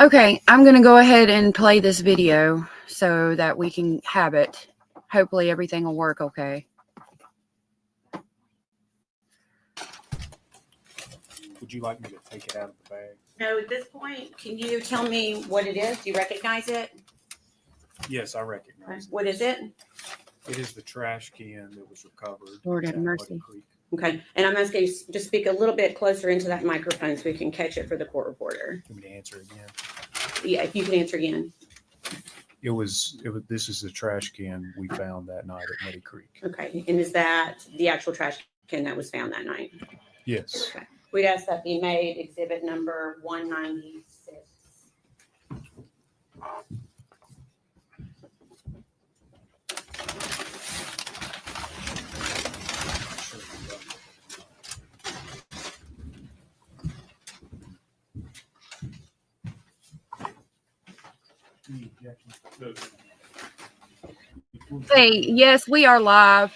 Okay, I'm going to go ahead and play this video so that we can have it. Hopefully everything will work okay. Would you like me to take it out of the bag? No, at this point, can you tell me what it is? Do you recognize it? Yes, I recognize it. What is it? It is the trash can that was recovered. Lord have at Muddy mercy. Creek. Okay, and I'm asking you to speak a little bit closer into that microphone so we can catch it for the court reporter. Let me to answer again. Yeah, if you can answer again. This is the trash can we found that night at Muddy Creek. Okay, and is that the actual trash can that was found that night? Yes. Okay. We'd ask that be made exhibit number 196. Hey, yes, we are live.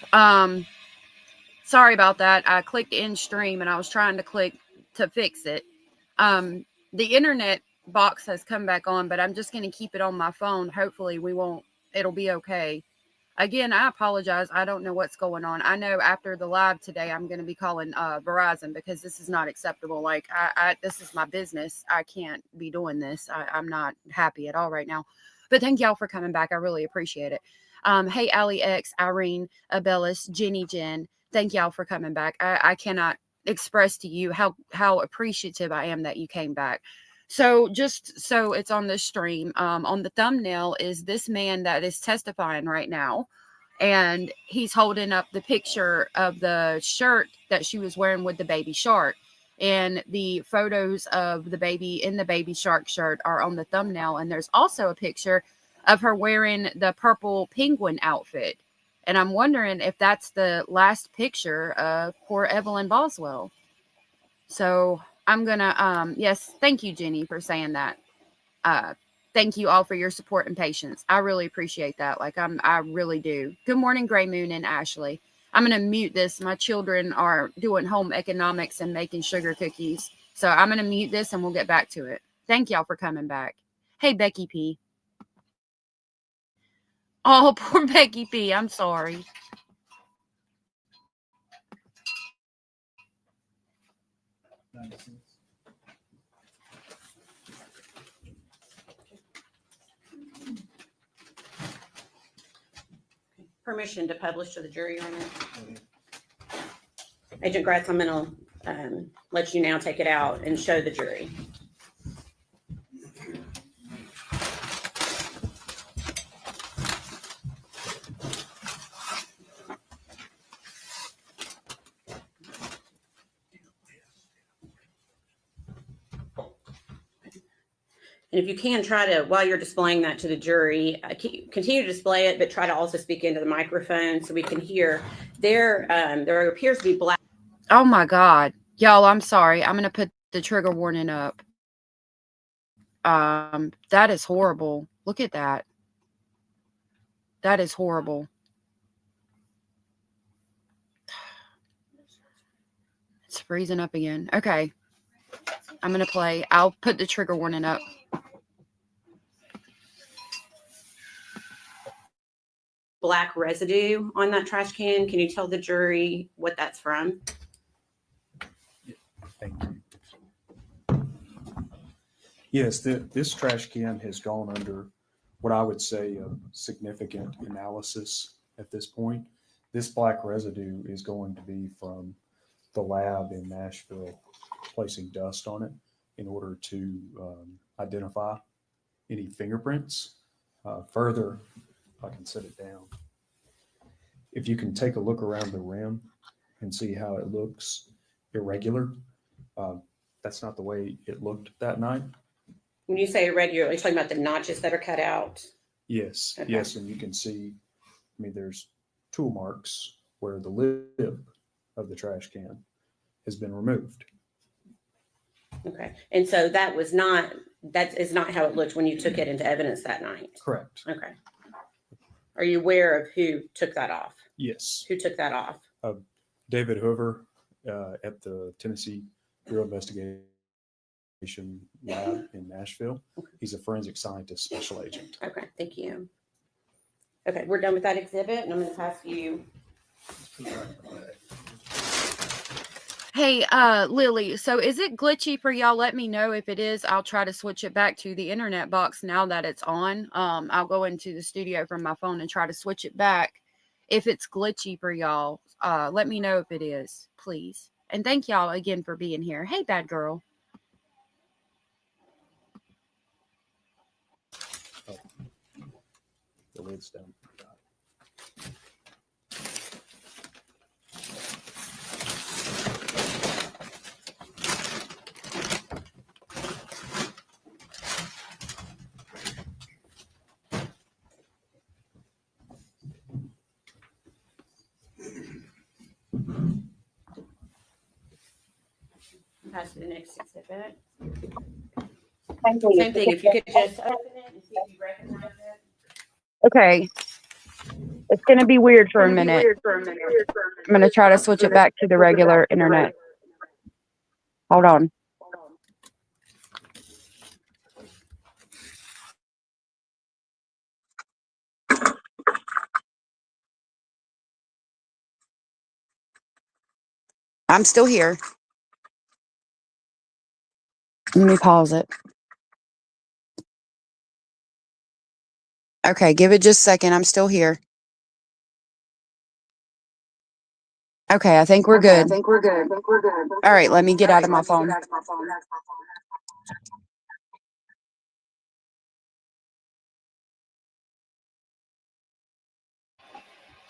Sorry about that. I clicked in stream and I was trying to click to fix it. The internet box has come back on, but I'm just going to keep it on my phone. Hopefully it'll be okay. Again, I apologize. I don't know what's going on. I know after the live today, I'm going to be calling Verizon because this is not acceptable. Like this is my business. I can't be doing this. I'm not happy at all right now, but thank y'all for coming back. I really appreciate it. Hey, Ali X, Irene, Abellis, Jenny, Jen, thank y'all for coming back. I cannot express to you how appreciative I am that you came back. So just so it's on the stream, on the thumbnail is this man that is testifying right now. And he's holding up the picture of the shirt that she was wearing with the baby shark. And the photos of the baby in the baby shark shirt are on the thumbnail. And there's also a picture of her wearing the purple penguin outfit. And I'm wondering if that's the last picture of poor Evelyn Boswell. So I'm gonna yes, thank you, Jenny, for saying that. Thank you all for your support and patience. I really appreciate that. I really do. Good morning, Gray Moon and Ashley. I'm gonna mute this. My children are doing home economics and making sugar cookies. So I'm gonna mute this and we'll get back to it. Thank y'all for coming back. Hey, Becky P. Oh, poor Becky P. I'm sorry. Permission to publish to the jury on it. Agent Gratz, I'm going to let you now take it out and show the jury. And if you can try to, while you're displaying that to the jury, continue to display it, but try to also speak into the microphone so we can hear. There appears to be black. Oh my God. Y'all, I'm sorry. I'm going to put the trigger warning up. That is horrible. Look at that. That is horrible. It's freezing up again. Okay. I'm going to play. I'll put the trigger warning up. Black residue on that trash can. Can you tell the jury what that's from? Thank you. Yes, this trash can has gone under what I would say a significant analysis at this point. This black residue is going to be from the lab in Nashville placing dust on it in order to identify any fingerprints. Further, I can set it down. If you can take a look around the rim and see how it looks irregular, that's not the way it looked that night. When you say irregular, are you talking about the notches that are cut out? Yes, Okay. yes, and you can see, I mean, there's tool marks where the lid of the trash can has been removed. Okay, and so that is not how it looked when you took it into evidence that night? Correct. Okay. Are you aware of who took that off? Yes. Who took that off? David Hoover at the Tennessee Bureau of Investigation lab in Nashville. He's a forensic scientist special agent. Okay, thank you. Okay, we're done with that exhibit, and I'm going to pass you. Hey, Lily, so is it glitchy for y'all? Let me know if it is. I'll try to switch it back to the internet box now that it's on. I'll go into the studio from my phone and try to switch it back. If it's glitchy for y'all, let me know if it is, please. And thank y'all again for being here. Hey, bad girl. Oh, the lid's down. Pass to the next exhibit. Same Same thing. If you could just open it and see if you recognize it. Okay. It's going to be weird for a minute. I'm going to try to switch it back to the regular internet. Hold on. I'm still here. Let me pause it. Okay, give it just a second. I'm still here. Okay, I think we're good. All right, let me get out of my phone.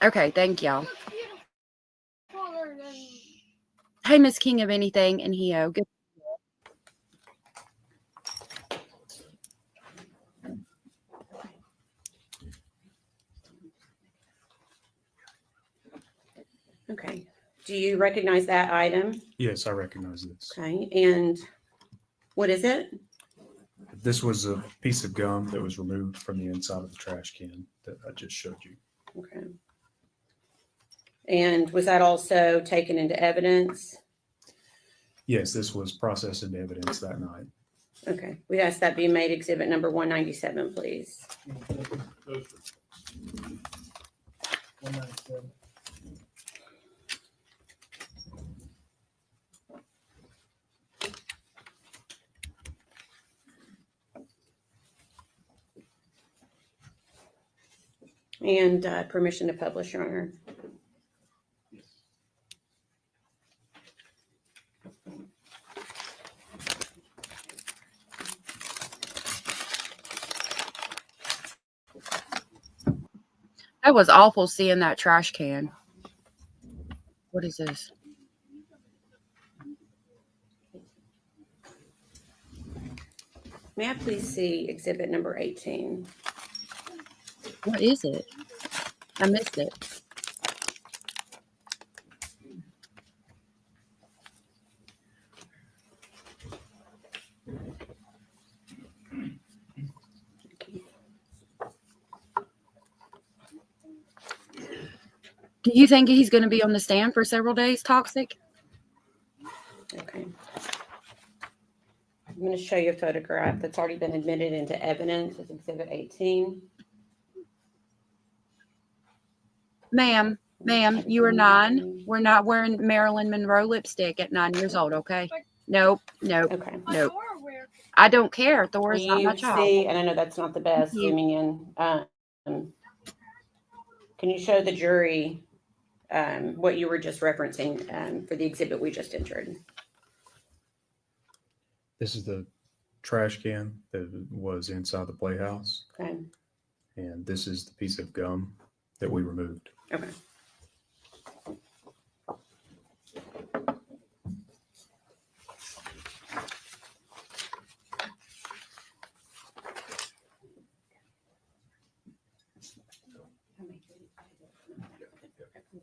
Okay, thank y'all. Hey, Miss King of Anything and Heo. Good. Okay. Do you recognize that item? Yes, I recognize this. Okay. And what is it? This was a piece of gum that was removed from the inside of the trash can that I just showed you. Okay. And was that also taken into evidence? Yes, this was processed into evidence that night. Okay. We ask that be made exhibit number 197, please. 197. And permission to publish, Your Honor. That was awful seeing that trash can. What is this? May I please see exhibit number 18? What is it? I missed it. Do you think he's going to be on the stand for several days, Toxic? Okay. I'm going to show you a photograph that's already been admitted into evidence as exhibit 18. Ma'am, you are 9. We're not wearing Marilyn Monroe lipstick at 9 years old, okay? Nope. Okay. I don't care. Thor is not my You child. see, and I know that's not the best Thank you. zooming in. Can you show the jury what you were just referencing for the exhibit we just entered? This is the trash can that was inside the playhouse. Okay. And this is the piece of gum that we removed. Okay.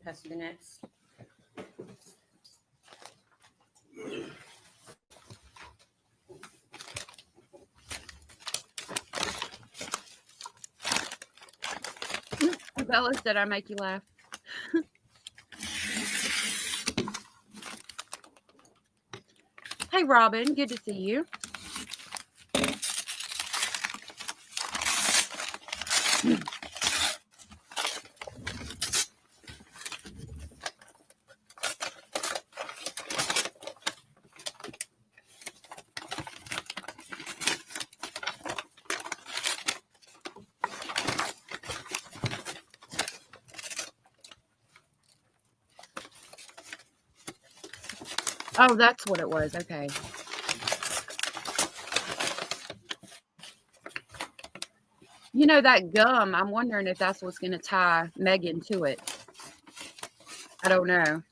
Pass to the next. Bella said I make you laugh. Hey, Robin. Good to see you. Oh, that's what it was. Okay. You know, that gum, I'm wondering if that's what's going to tie Megan to it. I don't know.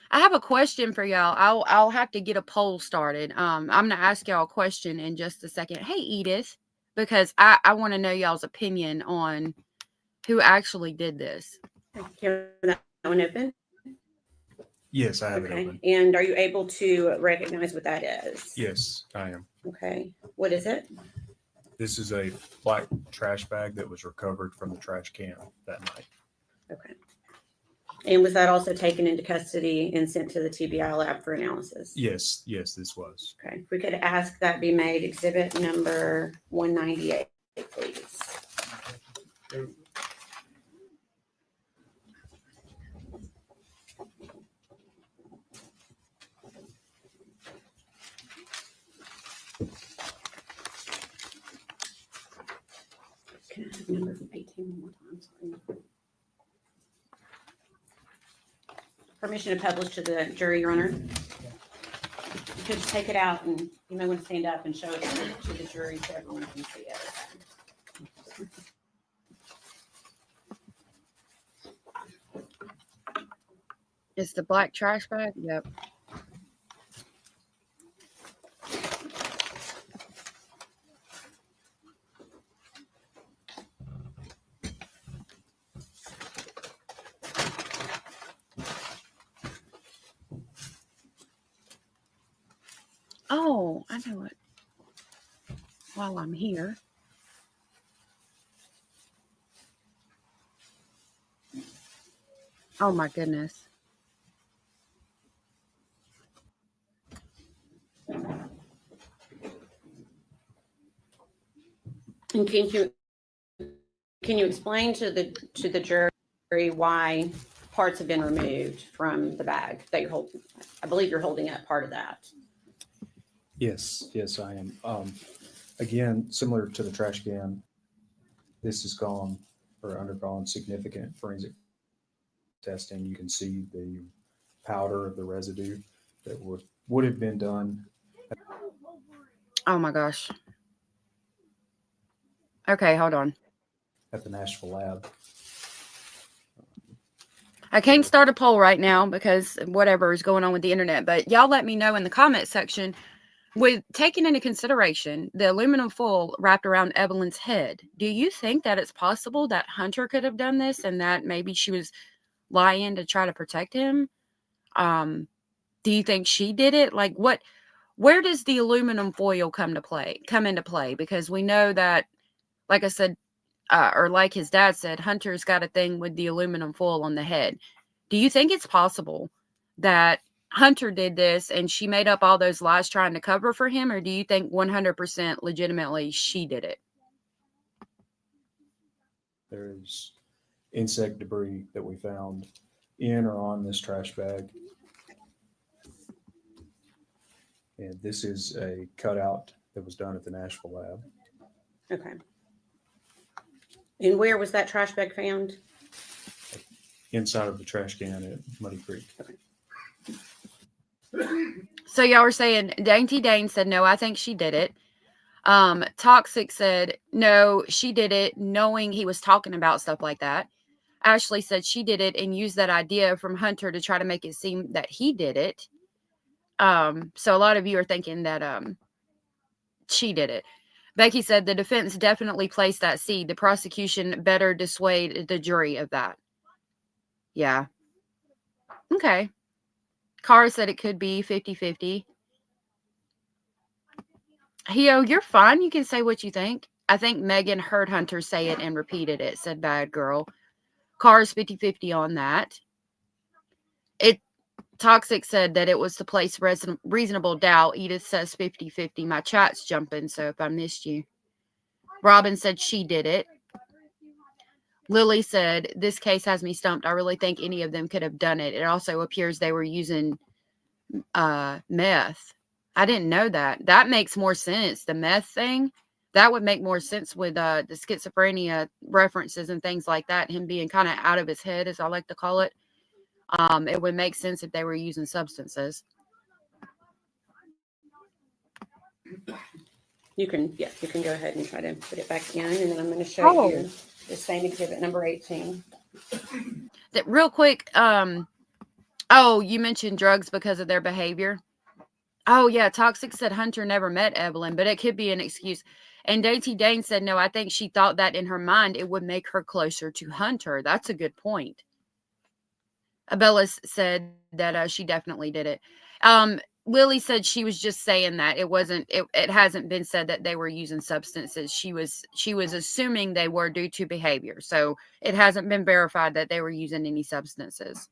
I have a question for y'all. I'll have to get a poll started. I'm going to ask y'all a question in just a second. Hey, Edith, because I want to know y'all's opinion on who actually did this. Can that one open? Yes, I have it Okay. open. And are you able to recognize what that is? Yes, I am. Okay. What is it? This is a black trash bag that was recovered from the trash can that night. Okay. And was that also taken into custody and sent to the TBI lab for analysis? Yes, this was. Okay. If we could ask that be made exhibit number 198, please. Can I have number 18 one more time? Sorry. Permission to publish to the jury, Your Honor. You could just take it out and you may want to stand up and show it to the jury so everyone can see it. It's the black trash bag? Yep. Oh, I know it. While I'm here. Oh my goodness. And can you explain to the jury why parts have been removed from the bag that you're holding? I believe you're holding up part of that. Yes, I am. Again, similar to the trash can, this has gone or undergone significant forensic testing. You can see the powder of the residue that would have been done. Oh my gosh. Okay, hold on. At the Nashville lab. I can't start a poll right now because whatever is going on with the internet, but y'all let me know in the comment section, with taking into consideration the aluminum foil wrapped around Evelyn's head, do you think that it's possible that Hunter could have done this and that maybe she was lying to try to protect him? Do you think she did it? Like where does the aluminum foil come into play? Because we know that, like I said, or like his dad said, Hunter's got a thing with the aluminum foil on the head. Do you think it's possible that Hunter did this and she made up all those lies trying to cover for him? Or do you think 100% legitimately she did it? There's insect debris that we found in or on this trash bag. And this is a cutout that was done at the Nashville lab. Okay. And where was that trash bag found? Inside of the trash can at Muddy Creek. So y'all were saying Dainty Dane said, no, I think she did it. Toxic said, no, she did it, knowing he was talking about stuff like that. Ashley said she did it and used that idea from Hunter to try to make it seem that he did it. So a lot of you are thinking that she did it. Becky said the defense definitely placed that seed. The prosecution better dissuade the jury of that. Yeah. Okay. Cara said it could be 50-50. Hio, you're fine. You can say what you think. I think Megan heard Hunter say it and repeated it, said Bad Girl. Cara's 50-50 on that. Toxic said that it was to place reasonable doubt. Edith says 50-50. My chat's jumping, so if I missed you. Robin said she did it. Lily said, this case has me stumped. I really think any of them could have done it. It also appears they were using meth. I didn't know that. That makes more sense. The meth thing, that would make more sense with the schizophrenia references and things like that. Him being kind of out of his head, as I like to call it. It would make sense if they were using substances. You can go ahead and try to put it back in, and then I'm going to show Oh. you the same exhibit number 18. Real quick, oh, you mentioned drugs because of their behavior. Oh, yeah, Toxic said Hunter never met Evelyn, but it could be an excuse. And Dainty Dane said, no, I think she thought that in her mind it would make her closer to Hunter. That's a good point. Abellis said that she definitely did it. Lily said she was just saying that it hasn't been said that they were using substances. She was assuming they were due to behavior. So it hasn't been verified that they were using any substances.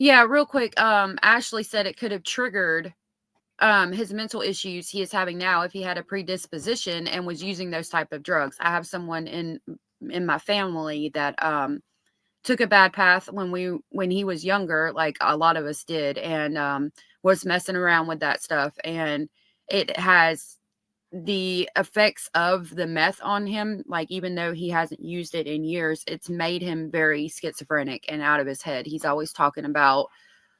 Yeah, real quick. Ashley said it could have triggered his mental issues he is having now if he had a predisposition and was using those type of drugs. I have someone in my family that took a bad path when he was younger, like a lot of us did, and was messing around with that stuff, and it has the effects of the meth on him. Like, even though he hasn't used it in years, it's made him very schizophrenic and out of his head. He's always talking about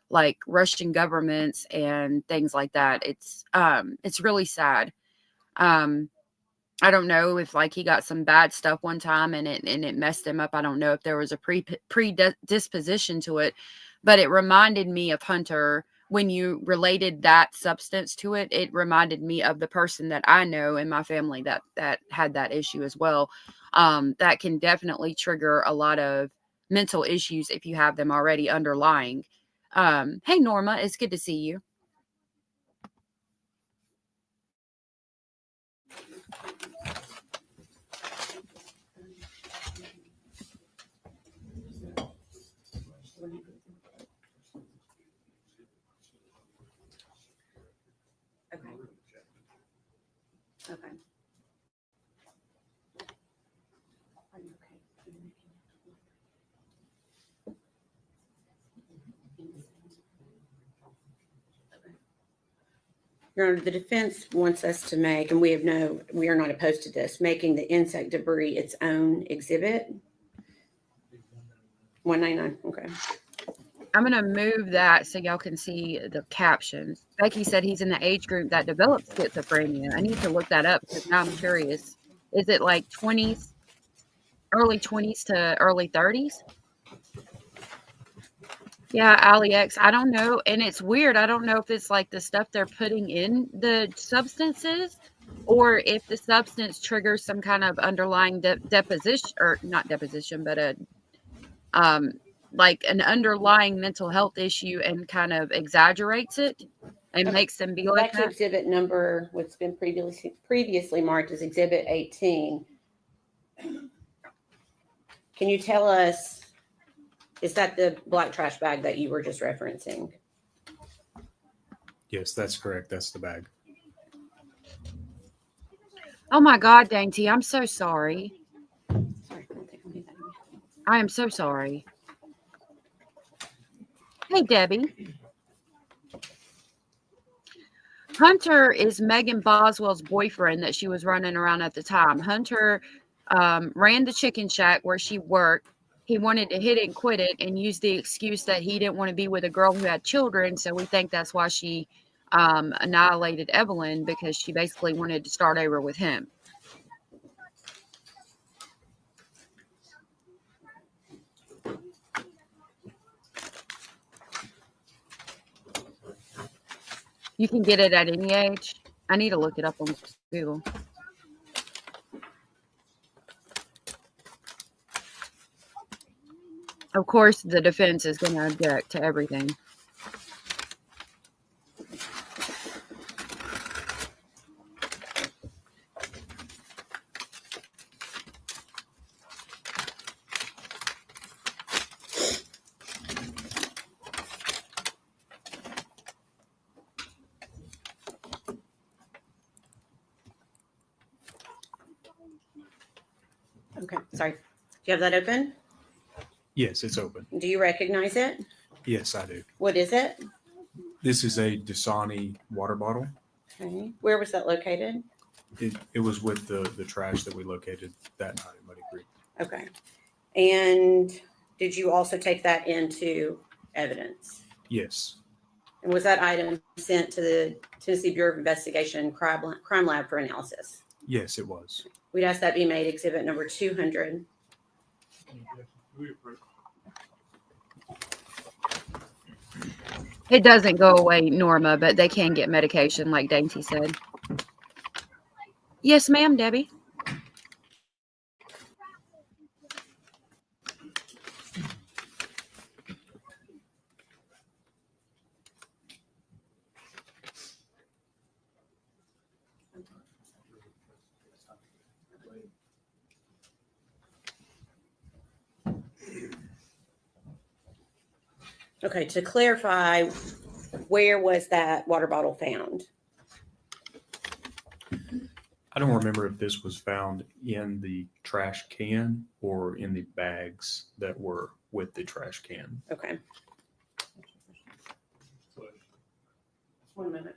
like Russian governments and things like that. It's really sad. I don't know if like he got some bad stuff one time and it messed him up. I don't know if there was a predisposition to it, but it reminded me of Hunter. When you related that substance to it, it reminded me of the person that I know in my family that had that issue as well. That can definitely trigger a lot of mental issues if you have them already underlying. Hey, Norma, it's good to see you. Okay. Your Honor, the defense wants us to make, and we are not opposed to this, making the insect debris its own exhibit. 199. Okay. I'm going to move that so y'all can see the captions. Becky said he's in the age group that develops schizophrenia. I need to look that up because now I'm curious. Is it like 20s, early 20s to early 30s? Yeah, AliX, I don't know. And it's weird. I don't know if it's like the stuff they're putting in the substances or if the substance triggers some kind of underlying deposition, or not deposition, but like an underlying mental health issue and kind of exaggerates it and makes them be like Back to that. exhibit number, what's been previously marked as exhibit 18. Can you tell us, is that the black trash bag that you were just referencing? Yes, that's correct. That's the bag. Oh my God, Dainty, I'm so sorry. Sorry, I don't think I'll need that again. I am so sorry. Hey, Debbie. Hunter is Megan Boswell's boyfriend that she was running around at the time. Hunter ran the chicken shack where she worked. He wanted to hit it and quit it and used the excuse that he didn't want to be with a girl who had children. So we think that's why she annihilated Evelyn, because she basically wanted to start over with him. You can get it at any age. I need to look it up on Google. Of course, the defense is going to object to everything. Okay, sorry. Do you have that open? Yes, it's open. Do you recognize it? Yes, I do. What is it? This is a Dasani water bottle. Okay. Where was that located? It was with the trash that we located that night at Muddy Creek. Okay. And did you also take that into evidence? Yes. And was that item sent to the Tennessee Bureau of Investigation Crime Lab for analysis? Yes, it was. We'd ask that be made exhibit number 200. It doesn't go away, Norma, but they can get medication, like Dainty said. Yes, ma'am, Debbie. Okay, to clarify, where was that water bottle found? I don't remember if this was found in the trash can or in the bags that were with the trash can. Okay. 1 minute.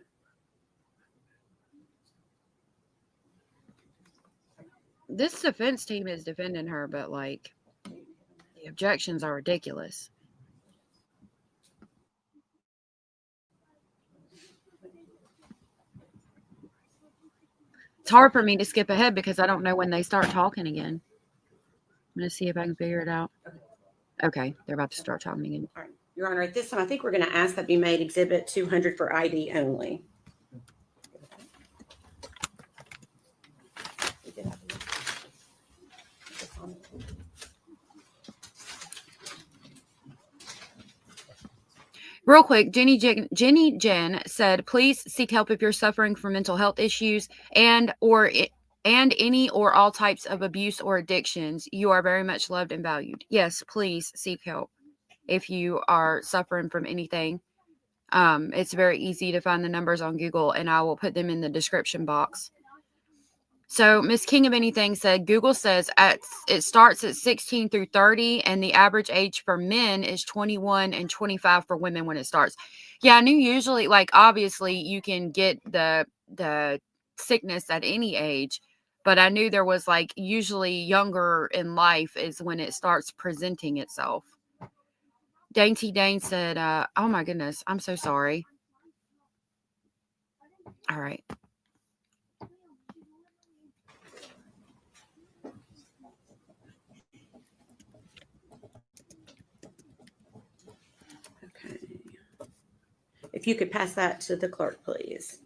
This defense team is defending her, but like the objections are ridiculous. It's hard for me to skip ahead because I don't know when they start talking again. I'm going to see if I can figure it out. Okay, they're about to start talking again. All right. Your Honor, at this time, I think we're going to ask that be made exhibit 200 for ID only. Real quick, Jenny Jen said, please seek help if you're suffering from mental health issues and any or all types of abuse or addictions. You are very much loved and valued. Yes, please seek help if you are suffering from anything. It's very easy to find the numbers on Google, and I will put them in the description box. So Miss King of Anything said, Google says it starts at 16 through 30, and the average age for men is 21 and 25 for women when it starts. Yeah, I knew usually, like, obviously you can get the sickness at any age, but I knew there was, like, usually younger in life is when it starts presenting itself. Dainty Dane said, oh my goodness, I'm so sorry. All right. Okay. If you could pass that to the clerk, please.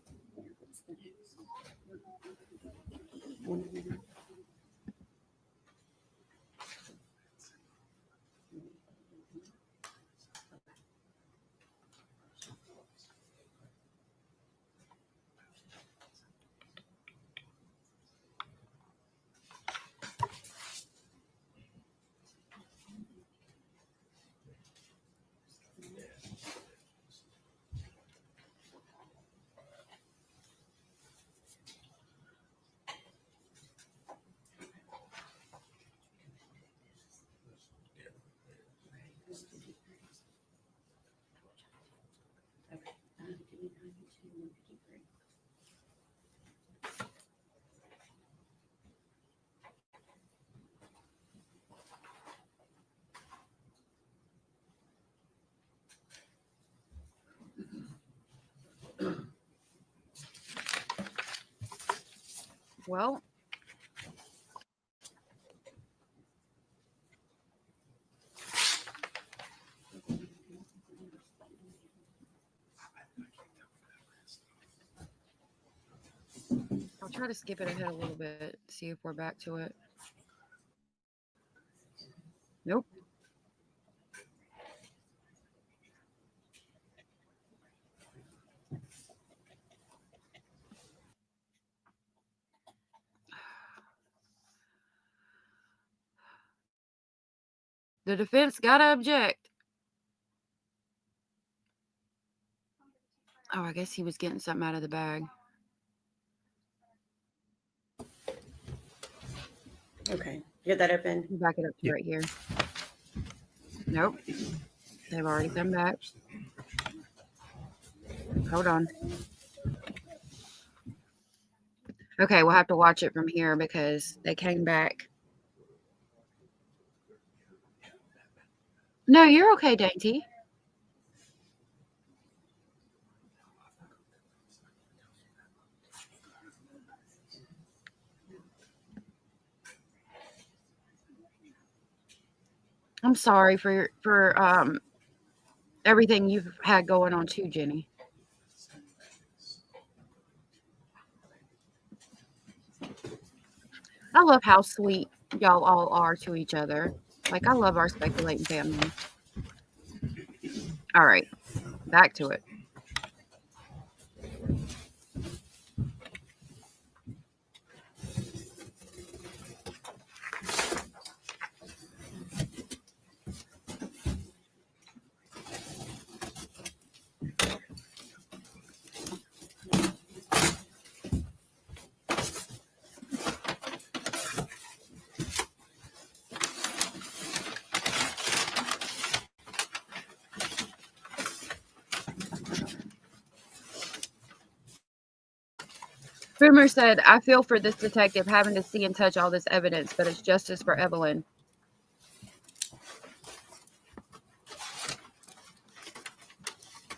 Well, I'll try to skip it ahead a little bit, see if we're back to it. Nope. The defense gotta object. Oh, I guess he was getting something out of the bag. Okay. You got that open? Back it up to Yeah. right here. Nope. They've already come back. Hold on. Okay, we'll have to watch it from here because they came back. No, you're okay, Dainty. I'm sorry for everything you've had going on too, Jenny. I love how sweet y'all all are to each other. Like, I love our speculating family. All right, back to it. Boomer said, I feel for this detective having to see and touch all this evidence, but it's justice for Evelyn.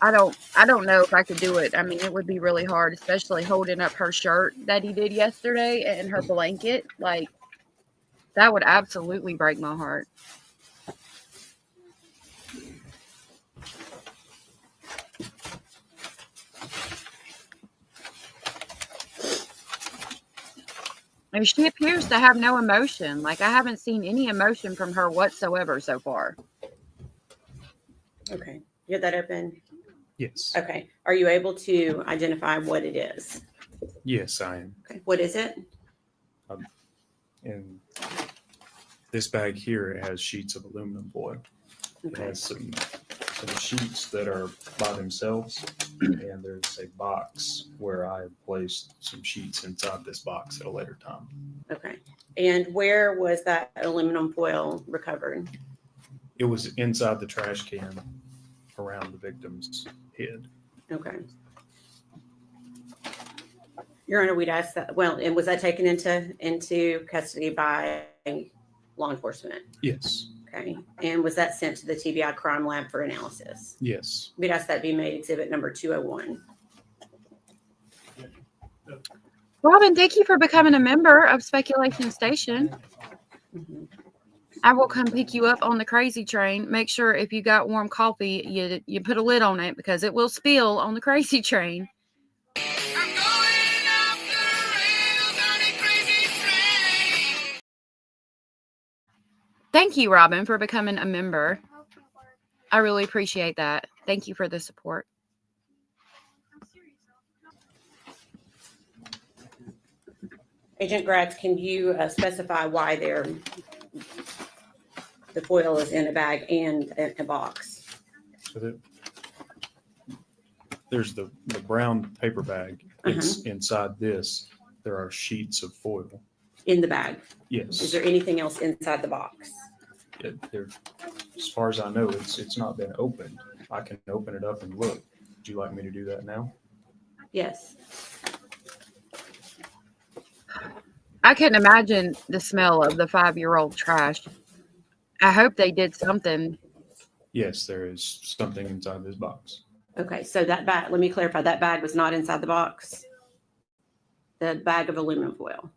I don't know if I could do it. I mean, it would be really hard, especially holding up her shirt that he did yesterday and her blanket. Like, that would absolutely break my heart. And she appears to have no emotion. Like, I haven't seen any emotion from her whatsoever so far. Okay. You got that open? Yes. Okay. Are you able to identify what it is? Yes, I am. Okay. What is it? And this bag here, it has sheets of aluminum foil. It Okay. has some sheets that are by themselves, and there's a box where I have placed some sheets inside this box at a later time. Okay. And where was that aluminum foil recovered? It was inside the trash can around the victim's head. Okay. Your Honor, we'd ask that. Well, and was that taken into custody by law enforcement? Yes. Okay. And was that sent to the TBI crime lab for analysis? Yes. We'd ask that be made exhibit number 201. Robin, thank you for becoming a member of Speculation Station. Mm-hmm. I will come pick you up on the crazy train. Make sure if you got warm coffee, you put a lid on it because it will spill on the crazy train. Thank you, Robin, for becoming a member. I really appreciate that. Thank you for the support. Agent Gratz, can you specify why the foil is in a bag and a box? So there's the brown paper bag. It's inside this. There are sheets of foil. In the bag? Yes. Is there anything else inside the box? As far as I know, it's not been opened. I can open it up and look. Would you like me to do that now? Yes. I couldn't imagine the smell of the 5-year-old trash. I hope they did something. Yes, there is something inside this box. Okay, so that bag, let me clarify, that bag was not inside the box? The bag of aluminum foil?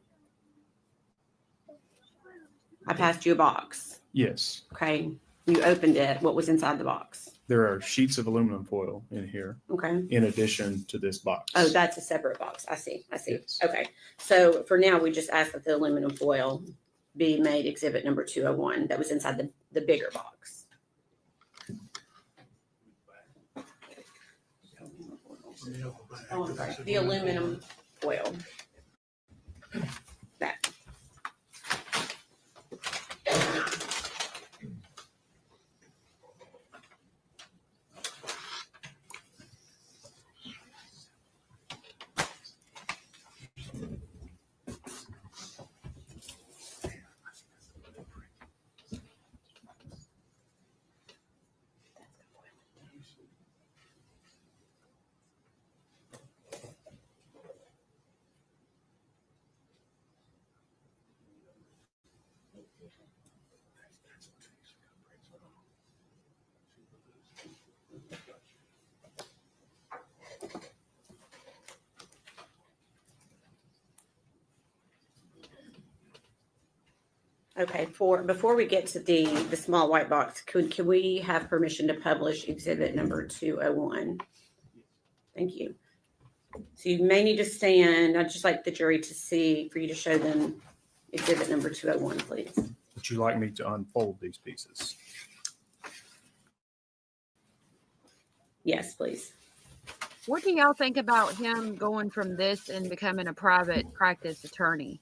I passed you a box. Yes. Okay, you opened it. What was inside the box? There are sheets of aluminum foil in here. Okay. In addition to this box. Oh, that's a separate box. I see. Yes. Okay. So for now, we just asked that the aluminum foil be made exhibit number 201 that was inside the bigger box. Oh, I'm sorry. The aluminum foil. That. Okay, before we get to the small white box, could we have permission to publish exhibit number 201? Thank you. So you may need to stand. I'd just like the jury to see, for you to show them exhibit number 201, please. Would you like me to unfold these pieces? Yes, please. What do y'all think about him going from this and becoming a private practice attorney?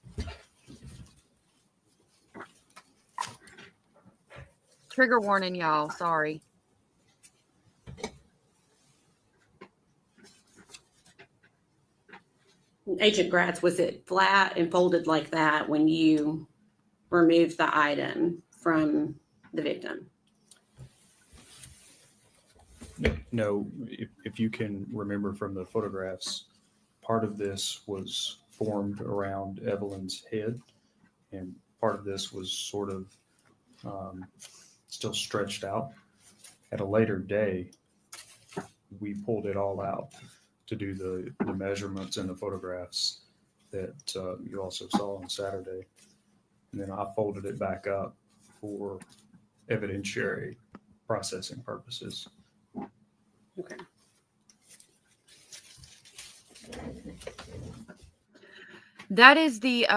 Trigger warning, y'all. Sorry. Agent Gratz, was it flat and folded like that when you removed the item from the victim? No, if you can remember from the photographs, part of this was formed around Evelyn's head, and part of this was sort of still stretched out. At a later day, we pulled it all out to do the measurements and the photographs that you also saw on Saturday. And then I folded it back up for evidentiary processing purposes. Okay. That is the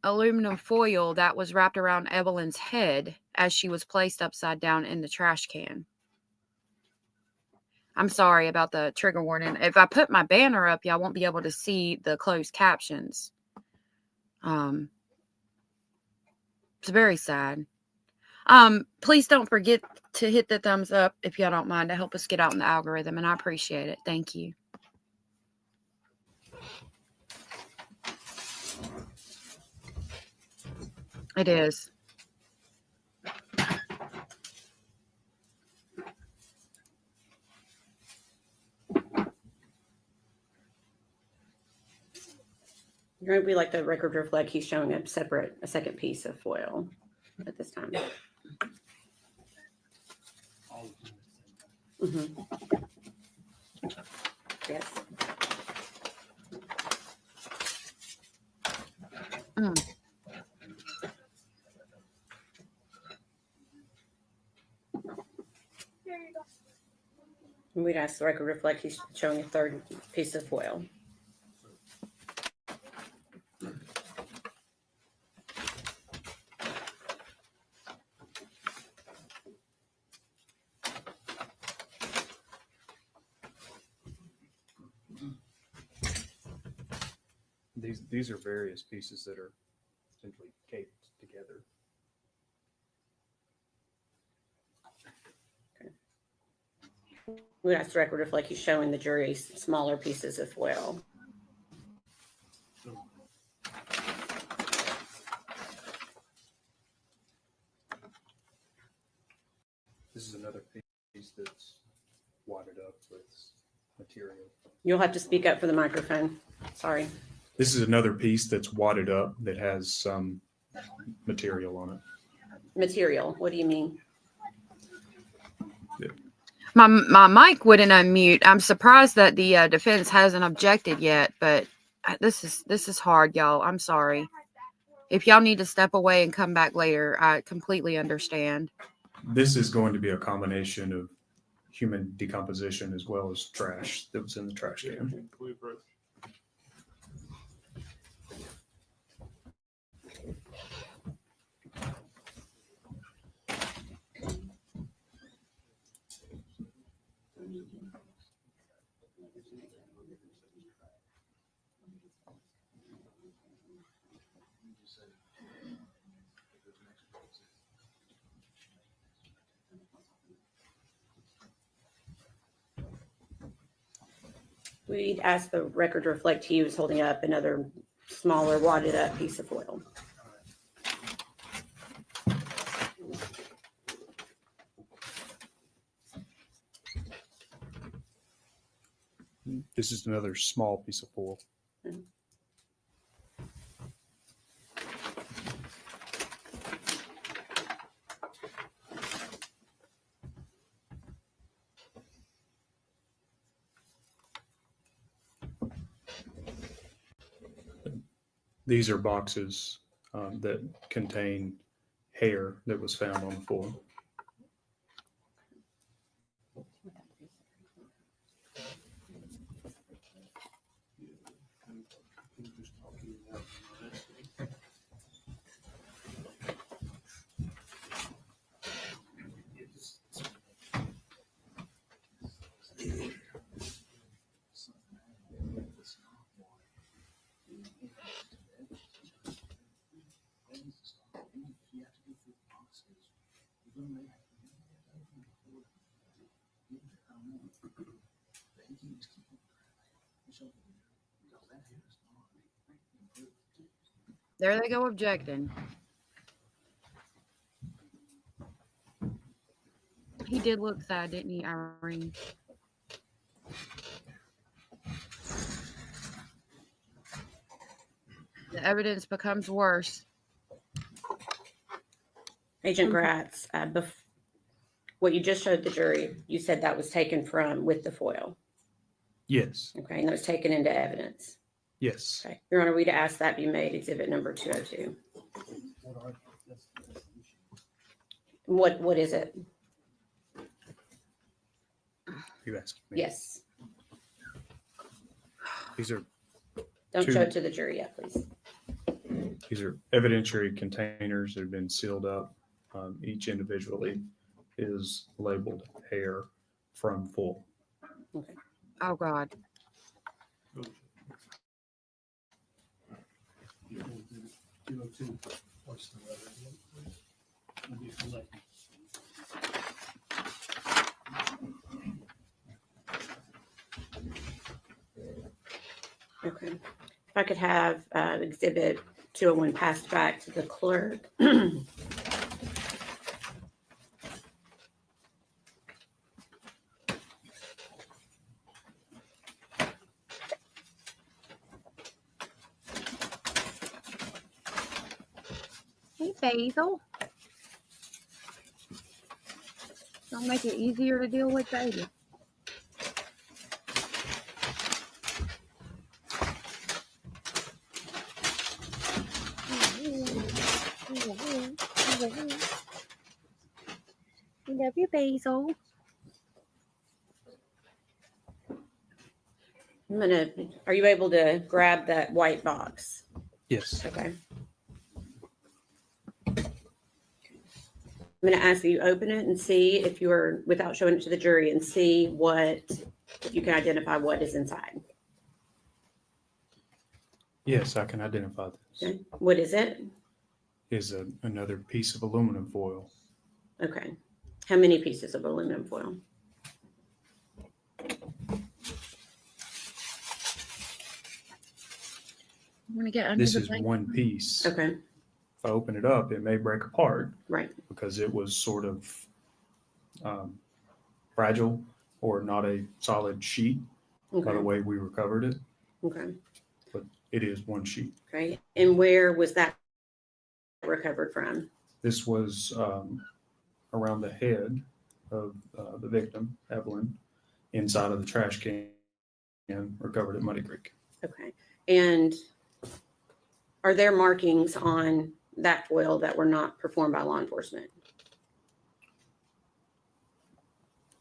aluminum foil that was wrapped around Evelyn's head as she was placed upside down in the trash can. I'm sorry about the trigger warning. If I put my banner up, y'all won't be able to see the closed captions. It's very sad. Please don't forget to hit the thumbs up if y'all don't mind to help us get out in the algorithm, and I appreciate it. Thank you. It is. You're going to be like the record reflect. He's showing a second piece of foil at this time. Mm-hmm. Yes. Mm. We'd ask the record reflect. He's showing a third piece of foil. These are various pieces that are simply caped together. We'd ask the record reflect. He's showing the jury smaller pieces of foil. This is another piece that's wadded up with material. You'll have to speak up for the microphone. Sorry. This is another piece that's wadded up that has some material on it. Material. What do you mean? Yeah. My mic wouldn't unmute. I'm surprised that the defense hasn't objected yet, but this is hard, y'all. I'm sorry. If y'all need to step away and come back later, I completely understand. This is going to be a combination of human decomposition as well as trash that was in the trash can. We'd ask the record to reflect he was holding up another smaller wadded up piece of foil. This is another small piece of foil. These are boxes that contain hair that was found on the floor. There they go objecting. He did look sad, didn't he, Irene? The evidence becomes worse. Agent Gratz, what you just showed the jury, you said that was taken from with the foil. Yes. Okay, and that was taken into evidence. Yes. Okay, Your Honor, we'd ask that be made exhibit number 202. What is it? You asking me? Yes. These are Don't Two. show it to the jury yet, please. These are evidentiary containers that have been sealed up. Each individually is labeled hair from full. Okay. Oh, God. Okay. If I could have exhibit 201 passed back to the clerk. Hey, Basil. Don't make it easier to deal with baby. I love you, Basil. Are you able to grab that white box? Yes. Okay. I'm going to ask that you open it and see if you're, without showing it to the jury, and see if you can identify what is inside. Yes, I can identify this. Okay. What is it? Is another piece of aluminum foil. Okay. How many pieces of aluminum foil? I'm going to get under This the is blanket. one piece. Okay. If I open it up, it may break apart. Right. Because it was sort of fragile or not a solid sheet by the Okay. way we recovered it. Okay. But it is one sheet. Okay. And where was that recovered from? This was around the head of the victim, Evelyn, inside of the trash can recovered at Muddy Creek. Okay. And are there markings on that foil that were not performed by law enforcement?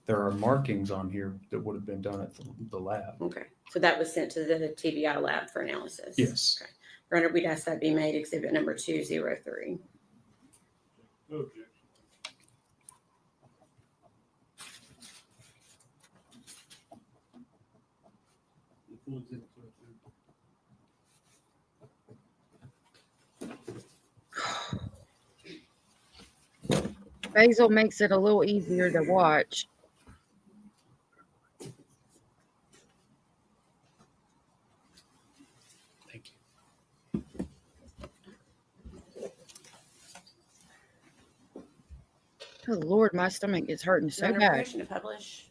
There are markings on here that would have been done at the lab. Okay. So that was sent to the TBI lab for analysis? Yes. Okay. Your Honor, we'd ask that be made exhibit number 203. Okay. Basil makes it a little easier to watch. Thank you. Oh, Lord, my stomach is hurting so Your Honor, bad. permission to publish?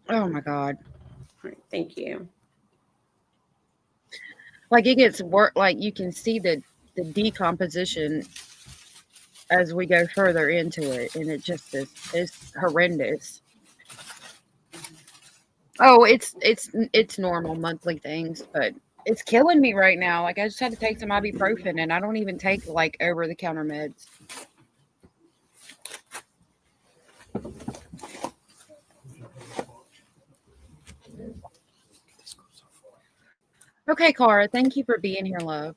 Oh, my God. All right. Thank you. Like it gets work. Like you can see the decomposition as we go further into it, and it just is horrendous. Oh, it's normal monthly things, but it's killing me right now. Like I just had to take some ibuprofen, and I don't even take like over the counter meds. Okay, Cara, thank you for being here, love.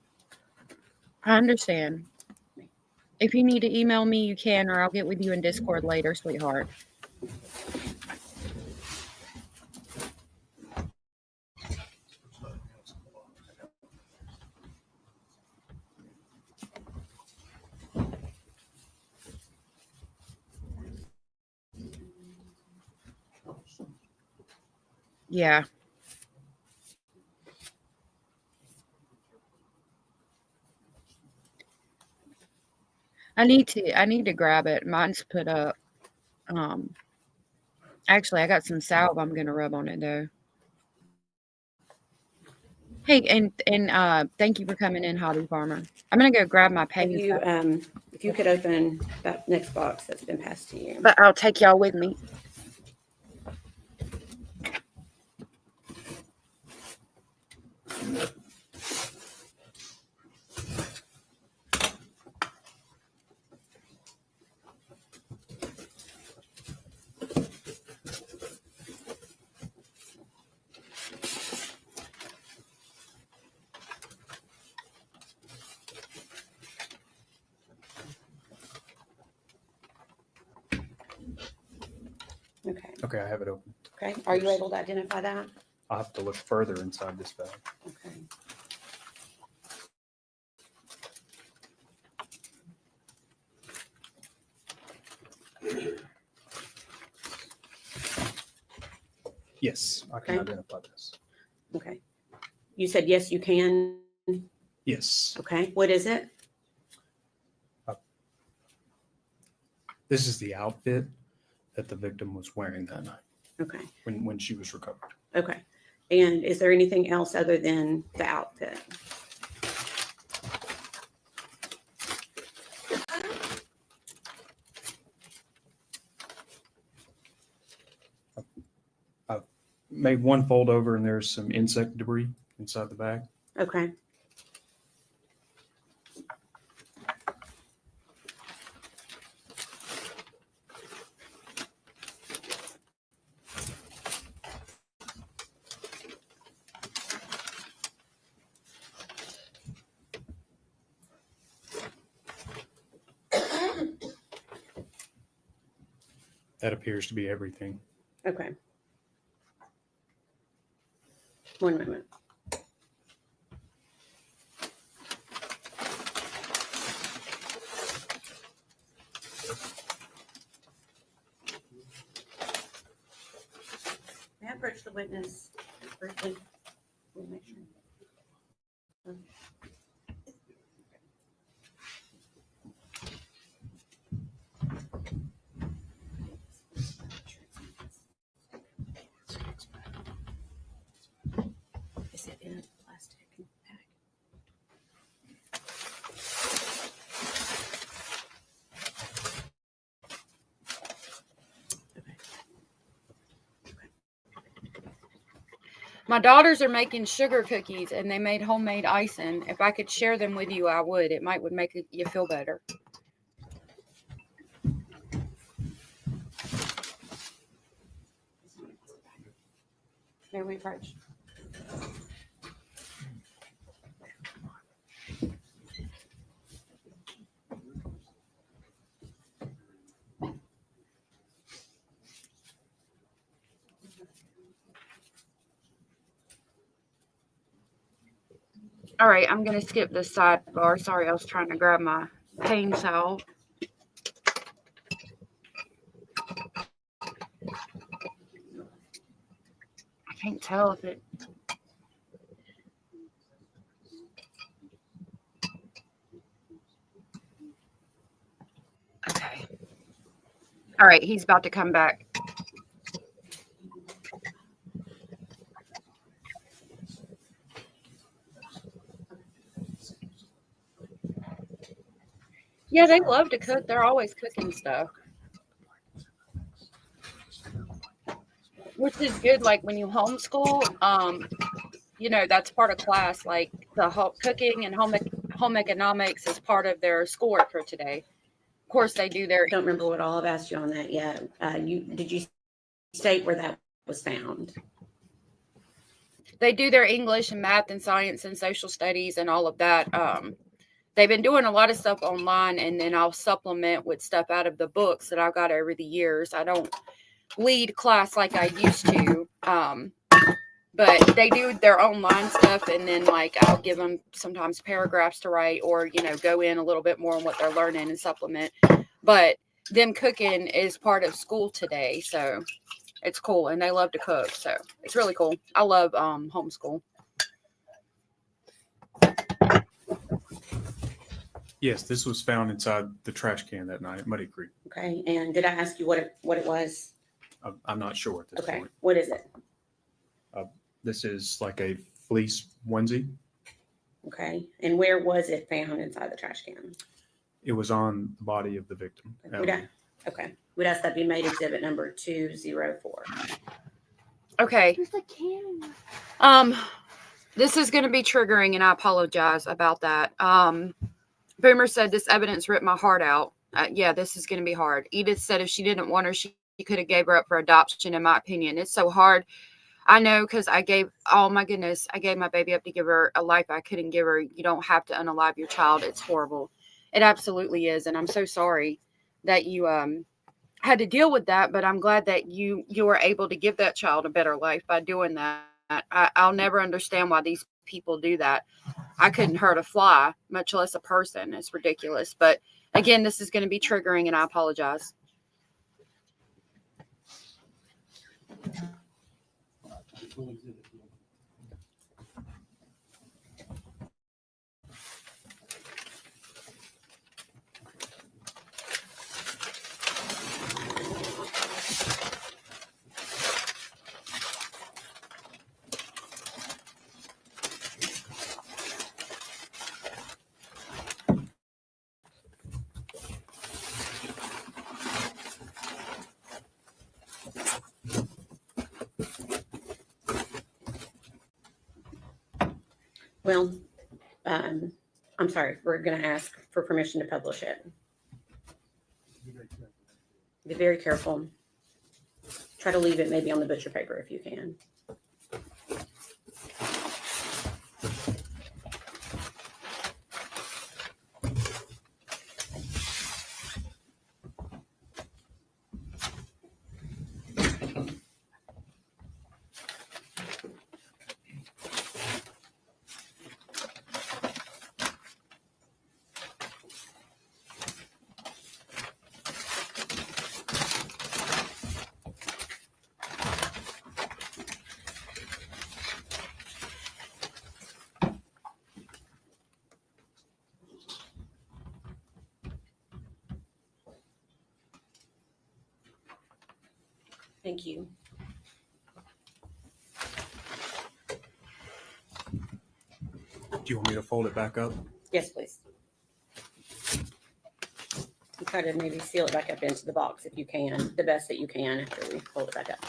I understand. If you need to email me, you can, or I'll get with you in Discord later, sweetheart. Yeah. I need to grab it. Mine's put up. Actually I got some salve I'm gonna rub on it though. Hey, and thank you for coming in, Hobby Farmer. I'm gonna go grab my pain. If you could open that next box that's been passed to you. But I'll take y'all with me. Okay. Okay, I have it open. Okay. Are you able to identify that? I'll have to look further inside this bag. Okay. Yes, I can Okay. identify this. Okay. You said yes, you can. Yes. Okay. What is it? This is the outfit that the victim was wearing that night Okay. when she was recovered. Okay. And is there anything else other than the outfit? I've made one fold over and there's some insect debris inside the bag. Okay. That appears to be everything. Okay. One moment. May I approach the witness briefly? We'll make sure. Is it in a plastic bag? Okay. My daughters are making sugar cookies and they made homemade icing. If I could share them with you, I would. It would make you feel better. May we approach? All right, I'm going to skip this sidebar. Sorry, I was trying to grab my pain salve. I can't tell if it... Okay. All right, he's about to come back. Yeah, they love to cook. They're always cooking stuff, which is good. Like when you homeschool, that's part of class. Like the cooking and home economics is part of their schoolwork for today. Of course, they do their I don't remember what all I've asked you on that yet. Did you state where that was found? they do their English and math and science and social studies and all of that. They've been doing a lot of stuff online, and then I'll supplement with stuff out of the books that I've got over the years. I don't lead class like I used to, but they do their online stuff, and then like I'll give them sometimes paragraphs to write, or go in a little bit more on what they're learning and supplement. But them cooking is part of school today, so it's cool, and they love to cook, so it's really cool. I love homeschool. Yes, this was found inside the trash can that night at Muddy Creek. Okay, and did I ask you what it was? I'm not sure at this Okay, point. what is it? This is like a fleece onesie. Okay, and where was it found inside the trash can? It was on the body of the victim. Okay, would ask that be made exhibit number 204. Okay. This is going to be triggering, and I apologize about that. Boomer said this evidence ripped my heart out. Yeah, this is going to be hard. Edith said if she didn't want her, she could have gave her up for adoption, in my opinion. It's so hard. I know, because I gave my baby up to give her a life I couldn't give her. You don't have to unalive your child. It's horrible. It absolutely is. And I'm so sorry that you had to deal with that, but I'm glad that you were able to give that child a better life by doing that. I'll never understand why these people do that. I couldn't hurt a fly, much less a person. It's ridiculous. But again, this is going to be triggering, and I apologize. Well, I'm sorry, we're going to ask for permission to publish it. Be very careful. Try to leave it maybe on the butcher paper if you can. Thank you. Do you want me to fold it back up? Yes, please. And try to maybe seal it back up into the box if you can, the best that you can after we fold it back up.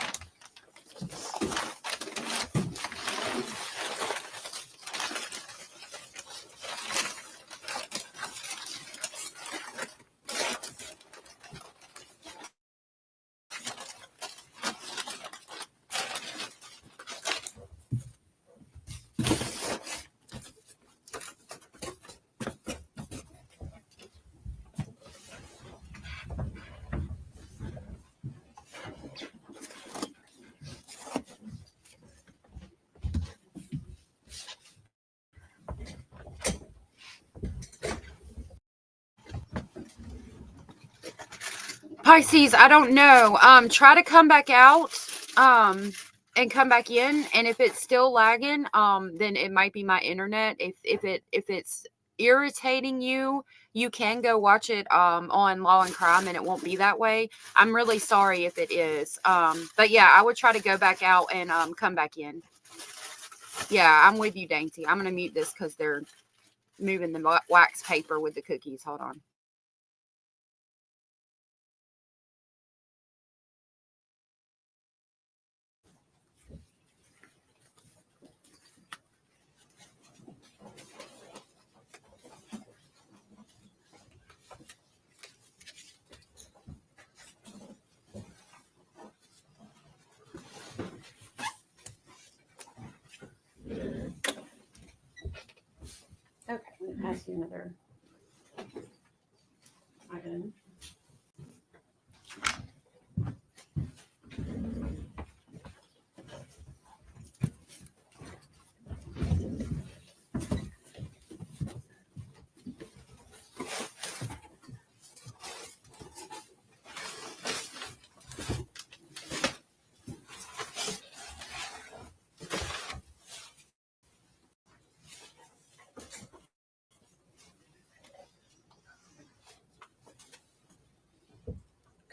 Pisces, I don't know. Try to come back out, and come back in. And if it's still lagging, then it might be my internet. If it's irritating you, you can go watch it on Law and Crime, and it won't be that way. I'm really sorry if it is. But yeah, I would try to go back out and come back in. Yeah, I'm with you, Dainty. I'm gonna mute this because they're moving the wax paper with the cookies. Hold on. ask you another item?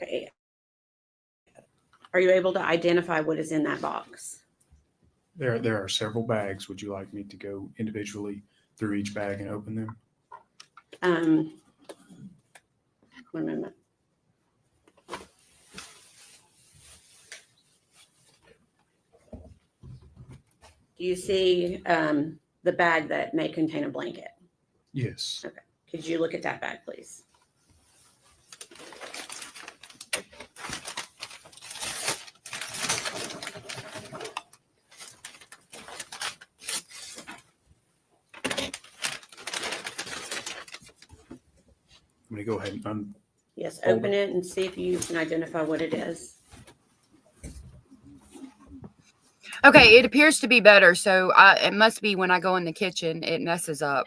Okay. Are you able to identify what is in that box? There are several bags. Would you like me to go individually through each bag and open them? 1 minute. Do you see the bag that may contain a blanket? Yes. Okay. Could you look at that bag, please? I'm going to go ahead and Yes, Hold open it and see if you can identify what it is. Okay, it appears to be better, so it must be when I go in the kitchen, it messes up.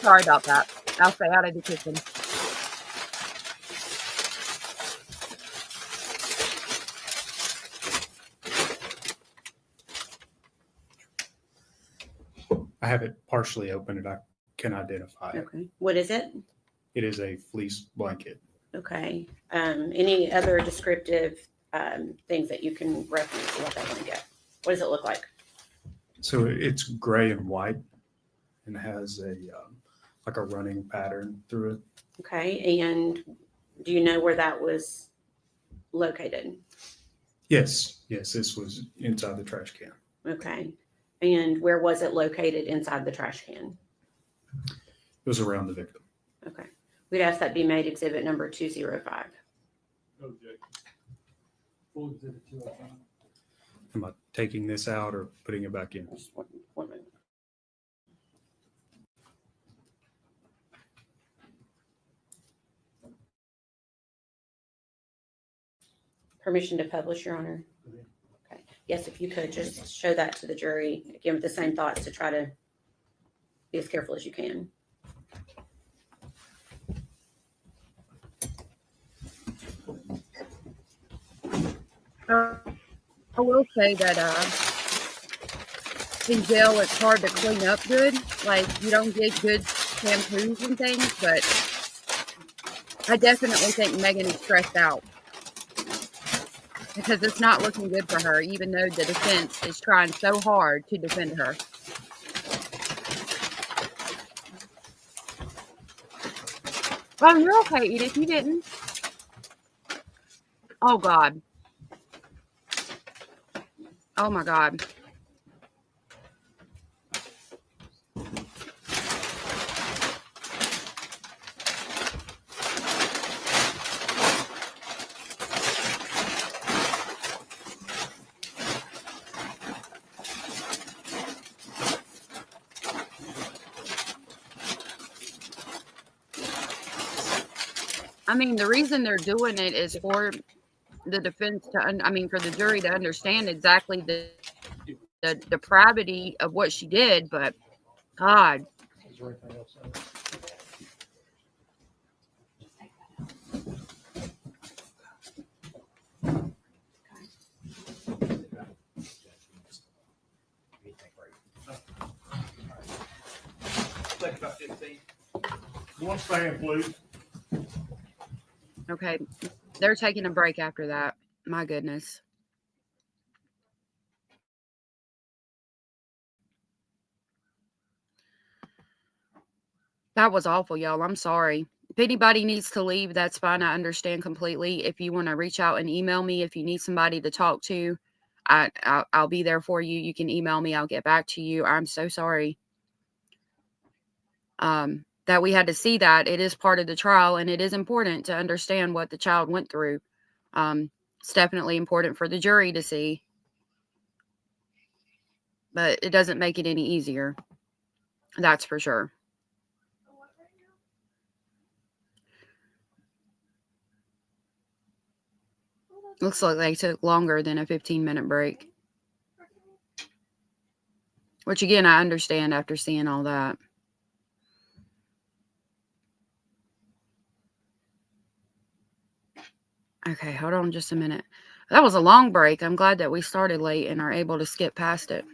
Sorry about that. I'll stay out of the kitchen. I have it partially open and I can identify it. Okay. What is it? It is a fleece blanket. Okay. Any other descriptive things that you can reference about that blanket? What does it look like? So it's gray and white and has a like a running pattern through it. Okay. And do you know where that was located? Yes, this was inside the trash can. Okay. And where was it located inside the trash can? It was around the victim. Okay. We'd ask that be made exhibit number 205. Objection. Full exhibit 205. Am I taking this out or putting it back in? Just one minute. Permission to publish, Your Honor? Okay. Yes, if you could just show that to the jury, again, with the same thoughts to try to be as careful as you can. I will say that in jail it's hard to clean up good. Like, you don't get good shampoos and things, but I definitely think Megan is stressed out because it's not looking good for her, even though the defense is trying so hard to defend her. Oh, you're okay, Edith. You didn't. Oh, God. Oh, my God. I mean, the reason they're doing it is for the defense to, for the jury to understand exactly the depravity of what she did, but God. Is there anything else? Take about 15. One stand, please. Okay, they're taking a break after that. My goodness. That was awful, y'all. I'm sorry. If anybody needs to leave, that's fine. I understand completely. If you want to reach out and email me, if you need somebody to talk to, I'll be there for you. You can email me. I'll get back to you. I'm so sorry that we had to see that. It is part of the trial, and it is important to understand what the child went through. It's definitely important for the jury to see. but it doesn't make it any easier. That's for sure. Looks like they took longer than a 15-minute break. Which, again, I understand after seeing all that. Okay, hold on just a minute. That was a long break. I'm glad that we started late and are able to skip past it.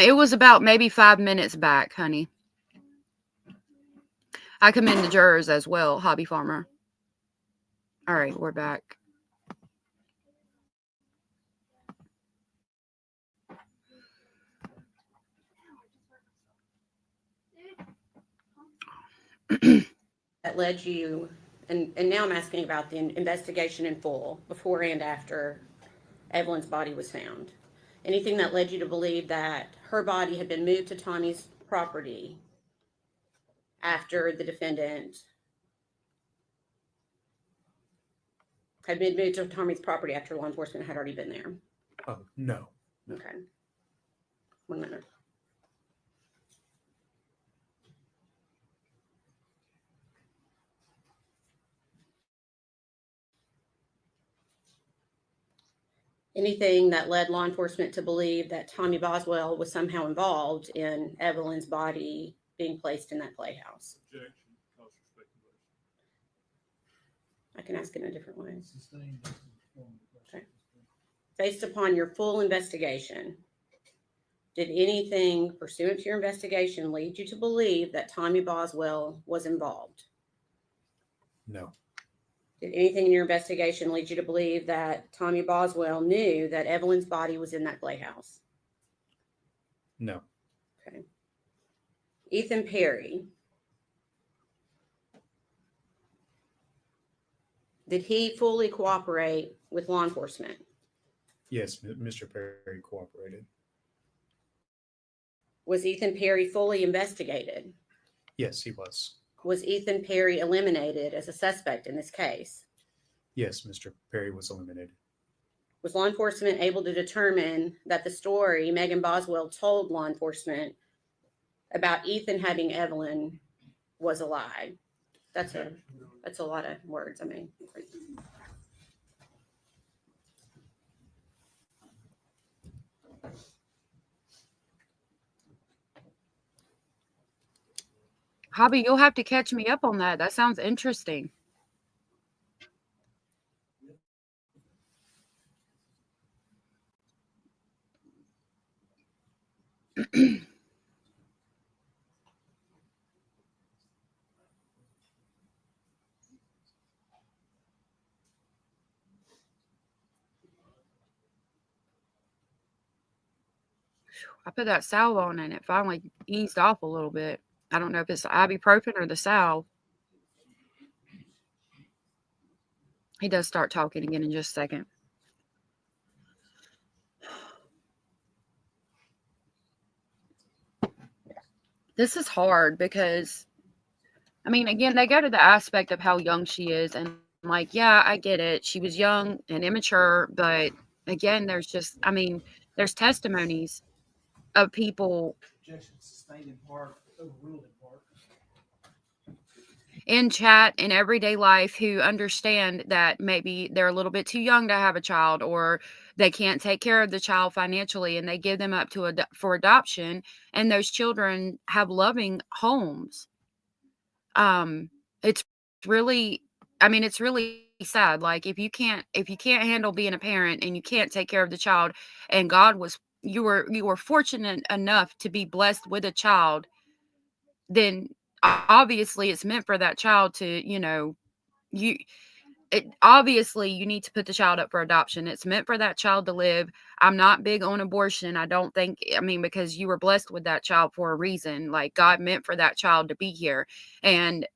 It was about maybe 5 minutes back, honey. I commend the jurors as well, Hobby Farmer. All right, we're back. That led you, and now I'm asking about the investigation in full, before and after Evelyn's body was found. Anything that led you to believe that her body had been moved to Tommy's property after the defendant had been moved to Tommy's property after law enforcement had already been there? No. Okay. 1 minute. Anything that led law enforcement to believe that Tommy Boswell was somehow involved in Evelyn's body being placed in that playhouse? Objection, cause for speculation. I can ask it in a different way. Okay. Based upon your full investigation, did anything pursuant to your investigation lead you to believe that Tommy Boswell was involved? No. Did anything in your investigation lead you to believe that Tommy Boswell knew that Evelyn's body was in that playhouse? No. Okay. Ethan Perry. Did he fully cooperate with law enforcement? Yes, Mr. Perry cooperated. Was Ethan Perry fully investigated? Yes, he was. Was Ethan Perry eliminated as a suspect in this case? Yes, Mr. Perry was eliminated. Was law enforcement able to determine that the story Megan Boswell told law enforcement about Ethan having Evelyn was a lie? That's a lot of words. I mean, Hobby, you'll have to catch me up on that. That sounds interesting. I put that salve on and it finally eased off a little bit. I don't know if it's the ibuprofen or the salve. He does start talking again in just a second. This is hard because, I mean, again, they go to the aspect of how young she is. And I'm like, yeah, I get it. She was young and immature. But again, there's just, I mean, there's testimonies of people Objection sustained in part, overruled in part. in chat in everyday life who understand that maybe they're a little bit too young to have a child, or they can't take care of the child financially, and they give them up to for adoption, and those children have loving homes. It's really, I mean, it's really sad. Like if you can't handle being a parent and you can't take care of the child, and you were fortunate enough to be blessed with a child, then obviously it's meant for that child to, obviously you need to put the child up for adoption. It's meant for that child to live. I'm not big on abortion. I don't think, I mean, because you were blessed with that child for a reason. Like God meant for that child to be here. And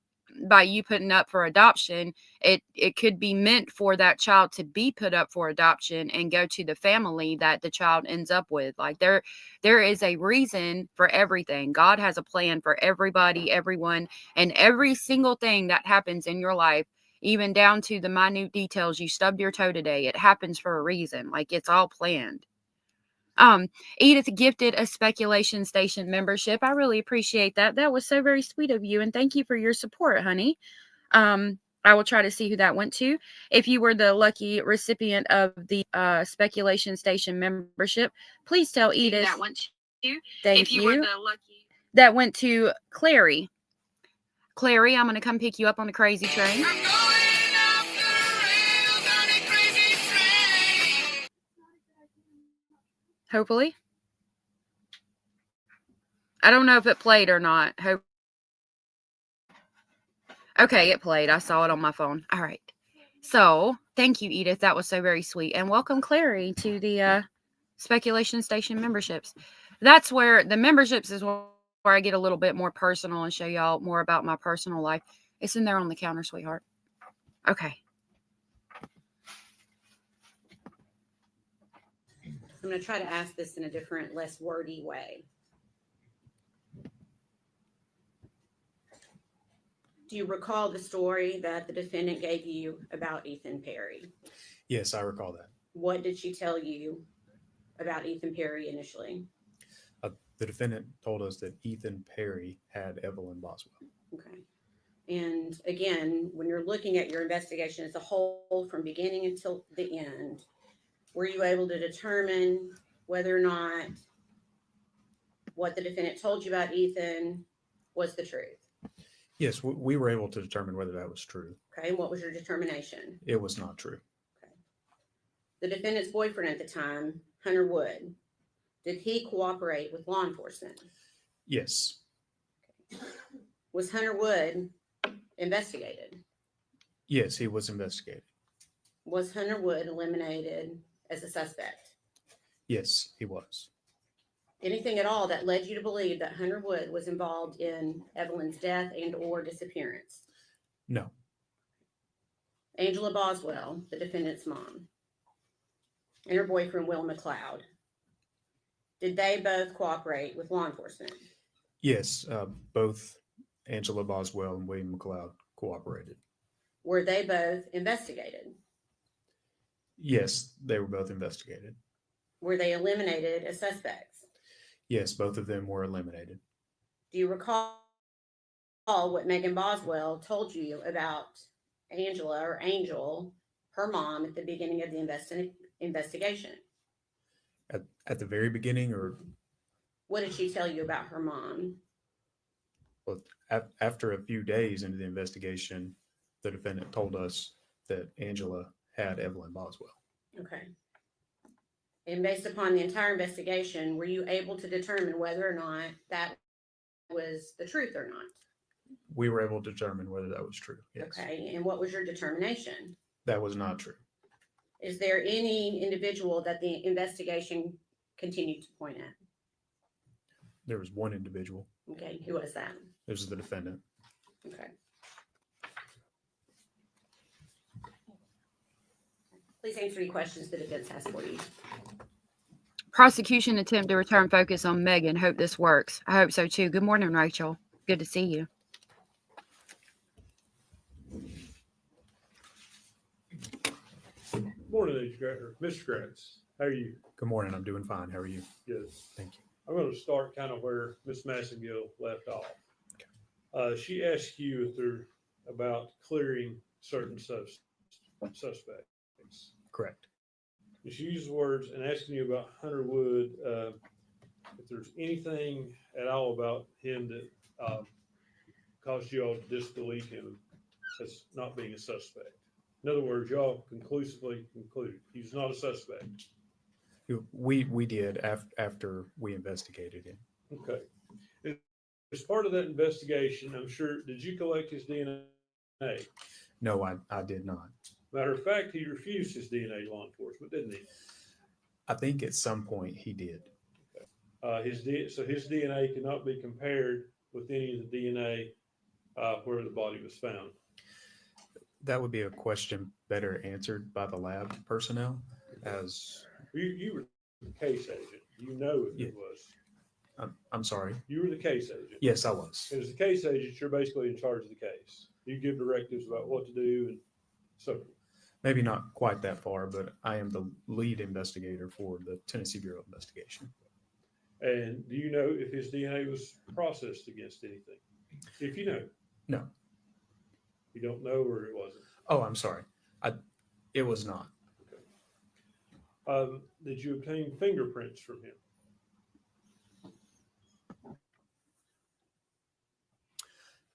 by you putting up for adoption, it could be meant for that child to be put up for adoption and go to the family that the child ends up with. Like there is a reason for everything. God has a plan for everybody, everyone, and every single thing that happens in your life, even down to the minute details. You stubbed your toe today. It happens for a reason. Like it's all planned. Edith gifted a speculation station membership. I really appreciate that. That was so very sweet of you. And thank you for your support, honey. I will try to see who that went to. If you were the lucky recipient of the speculation station membership, please tell Edith that went to. Thank you. Were the lucky. That went to Clary. Clary, I'm going to come pick you up on the crazy train. Hopefully. I don't know if it played or not. Okay, it played. I saw it on my phone. All right. So, thank you, Edith. That was so very sweet. And welcome, Clary, to the Speculation Station memberships. That's where the memberships is where I get a little bit more personal and show y'all more about my personal life. It's in there on the counter, sweetheart. Okay. I'm going to try to ask this in a different, less wordy way. Do you recall the story that the defendant gave you about Ethan Perry? Yes, I recall that. What did she tell you about Ethan Perry initially? The defendant told us that Ethan Perry had Evelyn Boswell. Okay. And again, when you're looking at your investigation as a whole from beginning until the end, were you able to determine whether or not what the defendant told you about Ethan was the truth? Yes, we were able to determine whether that was true. Okay. And what was your determination? It was not true. Okay. The defendant's boyfriend at the time, Hunter Wood, did he cooperate with law enforcement? Yes. Was Hunter Wood investigated? Yes, he was investigated. Was Hunter Wood eliminated as a suspect? Yes, he was. Anything at all that led you to believe that Hunter Wood was involved in Evelyn's death and or disappearance? No. Angela Boswell, the defendant's mom, and her boyfriend, Will McLeod, did they both cooperate with law enforcement? Yes, both Angela Boswell and William McLeod cooperated. Were they both investigated? Yes, they were both investigated. Were they eliminated as suspects? Yes, both of them were eliminated. Do you recall what Megan Boswell told you about Angela or Angel, her mom, at the beginning of the investigation? At the very beginning, or what did she tell you about her mom? Well, after a few days into the investigation, the defendant told us that Angela had Evelyn Boswell. Okay. And based upon the entire investigation, were you able to determine whether or not that was the truth or not? We were able to determine whether that was true. Yes. Okay. And what was your determination? That was not true. Is there any individual that the investigation continued to point at? There was one individual. Okay. Who was that? This is the defendant. Okay. Please answer any questions the defense has for you. Prosecution attempt to return focus on Megan. Hope this works. I hope so too. Good morning, Rachel. Good to see you. Morning, Mr. Gratz. How are you? Good morning. I'm doing fine. How are you? Good. Thank you. I'm going to start kind of where Miss Massengill left off. Okay. She asked you if they're about clearing certain suspects. Correct. She used words and asking you about Hunter Wood, if there's anything at all about him that caused you all to disbelieve him as not being a suspect. In other words, y'all conclusively concluded he's not a suspect. We did after we investigated him. Okay. As part of that investigation, I'm sure, did you collect his DNA? No, I did not. Matter of fact, he refused his DNA to law enforcement, didn't he? I think at some point he did. Okay. So his DNA cannot be compared with any of the DNA where the body was found? That would be a question better answered by the lab personnel, as You were the case agent. You know if it was. I'm sorry. You were the case agent. Yes, I was. And as a case agent, you're basically in charge of the case. You give directives about what to do and so forth. Maybe not quite that far, but I am the lead investigator for the Tennessee Bureau of Investigation. And do you know if his DNA was processed against anything? If you know. No. You don't know, or it wasn't? Oh, I'm sorry. It was not. Okay. Did you obtain fingerprints from him?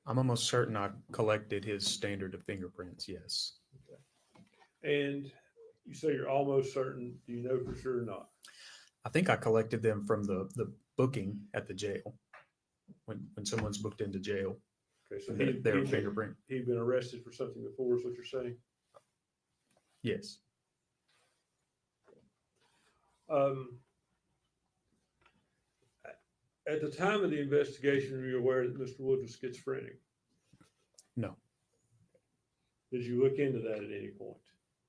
I'm almost certain I collected his standard of fingerprints, yes. Okay. And you say you're almost certain. Do you know for sure or not? I think I collected them from the booking at the jail. When someone's booked into jail, Okay, so their fingerprint. He'd been arrested for something before, is what you're saying? Yes. At the time of the investigation, were you aware that Mr. Wood was schizophrenic? No. Did you look into that at any point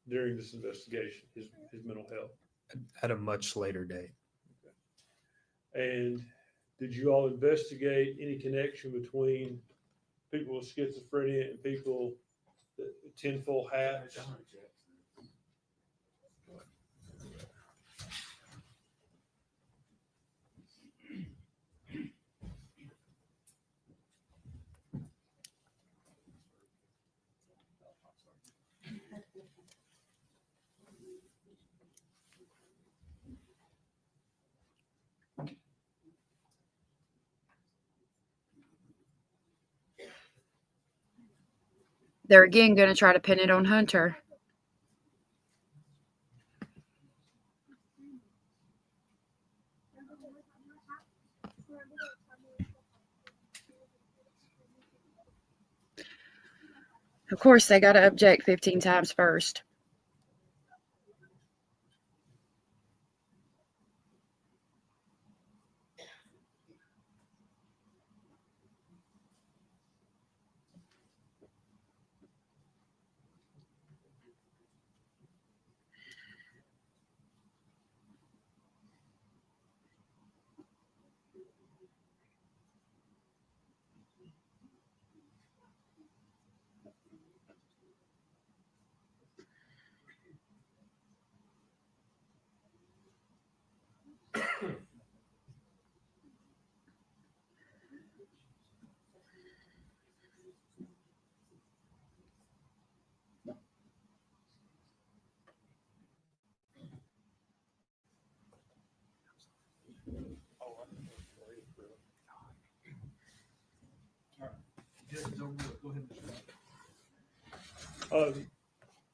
during this investigation, his mental health? At a much later date. Okay. And did you all investigate any connection between people with schizophrenia and people that tinfoil hats? They're again going to try to pin it on Hunter. Of course, they got to object 15 times first.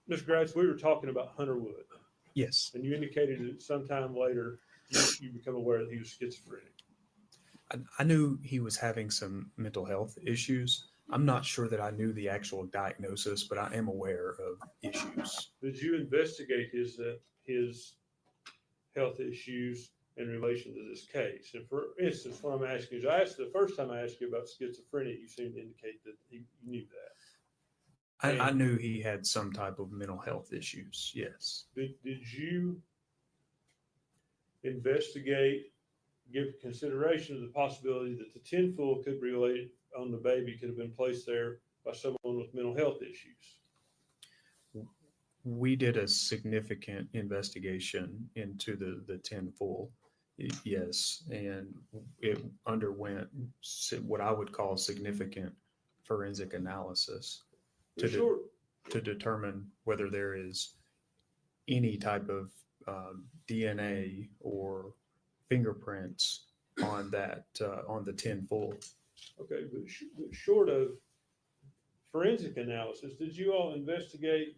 Mr. Gratz, we were talking about Hunter Wood, Yes. and you indicated that sometime later you become aware that he was schizophrenic. I knew he was having some mental health issues. I'm not sure that I knew the actual diagnosis, but I am aware of issues. Did you investigate his health issues in relation to this case? And for instance, what I'm asking is, the first time I asked you about schizophrenia, you seemed to indicate that you knew that. I knew he had some type of mental health issues. Yes. Did you investigate, give consideration to the possibility that the tinfoil could be related on the baby, could have been placed there by someone with mental health issues? We did a significant investigation into the tinfoil. Yes. And it underwent what I would call significant forensic analysis to determine whether there is any type of DNA or fingerprints on that on the tinfoil. Okay, but short of forensic analysis, did you all investigate?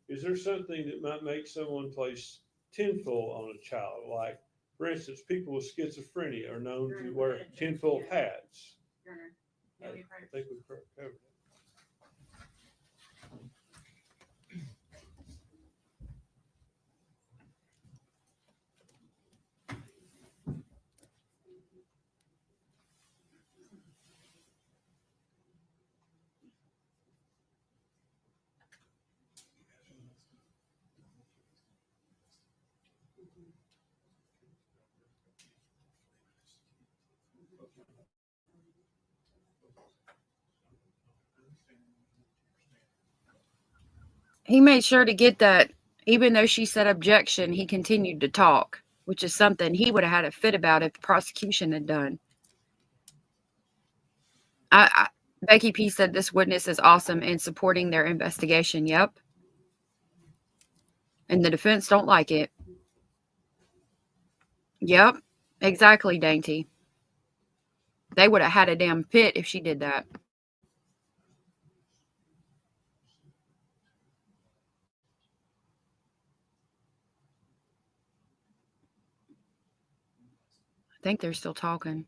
Is there something that might make someone place tinfoil on a child? Like, for instance, people with schizophrenia are known to wear tinfoil hats. I think we've covered that. He made sure to get that, even though she said objection, he continued to talk, which is something he would have had a fit about if the prosecution had done. Becky P said this witness is awesome in supporting their investigation. Yep. And the defense don't like it. Yep. Exactly, Dainty. They would have had a damn fit if she did that. I think they're still talking.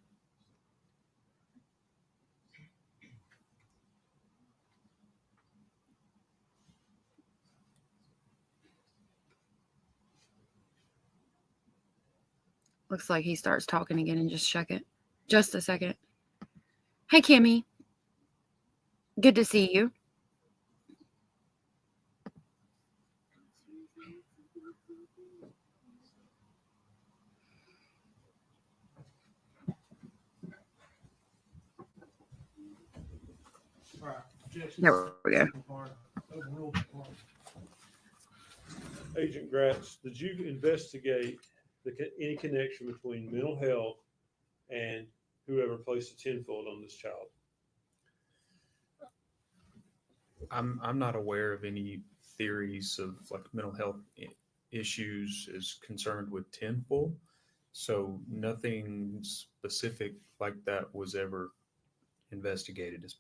Looks like he starts talking again in just a second. Hey, Kimmy. Good to see you. There we go. Agent Gratz, did you investigate any connection between mental health and whoever placed the tenfold on this child? I'm not aware of any theories of like mental health issues is concerned with tenfold. So nothing specific like that was ever investigated.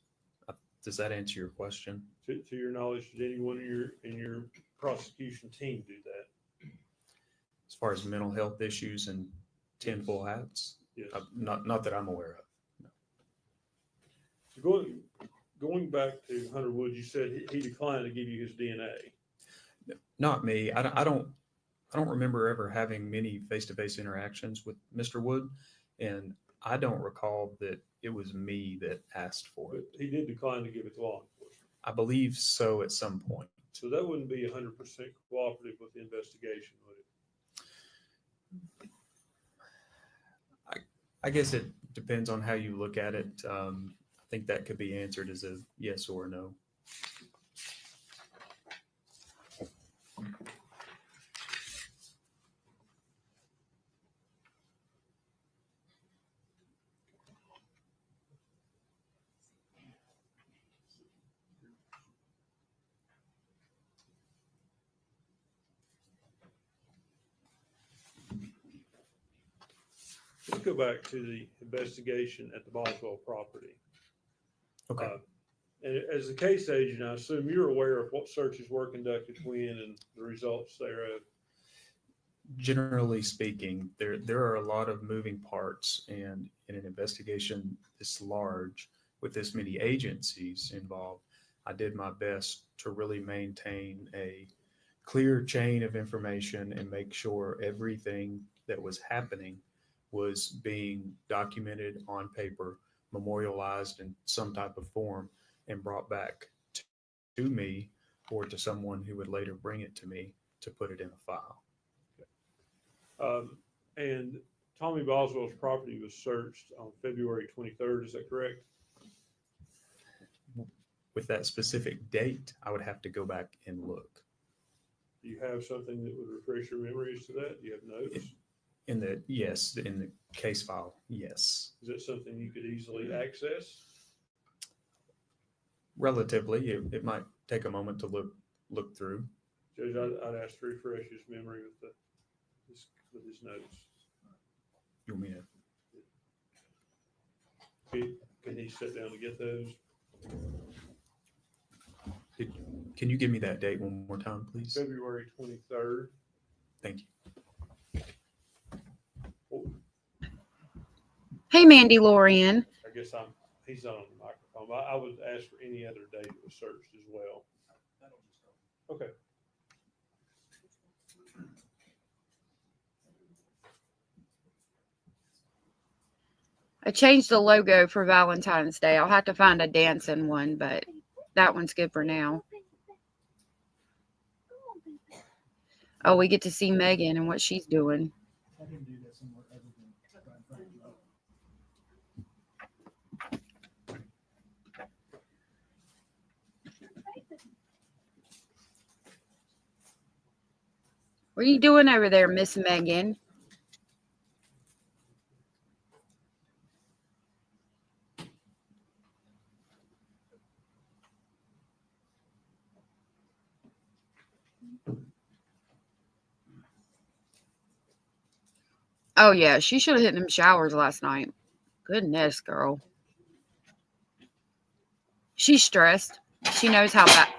Does that answer your question? To your knowledge, did anyone in your prosecution team do that? As far as mental health issues and tenfold hats? Yes. Not that I'm aware of. No. Going back to Hunter Wood, you said he declined to give you his DNA. Not me. I don't remember ever having many face-to-face interactions with Mr. Wood, and I don't recall that it was me that asked for it. But he did decline to give it to law enforcement. I believe so at some point. So that wouldn't be 100% cooperative with the investigation, would it? I guess it depends on how you look at it. I think that could be answered as a yes or no. Let's go back to the investigation at the Boswell property. Okay. And as a case agent, I assume you're aware of what searches were conducted when and the results thereof. Generally speaking, there are a lot of moving parts, and in an investigation this large with this many agencies involved, I did my best to really maintain a clear chain of information and make sure everything that was happening was being documented on paper, memorialized in some type of form, and brought back to me or to someone who would later bring it to me to put it in a file. And Tommy Boswell's property was searched on February 23rd. Is that correct? With that specific date, I would have to go back and look. Do you have something that would refresh your memories to that? Do you have notes? In the case file, yes. Is that something you could easily access? Relatively, it might take a moment to look through. Judge, I'd ask to refresh his memory with his notes. You want me to? Can he sit down to get those? Can you give me that date one more time, please? February 23rd. Thank you. Hey, Mandy Lorian. I guess he's not on the microphone. I would ask for any other date that was searched as well. Okay. I changed the logo for Valentine's Day. I'll have to find a dancing one, but that one's good for now. Oh, we get to see Megan and what she's doing. I didn't do that somewhere other than right in front of you. What are you doing over there, Miss Megan? Oh, yeah, she should have hit them showers last night. Goodness, girl. She's stressed. She knows how bad.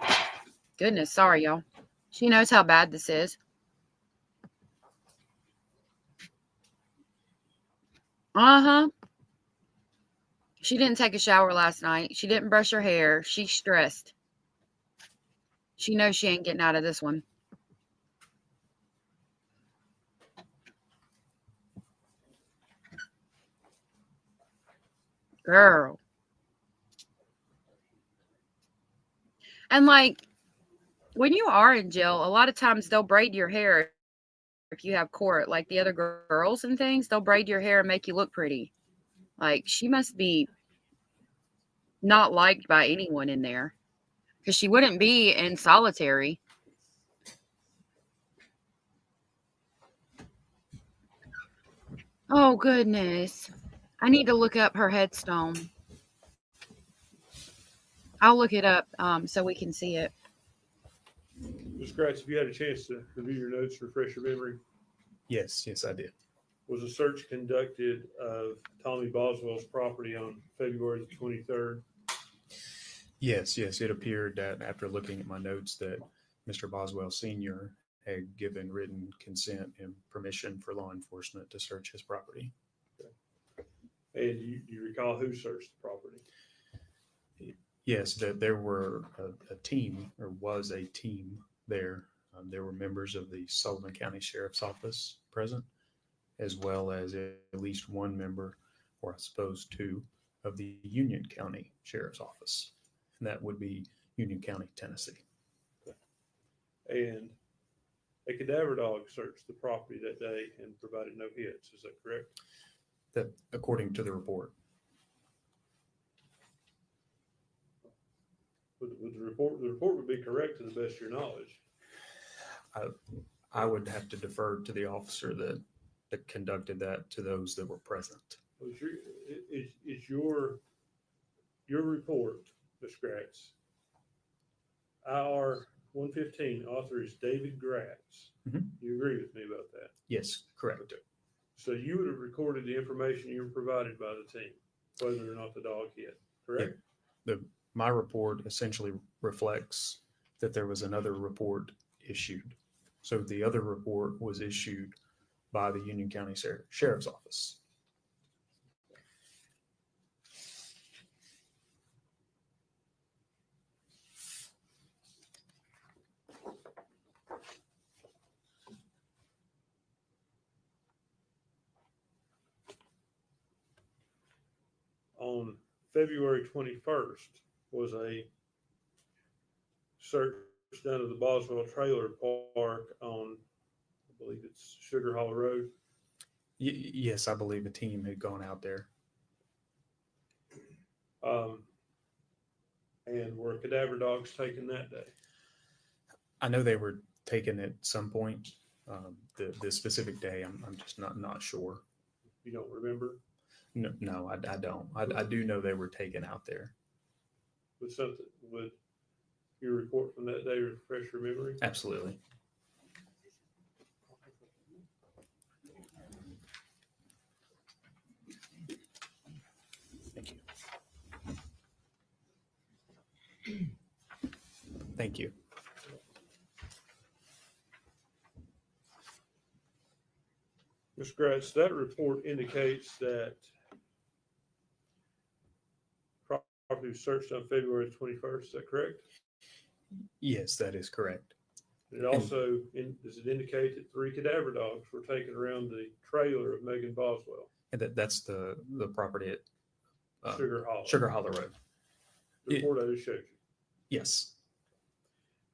Goodness, sorry, y'all. She knows how bad this is. Uh-huh. She didn't take a shower last night. She didn't brush her hair. She's stressed. She knows she ain't getting out of this one. Girl. And like, when you are in jail, a lot of times they'll braid your hair if you have court, like the other girls and things. They'll braid your hair and make you look pretty. Like, she must be not liked by anyone in there, because she wouldn't be in solitary. Oh, goodness. I need to look up her headstone. I'll look it up so we can see it. Ms. Gratz, have you had a chance to review your notes, refresh your memory? Yes, I did. Was a search conducted of Tommy Boswell's property on February the 23rd? Yes, it appeared that after looking at my notes that Mr. Boswell Sr. had given written consent and permission for law enforcement to search his property. And you recall who searched the property? Yes, that there were a team, or was a team there. There were members of the Sullivan County Sheriff's Office present, as well as at least one member, or I suppose two, of the Union County Sheriff's Office. And that would be Union County, Tennessee. And a cadaver dog searched the property that day and provided no hits. Is that correct? That, according to the report. Would the report would be correct to the best of your knowledge? I would have to defer to the officer that conducted that to those that were present. Is your report, Ms. Gratz? Our 115 author is David Gratz. Mhm. You agree with me about that? Yes, correct. So you would have recorded the information you were provided by the team, whether or not the dog hit, correct? My report essentially reflects that there was another report issued. So the other report was issued by the Union County Sheriff's Office. On February 21st was a search done of the Boswell Trailer Park on, I believe it's Sugar Hollow Road. Yes, I believe a team had gone out there. And were cadaver dogs taken that day? I know they were taken at some point. The specific day, I'm just not sure. You don't remember? No, I don't. I do know they were taken out there. Would your report from that day refresh your memory? Absolutely. Thank you. Thank you. Ms. Gratz, that report indicates that property was searched on February 21st. Is that correct? Yes, that is correct. It also, does it indicate that 3 cadaver dogs were taken around the trailer of Megan Boswell? And that's the property at Sugar Hollow. Sugar Hollow Road. The report I just showed you. Yes.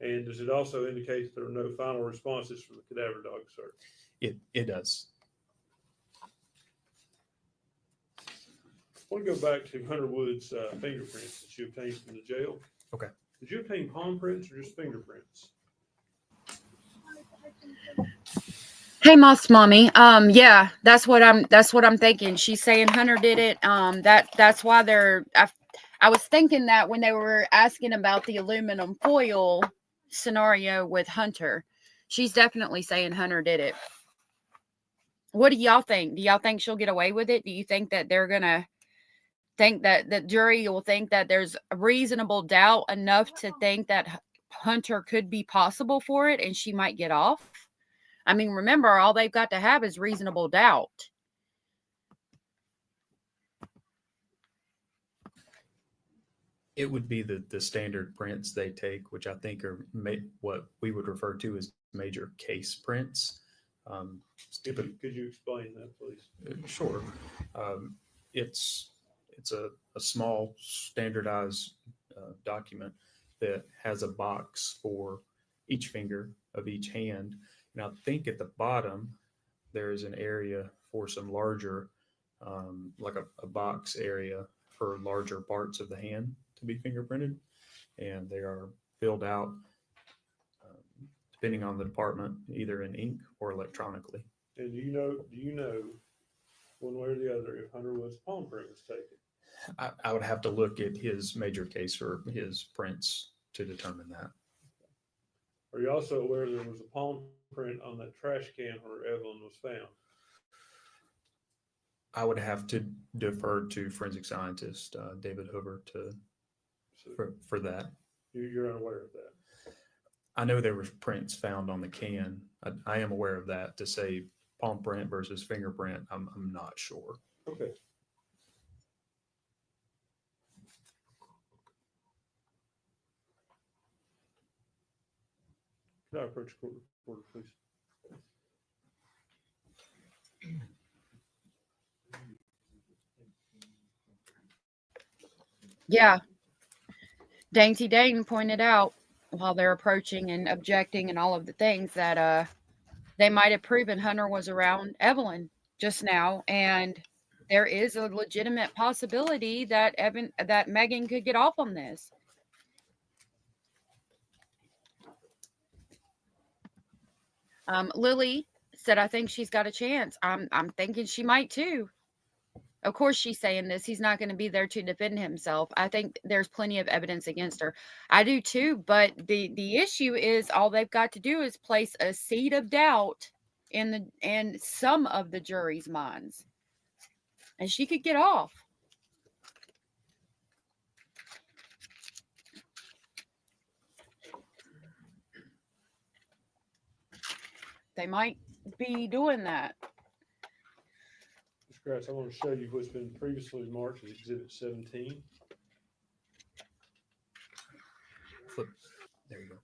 And does it also indicate there are no final responses from the cadaver dog search? It does. I want to go back to Hunter Wood's fingerprints that you obtained from the jail. Okay. Did you obtain palm prints or just fingerprints? Hey, Moss Mommy. Yeah, that's what I'm thinking. She's saying Hunter did it. That's why I was thinking that when they were asking about the aluminum foil scenario with Hunter, she's definitely saying Hunter did it. What do y'all think? Do y'all think she'll get away with it? Do you think that they're gonna think that the jury will think that there's a reasonable doubt enough to think that Hunter could be possible for it and she might get off? I mean, remember, all they've got to have is reasonable doubt. It would be the standard prints they take, which I think are what we would refer to as major case prints. Could you explain that, please? Sure. It's a small standardized document that has a box for each finger of each hand. And I think at the bottom, there is an area for some larger, like a box area for larger parts of the hand to be fingerprinted. And they are filled out, depending on the department, either in ink or electronically. And do you know one way or the other if Hunter Wood's palm print was taken? I would have to look at his major case or his prints to determine that. Are you also aware there was a palm print on that trash can where Evelyn was found? I would have to defer to forensic scientist David Hoover for that. You're unaware of that? I know there were prints found on the can. I am aware of that. To say palm print versus fingerprint, I'm not sure. Okay. Can I approach court reporter, please? Yeah. Dainty Dane pointed out while they're approaching and objecting and all of the things that they might have proven Hunter was around Evelyn just now, and there is a legitimate possibility that Megan could get off on this. Lily said, I think she's got a chance. I'm thinking she might too. Of course she's saying this. He's not going to be there to defend himself. I think there's plenty of evidence against her. I do too, but the issue is all they've got to do is place a seed of doubt in some of the jury's minds. And she could get off. They might be doing that. Mr. Gratz, I want to show you what's been previously marked as Exhibit 17. Flip. There you go.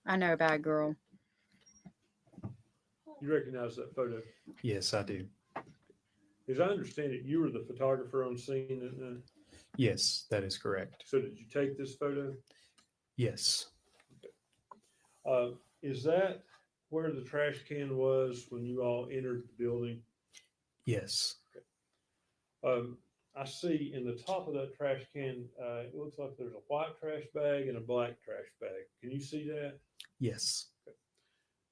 I know, bad girl. You recognize that photo? Yes, I do. As I understand it, you were the photographer on scene. Yes, that is correct. So did you take this photo? Yes. Is that where the trash can was when you all entered the building? Yes. I see in the top of that trash can, it looks like there's a white trash bag and a black trash bag. Can you see that? Yes. Okay.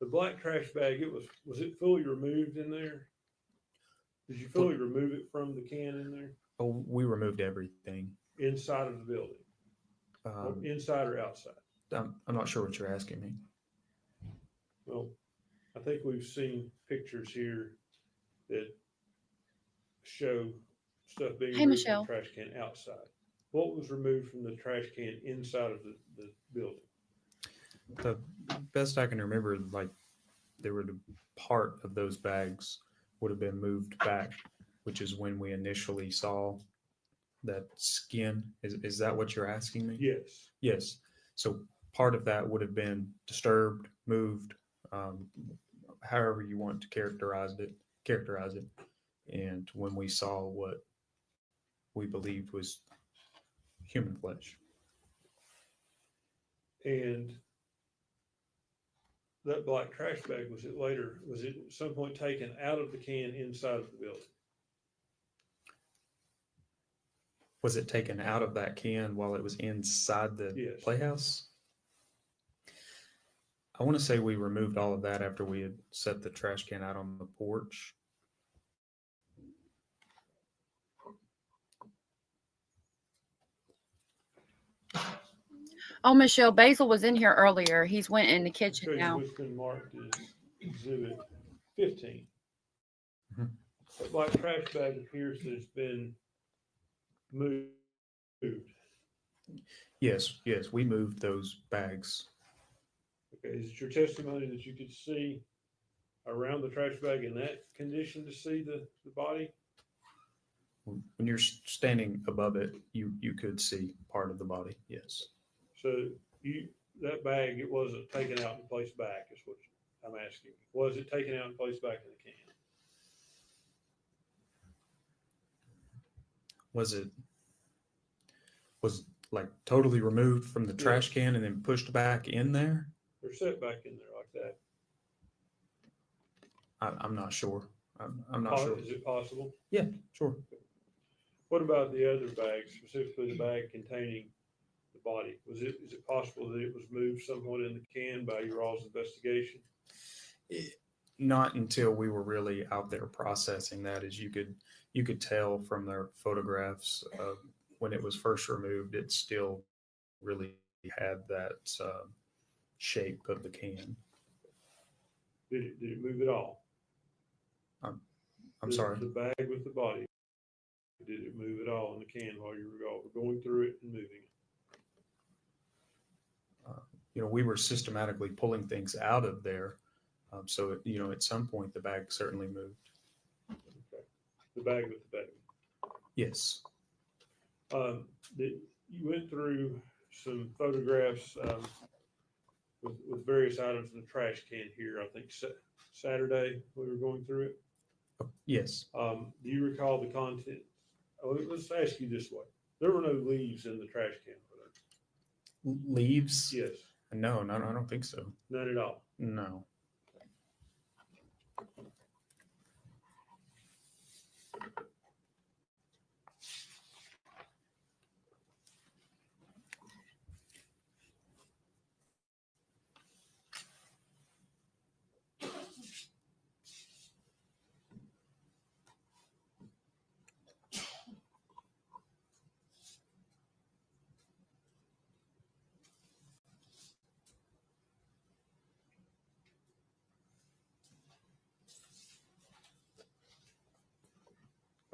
The black trash bag, was it fully removed in there? Did you fully remove it from the can in there? Oh, we removed everything. Inside of the building? Inside or outside? I'm not sure what you're asking me. Well, I think we've seen pictures here that show stuff being removed from the trash can outside. What was removed from the trash can inside of the building? The best I can remember, like there were the part of those bags would have been moved back, which is when we initially saw that skin. Is that what you're asking me? Yes. Yes. So part of that would have been disturbed, moved, however you want to characterize it. And when we saw what we believed was human flesh. And that black trash bag, was it at some point taken out of the can inside of the building? Was it taken out of that can while it was inside the Yes. playhouse? I want to say we removed all of that after we had set the trash can out on the porch. Oh, Michelle, Basil was in here earlier. He's went in the I'll show kitchen you now. what's been marked as exhibit 15. Mhm. That black trash bag appears that it's been moved. Yes, we moved those bags. Okay, is it your testimony that you could see around the trash bag in that condition to see the body? When you're standing above it, you could see part of the body. Yes. So that bag, it wasn't taken out and placed back, is what I'm asking. Was it taken out and placed back in the can? Was like totally removed from the trash can and then pushed back in there? Or set back in there like that? I'm not sure. I'm not sure. Is it possible? Yeah, sure. What about the other bags, specifically the bag containing the body? Is it possible that it was moved somewhat in the can by your all's investigation? Not until we were really out there processing that. As you could tell from their photographs, when it was first removed, it still really had that shape of the can. Did it move at all? I'm sorry. The bag with the body, did it move at all in the can while you were going through it and moving it? We were systematically pulling things out of there. So, at some point the bag certainly moved. Okay. The bag with the baby. Yes. You went through some photographs with various items in the trash can here. I think Saturday we were going through it. Yes. Do you recall the content? Let's ask you this way. There were no leaves in the trash can for that. Leaves? Yes. No, I don't think so. None at all. No.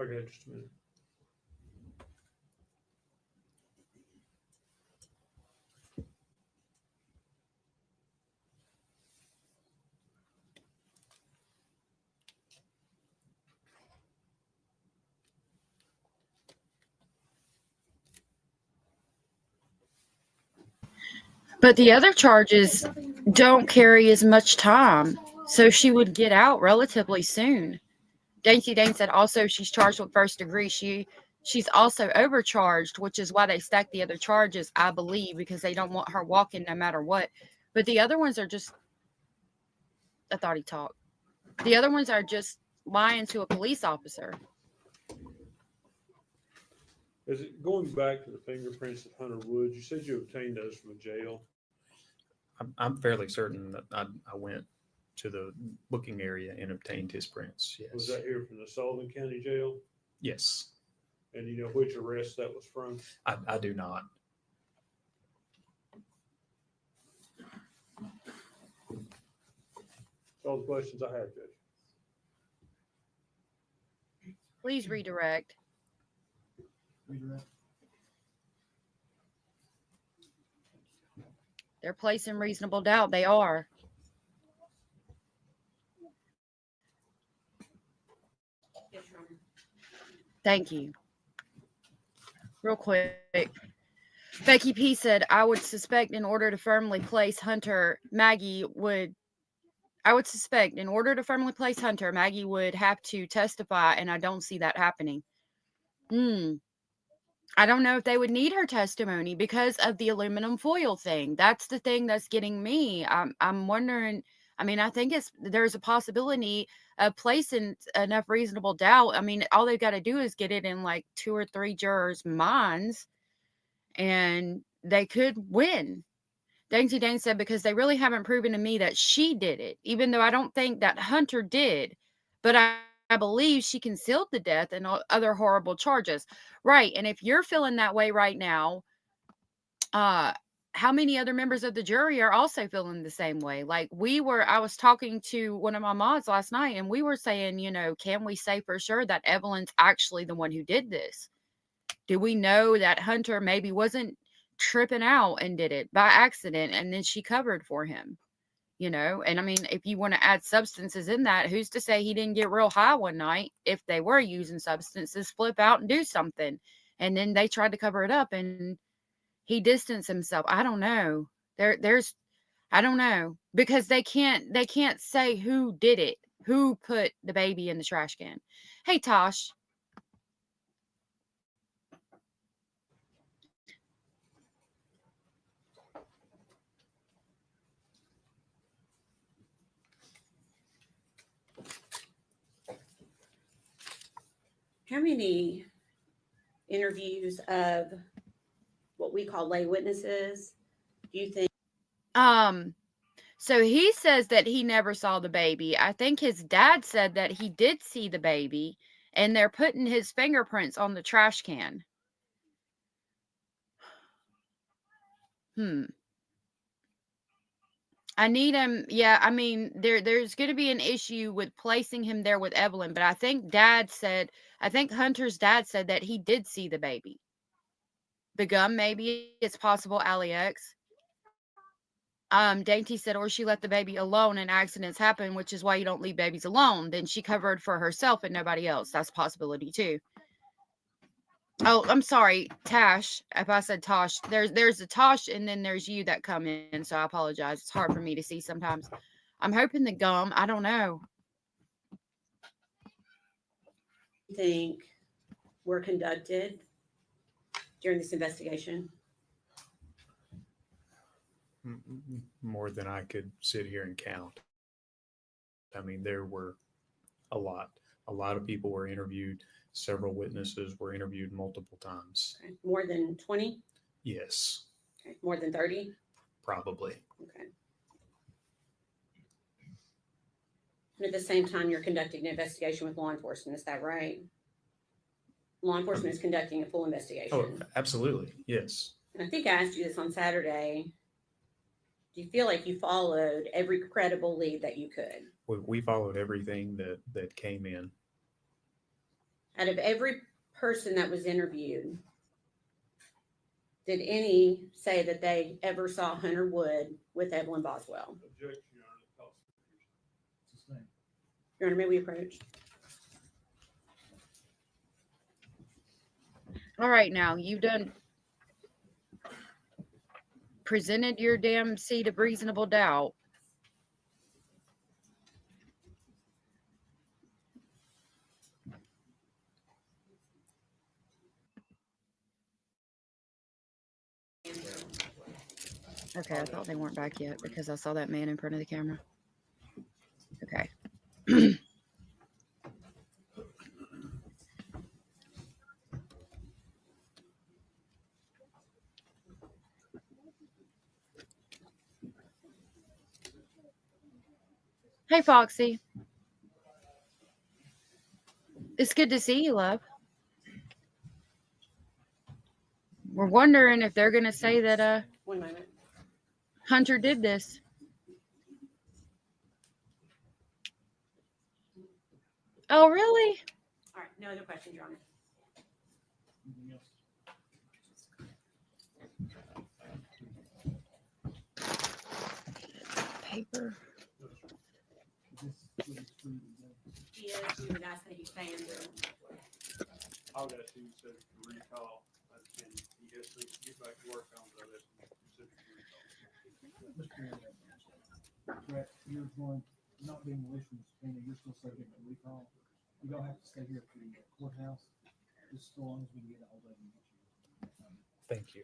Okay, just a minute. But the other charges don't carry as much time, so she would get out relatively soon. Dainty Dane said also she's charged with first degree. She's also overcharged, which is why they stack the other charges, I believe, because they don't want her walking no matter what. But the other ones are just, I thought he talked. The other ones are just lying to a police officer. Is it going back to the fingerprints of Hunter Woods? You said you obtained those from a jail. I'm fairly certain that I went to the booking area and obtained his prints. Yes. Was that here from the Sullivan County Jail? Yes. And you know which arrest that was from? I do not. That's all the questions I have, Judge. Please redirect. They're placing reasonable doubt. They are. Thank you. Real quick. Becky P said, I would suspect in order to firmly place Hunter, Maggie would have to testify, and I don't see that happening. I don't know if they would need her testimony because of the aluminum foil thing. That's the thing that's getting me. I'm wondering. I mean, I think there's a possibility of placing enough reasonable doubt. I mean, all they've got to do is get it in like 2 or 3 jurors' minds, and they could win. Dainty Dane said, because they really haven't proven to me that she did it, even though I don't think that Hunter did. But I believe she concealed the death and other horrible charges. Right. And if you're feeling that way right now, how many other members of the jury are also feeling the same way? Like I was talking to one of my mods last night, and we were saying, can we say for sure that Evelyn's actually the one who did this? Do we know that Hunter maybe wasn't tripping out and did it by accident, and then she covered for him? And I mean, if you want to add substances in that, who's to say he didn't get real high one night? If they were using substances, flip out and do something. And then they tried to cover it up and he distanced himself. I don't know. I don't know, because they can't say who did it, who put the baby in the trash can. Hey, Tosh. How many interviews of what we call lay witnesses do you think? So he says that he never saw the baby. I think his dad said that he did see the baby, and they're putting his fingerprints on the trash can. I need him. Yeah, I mean, there's going to be an issue with placing him there with Evelyn, but I think Hunter's dad said that he did see the baby. The gum, maybe it's possible, Alex. Dainty said, or she let the baby alone and accidents happen, which is why you don't leave babies alone. Then she covered for herself and nobody else. That's a possibility too. Oh, I'm sorry, Tash. If I said Tosh, there's a Tosh and then there's you that come in. So I apologize. It's hard for me to see sometimes. I'm hoping the gum. I don't know. Think were conducted during this investigation? More than I could sit here and count. I mean, there were a lot. A lot of people were interviewed. Several witnesses were interviewed multiple times. Okay. More than 20? Yes. Okay. More than 30? Probably. Okay. And at the same time, you're conducting an investigation with law enforcement. Is that right? Law enforcement is conducting a full investigation. Oh, absolutely. Yes. And I think I asked you this on Saturday. Do you feel like you followed every credible lead that you could? We followed everything that came in. Out of every person that was interviewed, did any say that they ever saw Hunter Wood with Evelyn Boswell? Objection, Your Honor. Your Honor, may we approach? All right, now you've done presented your damn seat of reasonable doubt. Okay, I thought they weren't back yet because I saw that man in front of the camera. Okay. Hey, Foxy. It's good to see you, love. We're wondering if they're going to say that 1 moment. Hunter did this. Oh, really? All right, no other questions, Your Honor. Paper. He is. We would ask that he stay under. I'll get you to recall, and he has to get back to work on that. Gratz, you're going, not being malicious, subpoena, you're still subject to recall. You don't have to stay here at the courthouse, just as long as we can get a hold of you. Thank you.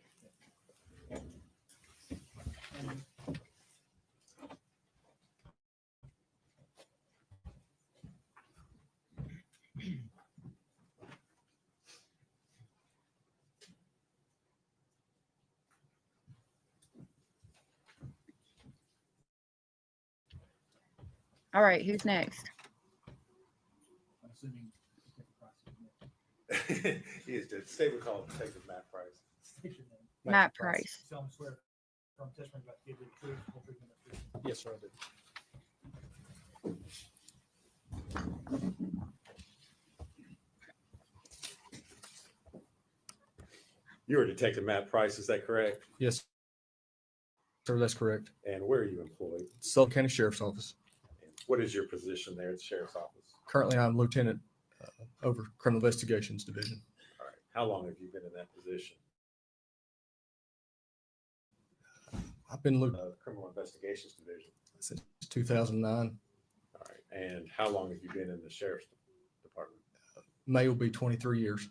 All right, who's next? I'm assuming you take the price of it. He is the state would call it Texas Matt Price. Station name. Matt Price. Solemnly swear from testimony about to give you the truth, whole truth, and nothing but the truth. Yes, sir, I do. You are Detective Matt Price, is that correct? Yes, sir, that's correct. And where are you employed? Sullivan County Sheriff's Office. And what is your position there at the sheriff's office? Currently, I'm lieutenant over Criminal Investigations Division. All right. How long have you been in that position? I've been lieutenant Criminal Investigations Division. since 2009. All right. And how long have you been in the sheriff's department? May will be 23 years.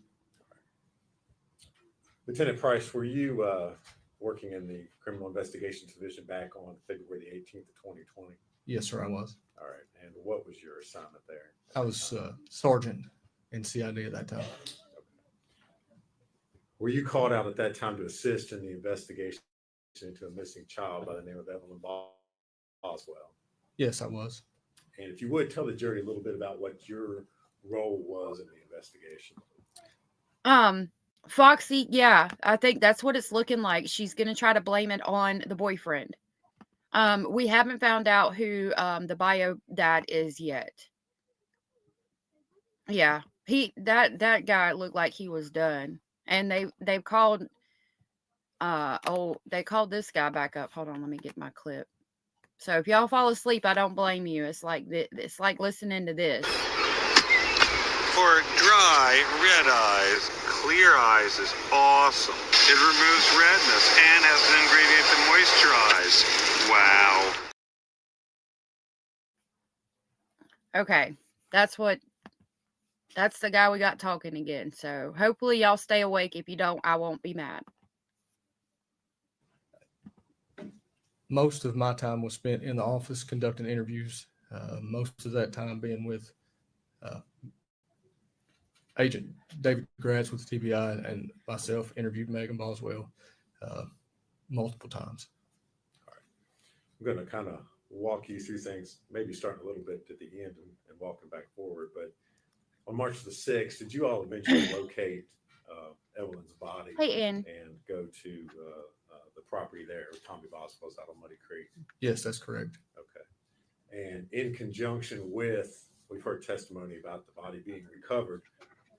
Lieutenant Price, were you working in the Criminal Investigations Division back on February the 18th of 2020? Yes, sir, I was. All right. And what was your assignment there? I was sergeant in CID at that time. Were you called out at that time to assist in the investigation into a missing child by the name of Evelyn Boswell? Yes, I was. And if you would, tell the jury a little bit about what your role was in the investigation. Foxy, yeah, I think that's what it's looking like. She's gonna try to blame it on the boyfriend. We haven't found out who the bio dad is yet. Yeah, that guy looked like he was done. And they've called they called this guy back up. Hold on, let me get my clip. So if y'all fall asleep, I don't blame you. It's like listening to this. For dry, red eyes, clear eyes is awesome. It removes redness and has an ingredient to moisturize. Wow. Okay, that's the guy we got talking again. So hopefully y'all stay awake. If you don't, I won't be mad. Most of my time was spent in the office conducting interviews. Most of that time being with Agent David Gratz with the TBI, and myself interviewed Megan Boswell multiple times. All right. I'm going to kind of walk you through things, maybe starting a little bit at the end and walking back forward. But on March the 6th, did you all eventually locate Evelyn's body and go to the property there, Tommy Boswell's out on Muddy Creek? Yes, that's correct. Okay. And in conjunction with, we've heard testimony about the body being recovered.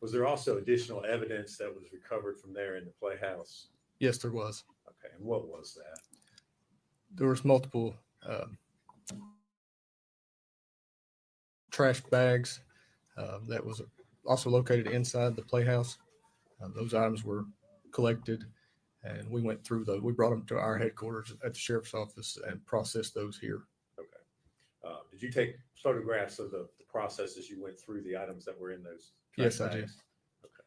Was there also additional evidence that was recovered from there in the playhouse? Yes, there was. Okay. And what was that? There was multiple trash bags that was also located inside the playhouse. Those items were collected, and we went through those. We brought them to our headquarters at the sheriff's office and processed those here. Okay. Did you take photographs of the process as you went through the items that were in those trash Yes, I bags? did. Okay.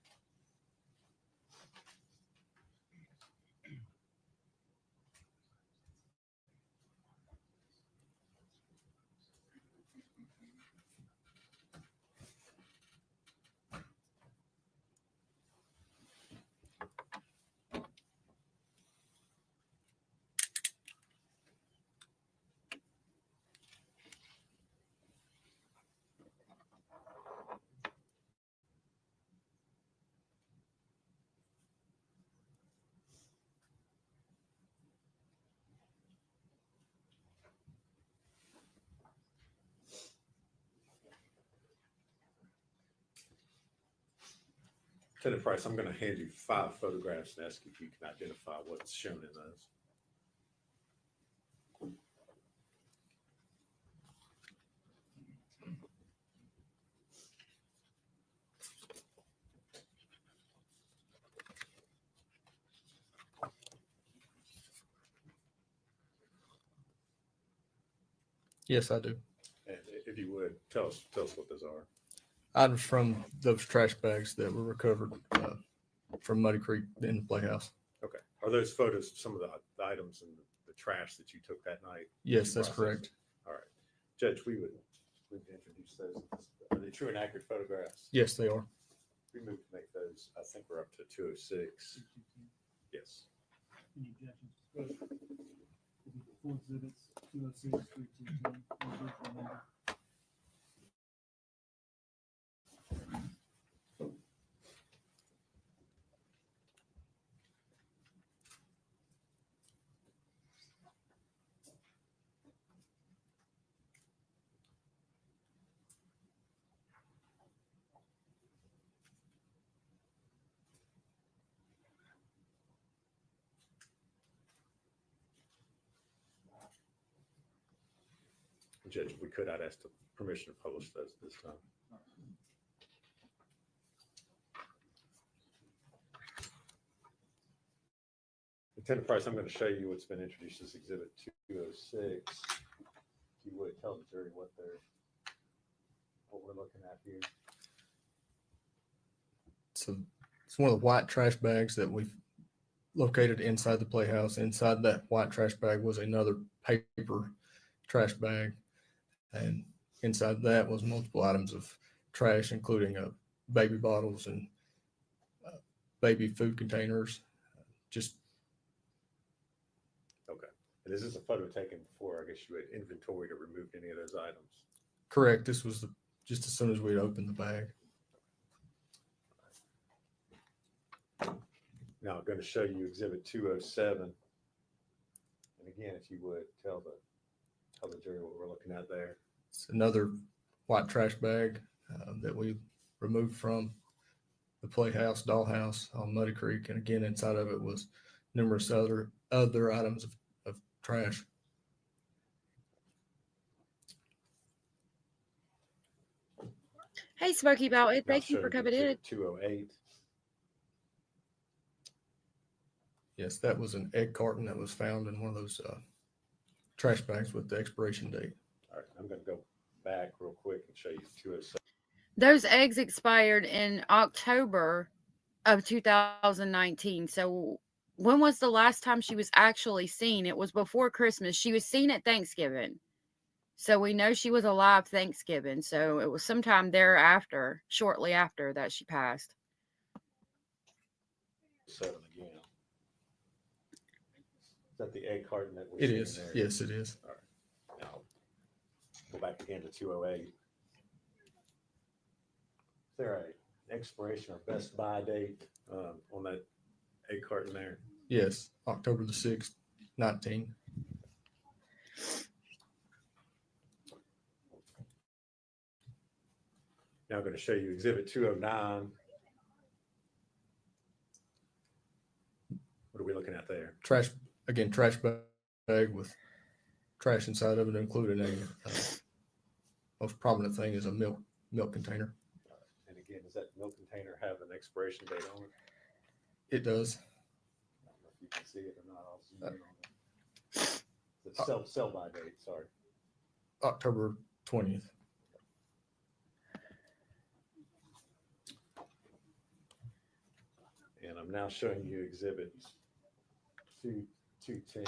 Lieutenant Price, I'm going to hand you 5 photographs and ask if you can identify what's shown in those. Yes, I do. And if you would, tell us what those are. Items from those trash bags that were recovered from Muddy Creek in the Playhouse. Okay. Are those photos some of the items and the trash that you took that night? Yes, that's Processed? correct. All right. Judge, we'd introduce those. Are they true and accurate photographs? Yes, they are. We moved to make those, I think we're up to 206. Yes. Any objections? Discussion. We'll be full exhibits, 206, 310, resolution number. Judge, if we could, I'd ask the permission to publish those this time. Lieutenant Price, I'm going to show you what's been introduced as Exhibit 206. If you would, tell the jury what we're looking at here. So it's one of the white trash bags that we've located inside the Playhouse. Inside that white trash bag was another paper trash bag. And inside that was multiple items of trash, including baby bottles and baby food containers. Just Okay. And is this a photo taken before, I guess you had inventoried or removed any of those items? correct. This was just as soon as we'd opened the bag. Now I'm going to show you Exhibit 207. And again, if you would, tell the jury what we're looking at there. It's another white trash bag that we removed from the Playhouse, Dollhouse on Muddy Creek. And again, inside of it was numerous other items of trash. Hey, Smoky about it. Now Thank you show for coming in. Exhibit 208. Yes, that was an egg carton that was found in one of those trash bags with the expiration date. All right, I'm going to go back real quick and show you 207. Those eggs expired in October of 2019. So when was the last time she was actually seen? It was before Christmas. She was seen at Thanksgiving. So we know she was alive Thanksgiving. So it was sometime thereafter, shortly after that she passed. 7 again. Is that the egg carton that we're It seeing is. there? Yes, it is. All right. Now, go back again to 208. Is there an expiration or best buy date on that egg carton there? Yes, October the 6th, 19. Now I'm going to show you Exhibit 209. What are we looking at there? Trash bag with trash inside of it, including a most prominent thing is a milk container. And again, does that milk container have an expiration date on it? It does. I don't know if you can see it or not. I'll zoom in on it. The sell by date, sorry. October 20th. And I'm now showing you Exhibit 210.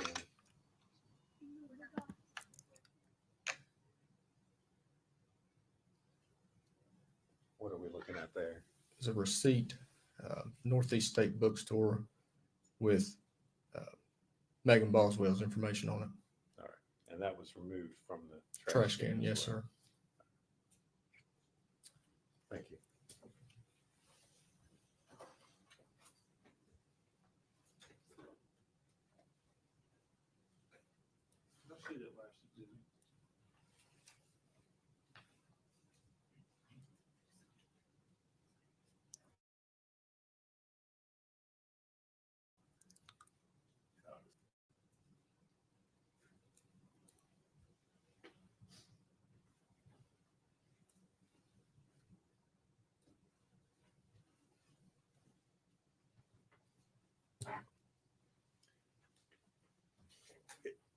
What are we looking at there? Is a receipt, Northeast State Bookstore with Megan Boswell's information on it. All right. And that was removed from the Trash can, as yes, well. sir. Thank you. I'll see that last exhibit.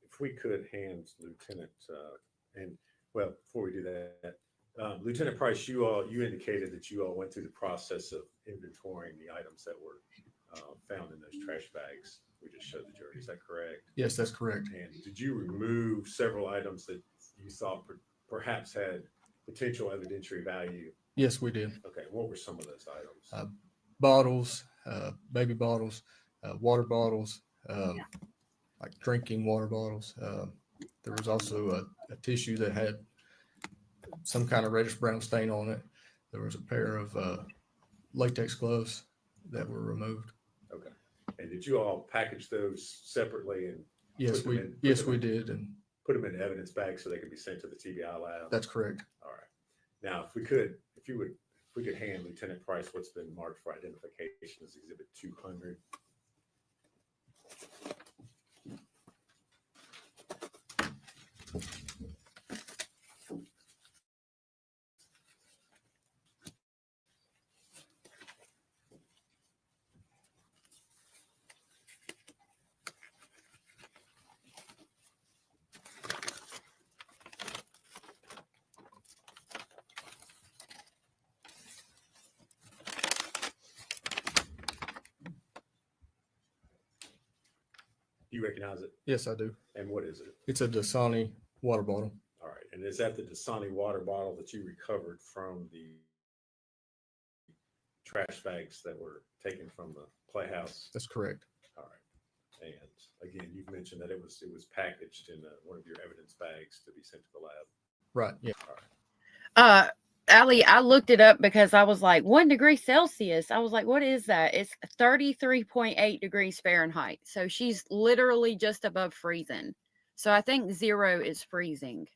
If we could hand Lieutenant, and well, before we do that, Lieutenant Price, you indicated that you all went through the process of inventorying the items that were found in those trash bags we just showed the jury. Is that correct? Yes, that's correct. And did you remove several items that you thought perhaps had potential evidentiary value? Yes, we did. Okay, what were some of those items? Bottles, baby bottles, water bottles, like drinking water bottles. There was also a tissue that had some kind of reddish brown stain on it. There was a pair of latex gloves that were removed. Okay. And did you all package those separately and Yes, we did, and put them in evidence bags so they could be sent to the TBI lab? that's correct. All right. Now, if we could hand Lieutenant Price what's been marked for identification as Exhibit 200. Do you recognize it? Yes, I do. And what is it? It's a Dasani water bottle. All right. And is that the Dasani water bottle that you recovered from the trash bags that were taken from the playhouse? That's correct. All right. And again, you've mentioned that it was packaged in one of your evidence bags to be sent to the lab. Right. Yeah. All right. Allie, I looked it up because I was like, 1 degree Celsius. I was like, what is that? It's 33.8 degrees Fahrenheit. So she's literally just above freezing. So I think 0 is freezing.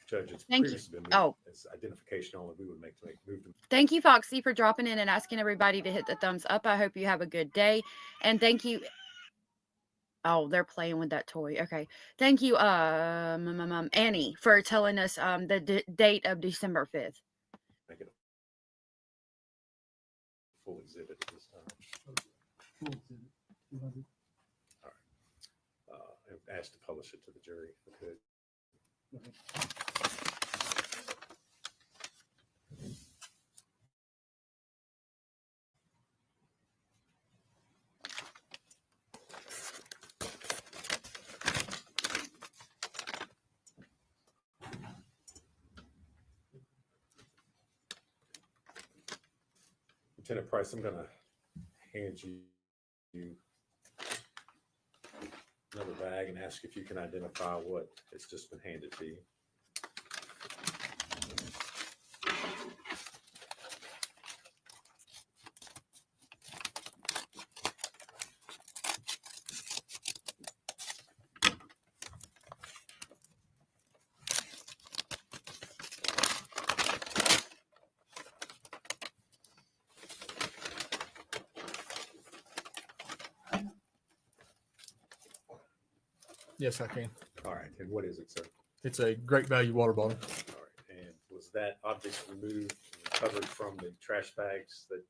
Judge, it's Thank you. previously been Oh. as identification only. We would move to. Thank you, Foxy, for dropping in and asking everybody to hit the thumbs up. I hope you have a good day. And thank you. Oh, they're playing with that toy. Okay. Thank you, Annie, for telling us the date of December 5th. Make it a full exhibit at this time. Full exhibit, 200. And asked to publish it to the jury if we could. Go ahead. Lieutenant Price, I'm going to hand you another bag and ask if you can identify what has just been handed to you. Yes, I can. All right. And what is it, sir? It's a great value water bottle. All right. And was that object removed and recovered from the trash bags that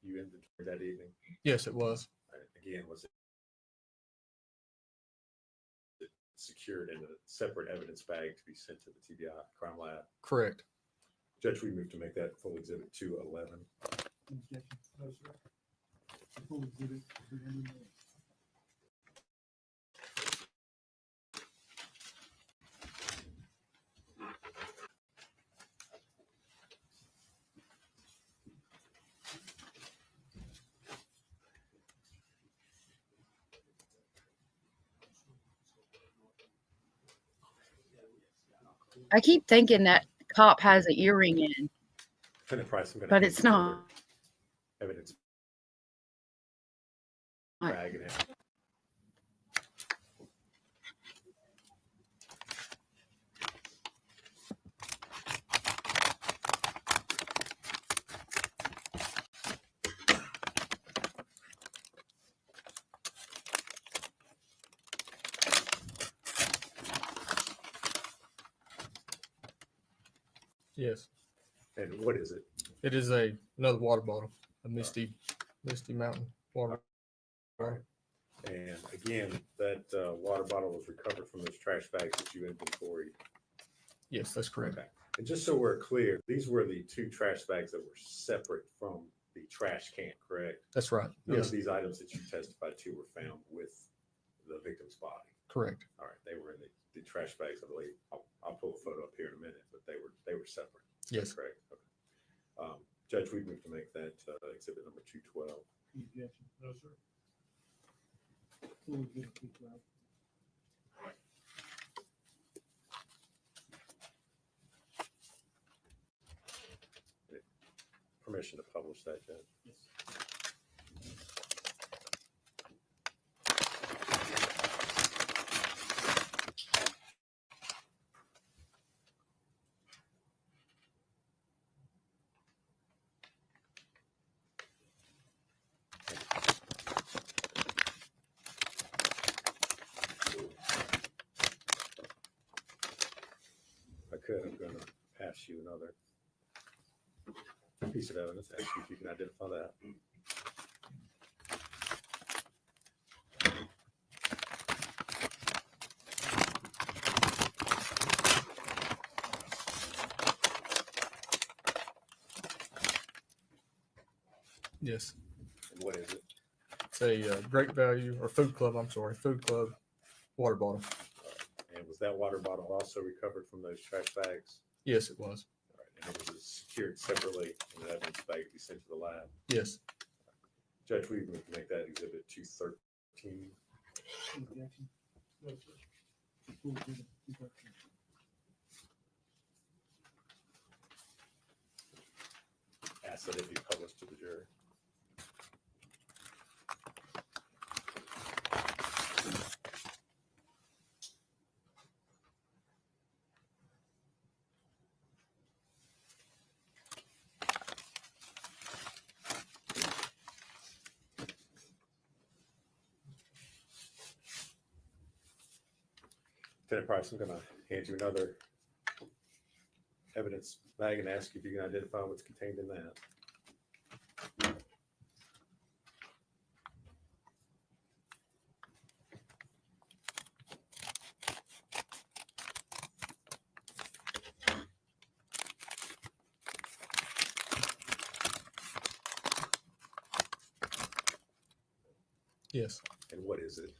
you inventoried that evening? Yes, it was. Again, was it secured in a separate evidence bag to be sent to the TBI crime lab? Correct. Judge, we move to make that full exhibit 211. Objection. No, sir. Full exhibit, 200. I keep thinking that cop has an earring in, Lieutenant Price, I'm going to but hand it's you not. another evidence bag and Yes. and what is it? It is another water bottle, a Misty Mountain water bottle. And again, that water bottle was recovered from those trash bags that you inventoried. Yes, that's correct. Okay. And just so we're clear, these were the 2 trash bags that were separate from the trash can, correct? That's right. None Yes, of these items that you testified to were found with the victim's body. correct. All right, they were in the trash bags, I believe. I'll pull a photo up here in a minute, but they were separate. Is that Yes. correct. Okay. Judge, we move to make that exhibit number 212. Any objection? No, sir. Full exhibit 212. Permission to publish that, Judge. Yes. I'm going to pass you another piece of evidence. Ask you if you can identify that. Yes. And what is it? It's a Great Value or Food Club. I'm sorry, Food Club water bottle. And was that water bottle also recovered from those trash bags? Yes, it was. All right, and it was secured separately in an evidence bag to be sent to the lab. Yes. Judge, we move to make that exhibit 213. Any objection? No, sir. Full exhibit 213. Ask that it be published to the jury. Lieutenant Price, I'm going to hand you another evidence bag and ask you if you can identify what's contained in that. Yes. And what is it?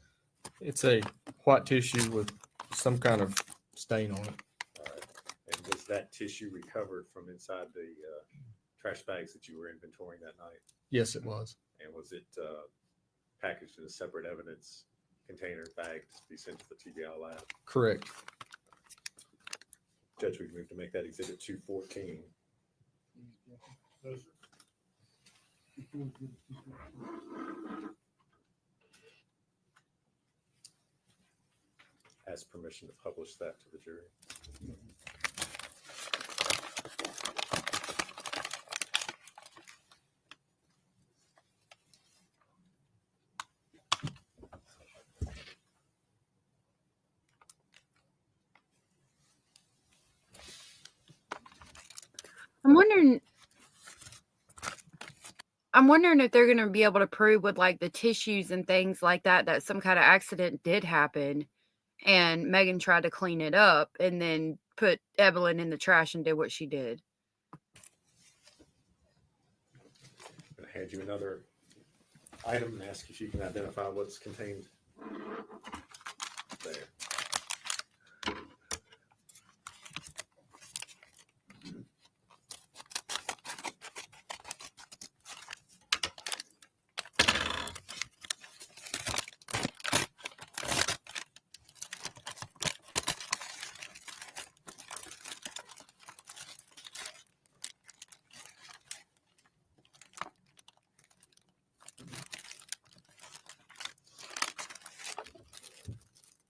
It's a white tissue with some kind of stain on it. All right. And was that tissue recovered from inside the trash bags that you were inventorying that night? Yes, it was. And was it packaged in a separate evidence container bag to be sent to the TBI lab? Correct. Judge, we move to make that exhibit 214. Any objection? No, sir. Full exhibit 214. Ask permission to publish that to the jury. I'm wondering if they're going to be able to prove with like the tissues and things like that some kind of accident did happen and Megan tried to clean it up and then put Evelyn in the trash and did what she did. I'm going to hand you another item and ask if you can identify what's contained there.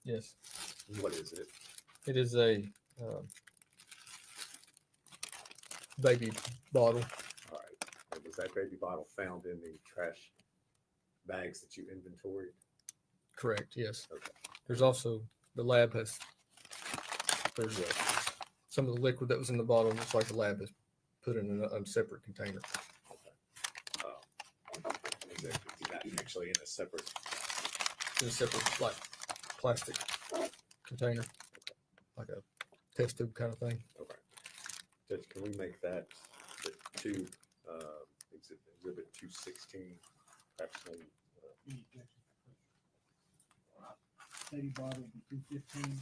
Yes. What is it? It is a baby bottle. All right. And was that baby bottle found in the trash bags that you inventoried? Correct. Yes. Okay. There's also the lab has some of the liquid that was in the bottle. Looks like the lab has put in a separate container. Is that actually in a separate in a separate like plastic container, like a test tube kind of thing. Okay. Judge, can we make that the two, exhibit 216, perhaps maybe, Any objection? Steady bottle would be 215.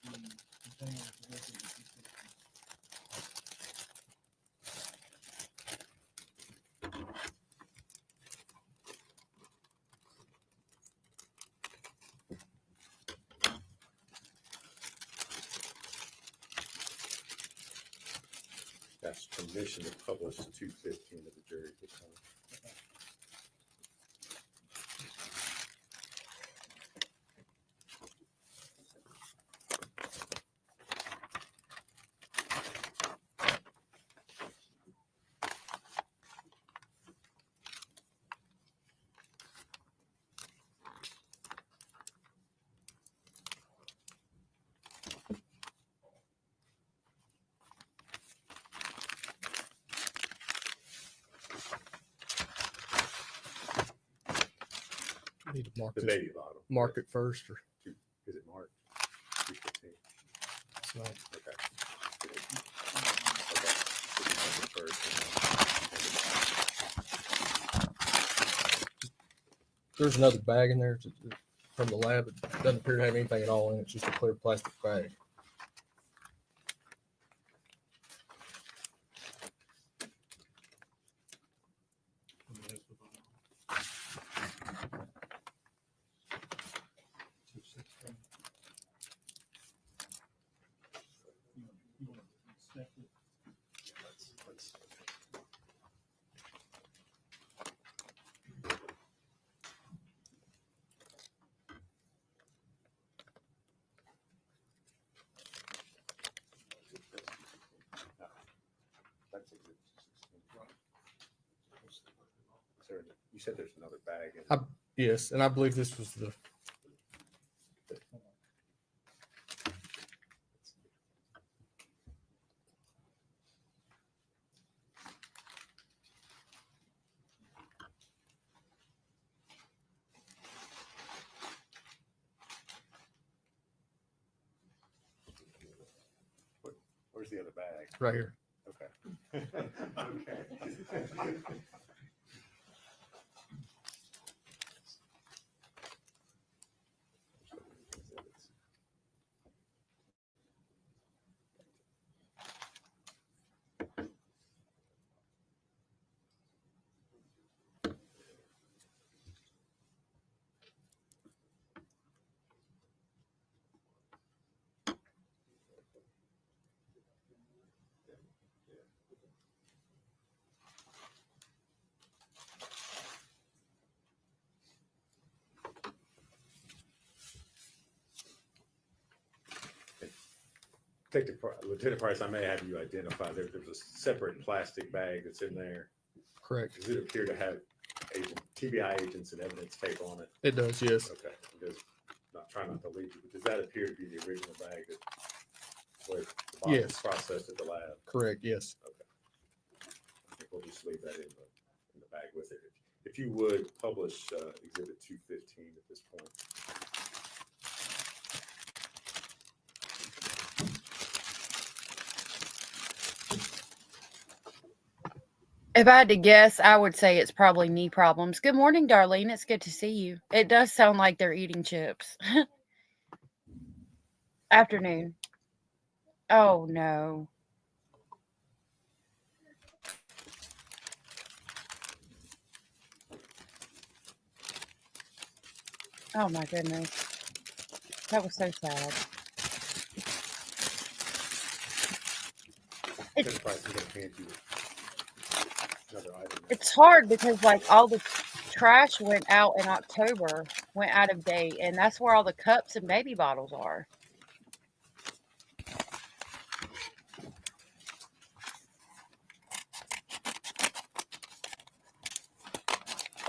The container is the record would be 216. that's permission to publish the 215 of the jury at this time. We need to mark The this, baby bottle. mark it first, or Is it marked? 215. it's not. Okay. Okay. First. There's another bag in there from the lab. It doesn't appear to have anything at all in it. It's just a clear plastic bag. You want to inspect it? Let's That's exhibit 216. Is there, you said there's another bag in it. Yes, and I believe this was the. Where's the other bag? Right here. Okay. Okay. Lieutenant Price, I may have you identify there's a separate plastic bag that's in there. Correct. Does it appear to have TBI agents and evidence tape on it? It does. Yes. Okay, because not trying not to lead you, but does that appear to be the original bag that was the bottle was Yes. processed at the lab? Correct. Yes. Okay. I think we'll just leave that in the bag with it. If you would publish exhibit 215 at this point. If I had to guess, I would say it's probably knee problems. Good morning, Darlene. It's good to see you. It does sound like they're eating chips. Afternoon. Oh, no. Oh, my goodness. That was so sad. Lieutenant Price, I'm going to hand you another item. It's hard because, like, all the trash went out in October, went out of date, and that's where all the cups and baby bottles are.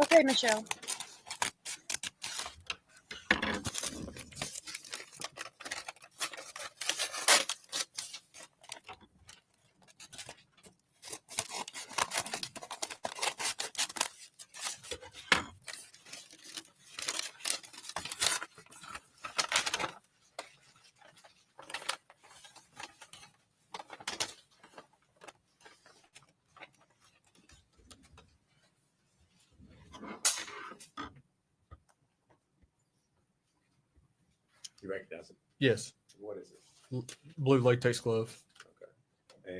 Okay, Michelle. You recognize it? Yes, What is it? blue latex glove. Okay.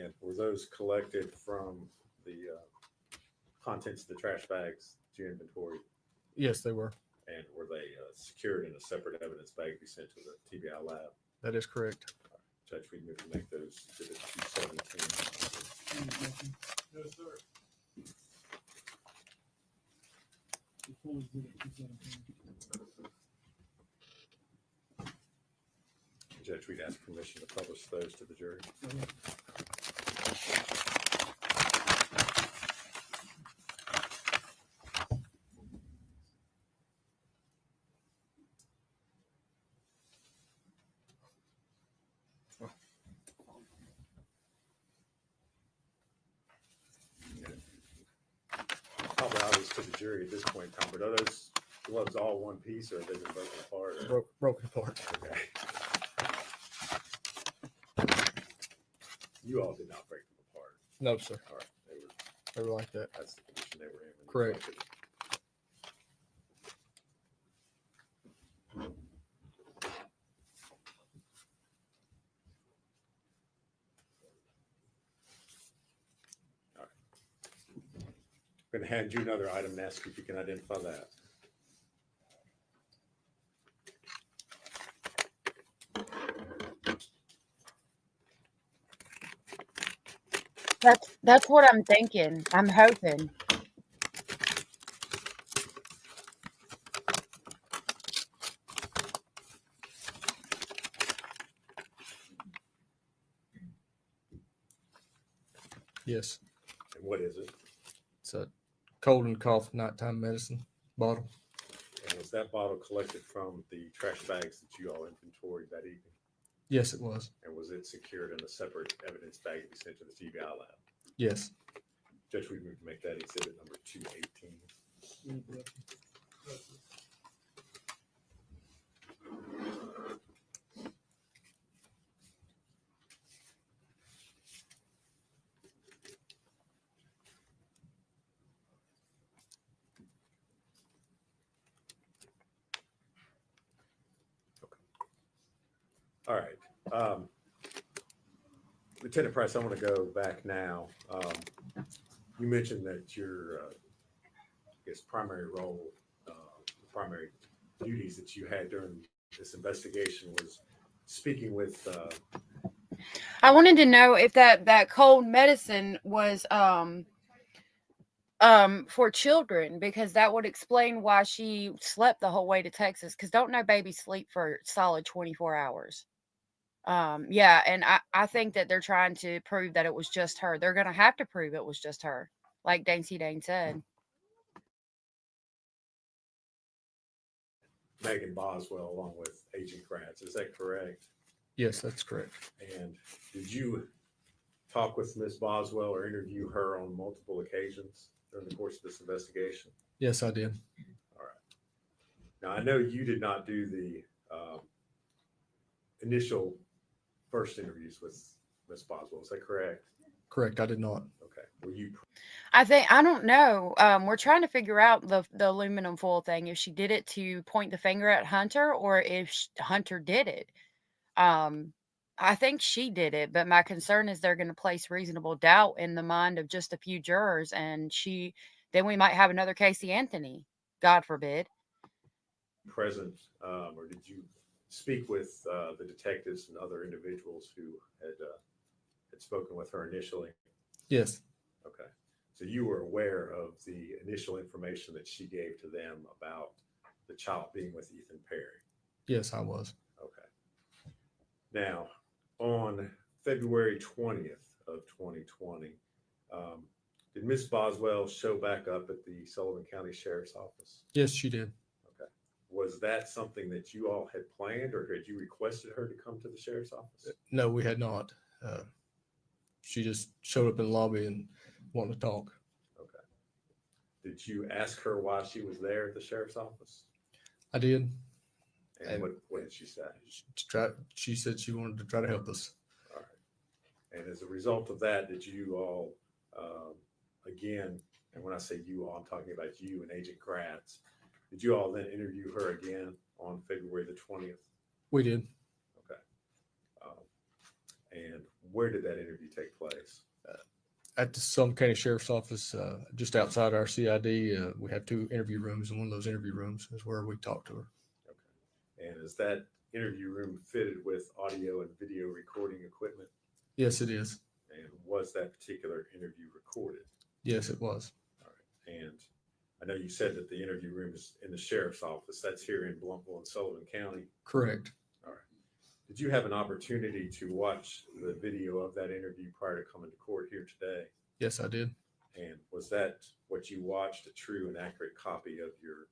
And were those collected from the contents of the trash bags that you inventory? Yes, they were. And were they secured in a separate evidence bag to be sent to the TBI lab? That is correct. Judge, we move to make those exhibit 217. No, sir. Full exhibit 217. Judge, we'd ask permission to publish those to the jury. Go ahead. Probably obvious to the jury at this point in time, but are those gloves all one piece or have they been broken apart? Or? Broken apart. Okay. You all did not break them apart. No, sir. All right. They were like that. That's the condition they were in. when you Correct. collected them. All right. I'm going to hand you another item and ask if you can identify that. That's what I'm thinking. I'm hoping. Yes. And what is it? It's a cold and cough nighttime medicine bottle. And was that bottle collected from the trash bags that you all inventoried that evening? Yes, it was. And was it secured in a separate evidence bag to be sent to the TBI lab? Yes. Judge, we move to make that exhibit number 218. Any corrections? All right. Lieutenant Price, I want to go back now. You mentioned that your, I guess, primary role, primary duties that you had during this investigation was speaking with, I wanted to know if that cold medicine was for children, because that would explain why she slept the whole way to Texas, because don't no babies sleep for solid 24 hours. Yeah, and I think that they're trying to prove that it was just her. They're gonna have to prove it was just her, like Dancy Dane said. Megan Boswell along with Agent Gratz. Is that correct? Yes, that's correct. And did you talk with Ms. Boswell or interview her on multiple occasions during the course of this investigation? Yes, I did. All right. Now, I know you did not do the initial first interviews with Ms. Boswell. Is that correct? Correct. I did not. Okay. Were you I don't know. We're trying to figure out the aluminum foil thing, if she did it to point the finger at Hunter or if Hunter did it. I think she did it, but my concern is they're going to place reasonable doubt in the mind of just a few jurors, and then we might have another Casey Anthony, God forbid. present or did you speak with the detectives and other individuals who had spoken with her initially? Yes. Okay. So you were aware of the initial information that she gave to them about the child being with Ethan Perry? Yes, I was. Okay. Now, on February 20th of 2020, did Ms. Boswell show back up at the Sullivan County Sheriff's Office? Yes, she did. Okay. Was that something that you all had planned, or had you requested her to come to the Sheriff's Office? No, we had not. She just showed up in the lobby and wanted to talk. Okay. Did you ask her why she was there at the Sheriff's Office? I did. And what did she say? She said she wanted to try to help us. All right. And as a result of that, did you all, again, and when I say you all, I'm talking about you and Agent Gratz, did you all then interview her again on February the 20th? We did. Okay. And where did that interview take place? At the Sullivan County Sheriff's Office, just outside our CID. We have 2 interview rooms, and one of those interview rooms is where we talked to her. Okay. And is that interview room fitted with audio and video recording equipment? Yes, it is. And was that particular interview recorded? Yes, it was. All right. And I know you said that the interview room is in the sheriff's office. That's here in Blumpville and Sullivan County. Correct. All right. Did you have an opportunity to watch the video of that interview prior to coming to court here today? Yes, I did. And was that what you watched, a true and accurate copy of your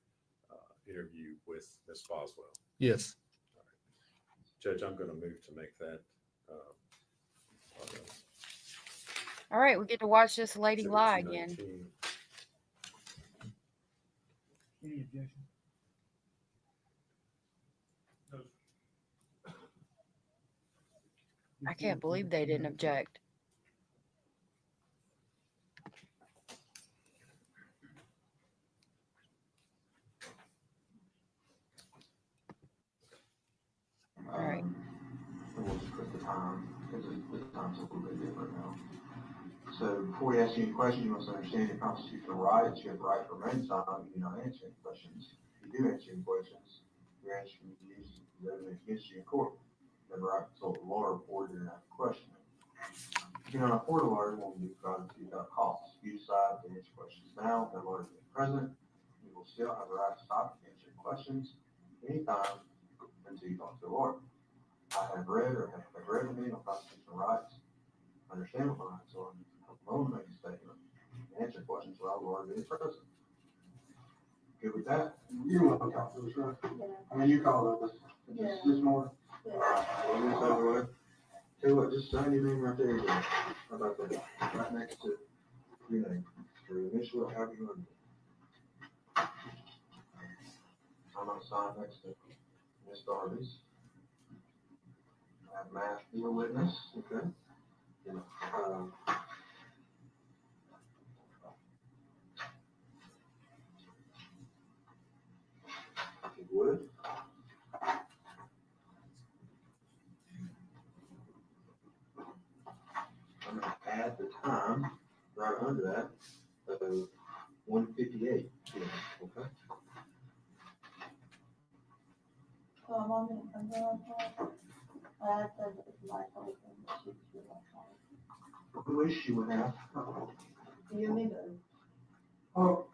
interview with Ms. Boswell? Yes. All right. Judge, I'm going to move to make that. All right, we get to watch this lady Exhibit lie again. 219. Any objection? No. I can't believe they didn't object. All right. We'll just put the time, because the time's a little bit different now. So before we ask you any questions, you must understand your constitutional rights. You have the right to remain silent if you don't answer any questions. If you do answer any questions, your answer can be used as evidence against you in court. You have the right to consult a lawyer before you ask a question. If you're not a court lawyer, will be provided to you without cost. If you decide to answer questions now, the lawyer being present, you will still have the right to stop answering questions anytime until you talk to a lawyer. I have read or have read the manual constitutional rights. Understand what my rights are. I'm going to make a statement and answer questions without the lawyer being present. Good with that? You want to talk to us, right? Yeah. I mean, you called us this morning. Yeah. Well, this over with. Tell you what, just sign your name right there. How about that? Right next to your name. Or initial, however you want to do it. I'm going to sign next to Ms. Darby's. I have Matt, your witness, okay? And, if you would. I'm gonna add the time right under that of 1:58 p.m., okay? So I'm on the umbrella part. I said it's my telephone, but she's really not. Who wish you would have? You and me both. Oh,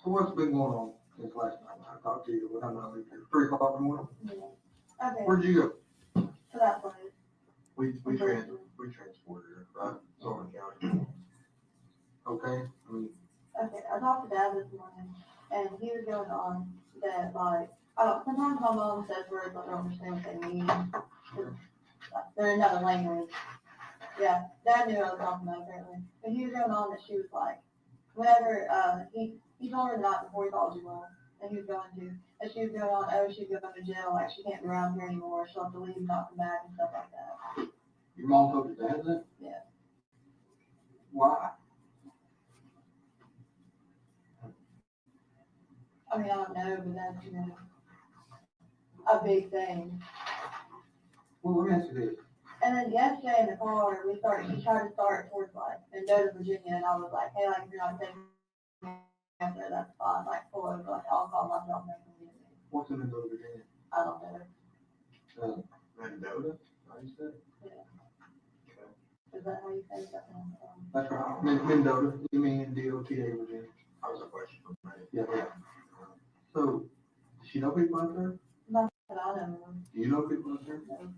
so what's been going on since last night when I talked to you? When I'm not leaving here, 3 o'clock in the morning? Yeah. Okay, Where'd you go? to that place. We transported her, right? Sullivan County. Okay, I mean, Okay, I talked to Dad this morning, and he was going on that, like, sometimes my mom says words I don't understand what they mean. 'Cause they're in another language. Yeah, Dad knew what I was talking about apparently. But he was going on that she was like, whenever, he told her the night before he called you all, and he was going to, and she was going on, oh, she's going to jail, like she can't be around here anymore, she'll have to leave and not come back and stuff like that. your mom told your dad that? Yeah. Why? I mean, I don't know, but that's, a big thing. Well, let me ask you this. And then yesterday in the car, she tried to start towards like, and go to Virginia, and I was like, hey, like, if you're not taking me out there, that's fine, like, pull over, like, I'll call my job number. What's in Mendoza, Virginia? I don't know. Mendoza? How you say it? Yeah. Is that how you say that? That's right. Mendoza, you mean DOTA, Virginia? That was a question for me. Yeah. So, does she know people out there? Not that I know. Do you know people out there? No.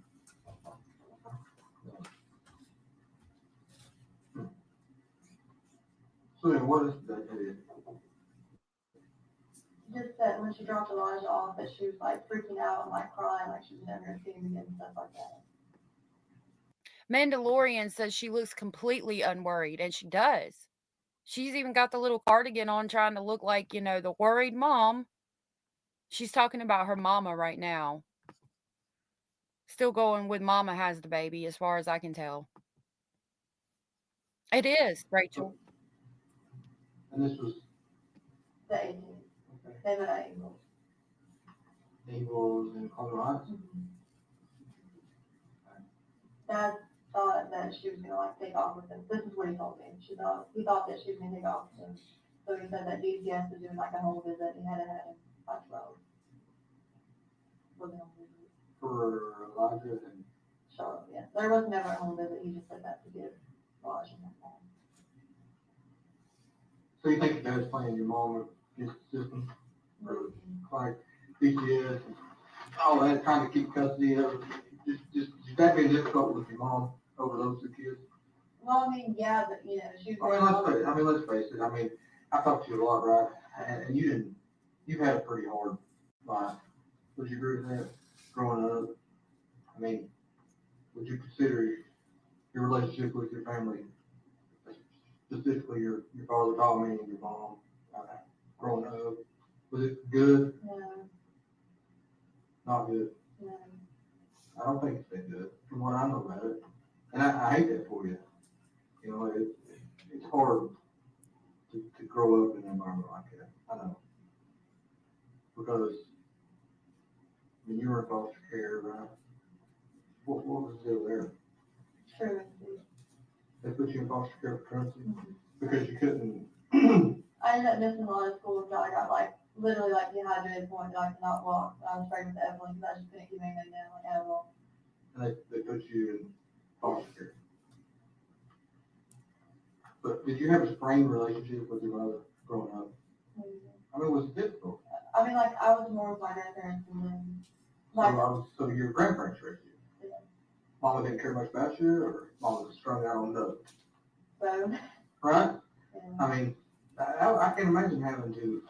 So then what is that did? Just that when she dropped Elijah off, that she was like freaking out and like crying, like she was never gonna see him again and stuff like that. Mandalorian says she looks completely unworried, and she does. She's even got the little cardigan on trying to look like, the worried mom. She's talking about her mama right now. Still going with mama has the baby, as far as I can tell. It is, Rachel. And this was, The 18th. okay. They met at Angels. Eagles and Columbia Heights? Dad thought that she was gonna like take off with him. This is what he told me. He thought that she was gonna take off with him. So he said that DCS was doing like a home visit. He had to have him by 12. Was a home visit. For Elijah and Charlotte, yeah. There was never a home visit. He just said that to give Washington home. so you think Dad's playing your mom against the system? Or like DCS and all that, trying to keep custody of it? Just that being difficult with your mom over those two kids? Well, I mean, yeah, but you know, she was. Let's face it. I mean, I talked to you a lot, right? And you've had a pretty hard life. Would you agree with that? Growing up, I mean, would you consider your relationship with your family, specifically your father, Tommy, and your mom, growing up, was it good? No, Not good. no. I don't think it's been good, from what I know about it. And I hate that for you. You know, it's hard to grow up in an environment like that. I know. Because, I mean, you were in foster care, right? What was the deal there? True. They put you in foster care for truancy? Because you couldn't. I ended up missing a lot of school until I got like literally like dehydrated point that I could not walk. I was pregnant with Evelyn because I just couldn't keep anything down like at all. And they put you in foster care. But did you have a strained relationship with your mother growing up? I mean, was it difficult? I mean, like I was more with my grandparents and then like So your grandparents raised you? Yeah. Mama didn't care much about you, or Mama was strung out on dope? so. Right? Yeah. I mean, I can't imagine having to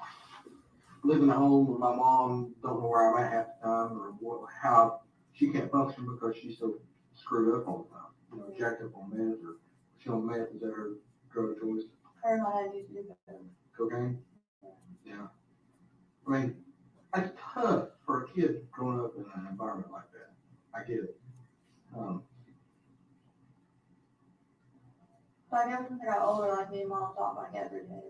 live in a home with my mom, don't know where I'm at half the time, or how she can't function because she's so screwed up all the time. You know, jacked up on meth, or she on meth, is that her drug choice? Her and my dad used to do that. Cocaine? Yeah. I mean, that's tough for a kid growing up in an environment like that. I get it. So I guess since I got older, like me and mom talk like every day.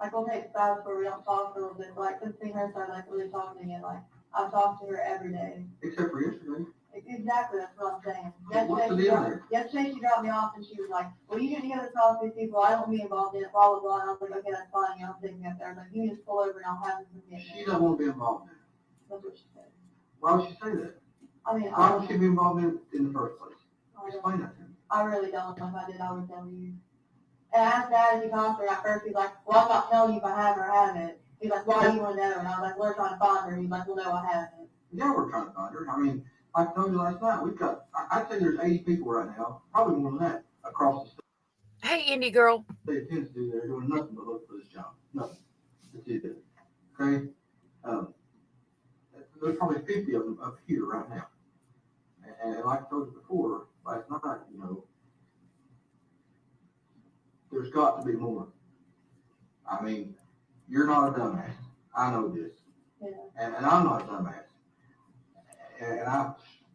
Like we'll take spouts where we don't talk for a little bit. But, like since me and her started like really talking again, like I talk to her every day. Except for yesterday. Exactly, that's what I'm saying. What's the deal there? Yesterday she dropped me off and she was like, well, you didn't get to talk to these people. I don't want to be involved in it, blah, blah, blah. And I was like, okay, that's fine. You know, I'm taking up there. I was like, you can just pull over and I'll have them get She doesn't want to be involved in it. That's what she said. Why would she say that? I mean, Why would she be involved in the first place? Explain that to me. I really don't know. If I did, I would tell you. And I asked Dad if he talked to her at first. He's like, well, I'm not telling you if I have or haven't. He's like, why do you want to know? And I was like, we're trying to find her. He's like, well, no, I haven't. Yeah, we're trying to find her. I mean, like I told you last night, we've got, I'd say there's 80 people right now, probably more than that, across the state. Hey, Indie girl. They intend to do, they're doing nothing but look for this job. Nothing. That's it. Okay? There's probably 50 of them up here right now. And like I told you before, last night, you know, there's got to be more. I mean, you're not a dumbass. I know this. Yeah. And I'm not a dumbass. And I've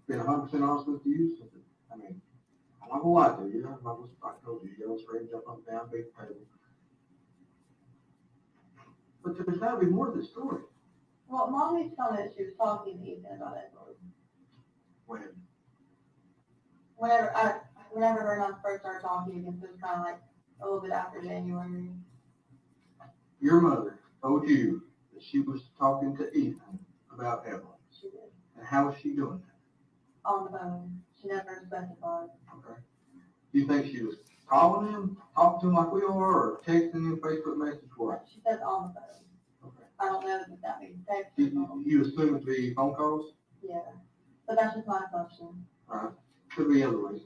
been 100% honest with you. So, I mean, I'm not gonna lie to you. I told you, yell, scream, jump up and down, beat the table. But there's got to be more to the story. Well, Mom used to tell me that she was talking to Ethan about it. Whenever her and I first started talking again, so it was kind of like a little bit after January. Your mother told you that she was talking to Ethan about Evelyn. She did. And how was she doing that? On the phone. She never specified. Okay. Do you think she was calling him, talking to him like we are, or texting him, Facebook message, what? She said on the phone. Okay. I don't know if that means text. You assume it to be phone calls? Yeah. But that's just my assumption. Right. Could be other ways.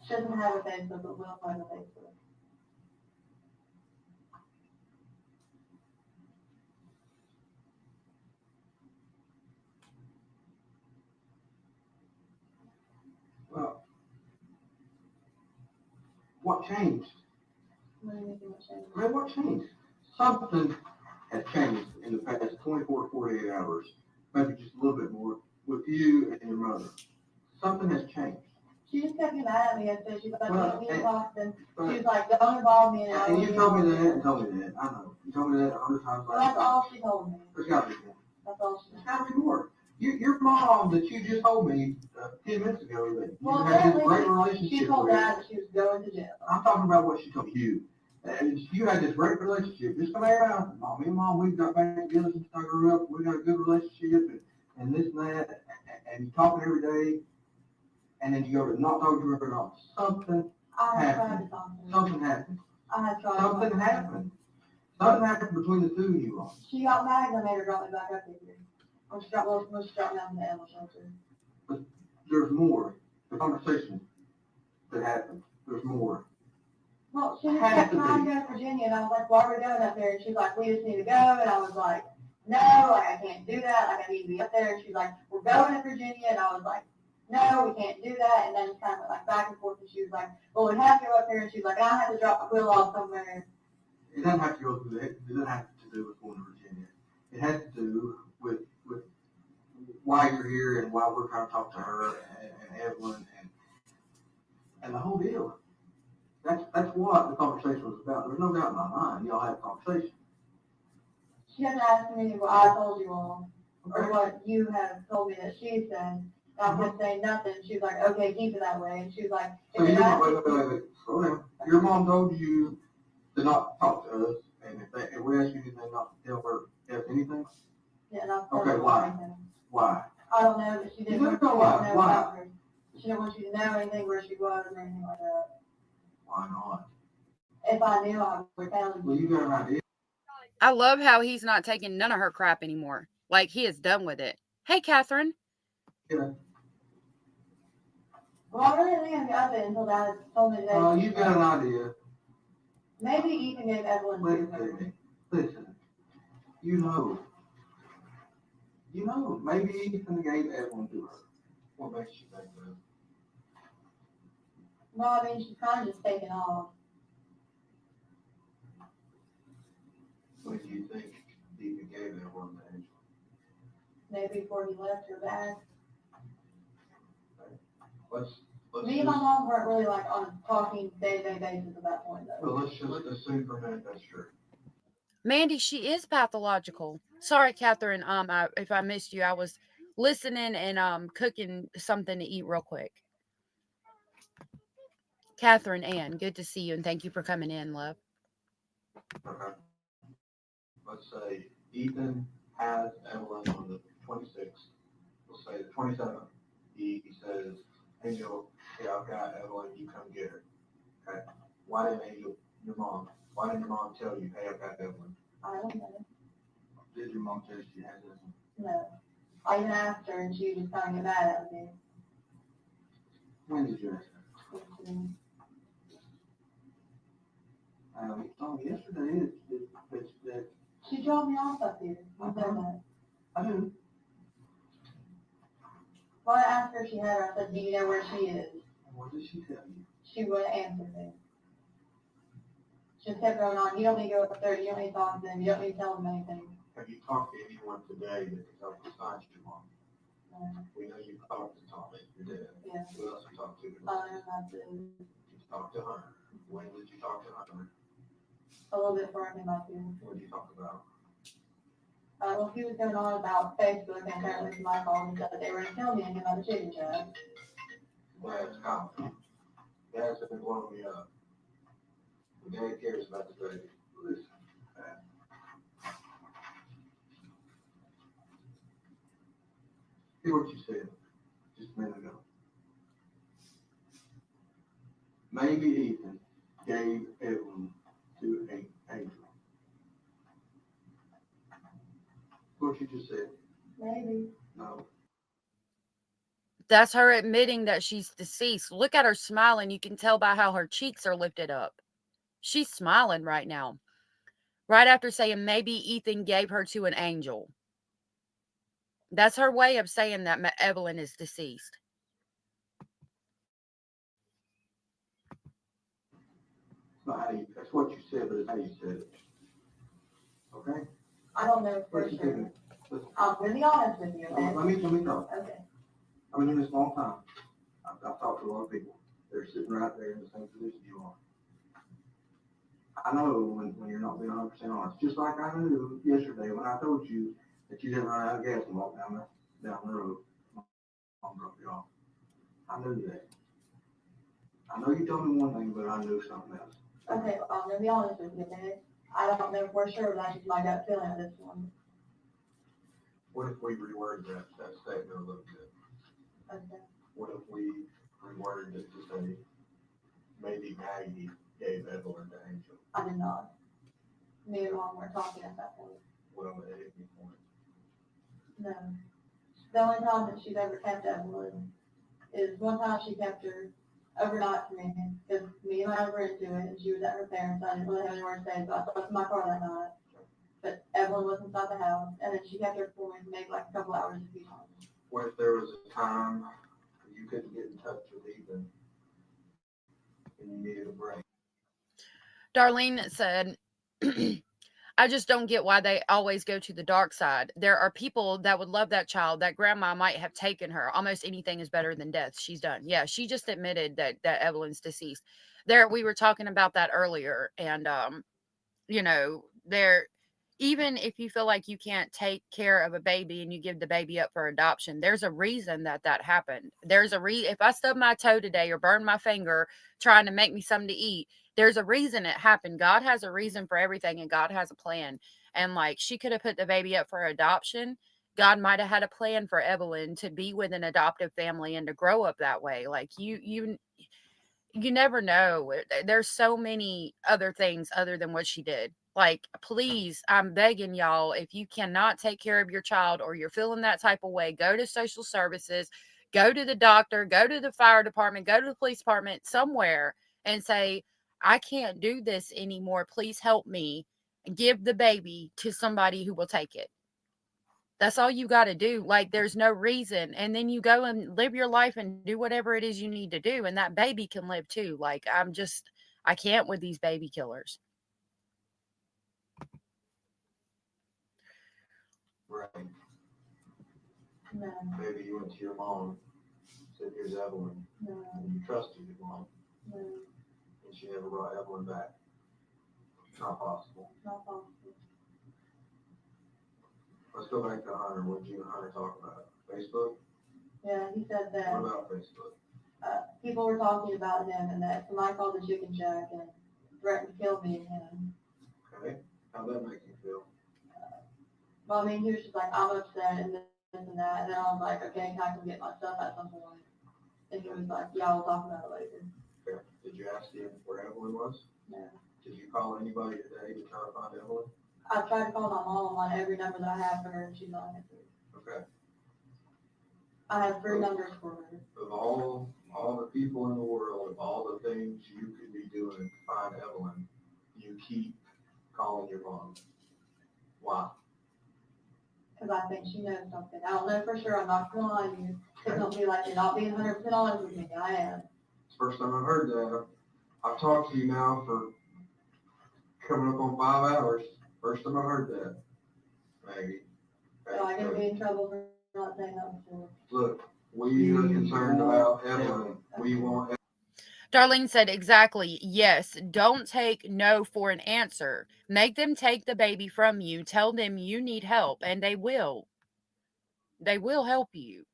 She doesn't have a Facebook, but will have a Facebook. Well, what changed? What do you mean what changed? I mean, what changed? Something has changed in the past 24 to 48 hours, maybe just a little bit more, with you and your mother. Something has changed. She just kept getting mad at me and said she's like, Well, we need to talk to them. but- She was like, don't involve me in it. And you told me that and told me that. I know. You told me that 100 times Well, last that's time. all she told me. There's got to be more. That's all she There's knows. gotta be more. Your mom that you just told me 10 minutes ago that you Well, had this great apparently, she relationship told with. Dad that she was going to jail. I'm talking about what she told you. And you had this great relationship. Just come around. Me and Mom, we got back together since I grew up. We got a good relationship and this and that. And you talking every day. And then you go to not talk to her at all. Something I had tried happened. to talk to her. Something happened. I had tried. Something happened. Something happened between the two of you all. She got mad and I made her drop me back up here. When she dropped me down in the animal shelter. There's more. The conversation that happened. There's more. Well, she just kept trying to go to Virginia, and I was like, why are we going up there? And she's like, we just need to go. And I was like, no, like, I can't do that. Like, I need to be up there. And she's like, we're going to Virginia. And I was like, no, we can't do that. And then it kind of went like back and forth. And she was like, well, we have to go up there. And she's like, I have to drop my quill off somewhere. It doesn't have to go through that. It doesn't have to do with going to Virginia. It has to do with why you're here and why we're trying to talk to her and Evelyn and the whole deal. That's what the conversation was about. There's no doubt in my mind. Y'all had a conversation. She had asked me what I told you all, or what you have told me that she said. And I wasn't saying nothing. She was like, okay, keep it that way. And she was like, So if you you ask me, wait. Slow down. Your mom told you to not talk to us, and if we ask you anything, not to tell her anything. yeah, and I was Okay, telling her why? everything. Why? I don't know, but she didn't You want don't you know to why. know Why? about her. She didn't want you to know anything where she was or anything like that. Why not? If I knew, I would tell you. Well, you got an idea. I love how he's not taking none of her crap anymore. Like, he is done with it. Hey, Catherine. Yeah. Well, I really didn't get it until Dad told me today. You got an idea. Maybe Ethan gave Evelyn to her. Listen. You know, maybe Ethan gave Evelyn to her. What makes you think that? No, I mean, she's kind of just taking off. What do you think Ethan gave Evelyn to Angel? Maybe before he left her back. Let's Me and my mom weren't really like on a talking day-to-day basis at that point, though. Well, let's just assume for a minute that's true. Mandy, she is pathological. Sorry, Catherine. If I missed you, I was listening and cooking something to eat real quick. Catherine Ann, good to see you, and thank you for coming in, love. Okay. Let's say Ethan has Evelyn on the 26th. We'll say the 27th. He says, Angel, yeah, I've got Evelyn, you come get her. Okay. Why didn't Angel, your mom, why didn't your mom tell you, hey, I've got Evelyn? I don't know. Did your mom tell you she has Evelyn? No. I even asked her and she just kind of got mad at me. When did you ask her? And You told me yesterday that she dropped me off up here. You know that. I do. Well, I asked her if she had her. I said, do you know where she is? What did she tell you? She wouldn't answer me. She just kept going on. You don't need to go up there. You don't need to talk to them. You don't need to tell them anything. Have you talked to anyone today that can help besides your mom? No. We know you talked to Tommy, your dad. Yeah. Who else you talked to? That's it. You talked to Hunter. When did you talk to Hunter? A little bit before I came up here. What did you talk about? Well, he was going on about Facebook, and apparently somebody called and said that they were going to tell me anything about the chicken shack. Dad's comment. Dad's been blowing me up. The dad cares about the baby. Listen. Hear what you said just a minute ago. Maybe Ethan gave Evelyn to Angel. What you just said? Maybe. No. That's her admitting that she's deceased. Look at her smiling. You can tell by how her cheeks are lifted up. She's smiling right now. Right after saying maybe Ethan gave her to an angel. That's her way of saying that Evelyn is deceased. That's what you said, but it's how you said it. Okay? I don't know for sure. I'm going to be honest with you, okay? Let me talk. Okay. I've been doing this a long time. I've talked to a lot of people. They're sitting right there in the same position you are. I know when you're not being 100% honest. Just like I knew yesterday when I told you that you didn't run out of gas and walk down the road. Mom dropped you off. I knew that. I know you told me one thing, but I knew something else. Okay, I'm gonna be honest with you, okay? I don't know for sure, but that's just my gut feeling at this one. What if we reworded that statement a little bit? Okay. What if we reworded it to say, maybe Maggie gave Evelyn to Angel? I did not. Me and Mom were talking at that point. Well, it hit me point. No. The only time that she's ever kept Evelyn is one time she kept her overnight for me, because me and I were into it, and she was at her parents'. I didn't really have anywhere to stay, so I slept in my car that night. But Evelyn was inside the house, and then she kept her for me maybe like a couple hours a few times. What if there was a time you couldn't get in touch with Ethan and you needed a break? Darlene said, I just don't get why they always go to the dark side. There are people that would love that child. That grandma might have taken her. Almost anything is better than death. She's done. Yeah, she just admitted that Evelyn's deceased. We were talking about that earlier. And, even if you feel like you can't take care of a baby and you give the baby up for adoption, there's a reason that happened. There's a reason. If I stub my toe today or burn my finger trying to make me something to eat, there's a reason it happened. God has a reason for everything, and God has a plan. And like, she could have put the baby up for adoption. God might have had a plan for Evelyn to be with an adoptive family and to grow up that way. Like you never know. There's so many other things other than what she did. Like, please, I'm begging y'all, if you cannot take care of your child or you're feeling that type of way, go to social services, go to the doctor, go to the fire department, go to the police department, somewhere, and say, I can't do this anymore. Please help me. Give the baby to somebody who will take it. That's all you got to do. Like, there's no reason. And then you go and live your life and do whatever it is you need to do. And that baby can live too. Like, I can't with these baby killers. Right. No, Maybe you went to your mom, said, here's Evelyn, no, and you trusted your mom, no, and she never brought Evelyn back. It's not possible. not possible. Let's go back to Hunter. What did you and Hunter talk about? Facebook? Yeah, he said that. What about Facebook? People were talking about him and that somebody called the chicken shack and threatened to kill me and him. Okay. How'd that make you feel? Well, I mean, he was just like, I'm upset and this and that. And then I was like, okay, can I come get my stuff at some point? And he was like, yeah, we'll talk about it later. Okay. Did you ask him where Evelyn was? No. Did you call anybody today to try to find Evelyn? I tried to call my mom on every number that I have for her and she's not answering. Okay. I have 3 numbers for her. Of all the people in the world, of all the things you could be doing to find Evelyn, you keep calling your mom. Why? Because I think she knows something. I don't know for sure. I'm not going to lie to you. Because don't be like, you're not being 100% honest with me. I am. It's the first time I've heard that. I've talked to you now for coming up on 5 hours. First time I heard that, Maggie. So I can be in trouble for not saying that before. Look, we are concerned about Evelyn. We want Darlene said, exactly. Yes. Don't take no for an answer. Make them take the baby from you. Tell them you need help, and they will. They will help you.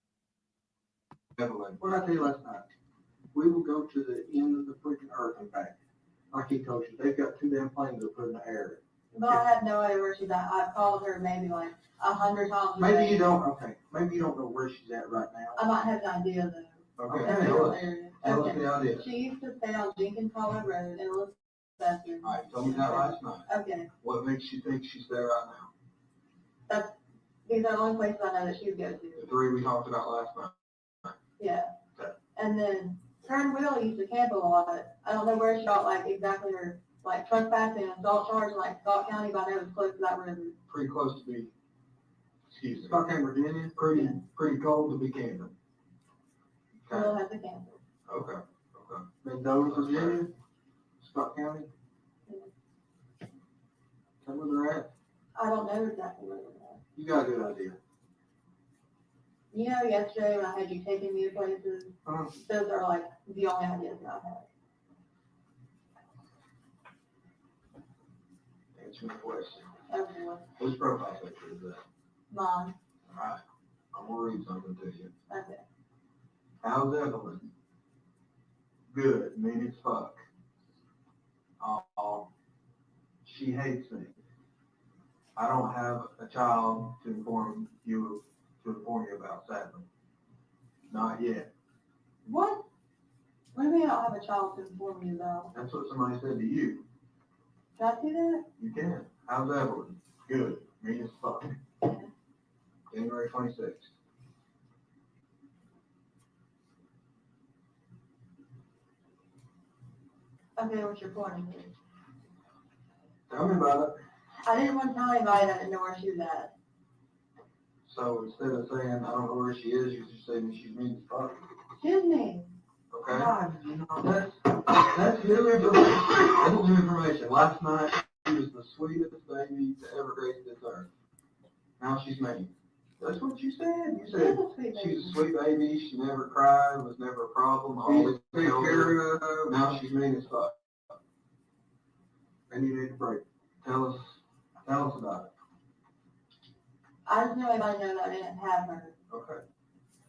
Evelyn. What did I tell you last night? We will go to the end of the freaking earth and back. Like he told you, they've got 2 damn planes that put in the air. But I have no idea where she's at. I've called her maybe like 100 times. Maybe you don't, okay, maybe you don't know where she's at right now. I might have an idea though. Okay, Okay. tell us. Area. Tell us Okay. the idea. She used to stay on Jenkins Hollow Road in Elizabeth. All right, tell me that last night. Okay. What makes you think she's there right now? These are the only places I know that she would go to. The 3 we talked about last night. Yeah. Okay. And then her and Will used to camp a lot. I don't know where she got like exactly her like trespassing and assault charge in like Scott County, but I know it's close to that river. Pretty close to be, excuse me, Spokane, Virginia. pretty cold to be camping. Will Okay, has a camper. okay. Mendoza, Virginia, Scott County. Tell me where they're at. I don't know exactly where they're at. You got a good idea. You know, yesterday when I had you taking me to places, those are like the only ideas that I have. Answer my question. Okay. Whose profile picture is that? Mom. Alright, I'm gonna read something to you. Okay. How's Evelyn? Good, mean as fuck. She hates me. I don't have a child to inform you about, sadly. Not yet. What? What do you mean I don't have a child to inform you about? That's what somebody said to you. Can I see that? You can. How's Evelyn? Good, mean as fuck. January 26th. Okay, what's your point? Tell me about it. I didn't want to tell anybody that I didn't know where she was at. So instead of saying, I don't know where she is, you just say she's mean as fuck. Excuse me. Okay? God. That's new information. That's new information. Last night, she was the sweetest baby to ever grace this earth. Now she's mean. That's what you said. You said she's a sweet baby. She never cried. Was never a problem. Always take care of her. Now she's mean as fuck. And you need a break. Tell us about it. I just knew anybody know that I didn't have her. Okay.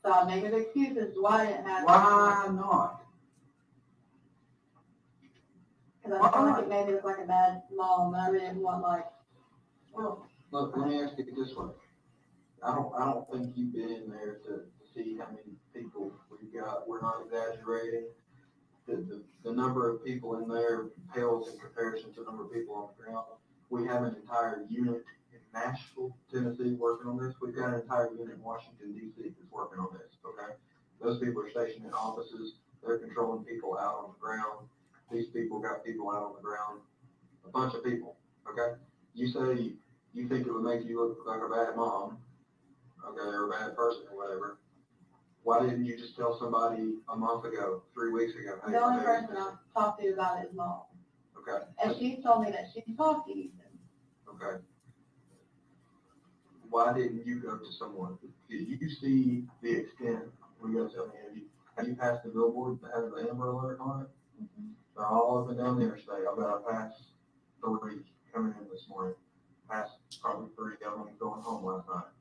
So I'm making excuses why I didn't have her. Why not? Because I felt like it made me look like a bad mom, and I didn't want like. Well, look, let me ask it this way. I don't think you've been in there to see how many people we've got. We're not exaggerating. The number of people in there pales in comparison to the number of people on the ground. We have an entire unit in Nashville, Tennessee working on this. We've got an entire unit in Washington, D.C. that's working on this, okay? Those people are stationed in offices. They're controlling people out on the ground. These people got people out on the ground. A bunch of people, okay? You say you think it would make you look like a bad mom, okay, or a bad person or whatever. Why didn't you just tell somebody a month ago, 3 weeks ago? Hey, The only person I've talked to about it is Mom. Okay. And she told me that she talked to you. Okay. Why didn't you go to someone? Did you see the extent? We got to tell me, have you passed the billboard that has the Amber Alert on it? Mm-hmm. They're all up and down the interstate. I've got to pass 3 coming in this morning. Passed probably 3 of them going home last night.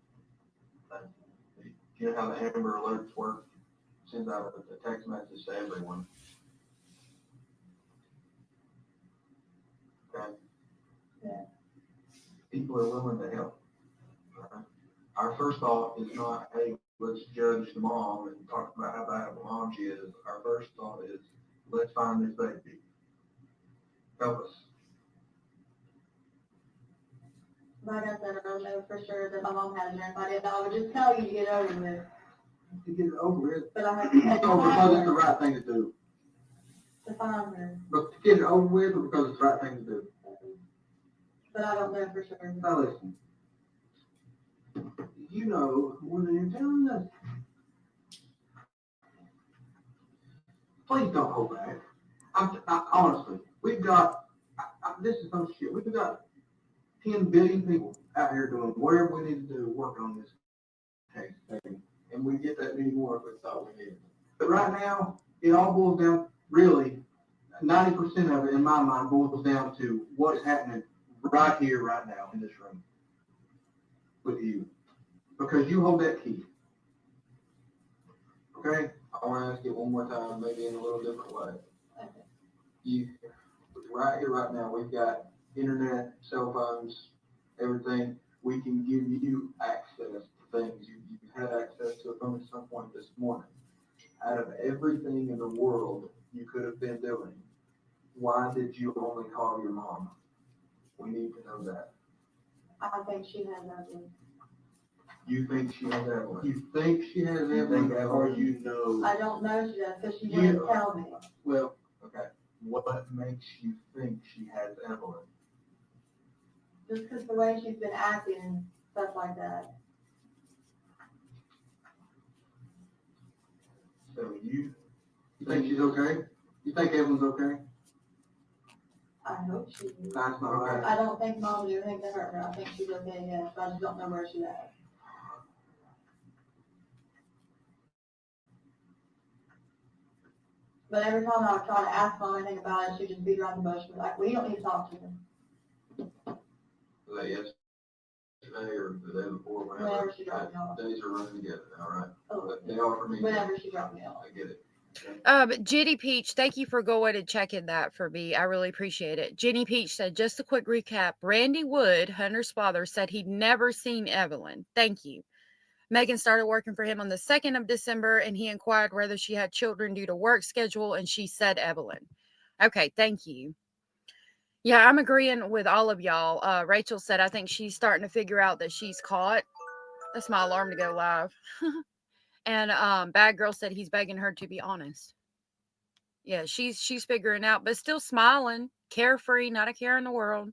You know how the Amber Alerts work? Sends out a text message to everyone. Okay? Yeah. People are willing to help. Right? Our first thought is not, hey, let's judge the mom and talk about how bad of a mom she is. Our first thought is, let's find this baby. Help us. Like I said, I don't know for sure that my mom has anybody, and I would just tell you to get over with. To get it over with. But I have to Because it's the right thing to do. to find her. But to get it over with, or because it's the right thing to do. But I don't know for sure. Now listen. You know more than you're telling us. Please don't hold back. Honestly, we've got, this is some shit, we've got 10 billion people out here doing whatever we need to do, working on this case. And we get that many more if we thought we needed. But right now, it all boils down, really, 90% of it, in my mind, boils down to what is happening right here, right now, in this room with you. Because you hold that key. Okay? I want to ask it one more time, maybe in a little different way. You, right here, right now, we've got internet, cell phones, everything. We can give you access to things. You had access to a phone at some point this morning. Out of everything in the world you could have been doing, why did you only call your mom? We need to know that. I think she has Evelyn. You think she has Evelyn? You think she has Evelyn, or you know? I don't know she does because she wouldn't tell me. Well, okay. What makes you think she has Evelyn? Just because the way she's been acting and stuff like that. So you think she's okay? You think Evelyn's okay? I hope she is. That's not right. I don't think Mom would do anything to hurt her. I think she's okay, yes, but I just don't know where she's at. But every time I would try to ask Mom anything about it, she'd just beat around the bush and be like, well, you don't need to talk to him. Is that yes yesterday or the day before, Whenever she dropped me off. days are running together, all right? Oh, But they are for me. whenever she dropped me off. I get it. Jenny Peach, thank you for going and checking that for me. I really appreciate it. Jenny Peach said, just a quick recap. Randy Wood, Hunter's father, said he'd never seen Evelyn. Thank you. Megan started working for him on the 2nd of December, and he inquired whether she had children due to work schedule, and she said Evelyn. Okay, thank you. Yeah, I'm agreeing with all of y'all. Rachel said, I think she's starting to figure out that she's caught. That's my alarm to go live. And Bad Girl said he's begging her to be honest. Yeah, she's figuring out, but still smiling, carefree, not a care in the world.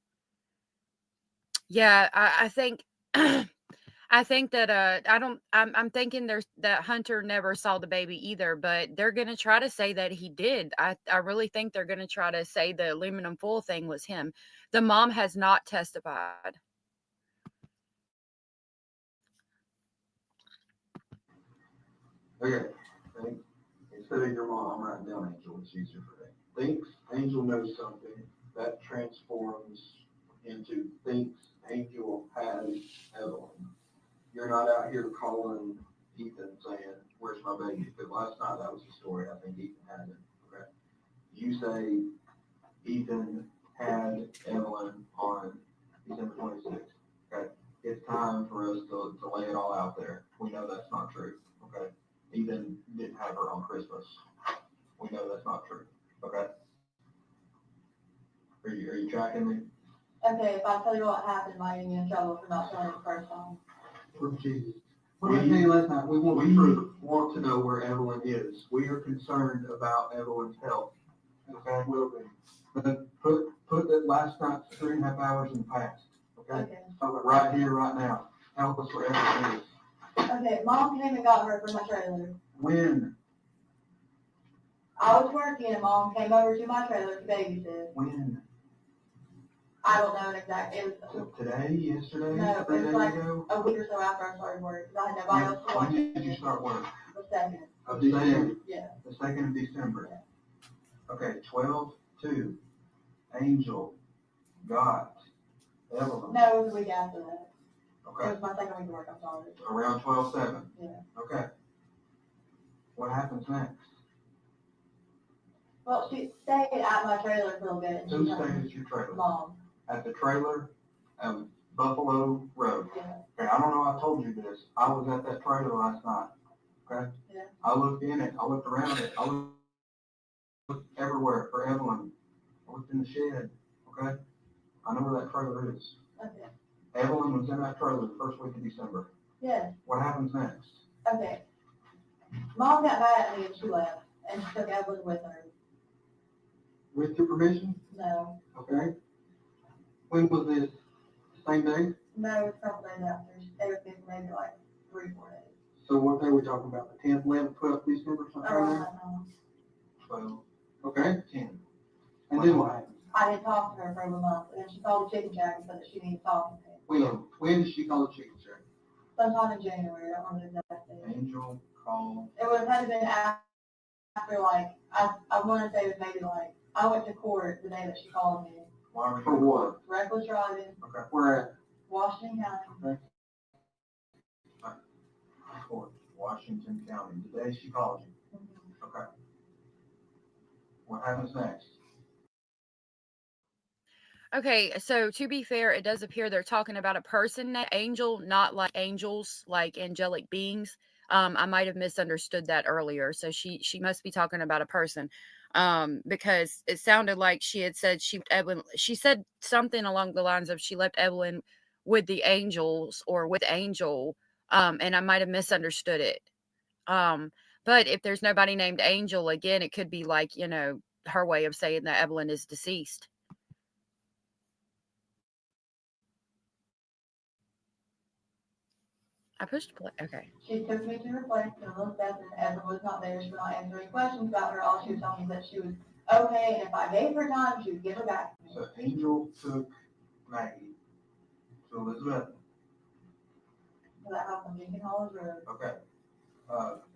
Yeah, I think I think that I'm thinking that Hunter never saw the baby either, but they're gonna try to say that he did. I really think they're gonna try to say the aluminum foil thing was him. The mom has not testified. Okay, instead of your mom, I'm writing down Angel, it's easier for them. Thinks Angel knows something, that transforms into thinks Angel has Evelyn. You're not out here calling Ethan saying, where's my baby? Because last night that was the story, I think Ethan had it, okay? You say Ethan had Evelyn on December 26th, okay? It's time for us to lay it all out there. We know that's not true, okay? Ethan didn't have her on Christmas. We know that's not true, okay? Are you tracking me? Okay, if I tell you what happened, am I getting in trouble for not telling you the first time? For Jesus. What did I tell you last night? We want to know where Evelyn is. We are concerned about Evelyn's health, okay? Will be. But put that last night's 3.5 hours in the past, okay? Okay. Right here, right now. Help us where Evelyn is. Okay, mom came and got her from my trailer. When? I was working and mom came over to my trailer to babysit. When? I don't know exactly. It was So today, yesterday, no, 3 it was days like ago? a week or so after I started work. Because I had nobody else to watch. When did you start work? The 2nd. Of December? Yeah. The 2nd of December? Yeah. Okay, 12/2. Angel got Evelyn. No, it was a week after that. Okay, It was my second week of work, I'm sorry. around 12/7. Yeah. Okay. What happens next? Well, she stayed at my trailer for a little bit. And Who she stayed at your trailer? Mom. At the trailer at Buffalo Road. Yeah. Okay, I don't know, I told you this. I was at that trailer last night. Okay? Yeah. I looked in it, I looked around it, I looked everywhere for Evelyn. I looked in the shed, okay? I know where that trailer is. Okay. Evelyn was in that trailer the first week of December. Yeah. What happens next? Okay. Mom got mad at me and she left. And she took Evelyn with her. With your permission? No. Okay. When was this? Same day? No, it's a couple days after. She stayed with me for maybe like 3-4 days. So what day are we talking about? The 10th, 11th, 12th December, something Around like that time. that? 12. Okay, 10. And then what happens? I didn't talk to her for over a month. And then she called the chicken shack and said that she needed to talk to me. When did she call the chicken shack? Sometime in January. I don't remember the exact date. Angel called. It would have been after like, I want to say it was maybe like, I went to court the day that she called me. Why for what? Reckless driving, Okay, where at? Washington County. Okay. Court, Washington County, the day she called you. Okay. What happens next? Okay, so to be fair, it does appear they're talking about a person named Angel, not like angels, like angelic beings. I might have misunderstood that earlier. So she must be talking about a person. Because it sounded like she had said she said something along the lines of she left Evelyn with the angels or with Angel. And I might have misunderstood it. But if there's nobody named Angel, again, it could be like, her way of saying that Evelyn is deceased. I pushed play. Okay. She took me to her place and looked up and Evelyn was not there. She would not answer any questions about her. All she would tell me is that she was okay, and if I gave her time, she would give her back to me. So Angel took Maggie to Elizabeth. So that house on Jenkins Hollows Road. Okay.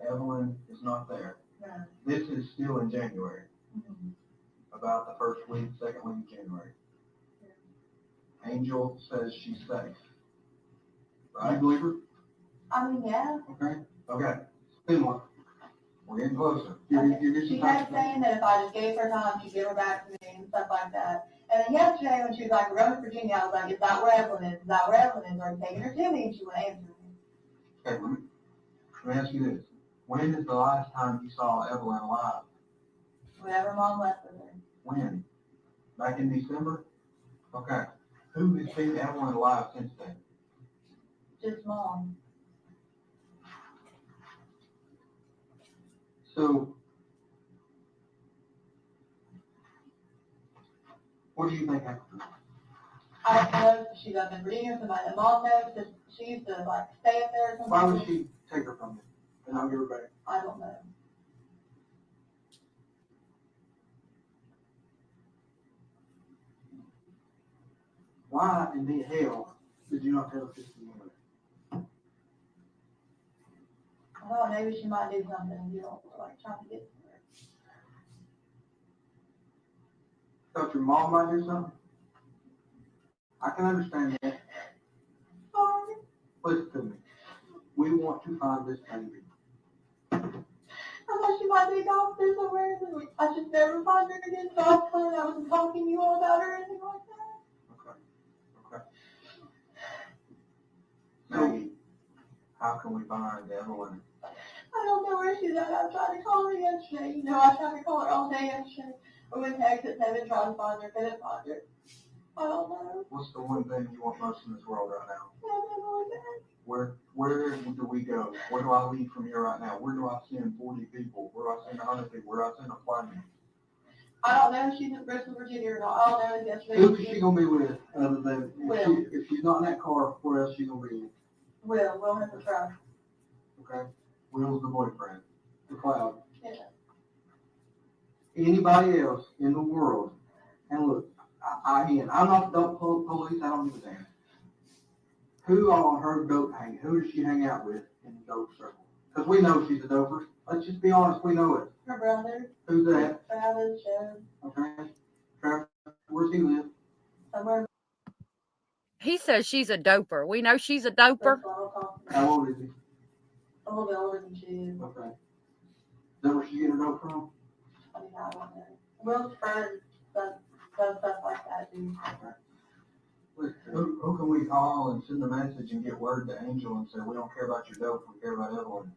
Evelyn is not there. No. This is still in January. Mm-hmm. About the first week, second week of January. Yeah. Angel says she's safe. right? You believe her? I mean, yeah. Okay. Then what? We're getting closer. She kept saying that if I just gave her time, she'd give her back to me and stuff like that. And then yesterday when she was like, we're going to Virginia, I was like, is that where Evelyn is? Is that where Evelyn is? Are you taking her to me? And she wouldn't answer me. Okay, let me ask you this. When is the last time you saw Evelyn alive? Whenever Mom left with her. When? Back in December? Okay. Who has seen Evelyn alive since then? Just Mom. So, what do you think happened? I don't know if she's up in Virginia or somebody that Mom knows, because she used to like stay up there or something. Why would she take her from you and not give her back? I don't know. Why in the hell did you not tell us this morning? I thought maybe she might do something, you know, like trying to get to her. Thought your mom might do something? I can understand that. Sorry. Listen to me. We want to find this baby. I thought she might be gone there somewhere. I just never find her again, so I thought I wasn't talking to you all about her or anything like that. Okay. Maggie, how can we find Evelyn? I don't know where she's at. I tried to call her yesterday. You know, I tried to call her all day yesterday. We went text at 7 trying to find her, couldn't find her. I don't know. What's the one thing you want most in this world right now? I don't know that. Where do we go? Where do I leave from here right now? Where do I send 40 people? Where do I send 100 people? Where do I send a plane? I don't know if she's in Bristol, Virginia or not. All I know is yesterday. Who is she gonna be with other than Will. if she's not in that car? Where else she gonna be with? Will have to try. Okay, Will's the boyfriend, the cloud. Yeah. Anybody else in the world? And look, I'm not the dope police. I don't give a damn. Who on her dope hang? Who does she hang out with in the dope circle? Because we know she's a doper. Let's just be honest. We know it. Her brother. Who's that? Travis, Joe. Okay. Travis, where's he live? Somewhere. He says she's a doper. We know she's a doper. How old is he? A little bit older than she is. Okay. Is that where she get her dope from? I mean, I don't know. Will's friends does stuff like that, dude. Who can we call and send a message and get word to Angel and say, we don't care about your dope, we care about Evelyn?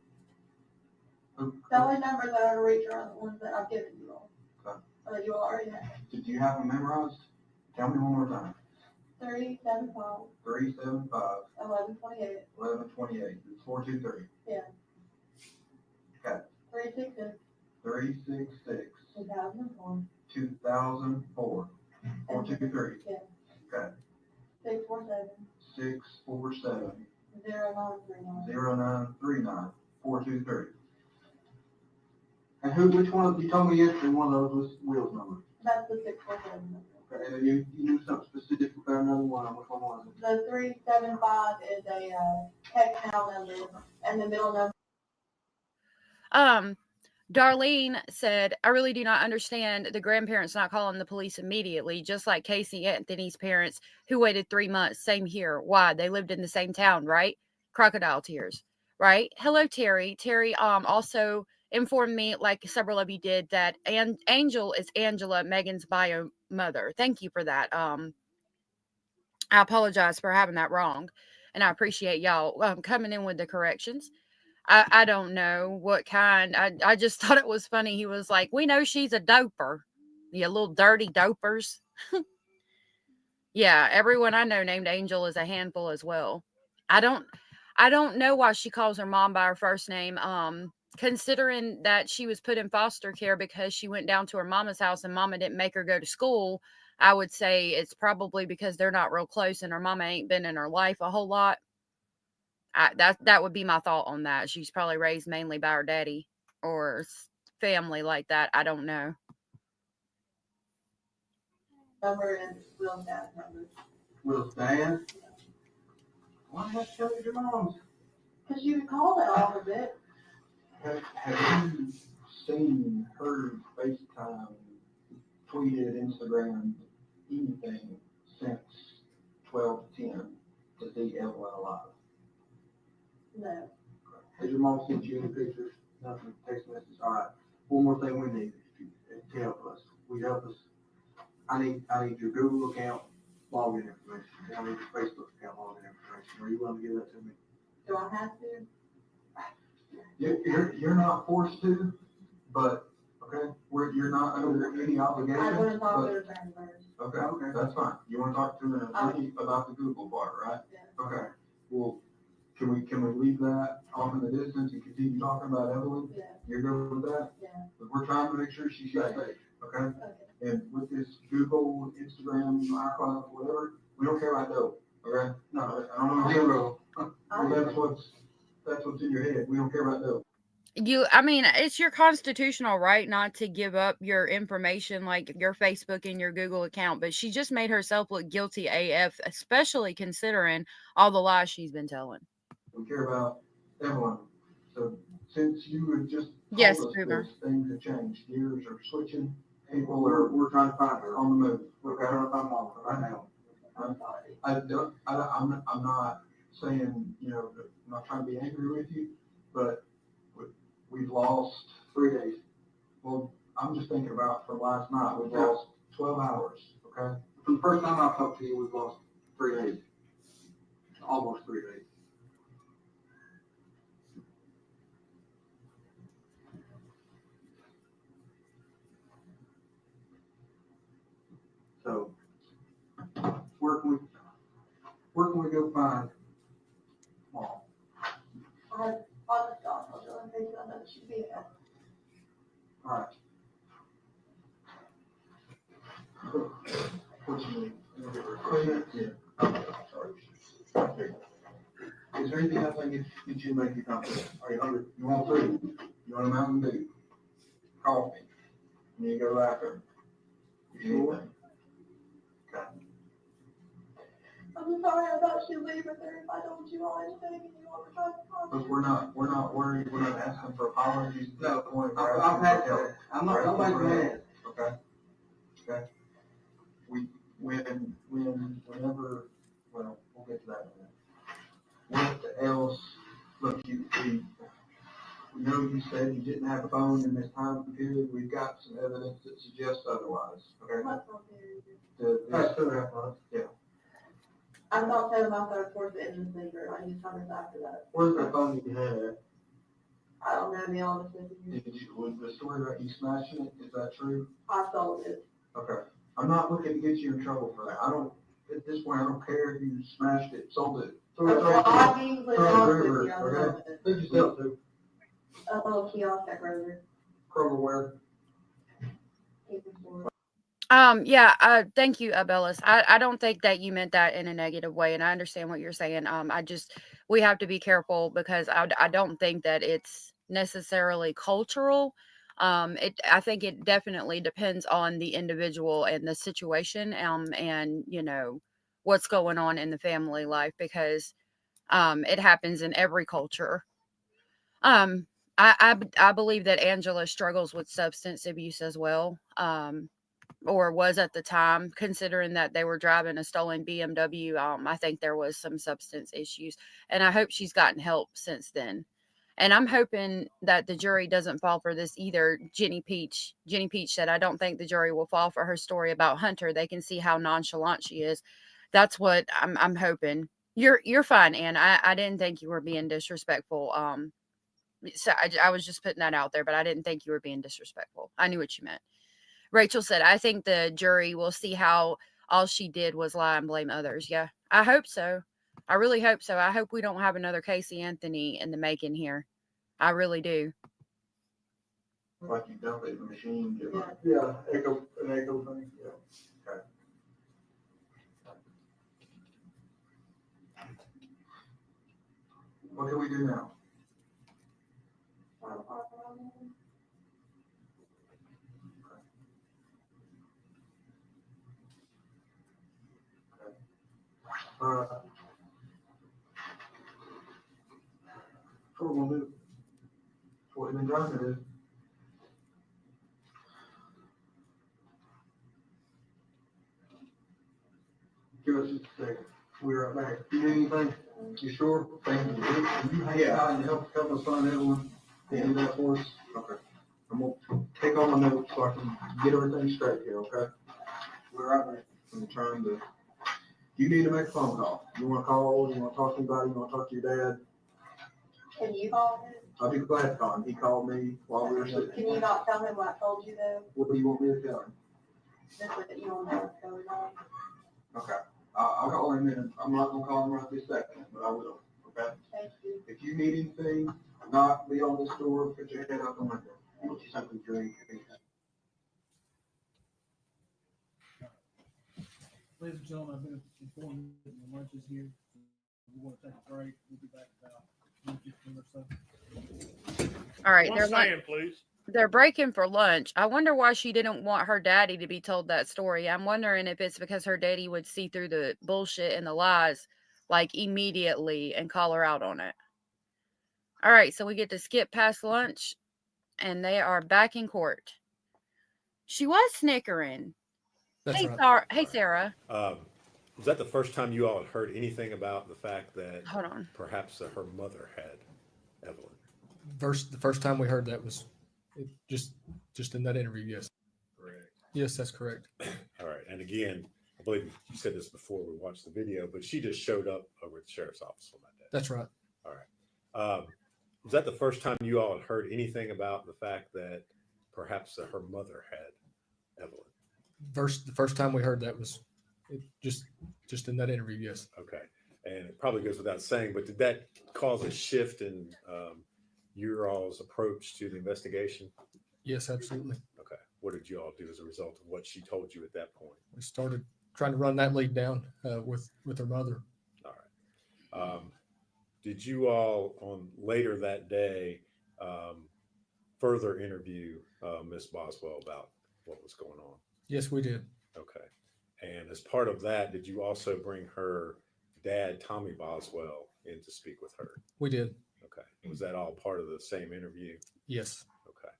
The only numbers that are to reach are the ones that I've given you all. Okay. Or that you already have. Did you have them memorized? Tell me one more time. 375 375 1128. 1128. It's 423. Yeah. Okay. 366 366 2004. 2004. 423. Yeah. Okay. 647 647 0939. 0939. 423. And which one of you told me yesterday one of those was Will's number? That's the 647 number. Okay, and you knew something specific about another one. Which one was it? The 375 is a text now number, and the middle number. Darlene said, I really do not understand the grandparents not calling the police immediately, just like Casey Anthony's parents who waited 3 months. Same here. Why? They lived in the same town, right? Crocodile tears, right? Hello, Terry. Terry also informed me, like several of you did, that Angel is Angela, Megan's bio mother. Thank you for that. I apologize for having that wrong, and I appreciate y'all coming in with the corrections. I don't know what kind. I just thought it was funny. He was like, we know she's a doper. You little dirty dopers. Yeah, everyone I know named Angel is a handful as well. I don't know why she calls her mom by her first name. Considering that she was put in foster care because she went down to her mama's house and mama didn't make her go to school, I would say it's probably because they're not real close and her mama ain't been in her life a whole lot. That would be my thought on that. She's probably raised mainly by her daddy or family like that. I don't know. Number and Will's dad's number. Will's dad? Why not tell your mom's? Because you called it all of it. Have you seen, heard, FaceTime, tweeted, Instagram, anything since 12/10 to see Evelyn alive? Jamal sent you any pictures, nothing, text message, all right. One more thing we need to help us. I need your Google account login information. I need your Facebook account login information. Are you willing to give that to me? Do I have to? You're not forced to, but, okay, you're not under any obligation. I want to talk but- to her friend first. Okay, that's fine. You want to talk to an attorney about the Google part, right? Yeah. Okay, well, can we leave that off in the distance and continue talking about Evelyn? Yeah. You're good with that? Yeah. But we're trying to make sure she's safe, okay? Okay. And with this Google, Instagram, iCloud, whatever, we don't care about dope, okay? No, I don't know zero. That's what's in your head. We don't care about dope. I mean, it's your constitutional right not to give up your information, like your Facebook and your Google account, but she just made herself look guilty AF, especially considering all the lies she's been telling. We care about Evelyn. So since you had just Yes, told us Boomer. this, things have changed. Gears are switching. People we're trying to find her on the move. We're got her up on mom right now. I'm not saying, I'm not trying to be angry with you, but we've lost 3 days. Well, I'm just thinking about from last night, we've lost 12 hours, okay? From the first time I talked to you, we've lost 3 days. Almost 3 days. So, where can we go find Mom? I just got her doing things I know she'd be at. All right. What's your name? Yeah. Sorry. Is there anything else I can get you to make you comfortable? Are you hungry? You want food? You want a Mountain Dew? Coffee? You need to go to the bathroom? You sure? Okay. I'm sorry, I thought she'd leave with her if I told you all anything and you all were trying to talk. But we're not worried, we're not asking for apologies. No, I'm had help. I'm not, nobody's mad. Okay? Okay? Whenever, well, we'll get to that in a minute. What else, look, we know you said you didn't have a phone in this time period. We've got some evidence that suggests otherwise, okay? Yeah. I'm not telling my third towards the end of the finger. I need something after that. Where's that phone you had? I don't know, to be honest with you. Was the story about you smashing it, is that true? I sold it. Okay. I'm not looking to get you in trouble for that. At this point, I don't care if you smashed it, sold it. I'll be completely honest with you. I Okay. love it. Who'd you sell it to? A little kiosk at Kroger. Kroger where? Yeah, thank you, Abellis. I don't think that you meant that in a negative way, and I understand what you're saying. We have to be careful because I don't think that it's necessarily cultural. I think it definitely depends on the individual and the situation, and what's going on in the family life because it happens in every culture. I believe that Angela struggles with substance abuse as well. Or was at the time, considering that they were driving a stolen BMW. I think there was some substance issues, and I hope she's gotten help since then. And I'm hoping that the jury doesn't fall for this either. Jenny Peach said, I don't think the jury will fall for her story about Hunter. They can see how nonchalant she is. That's what I'm hoping. You're fine, Ann. I didn't think you were being disrespectful. So I was just putting that out there, but I didn't think you were being disrespectful. I knew what you meant. Rachel said, I think the jury will see how all she did was lie and blame others. Yeah, I hope so. I really hope so. I hope we don't have another Casey Anthony in the making here. I really do. Like you dump it in the machine. Yeah, an echo thing, yeah. Okay. What can we do now? What we're gonna do? What we've been trying to do. Give us just a second. We're right back. You need anything? You sure? Thank you. You hang out and help us find Evelyn. Can you do that for us? Okay. I'm gonna take all my notes so I can get everything straight here, okay? We're right back. I'm trying to, you need to make a phone call. You wanna call, you wanna talk to anybody, you wanna talk to your dad? Can you call him? I'll be glad to call him. He called me while we were sitting. Can you not tell him what I told you though? What do you want me to tell him? Just that you don't know what's going on. Okay. I'll call him in. I'm not gonna call him right this second, but I will, okay? Thank you. If you need anything, knock, be on this door, put your head out the window. You want something to drink. Ladies and gentlemen, I've been informed that the lunch is here. We want to take a break. We'll be back about 15 or so. All right, One second, please. they're breaking for lunch. I wonder why she didn't want her daddy to be told that story. I'm wondering if it's because her daddy would see through the bullshit and the lies like immediately and call her out on it. All right, so we get to skip past lunch and they are back in court. She was snickering. That's Hey, right. Hey, Sarah. Was that the first time you all had heard anything about the fact that Hold on. perhaps her mother had Evelyn? The first time we heard that was just in that interview. Yes. Correct. Yes, that's correct. All right. And again, I believe you said this before we watched the video, but she just showed up over at the sheriff's office on that day. That's right. All right. Was that the first time you all had heard anything about the fact that perhaps her mother had Evelyn? The first time we heard that was just in that interview. Yes. Okay. And it probably goes without saying, but did that cause a shift in your all's approach to the investigation? Yes, absolutely. Okay. What did you all do as a result of what she told you at that point? We started trying to run that lead down with her mother. All right. Did you all on later that day further interview Miss Boswell about what was going on? Yes, we did. Okay. And as part of that, did you also bring her dad, Tommy Boswell, in to speak with her? We did. Okay. Was that all part of the same interview? Yes. Okay.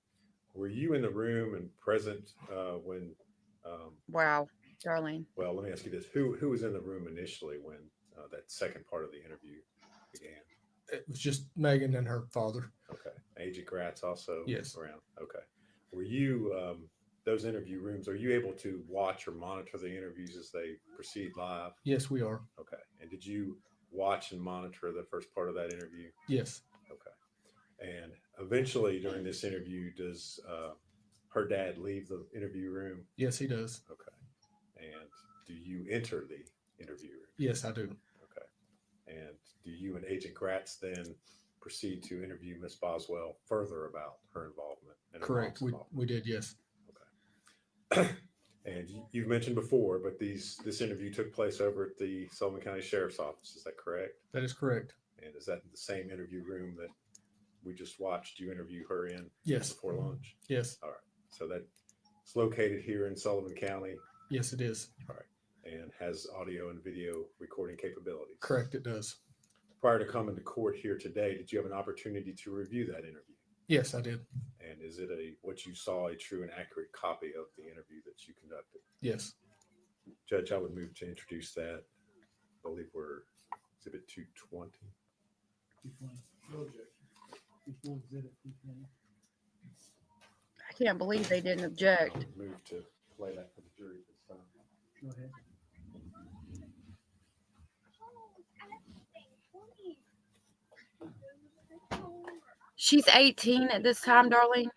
Were you in the room and present when? Wow, Darlene. Well, let me ask you this: Who was in the room initially when that second part of the interview began? It was just Megan and her father. Okay. Agent Gratz also Yes. around. Okay. Were you those interview rooms? Are you able to watch or monitor the interviews as they proceed live? Yes, we are. Okay. And did you watch and monitor the first part of that interview? Yes. Okay. And eventually during this interview, does her dad leave the interview room? Yes, he does. Okay. And do you enter the interview room? Yes, I do. Okay. And do you and Agent Gratz then proceed to interview Miss Boswell further about her involvement? And her Correct. mom's involvement? We did. Yes. Okay. And you've mentioned before, but this interview took place over at the Sullivan County Sheriff's Office. Is that correct? That is correct. And is that the same interview room that we just watched you interview her in? Yes. Before lunch? Yes. All right. So that's located here in Sullivan County? Yes, it is. All right. And has audio and video recording capabilities? Correct. It does. Prior to coming to court here today, did you have an opportunity to review that interview? Yes, I did. And is it what you saw a true and accurate copy of the interview that you conducted? Yes. Judge, I would move to introduce that. I believe we're exhibit 220. 220. No objection. Before exhibit 220. I can't believe they didn't object. I would move to play that for the jury this time. Go ahead. She's 18 at this time, Darlene.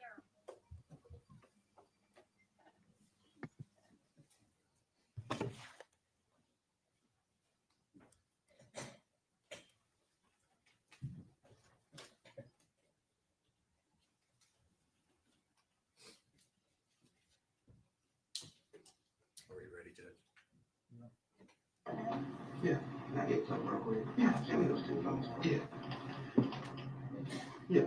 Are we ready, Judge? Yeah, can I get something real quick? Yeah, send me those two phones. Yeah. Yeah,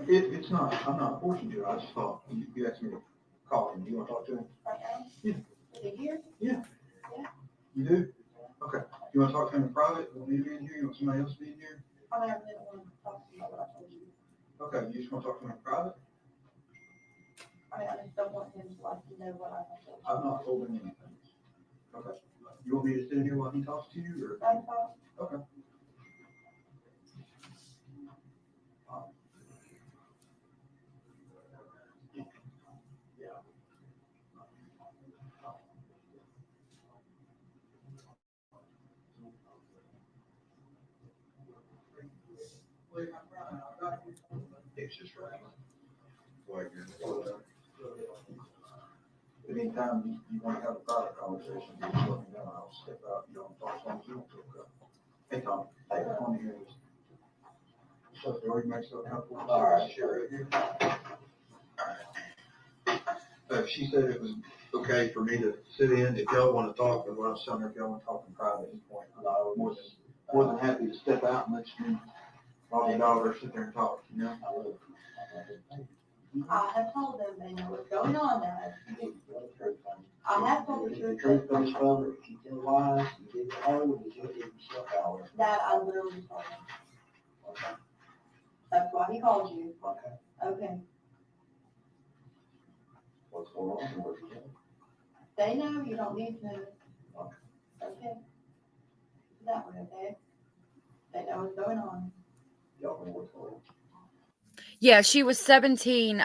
it's not, I'm not forcing you, I just thought, you asked me to call him, you wanna talk to him? Right now? Yeah. Is he here? Yeah. Yeah. You do? Okay, you wanna talk to him in private, you want me to be in here, you want somebody else to be in here? I mean, I really don't want to talk to you about what I told you. Okay, you just wanna talk to him in private? I mean, I just don't want him to like to know what I told you. I've not told him anything. Okay. You want me to sit in here while he talks to you, or? That's all. Okay. It's just right. Like anytime you want to have a private conversation, just let me know. I'll step out. You don't talk songs. You don't talk. Hey, Tom. Hey, I want to hear this. So, do you make something helpful? All right, sure. She said it was okay for me to sit in if y'all want to talk, but what I was telling her, if y'all want to talk in private at any point, I'm more than happy to step out and let you, mom and daughter sit there and talk, you know? I have told them they know what's going on, Dad. I have told the truth. Truth comes from it. If you tell lies, you give it home, and you give yourself out. That I literally told him. Okay. That's why he called you. Okay. Okay. What's going on? And what you doing? They know you don't need to. Okay. Okay. That way, okay? They know what's going on. Y'all know what's going on. Yeah, she was 17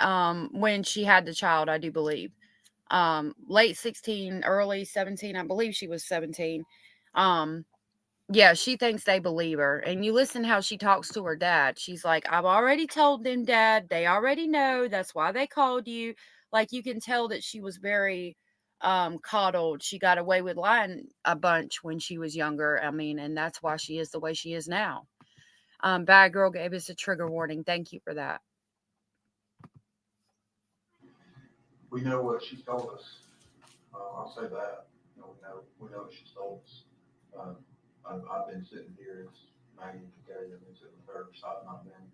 when she had the child, I do believe. Late 16, early 17, I believe she was 17. Yeah, she thinks they believe her. And you listen how she talks to her dad. She's like, I've already told them, Dad. They already know. That's why they called you. Like, you can tell that she was very coddled. She got away with lying a bunch when she was younger. I mean, and that's why she is the way she is now. Bad Girl gave us a trigger warning. Thank you for that. We know what she's told us. I'll say that. You know, we know what she's told us. I've been sitting here, as Maggie can tell you, I've been sitting with her, so I've not been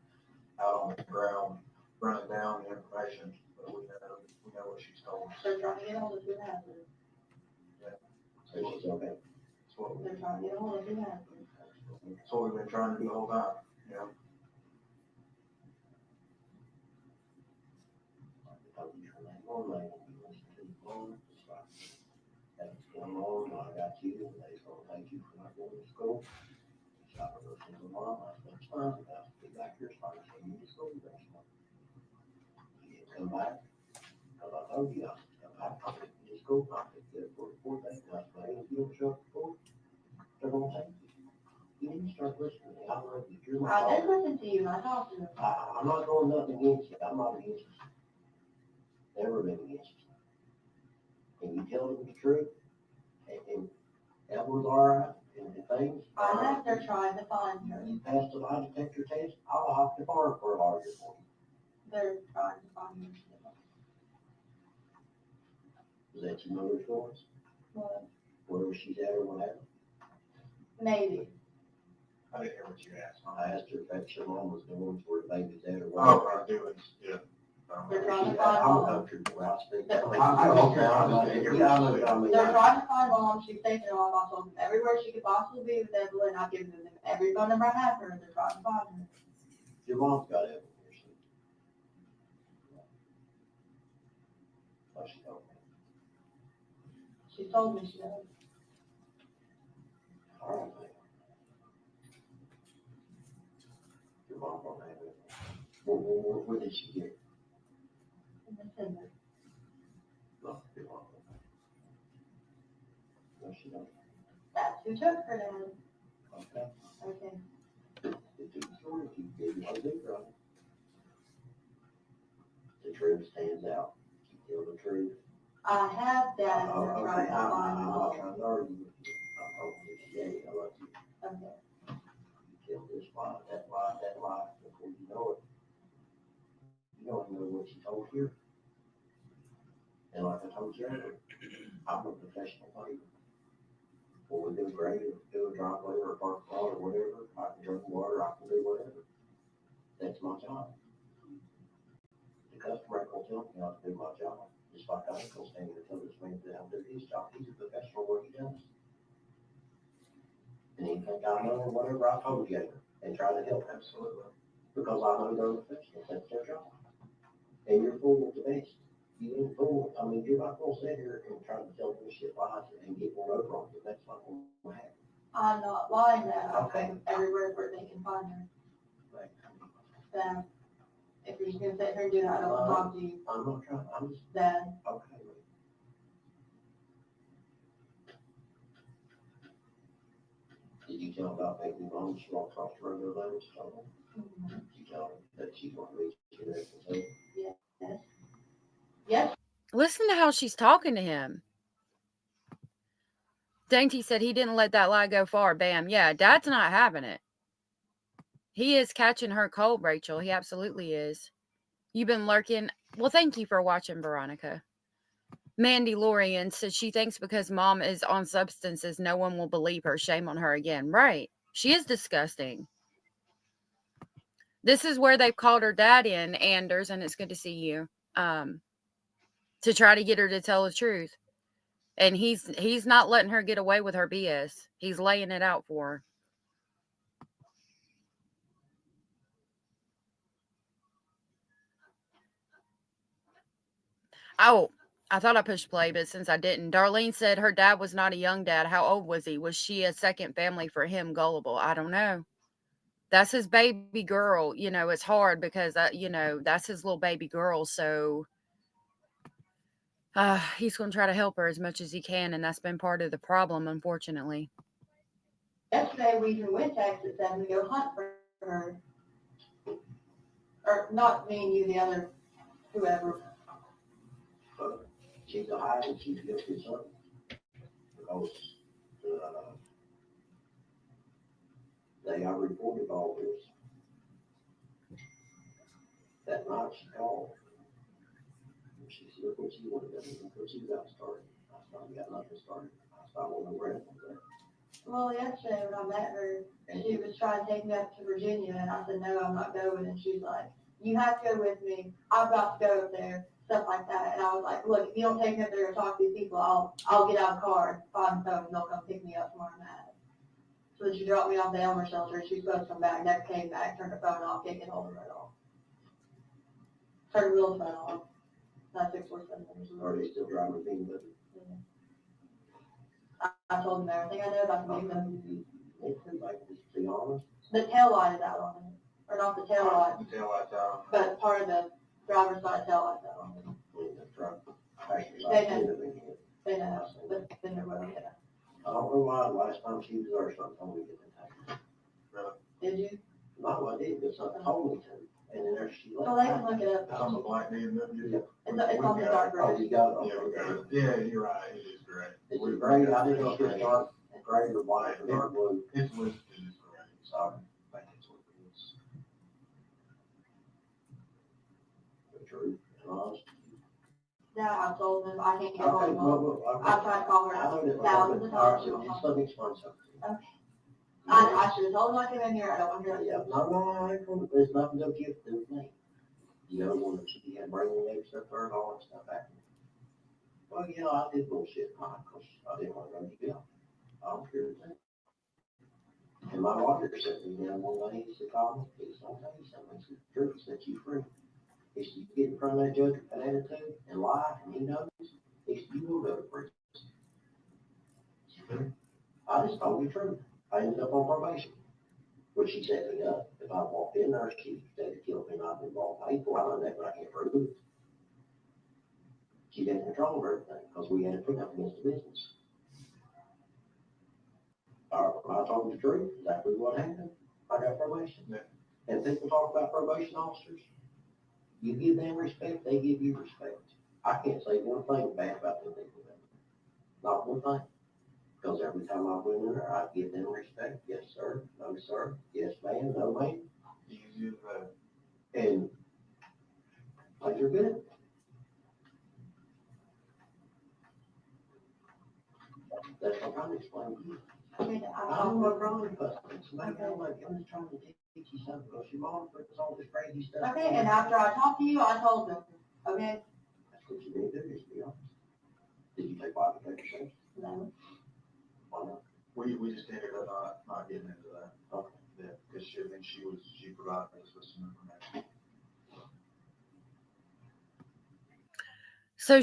out on the ground running down the information, but we know what she's told us. They're trying to get hold of who has it. So she's okay. That's what They're trying to get hold of who has it. that's what we've been trying to do the whole time, you know? That's going on. I got you, and they told thank you for not going to school. So I don't know, single mom, I said, it's fine, I'll be back here, so I said, you just go to the next one. You didn't come back, because I told you, I said, come back, I'll take you to school, I'll take you for the 4 days, and I said, hey, if you don't show up for 4, they're gonna take you. You need to start listening to me. I love you, you're my I did father. listen to you and I talked to you. I'm not doing nothing against you, I'm not against you. Never been against you. And you tell them the truth, and Evelyn's all right, and things. I have, they're trying to find her. You passed the lie detector test, I'll hop the bar for a lawyer for you. They're trying to find her. Is that your mother's voice? What? Wherever she's at or whatever? Maybe. I didn't hear what you asked. I asked her if that's your mom was the ones where the baby's at or Oh, whatever. I do it, yeah. They're trying to She's- find I'm a mom. country boy, I speak. They're- Yeah, I know what I mean. They're trying to find mom. She's taking her off. I told them everywhere she could possibly be with Evelyn. I've given them every phone number I have for her. They're trying to find her. Your mom's got Evelyn here, so. Oh, she told me. She told me she does. All right, man. Your mom don't have it. What did she get? In December. No, your mom don't have it. No, she don't. That's who took her, Dad. Okay. Okay. The two stories you gave me, I think, right? The truth stands out. You tell the truth. I have, Dad, and they're trying Okay, to find I'm not mom. trying to argue with you. I'm hoping that today, I love you. Okay. You tell this lie, that lie, before you know it. You don't know what you told here. And like I told you earlier, I'm a professional painter. When we do grade or do a driveway or a park lot or whatever, I can drink water, I can do whatever. That's my job. The customer ain't gonna tell me how to do my job. Just like I ain't gonna stand here and tell this man how to do his job. He's a professional what he does. And he think I know whatever I told you and try to help. Absolutely. Because I know they're professionals, that's their job. And you're full of the best. you ain't fool, I mean, you're not gonna sit here and try to tell this shit lies and get one over on you, that's not gonna happen. I'm not lying that I Okay. take everywhere where they can find her. Like, Then, if you're just gonna sit here and do that, I don't want to talk to you. I'm not trying, I'm just, Then, okay. Did you tell about Megan Boswell, she walked across the road the other day, was told? Did you tell her that she's gonna reach you there and say, yes. Yes, Listen to how she's talking to him. Dainty said he didn't let that lie go far. Bam. Yeah, Dad's not having it. He is catching her cold, Rachel. He absolutely is. You've been lurking. Well, thank you for watching, Veronica. Mandy Lorian says she thinks because Mom is on substances, no one will believe her. Shame on her again. Right. She is disgusting. This is where they've called her dad in, Anders, and it's good to see you, to try to get her to tell the truth. And he's not letting her get away with her BS. He's laying it out for her. Oh, I thought I pushed play, but since I didn't, Darlene said her dad was not a young dad. How old was he? Was she a second family for him? Gullible. I don't know. That's his baby girl. You know, it's hard because, that's his little baby girl. So he's going to try to help her as much as he can. And that's been part of the problem, unfortunately. yesterday we even went to them to go hunt for her. Or not me and you, the other, whoever. she's a high and she's guilty of something? Because, they are reported all this. That night she called. And she said, look what she wanted to do, what she got started. I said, you got nothing started. I said, I want no rest on that. Well, yesterday when I met her, she was trying to take me up to Virginia, and I said, no, I'm not going. And she's like, you have to go with me. I'm about to go up there, stuff like that. And I was like, look, if you don't take me up there and talk to these people, I'll get out of the car and find the phone, and they'll come pick me up tomorrow night. So then she dropped me off the Elmer shelter, and she was supposed to come back, never came back, turned her phone off, can't get hold of her at all. Turned her real phone off. Not 647. Are they still driving the thing with her? I told him everything I know about the vehicle. Like, to be honest, The tail light is out on it, or not the tail light, The tail light's out. but part of the driver's side tail light's out on it. in the truck. Actually, They like, know. in it. They know, but they know what I'm getting. I don't know why the last time she was there, something told me to get the Did you? Not what I did, but something told me to. And then there she left. Well, they can look it up. It's on the black BMW. It's on the dark Oh, road. you got it. Yeah, we got it. Yeah, you're right, it is gray. Is it gray? I didn't know if it was dark, gray or white or dark blue. It's listed as gray, so I think it's what it is. The truth and honest. Yeah, I told them I can't get Okay, hold of well, them. I tried to call her I know that. thousands of All right, times. so just let me explain something. Okay. I should have told them I came in here. I don't want to hear Yeah, it. no, there's nothing to give to the thing. You know, when she had bringing that stuff there and all that stuff back. Well, you know, I did bullshit, Mike, because I didn't want to run you down. I don't care what that. And my lawyer said to me, one day, he said, Colin, he's gonna tell you something, he said, the truth set you free. He said, you get in front of that judge with that attitude and lie, and he knows, he said, you will go to prison. I just told you the truth. I ended up on probation, which she set me up. If I walked in there, she said to kill me, and I've been involved in hateful. I know that, but I can't prove it. She didn't control everything because we had to put up against the business. I told you the truth, exactly what happened. I got probation. Yeah. And people talk about probation officers. You give them respect, they give you respect. I can't say one thing bad about them people. Not one thing. Because every time I went in there, I give them respect. Yes, sir. No, sir. Yes, ma'am. No, ma'am. You, And things are good. That's what I'm trying to explain to you. Okay, I'm not wrong with us. Somebody got like, I'm just trying to teach you something. Because your mom puts all this crazy stuff. Okay, and after I talked to you, I told them. Okay? That's what you need to do, is be honest. Did you take Bible yourself? No. Why not? we just ended up not getting into that. Okay. Yeah, because she provided us with some information. So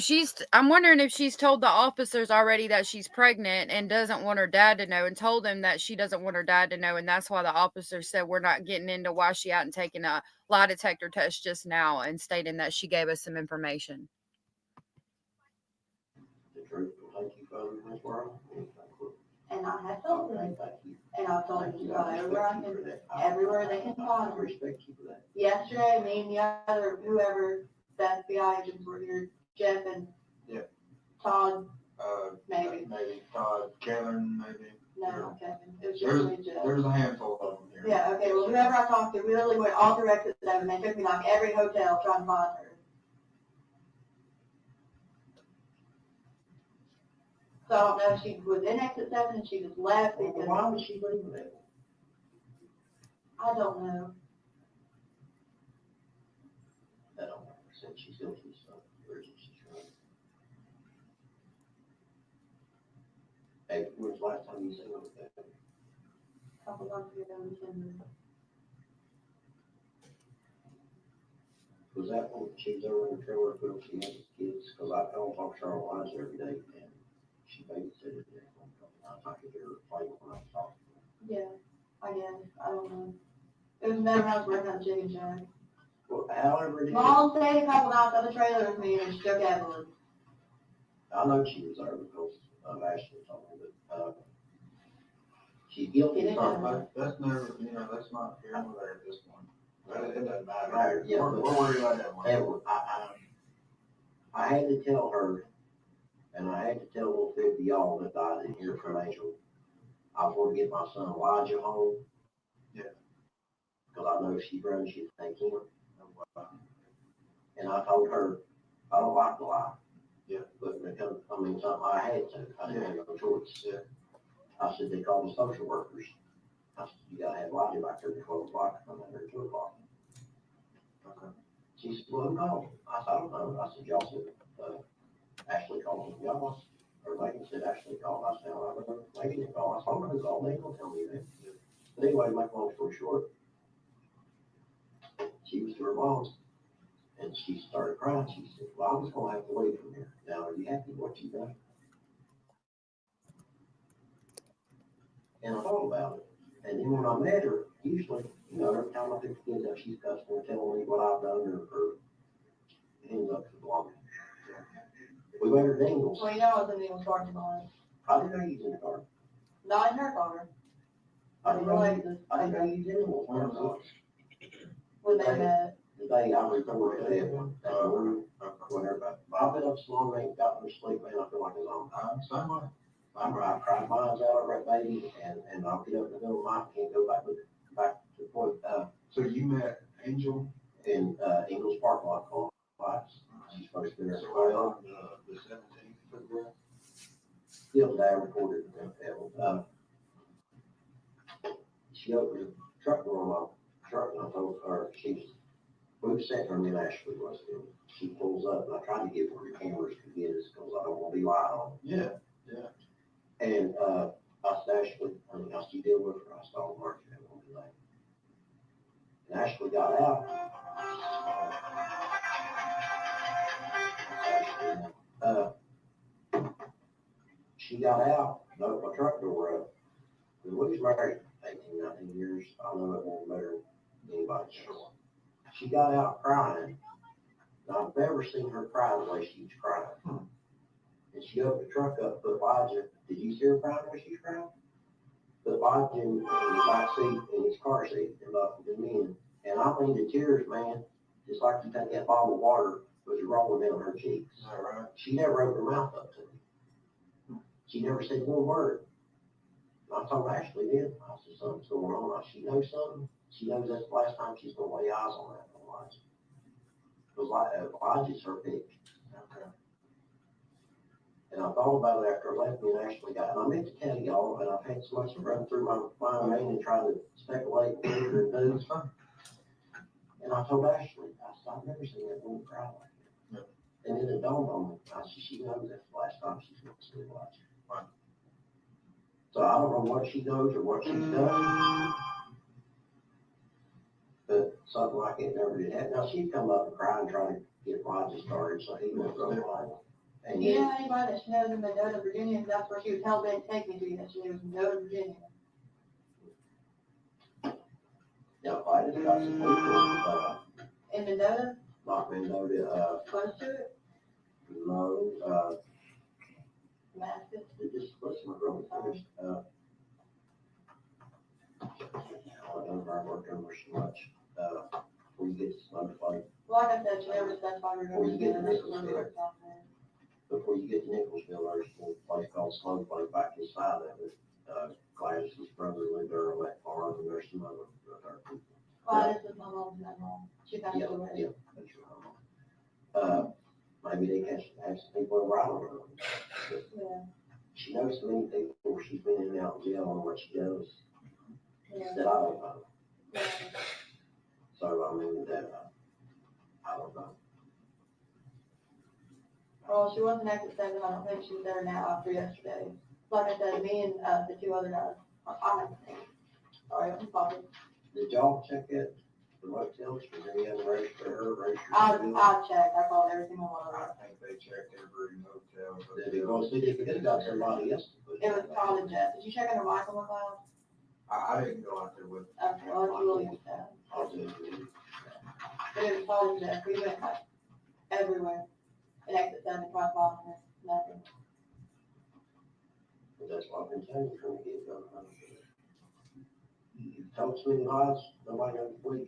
I'm wondering if she's told the officers already that she's pregnant and doesn't want her dad to know, and told them that she doesn't want her dad to know. And that's why the officers said, we're not getting into why she out and taking a lie detector test just now, and stating that she gave us some information. The truth will take you further in this world. And I have told them, Thank you. and I've told them to go everywhere they can find I her. respect you for that. Yesterday, me and the other, whoever, the FBI agents were here, Jeff and Yeah. Todd, maybe. Maybe Todd, Kevin, maybe. No, not Kevin. It was just me and Jeff. There's a handful of them here. Yeah, okay, well, whoever I talked to, we literally went all through exit 7. They took me like every hotel trying to find her. So I don't know if she was in exit 7 and she just left Well, because, why would she leave that? I don't know. That don't make sense. She's going through some emergency training. Hey, when's the last time you seen her with that? A couple months ago, we can, Was that when she was over in the trailer when she had the kids? Cause I called off Charlotte Weiss every day and she babysitted there. I could hear her playing when I was talking. yeah, I guess, I don't know. It was never house working on the chicken shack. Well, however it is, Mom stayed a couple nights on the trailer with me and she took Evelyn. I know she was there because Ashley told me that, she's guilty. That's never, that's not here nor there at this point. It doesn't matter. Right, yeah, We're worried about that one. Evelyn, I had to tell her, and I had to tell little Phil y'all that I didn't hear from Angel. I was going to get my son Elijah home. Yeah. Because I know if she runs, she'd take him. And I told her, I don't like to lie. Yeah. But because, something I had to. I didn't have no choice. Yeah. I said, they call the social workers. I said, you gotta have Elijah back there at 12 o'clock, come in there at 2 o'clock. Okay. She said, well, who called? I said, I don't know. I said, y'all said, Ashley called him. Y'all, or Megan said Ashley called. I said, well, I don't know. Megan didn't call. I said, I don't know who called. They don't tell me that. But anyway, to make a long story short, she was to her mom's and she started crying. She said, well, I was going to have to leave from here. Now, are you happy with what you've done? And I thought about it. And then when I met her, usually, every time I pick the kids up, she's cussing and telling me what I've done or ends up to belonging. We went her Dingles. Well, I was in the old parking lot. I didn't know you was in the car. Not in her car. I didn't know you was in the car. When they met. The day I recorded that morning, whatever. I've been up so long, I ain't got no sleep, man. I feel like it's on. Same way. I cried my eyes out over that baby, and I'll get up in the middle of the night and can't go back to the point. So you met Angel? In Ingles Park lot on Weiss. She's supposed to be there. So on the 17th of February? The other day I recorded it. She opened the truck door on my truck, and I told her, we were sitting there, me and Ashley was, and she pulls up, and I tried to get where the cameras could get us, because I don't want to be lied on. Yeah, yeah. And I said, Ashley, I still deal with her. I saw Mark that one today. And Ashley got out. She got out, and opened my truck door up. And we was married 18, 19 years. I know it won't better than anybody else. She got out crying. And I've never seen her cry the way she was crying. And she opened the truck up, put Elijah. Did you see her crying when she was crying? Put Elijah in the back seat, in his car seat, and buckled him in. And I mean the tears, man, just like you take that bottle of water, was rolling down her cheeks. Is that right? She never opened her mouth up to me. She never said one word. And I told Ashley then, I said, something's going on. She knows something. She knows that's the last time she's going to lay eyes on that Elijah. Because Elijah's her pick. Okay. And I thought about it after I left, me and Ashley got, and I meant to tell y'all, and I've had so much to run through my mind and try to speculate and figure and do. And I told Ashley, I said, I've never seen that woman cry like that. Yep. And then it dawned on me, I said, she knows that's the last time she's going to see Elijah. Right. So I don't know what she knows or what she's done. But something like it never did happen. Now, she'd come up and cry and try to get Roger started, so he went real hard. And Do you know anybody that she knows in Mendota, Virginia? Because that's where she was hell bent to take me to, that she lives in Mendota, Virginia. yeah, if I just got some people, In Mendota, not Mendota, close to it, no, Damascus. just listen, real fast, I don't know, I worked over so much, before you get to Smoke Lake, Like I said, she never specified her Well, you get number. the Nichols there. before you get to Nicholsville, there's a place called Smoke Lake back inside of it. Gladys's brother lived there on that farm, and there's some other people. Well, this is my mom's mom. She passed Yeah, away. yeah, that's your mom. Maybe they have some people around her. Yeah, She knows so many people, she's been in and out of jail on what she does, yeah. that I don't know. Yeah. So, I mean, I don't know. Well, she wasn't exit 7. I don't think she's there now after yesterday. Like I said, me and the two other guys. Sorry, I'm sorry. Did y'all check it, the motels, was there any other race for her, race for I checked. I called every single one of them. I think they checked every motel. Did they go see if they could have got somebody else? to put It was probably Jeff. Did you check under Michael McLeod? I didn't go out there with. Okay, well, if you look at that. I'll do it. But it was probably Jeff. We went like everywhere. And exit 7, tried calling her. Nothing. But that's what I've been telling you from the get-go. You told so many lies, nobody knows to believe you.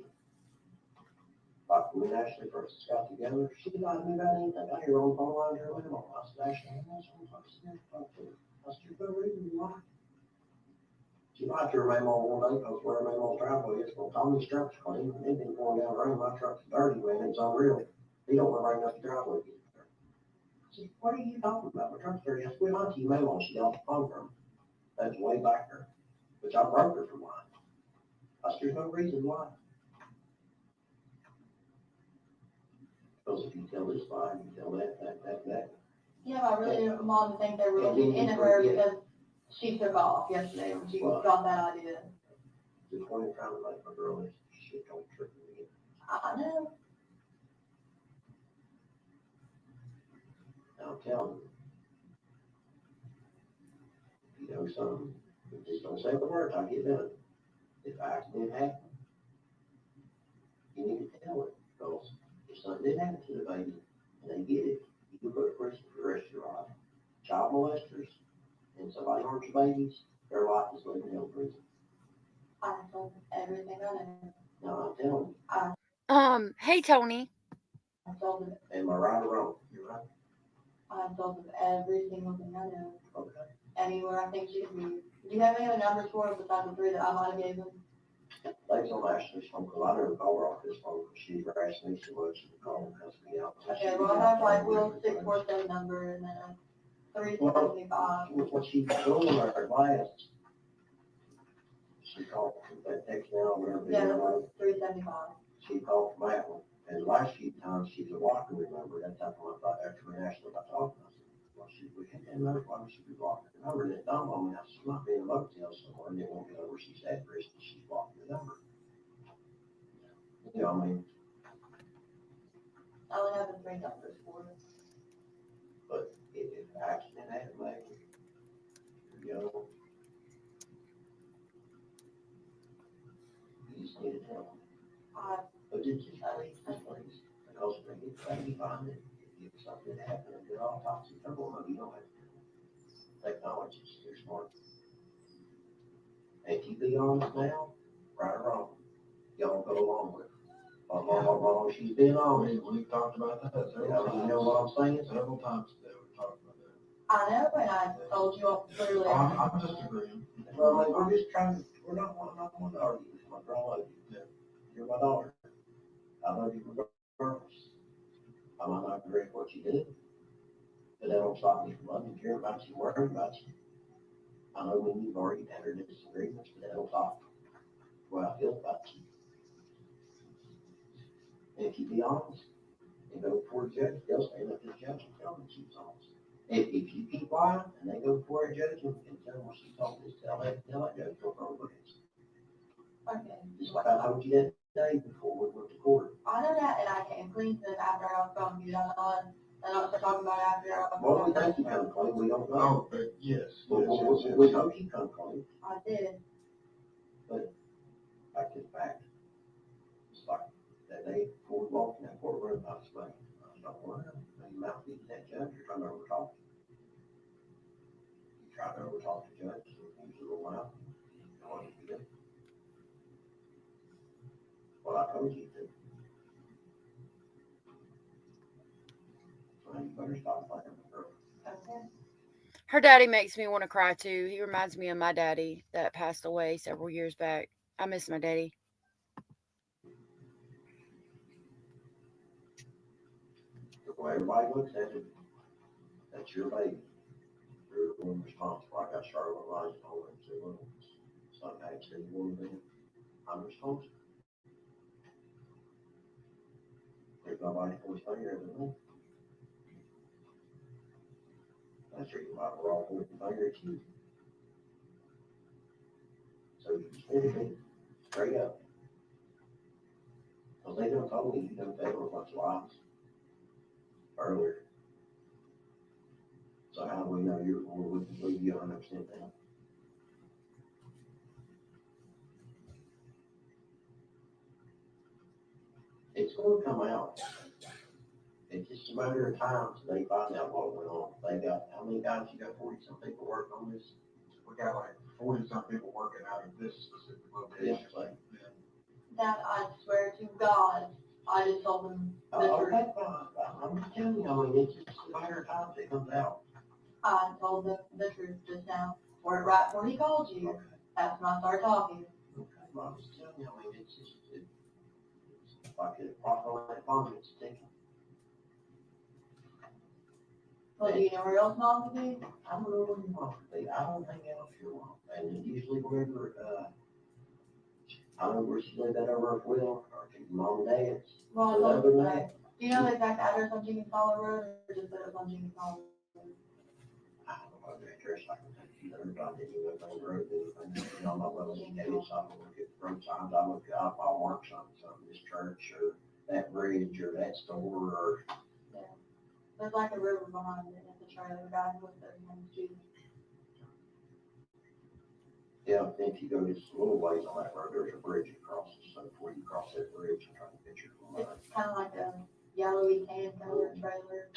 Like when Ashley first got together, she lied to me about anything. I hear on the phone line her little. I said, Ashley, that's what I'm talking to. I said, there's no reason you lied. She lied to her mama one day, because where her mama's driveway is, well, Tommy's truck's clean, and they've been going down the road, my truck's dirty, man, it's unreal. He don't want to bring up the driveway. I said, what are you talking about? My truck's dirty. I said, we lied to you, mama, she got off the phone from. That's way back there, which I broke her for lying. I said, there's no reason why. Because if you tell this lie, you tell that. Yeah, I really didn't want to think they were looking into her because she took off yesterday when she got that idea. Just when you're trying to make my girl this shit don't trick me. I know. I'm telling you. You know something, just don't say the words, I'll get done. If accident happens, you need to tell it, because if something did happen to the baby, and they get it, you can put a prison for the rest of your life. Child molesters, and somebody harms your babies, their life is living in prison. I told them everything I know. No, I'm telling you, Hey Tony. I told them, am I right or wrong? You're right. I told them every single thing I know. Okay. Anywhere I think she could be. Do you have any other numbers for her besides the 3 that I might have gave them? Thanks on Ashley's phone, because I never called her off this phone, because she harassed me so much, she would call and cuss me out. Okay, well, I have like Will's 647 number and then a 375. What she told on her last, she called from that text now, wherever. Yeah, 375. She called from that one, and the last few times she's a walking, remember, that time when I thought after when Ashley got talking, I said, well, we had that number, why would she be walking the number? And it dawned on me, I said, she might be in a motel somewhere, and it won't be where she's at, and she's walking the number. You know, I mean, I only have the 3 numbers for her. but if an accident happened, maybe, you know, you just need to tell them. But it's just please, because when you try to find it, if something happened, and they're all toxic, trouble, you don't have to. Technology is too smart. And if you be honest now, right or wrong, y'all go along with it. Long she's been honest. We talked about that several times. You know what I'm saying? Several times today, we talked about that. I know, and I told you all clearly. I'm just agreeing. Well, like, we're just trying to, we're not one to argue. My girl, I love you. You're my daughter. I love you regardless. I might not agree with what you did, but that don't stop me from loving you, caring about you, worrying about you. I know when you've already had our disagreements, but that don't stop what I feel about you. And if you be honest and go before a judge, they'll stand up to the judge and tell them she's honest. If you keep lying and they go before a judge and tell them what she told us, tell that judge, don't go with it. Okay. Just like I told you that day before we went to court. I know that, and I came clean to it after I was gone, you know, and I was talking about it after I was Well, we gone. think you come clean, we don't know. Oh, but yes, But yes, yes, we yes. know you come clean, I did. but back to the fact. It's like that day before we walked in that courtroom, I was like, I don't want to, you mouth to that judge, you're trying to overtalk. You try to overtalk the judge, and use a little mouth. You know what you do? Well, I told you to. So you better stop playing with her. Okay. Her daddy makes me want to cry too. He reminds me of my daddy that passed away several years back. I miss my daddy. The way everybody looks at it, that's your baby. You're the one responsible. I got Charlotte Weiss home and two little ones. So I actually one of them. I'm responsible. There's nobody who's finger than me. That's the reason why we're all pointing finger at you. So you just need to be straight up. Because they done told me you done tell them a bunch of lies earlier. So how do we know you're going to believe you 100% now? It's going to come out. It's just a matter of time till they find out what went on. They got, how many guys you got, 40 some people working on this? We got like 40-some people working out of this specific location. Yes, like, That I swear to God, I just told them the oh, truth. okay, fine. I'm just telling you, I mean, it's just a matter of time till it comes out. I told them the truth just now. Right before he called you. Okay. That's when I started talking. Okay, well, I'm just telling you, I mean, it's just, it's like a clock on that bomb, it's ticking. Well, do you know where else mom would be? I don't know where you want to be. I don't think else you want. And usually wherever, I don't know where she lived at over at Will, or to your mom and dad's. Well, I But told other them than that. that, Do you know the exact address on Jenkins Hollow Road, or just that it was on Jenkins Hollow Road? I don't know the address, I can take you there, but I didn't even go on the road, anything, you know, my little gates, I look at road signs, I look up, I'll mark something, this church, or that bridge, or that store, or. Yeah. There's like a river behind it, it's a trailer, guy who lives there, his name's Judy. Yeah, if you go just a little ways on that road, there's a bridge that crosses, so before you cross that bridge, I'm trying to picture from mine. It's kind of like a yellowy tan color trailer.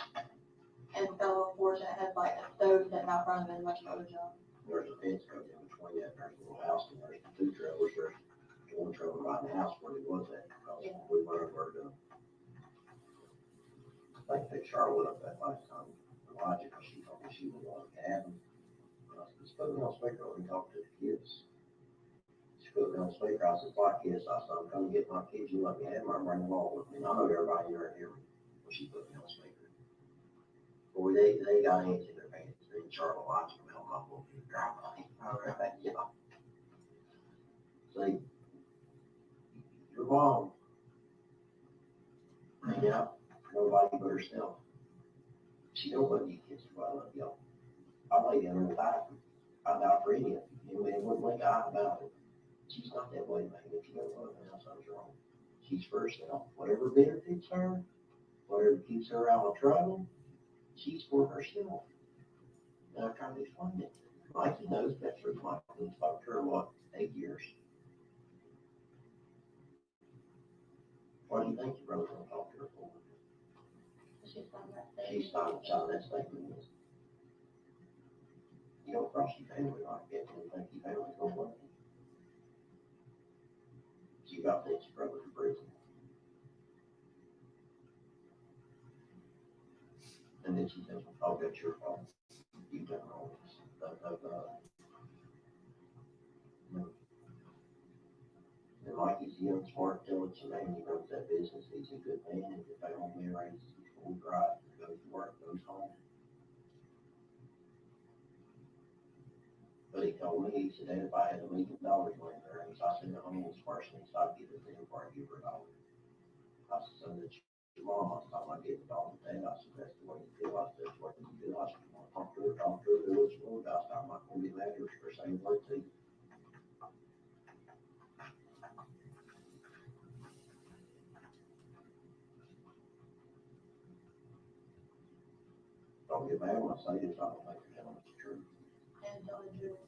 And so, of course, it has like a stove sitting out front of it, like photo jump. There's a fence goes in between that, there's a little house, and there's the two trailers, there's one trailer right in the house where it was at, because we went over to, I think Charlotte up that last time, Elijah, because she told me she was on a cabin. I said, just put me on speaker, let me talk to the kids. She put me on speaker, I said, like kids, I said, I'm coming to get my kids, you let me have them, I'm bringing them all with me, and I know everybody here and hear me, but she put me on speaker. Boy, they got hands in their pants, and Charlotte watched them help my book, drop on him, all right, yeah. See, your mom, bring out nobody but herself. She don't love you kids, well, I love y'all. I lay down and die. I die for any of you, and wouldn't make eye about it. She's not that way, man. If you don't love her, something's wrong. She's for herself. Whatever benefits her, whatever keeps her out of trouble, she's for herself. And I'm trying to explain it. Mikey knows that's her. Mikey's talked to her, what, 8 years? Why do you think your brother's gonna talk to her for? She's on that thing. She's not showing that statement. You don't cross your family like that, and think your family's gonna love you. You got this brother in prison. And then she says, oh, that's your fault. You've done all this. And Mikey's a young, smart, diligent man. He runs that business. He's a good man. If they don't marry, he's full drive. Goes to work, goes home. But he told me, he said, if I had $1 million laying there, I said, the homeless person, he said, I'd give it to him before I give her $1. I said, so that's your mom. I said, I gave it all to Dad. I said, that's the way you feel. I said, that's what you do. I said, you want to talk to her, do what you want. I said, I'm not going to get mad at her for saying what to you. don't get mad when I say this, I don't think you're telling the truth. And tell the truth.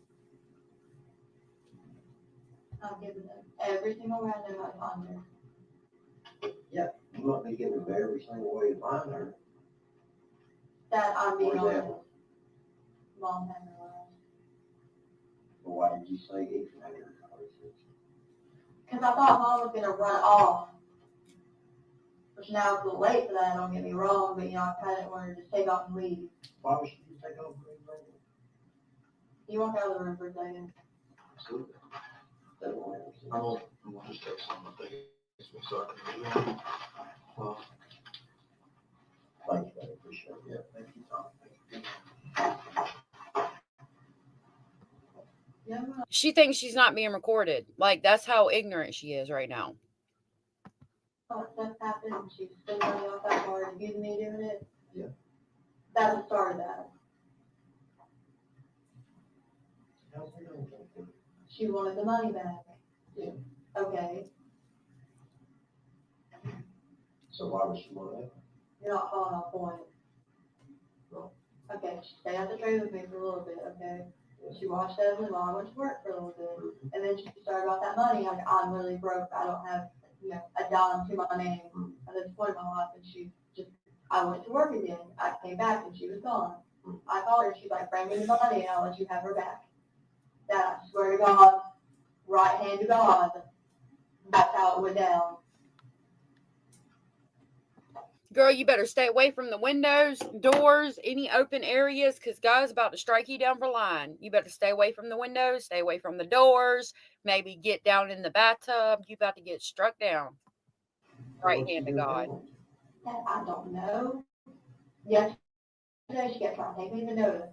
I'm giving them every single random I find her. Yeah, you might be giving them every single way to find her. That I'm being For honest. example, Mom had her lies. but why did you say it from her? Because I thought Mom was gonna run off. Which now it's a little late for that, don't get me wrong, but you know, I kinda didn't want her to just take off and leave. Why would she take off? You walk out of the room for a second. Absolutely. That's what I understand. I'm gonna just take some of the things so I can get it. Well, Thank you, I appreciate it. yeah, thank you, Tom. Thank you. Yeah, I'm She thinks she's not being recorded. Like, that's how ignorant she is right now. what stuff happened, and she spent money off that card, accusing me of doing it. Yeah. That was started that. How's it going? She wanted the money back. Yeah. Okay, So why would she want that? you're not following on point. No. Okay, she stayed at the trade with me for a little bit, okay? She watched Evelyn while I went to work for a little bit. And then she started about that money, like, I'm really broke, I don't have, you know, a dime to my name at this point in my life, and she just, I went to work again, I came back and she was gone. I called her, she's like, bring me the money and I'll let you have her back. That, I swear to God, right hand to God, that's how it went down. Girl, you better stay away from the windows, doors, any open areas, because God's about to strike you down for lying. You better stay away from the windows, stay away from the doors, maybe get down in the bathtub. You about to get struck down. Right hand to God. That I don't know. Yesterday, she kept trying to take me to notice.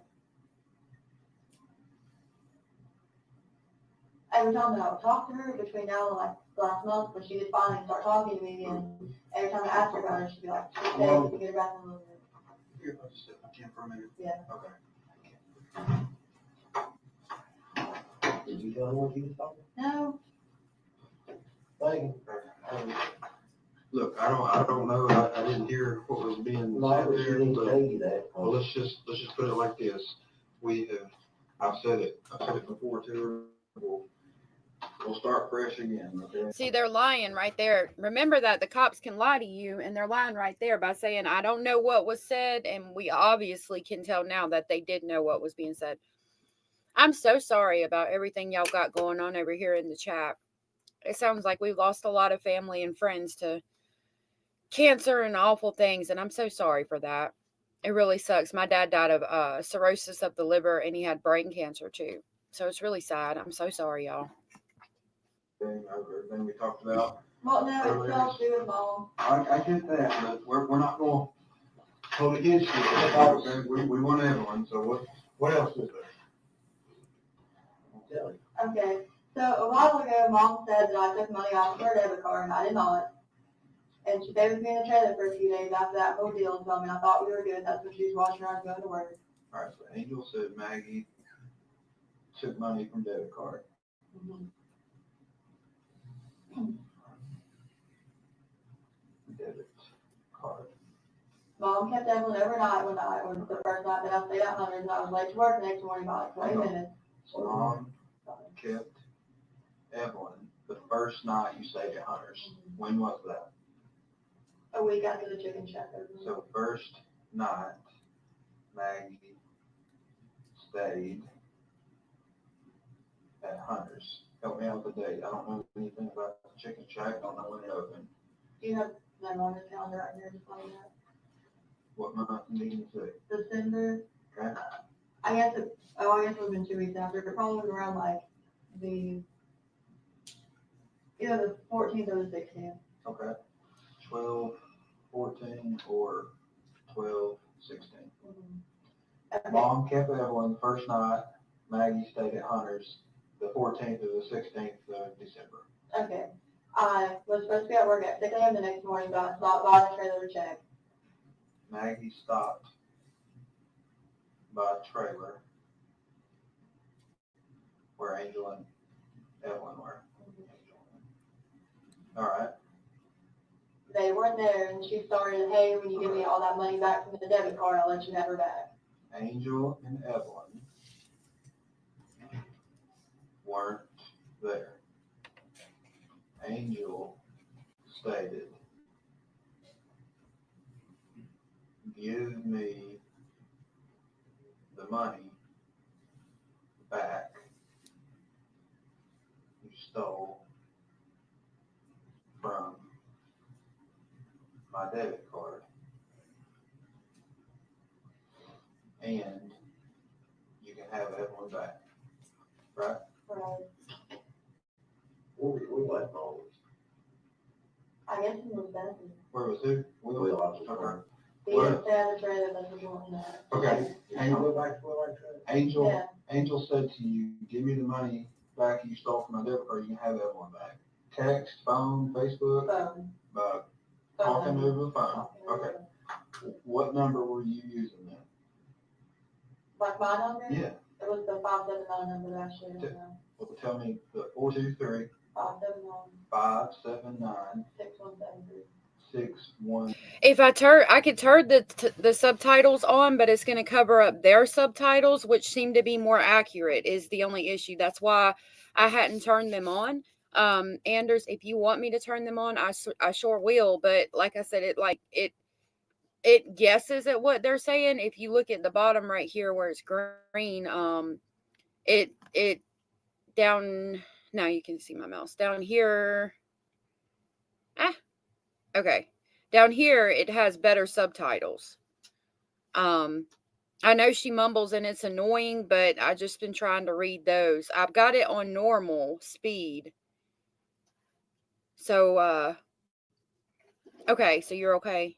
Every time that I would talk to her between now and like last month, when she did finally start talking to me again, every time I asked her about her, she'd be like, she'd say, "You get her back in a little bit." Here, I'll just sit with you for a minute. Yeah. Okay. Did you tell her what you was talking? No, Thank you. Look, I don't know, I didn't hear what was being No, said but she there, didn't but, tell you that. well, let's just put it like this. I've said it before too, we'll start fresh again, okay? See, they're lying right there. Remember that the cops can lie to you, and they're lying right there by saying, I don't know what was said, and we obviously can tell now that they did know what was being said. I'm so sorry about everything y'all got going on over here in the chat. It sounds like we've lost a lot of family and friends to cancer and awful things, and I'm so sorry for that. It really sucks. My dad died of cirrhosis of the liver, and he had brain cancer too. So it's really sad. I'm so sorry, y'all. Everything we talked about. well, no, it's all to do with Mom. I get that, but we're not going to hold against you. We want Evelyn, so what else is there? I'll tell you. Okay, so a while ago, Mom said that I took money off of her debit card, and I did not. And she stayed with me in the trailer for a few days after that whole deal was done, and I thought we were good. That's when she was washing her hands going to work. All right, so Angel said Maggie took money from debit card. Debit card. Mom kept Evelyn overnight one night, was the first night that I stayed at Hunter's, and I was late to work the next morning by like 20 minutes. So Mom kept Evelyn the first night you stayed at Hunter's. When was that? A week after the chicken shack opened. So first night, Maggie stayed at Hunter's. Help me out with the date. I don't know anything about the chicken shack. I don't know when it opened. Do you have that on your calendar right here, just like that? What month meeting to? December, Okay. I guess it would have been 2 weeks after, it probably was around like either the 14th or the 16th. Okay. 12, 14, or 12, 16. Okay. Mom kept Evelyn the first night. Maggie stayed at Hunter's the 14th to the 16th of December. Okay. I was supposed to be at work at 6 a.m. the next morning, but I stopped by the trailer to check. Maggie stopped by a trailer where Angel and Evelyn were. All right. They weren't there, and she started, hey, when you give me all that money back from the debit card, I'll let you have her back. Angel and Evelyn weren't there. Angel stated, give me the money back you stole from my debit card, and you can have Evelyn back, right? Right. We left all this. I guess it was better. Where was who? We left it. Okay. The administrator that was doing that. Okay. Can you go back to where I tried? Angel, Yeah. Angel said to you, give me the money back you stole from my debit card, you can have Evelyn back. Text, phone, Facebook, talking over the phone. Okay. What number were you using then? Like my number? Yeah. It was the 579 number that I shared. Well, tell me the 423 579 6173. 61. If I could turn the subtitles on, but it's going to cover up their subtitles, which seem to be more accurate, is the only issue. That's why I hadn't turned them on. Anders, if you want me to turn them on, I sure will. But like I said, it guesses at what they're saying. If you look at the bottom right here where it's green, it down, now you can see my mouse down here. Okay. Down here, it has better subtitles. I know she mumbles and it's annoying, but I just been trying to read those. I've got it on normal speed. So, okay, so you're okay.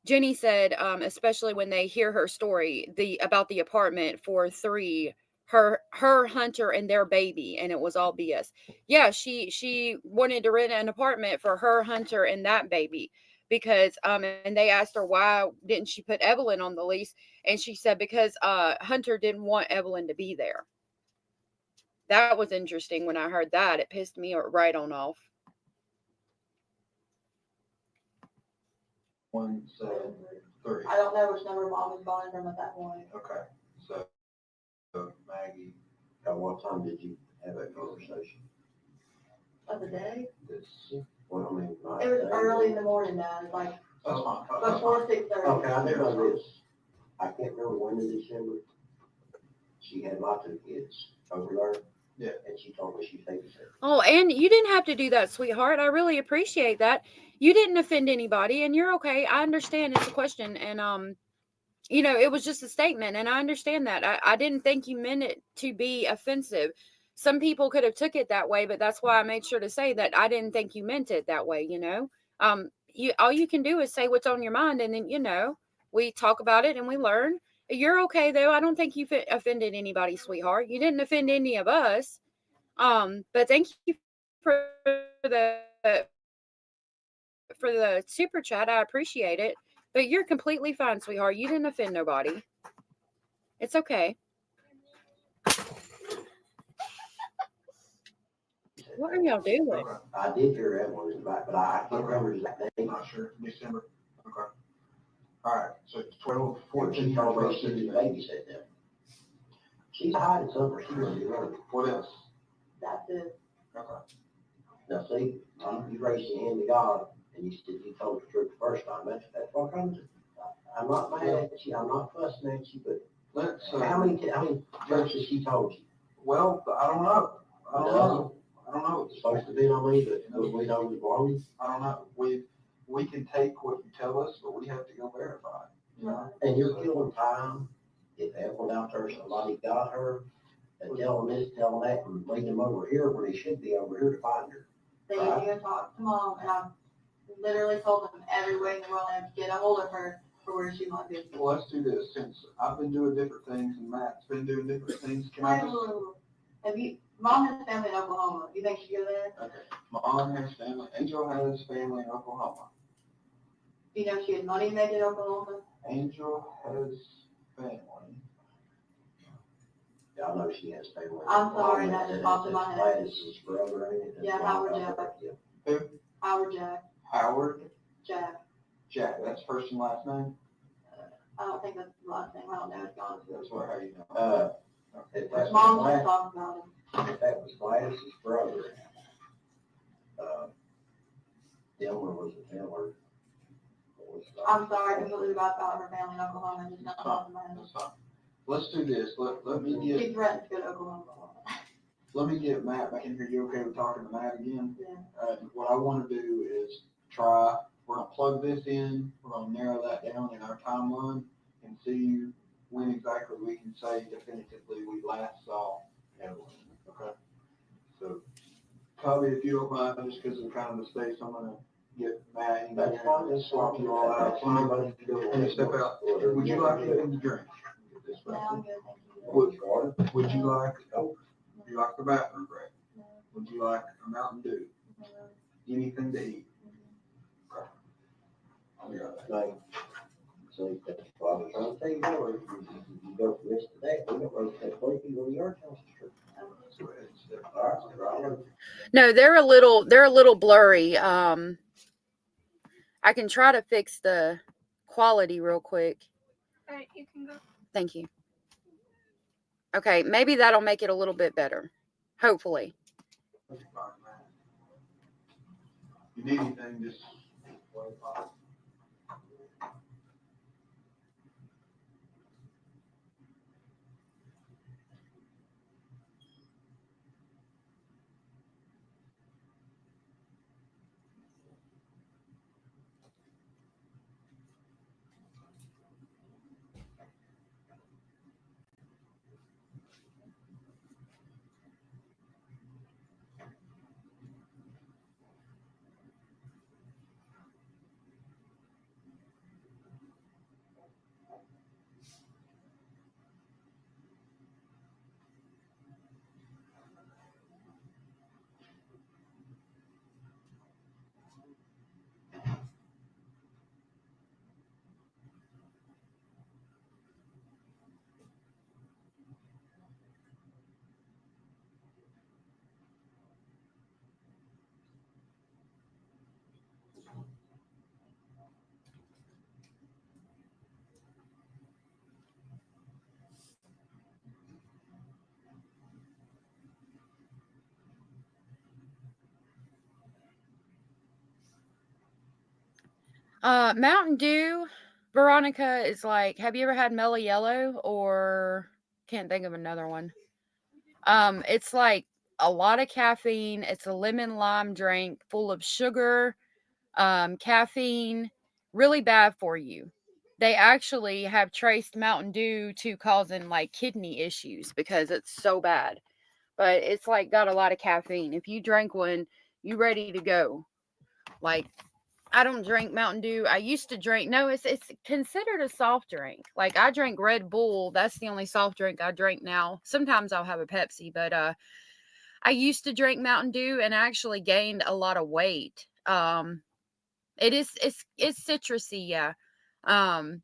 Jenny said, especially when they hear her story, about the apartment for 3, her Hunter and their baby, and it was all BS. Yeah, she wanted to rent an apartment for her Hunter and that baby because and they asked her why didn't she put Evelyn on the lease, and she said because Hunter didn't want Evelyn to be there. That was interesting when I heard that. It pissed me right on off. 173. I don't know which number mom was calling from at that point. Okay. So Maggie, At what time did you have that conversation? Of the day? Well, I mean, It was early in the morning, Dad, like that's fine. before 6:30. Okay, I do know this. I can't remember when in December. She had my 2 kids over there. Yeah. And she told me she thinks it. Oh, and you didn't have to do that, sweetheart. I really appreciate that. You didn't offend anybody, and you're okay. I understand it's a question, and it was just a statement, and I understand that. I didn't think you meant it to be offensive. Some people could have took it that way, but that's why I made sure to say that I didn't think you meant it that way. All you can do is say what's on your mind, and then we talk about it and we learn. You're okay though. I don't think you offended anybody, sweetheart. You didn't offend any of us. But thank you for the super chat. I appreciate it. But you're completely fine, sweetheart. You didn't offend nobody. It's okay. What are y'all doing? Okay. I did hear Evelyn in the back, but I can't remember his I'm name. not sure. December. Okay. All right. So it's 12, She 14, told me 12, she was 16. babysit them. She's hiding somewhere. She wouldn't be running. What else? That's it. Okay. Now, see, you raised your hand to God, and you said you told the truth the first time. That's what comes. I'm not mad at you. I'm not fussing at you, but Let's. how many times has she told you? Well, I don't know. I don't know. It's supposed to be on me, but we know we're wrong. I don't know. We can take what you tell us, but we have to go verify. And you're killing time. If Evelyn out there, somebody got her, and tell them this, tell them that, and lead them over here where they should be over here to find her. They need to go talk to mom, and I literally told them every way in the world I have to get a hold of her for where she might be. Well, let's do this. Since I've been doing different things and Matt's been doing different things, can I just... Mom has family in Oklahoma. You think she'd go there? Okay. Mom has family. Angel has family in Oklahoma. Do you know she had money made in Oklahoma? Angel has family. Yeah, I know she has family. I'm sorry, that just popped in my head. Gladys's brother, ain't it? Yeah, Howard Jack. Who? Howard Jack. Howard Jack. Jack. That's first and last name? I don't think that's the last thing. I don't know. It's gone. That's what, how you know. If His that mom was just Gladys, talked about him. if that was Gladys's brother, Elmer was a Miller. I'm sorry completely about her family in Oklahoma. Just not talking about him. That's fine. Let's do this. Let me get, He threatened to go to Oklahoma. let me get Matt back in here. You okay with talking to Matt again? Yeah. What I want to do is try, we're gonna plug this in, we're gonna narrow that down in our timeline and see when exactly we can say definitively we last saw Evelyn. Okay? So, Cubby, if you don't mind, just because of kind of the space, I'm gonna get Matt in there and swap you all out. Somebody to step out. Would you like anything to drink? Get this No, back. I'm good. Thank you. Would you like the bathroom break? Would you like a Mountain Dew? Anything to eat? Okay. I'll be right back. So that's why I was trying to tell you more. You go for this today, we don't rotate break, you go to your house. So it's, All right. No, they're a little blurry. I can try to fix the quality real quick. All right, you can go. Thank you. Okay, maybe that'll make it a little bit better. Hopefully. you need anything, just. Mountain Dew, Veronica, is like, have you ever had Mellow Yellow, or can't think of another one? It's like a lot of caffeine. It's a lemon lime drink full of sugar, caffeine, really bad for you. They actually have traced Mountain Dew to causing like kidney issues because it's so bad. But it's like got a lot of caffeine. If you drink one, you ready to go. Like, I don't drink Mountain Dew. I used to drink. No, it's considered a soft drink. Like, I drink Red Bull. That's the only soft drink I drink now. Sometimes I'll have a Pepsi, but I used to drink Mountain Dew and actually gained a lot of weight. It's citrusy, yeah. I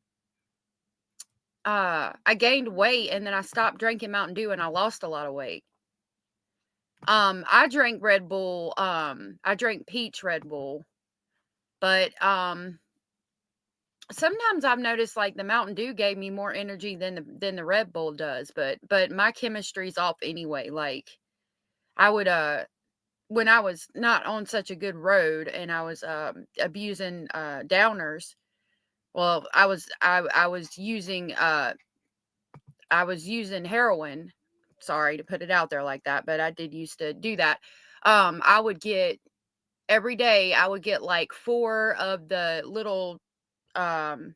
gained weight and then I stopped drinking Mountain Dew and I lost a lot of weight. I drank Red Bull. I drank peach Red Bull. But sometimes I've noticed like the Mountain Dew gave me more energy than the Red Bull does, but my chemistry's off anyway. Like, I would when I was not on such a good road and I was abusing downers. Well, I was using heroin. Sorry to put it out there like that, but I did used to do that. I would get every day. I would get like 4 of the little oh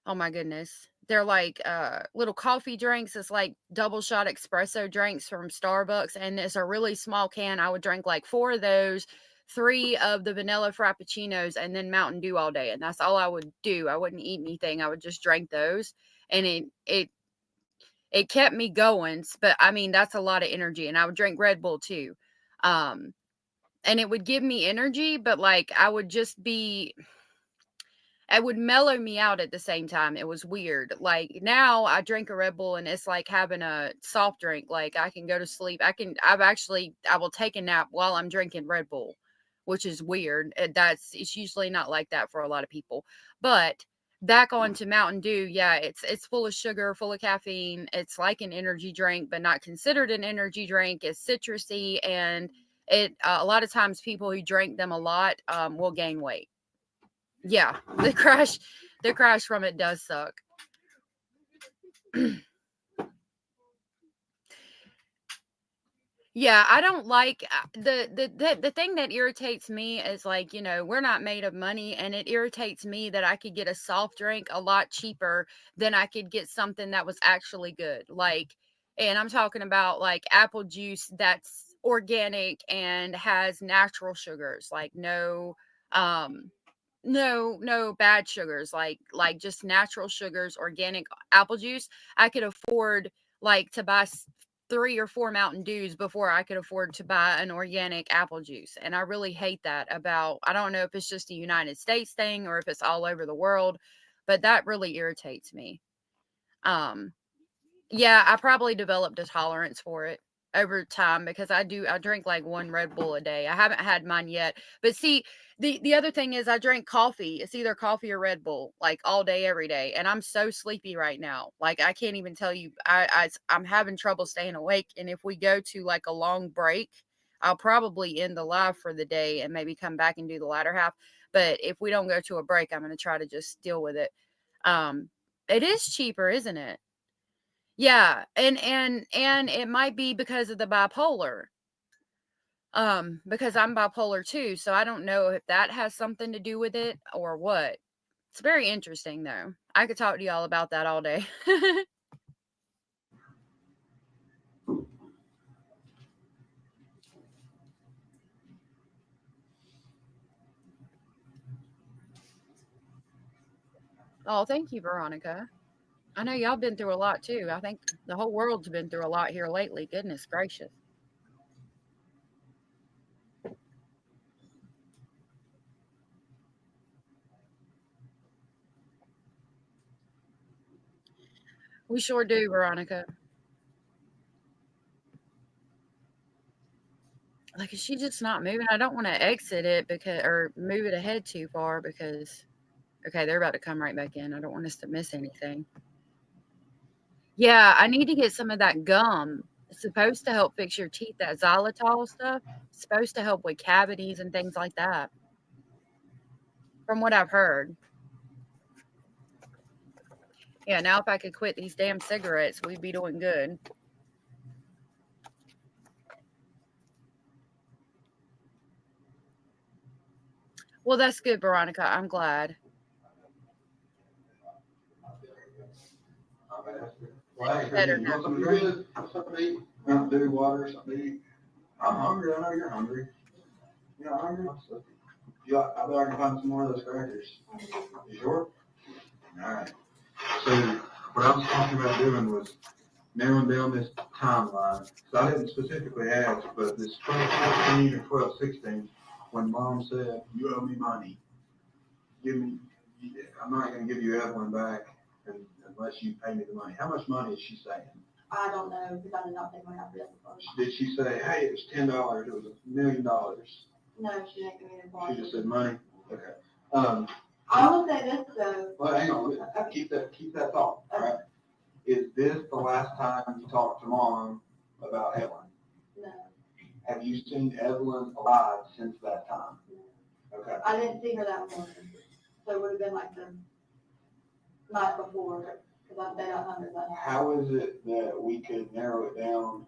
my goodness. They're like little coffee drinks. It's like double shot espresso drinks from Starbucks. And it's a really small can. I would drink like 4 of those, 3 of the vanilla frappuccinos, and then Mountain Dew all day. And that's all I would do. I wouldn't eat anything. I would just drink those. And it kept me going. But I mean, that's a lot of energy. And I would drink Red Bull too. And it would give me energy, but like I would just be, it would mellow me out at the same time. It was weird. Like, now I drink a Red Bull and it's like having a soft drink. Like, I can go to sleep. I will take a nap while I'm drinking Red Bull, which is weird. It's usually not like that for a lot of people. But back onto Mountain Dew, yeah, it's full of sugar, full of caffeine. It's like an energy drink, but not considered an energy drink. It's citrusy, and it a lot of times people who drink them a lot will gain weight. Yeah, the crash from it does suck. Yeah, I don't like the thing that irritates me is, like, we're not made of money, and it irritates me that I could get a soft drink a lot cheaper than I could get something that was actually good. Like, and I'm talking about like apple juice that's organic and has natural sugars, like um no bad sugars, like just natural sugars, organic apple juice. I could afford like to buy 3 or 4 Mountain Dews before I could afford to buy an organic apple juice. And I really hate that about, I don't know if it's just a United States thing or if it's all over the world, but that really irritates me. Um, yeah, I probably developed a tolerance for it over time because I drink like 1 Red Bull a day. I haven't had mine yet. But see, the other thing is I drink coffee. It's either coffee or Red Bull, like all day, every day. And I'm so sleepy right now. Like, I can't even tell you, I'm having trouble staying awake. And if we go to like a long break, I'll probably end the live for the day and maybe come back and do the latter half. But if we don't go to a break, I'm going to try to just deal with it. It is cheaper, isn't it? Yeah, and it might be because of the bipolar. Because I'm bipolar too, so I don't know if that has something to do with it or what. It's very interesting though. I could talk to y'all about that all day. Oh, thank you, Veronica. I know y'all been through a lot too. I think the whole world's been through a lot here lately. Goodness gracious. We sure do, Veronica. Like, is she just not moving? I don't want to exit it or move it ahead too far because, okay, they're about to come right back in. I don't want us to miss anything. Yeah, I need to get some of that gum. It's supposed to help fix your teeth, that xylitol stuff. It's supposed to help with cavities and things like that, from what I've heard. Yeah, now if I could quit these damn cigarettes, we'd be doing good. Well, that's good, Veronica. I'm glad. Well, hey, Better you now. want something to drink? Something to eat? Mountain Dew, water, something to eat? I'm hungry. I know you're hungry. You're not hungry? I bet I can find some more of those crackers. You sure? All right. So what I was talking about doing was narrowing down this timeline. So I didn't specifically ask, but this 12/14 or 12/16, when Mom said, "You owe me money, I'm not going to give you Evelyn back unless you pay me the money." How much money is she saying? I don't know, because I did not take my half of the first. Did she say, "Hey, it was $10, it was $1 million"? No, she didn't give me the point. She just said money? Okay. I will say this though. Well, hang on, keep that thought, all right? Is this the last time you talked to Mom about Evelyn? No. Have you seen Evelyn alive since that time? No. Okay. I didn't see her that morning, so it would have been like the night before, because I stayed out hungry that night. How is it that we could narrow it down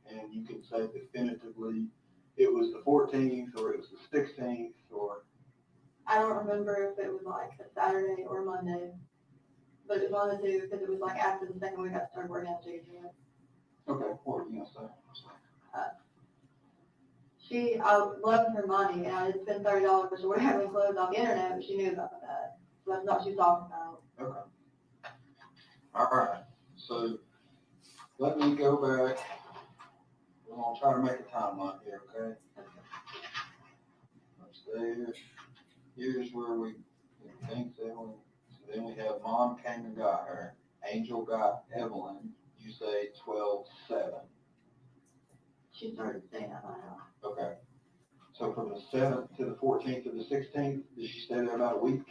and you can say definitively it was the 14th or it was the 16th or? I don't remember if it was like a Saturday or Monday, but it was one of the two because it was like after the second week I started working at JJ. Okay, what were you gonna say? I loved her money, and I did spend $30 or whatever in clothes on the internet, but she knew about that. So that's not what she was talking about. Okay. All right. So let me go back. We're gonna try to make a timeline here, okay? Let's stay here. Here's where we think Evelyn. So then we have Mom came and got her. Angel got Evelyn. You say 12/7. She started staying at my house. Okay. So from the 7th to the 14th to the 16th, did she stay there about a week?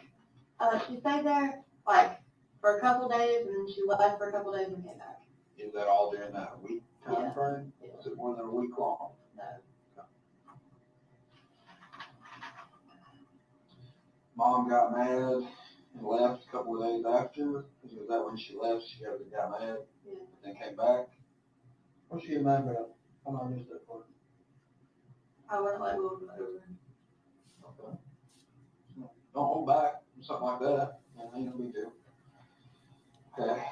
She stayed there like for a couple days, and then she left for a couple days and came back. Is that all during that week Yeah. time frame? Yeah. Is it more than a week long? No. Mom got mad and left a couple of days after. Was that when she left? She got mad Yeah. and then came back. What's she mad about? I'm not missed that part. I wouldn't let Will go over. Okay. Don't hold back, something like that. Ain't no big deal. Okay.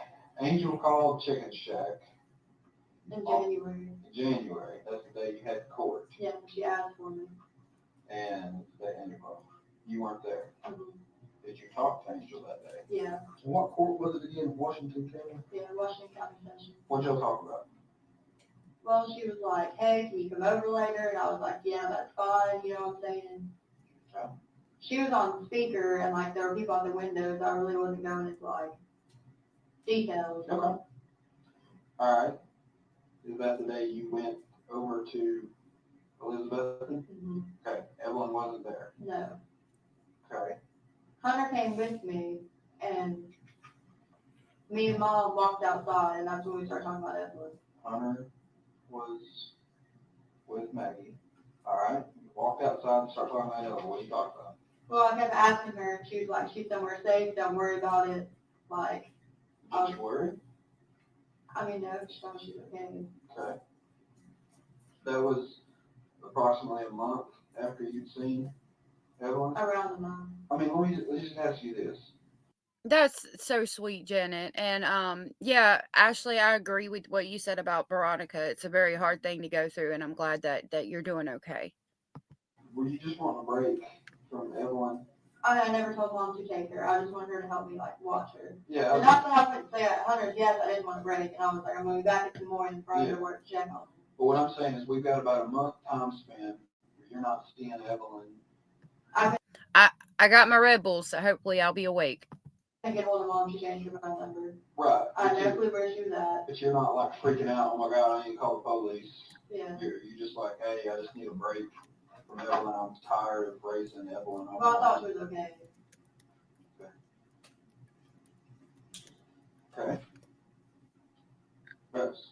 Angel called Chicken Shack In January. in January. That's the day you had court. Yeah, she asked for me. And they ended up. You weren't there. Mhm. Did you talk to Angel that day? Yeah. And what court was it again? Washington County? Yeah, Washington County Session. What'd y'all talk about? Well, she was like, hey, can you come over later? And I was like, yeah, that's fine, you know what I'm saying? Okay. She was on speaker, and like there were people at the windows. I really wasn't going into like details. Okay. All right. Is that the day you went over to Elizabeth? Mm-hmm. Okay. Evelyn wasn't there. No. Okay. Hunter came with me, and me and Mom walked outside, and that's when we started talking about Evelyn. Hunter was with Maggie. All right. You walked outside and started talking about Evelyn. What did you talk about? Well, I kept asking her, and she was like, she's somewhere safe, don't worry about it. Like, Did you worry? I mean, no, she told me she's okay. Okay. That was approximately a month after you'd seen Evelyn. Around the month. I mean, let me just ask you this. That's so sweet, Janet. And yeah, Ashley, I agree with what you said about Veronica. It's a very hard thing to go through, and I'm glad that you're doing okay. Were you just wanting a break from Evelyn? I never told Mom to take her. I just wanted her to help me, like, watch her. Yeah. And not that I wouldn't say at Hunter's, yes, I didn't want a break. And I was like, I'm going to be back in the morning Friday to work check on. But what I'm saying is we've got about a month time span where you're not seeing Evelyn. I got my Red Bulls, so hopefully I'll be awake. I get hold of Mom. She changed her phone number. Right. I had no clue where she was at. But you're not like freaking out, oh my God, I need to call the police. Yeah. You're just like, hey, I just need a break from Evelyn. I'm tired of raising Evelyn. Well, I thought she was okay. Okay. Yes.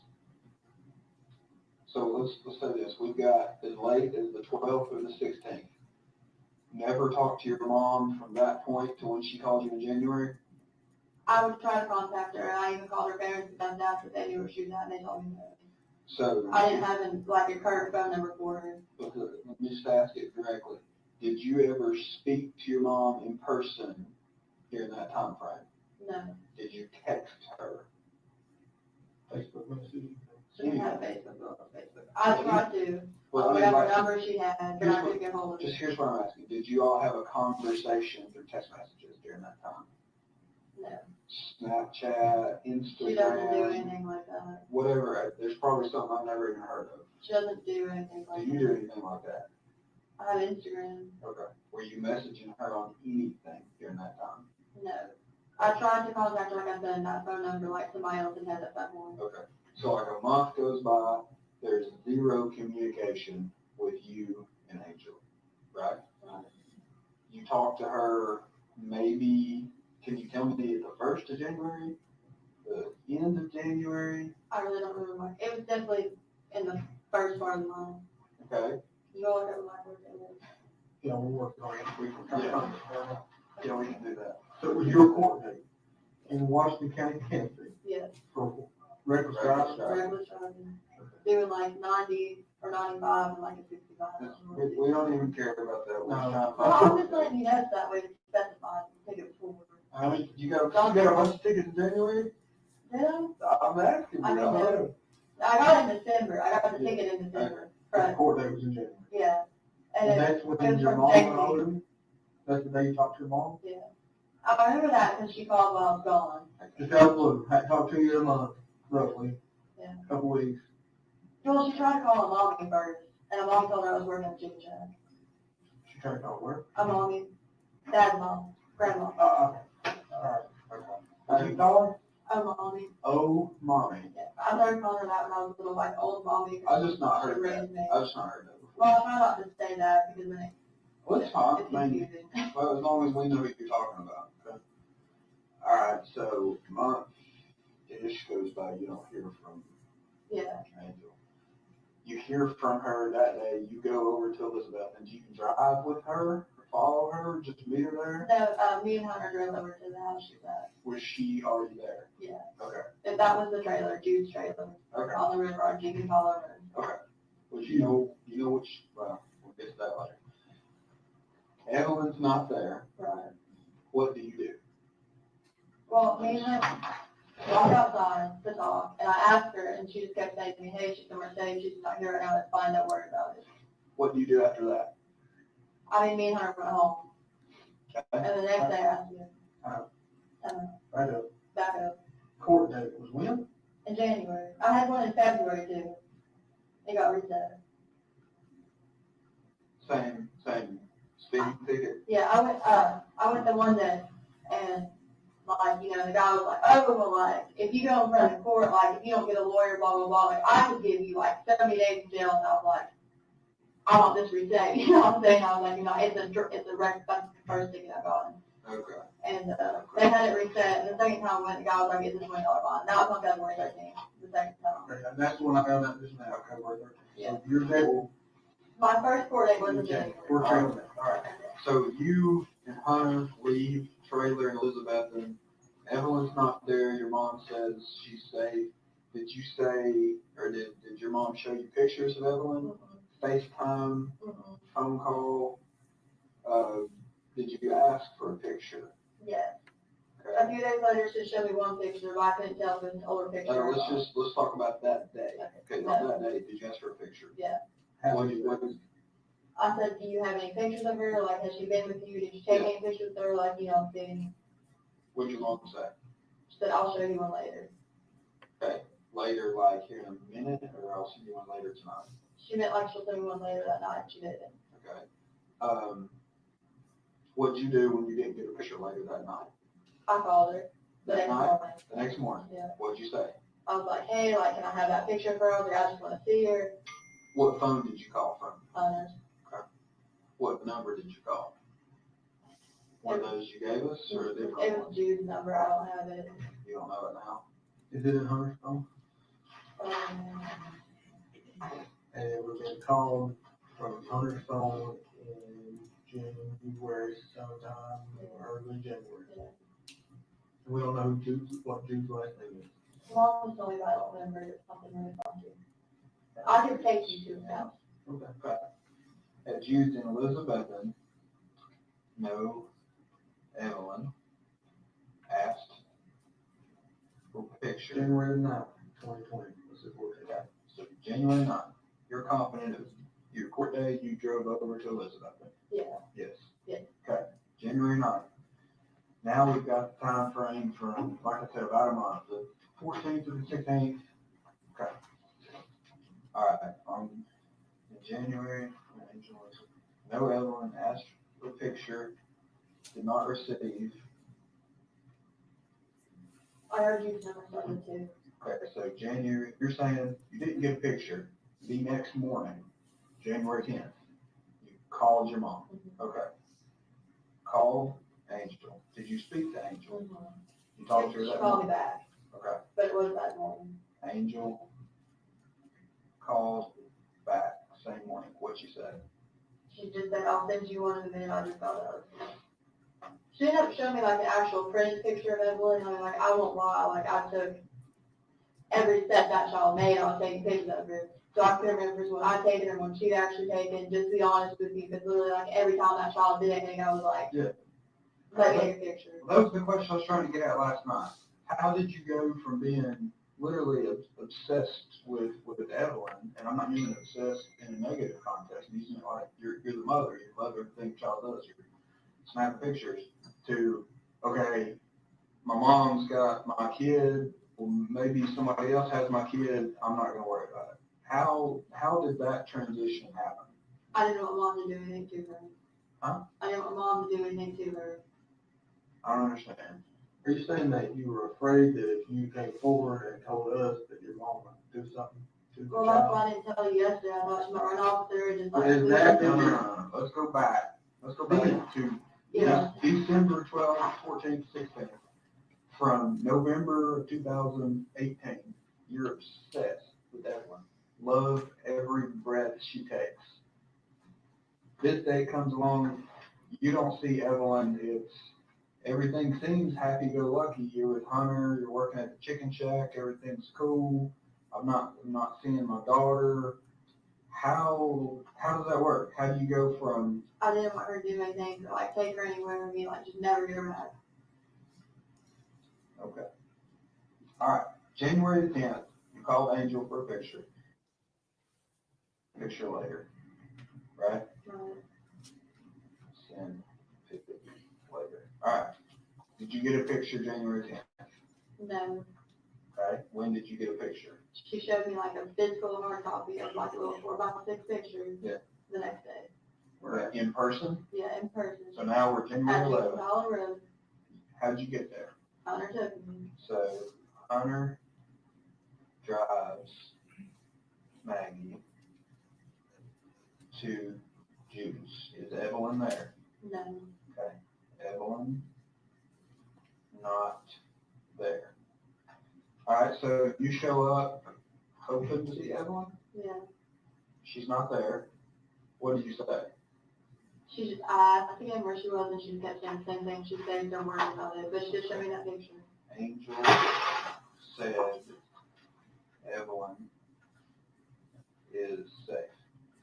So let's say this. We've got as late as the 12th or the 16th. Never talked to your mom from that point to when she called you in January? I would try to contact her, and I even called her parents and found out that they knew where she was at, and they told me no. So I didn't have a current phone number for her. let me just ask it directly. Did you ever speak to your mom in person during that time frame? No. Did you text her? Facebook message. She didn't have Facebook. I tried to. Well, Whatever number she had, but I couldn't get hold of her. Just here's what I'm asking. Did you all have a conversation through text messages during that time? No. Snapchat, Instagram. She doesn't do anything like that. Whatever. There's probably something I've never even heard of. She doesn't do anything like that. Do you do anything like that? I have Instagram. Okay. Were you messaging her on anything during that time? No. I tried to contact her, like I said, that phone number, like somebody else had at that point. Okay. So like a month goes by, there's zero communication with you and Angel, right? Right. You talk to her maybe, can you tell me the 1st of January? The end of January? I really don't remember. It was definitely in the first part of the month. Okay. You all look at my birthday. Yeah, we'll work on it. We can Yeah. find it. Yeah, we can do that. So it was your court date in Washington County, Tennessee Yes. for reckless driving? Regular driving. Doing like 90 or 95 and like a 65. We don't even care about that. We're No. trying to Well, find I'm just letting you know so that way it's specified the ticket before. I mean, you got a bunch of tickets in January? Did I? I'm asking you. I I mean, don't know. no. I got it in December. I got the ticket in December. The Right. court date was in January. Yeah. And that's it when was your from mom January. went over to me? That's the day you talked to your mom? Yeah. I remember that because she called while I was gone. Just out of the blue, hadn't talked to you in a month, roughly. Yeah. Couple weeks. Well, she tried to call a mommy first, and a mom told her I was working at Chicken Shack. She tried to call work? A mommy. Dad's mom. Grandma. Okay. All right. Okay. What you call her? A mommy. Oh, mommy. Yeah. I started calling her that when I was little, like old mommy. I just not She heard raised that. me. I just not heard that before. Well, I try not to say that because then Well, it's fine. it's I mean, confusing. well, as long as we know what you're talking about. Okay. All right, so month-ish goes by, you don't hear from Yeah. Angel. You hear from her that day, you go over to Elizabeth, and you can drive with her, or follow her, just meet her there? No, me and Hunter drove over to the house she's at. Was she already there? Yeah. Okay, If that was the trailer, Jude's trailer, okay, on the river, or you can follow her. okay. Well, you know which, well, we'll get to that later. Evelyn's not there. Right. What do you do? Well, me and her walked outside to talk, and I asked her, and she just kept saying to me, hey, she's somewhere safe, she's not here right now, it's fine, don't worry about it. What do you do after that? I mean, me and her went home, Okay. and the next day I asked you. Right up. Back up, Court date was when? in January. I had one in February too. It got reset. Same speeding ticket? Yeah, I went to one day, and like, you know, the guy was like, oh, well, like, if you go in front of the court, like, if you don't get a lawyer, blah, blah, blah, like, I could give you like 70 days in jail. And I was like, I want this reset. You know what I'm saying? I was like, you know, it's a record. That's the first ticket I got. Okay. And they had it reset. And the second time I went, the guy was like, it's a $20 bond. Now it's on February 13th. The second time. Okay, and that's when I found out this now, February 13th. Yeah. So you're there. My first court date was in January. Court date. All right. So you and Hunter leave trailer in Elizabeth, and Evelyn's not there. Your mom says she's safe. Did you say, or did your mom show you pictures of Evelyn? Mm-hmm. FaceTime, Mm-hmm. phone call? Did you ask for a picture? Yes. Okay. A few days later, she showed me one picture, but I couldn't tell if it was an older picture. or not. Let's talk about that day. Okay. Okay, on that day, did you ask for a picture? Yeah. What I said, do you have any pictures of her? Like, has she been with you? Did you take any pictures of her? Like, you know, what'd your mom say? she said, I'll show you one later. Okay, later, like here in a minute, or I'll see you one later tonight. She meant like she'll show me one later that night. She didn't. Okay. What'd you do when you didn't get a picture later that night? I called her the That next night? morning. The next morning? Yeah. What'd you say? I was like, hey, like, can I have that picture of her? I was like, I just want to see her. What phone did you call from? Hunter's. What number did you call? One of those you gave us, or a different It one? was Jude's number. I don't have it. You don't know it now? Is it in Hunter's phone? And it was been called from Hunter's phone in January sometime, or early January. Yeah. We don't know what Jude's last name is. Mom was telling me, but I don't remember. It's something really funky. I could take you to his house. Okay. At Jude's in Elizabethton, no, Evelyn asked for a picture. January 9th, 2020 was the court date. Okay, so January 9th, you're confident it was your court day, you drove over to Elizabethton? Yeah. Yes. Yeah. Okay, January 9th. Now we've got the time frame from, like I said, about a month, the 14th to the 16th. Okay. All right, in January, no Evelyn asked for a picture, did not receive. I heard Jude's number started too. Okay, so January, you're saying you didn't get a picture. The next morning, January 10th, you called your mom. Okay. Called Angel. Did you speak to Angel? Mm-hmm. You talked to her She that called me morning? back, Okay. but it was that morning. Angel called back same morning. What she said? She just said, I'll send you one in a minute. I just thought of it. She ended up showing me like an actual printed picture of Evelyn. And I'm like, I won't lie. Like, I took every step that child made. I was taking pictures of her. So I couldn't remember when I taken her, when she'd actually taken. Just to be honest with you, because literally like every time that child did anything, I was like, Yeah. let me take a picture. Well, that was the question I was trying to get at last night. How did you go from being literally obsessed with Evelyn, and I'm not using obsessed in a negative context, I'm using it like you're the mother, you love everything a child does, you're snapping pictures, to, okay, my mom's got my kid, well, maybe somebody else has my kid, I'm not gonna worry about it. How did that transition happen? I didn't want mom to do anything to her. Huh? I didn't want mom to do anything to her. I don't understand. Are you saying that you were afraid that if you came forward and told us that your mom would do something to the Well, that's child? why I didn't tell you yesterday. I thought she might run off with her and just like. Exactly. No. Let's go back to Yeah. December 12th, 14th, 16th. from November of 2018, you're obsessed with Evelyn. Love every breath she takes. This day comes along, you don't see Evelyn. Everything seems happy-go-lucky. You're with Hunter. You're working at the chicken shack. Everything's cool. I'm not seeing my daughter. How does that work? How do you go from? I didn't want her to do anything, or like take her anywhere with me, like just never get her back. Okay. All right. January 10th, you called Angel for a picture. Picture later, right? Right. Send 50 later. All right. Did you get a picture January 10th? No. Okay. When did you get a picture? She showed me like a physical hard copy of like a little 4x6 pictures. Yeah. The next day. We're in person. Yeah, in person. So now we're January At 11th. Dollar Road. How'd you get there? Hunter took me. So Hunter drives Maggie to Juice. Is Evelyn there? No. Okay. Evelyn not there. All right, so you show up hoping to see Evelyn? Yeah. She's not there. What did you say? She just, I forget where she was, and she kept saying the same thing. She said, don't worry about it. But she just showed me that picture. Angel said Evelyn is safe.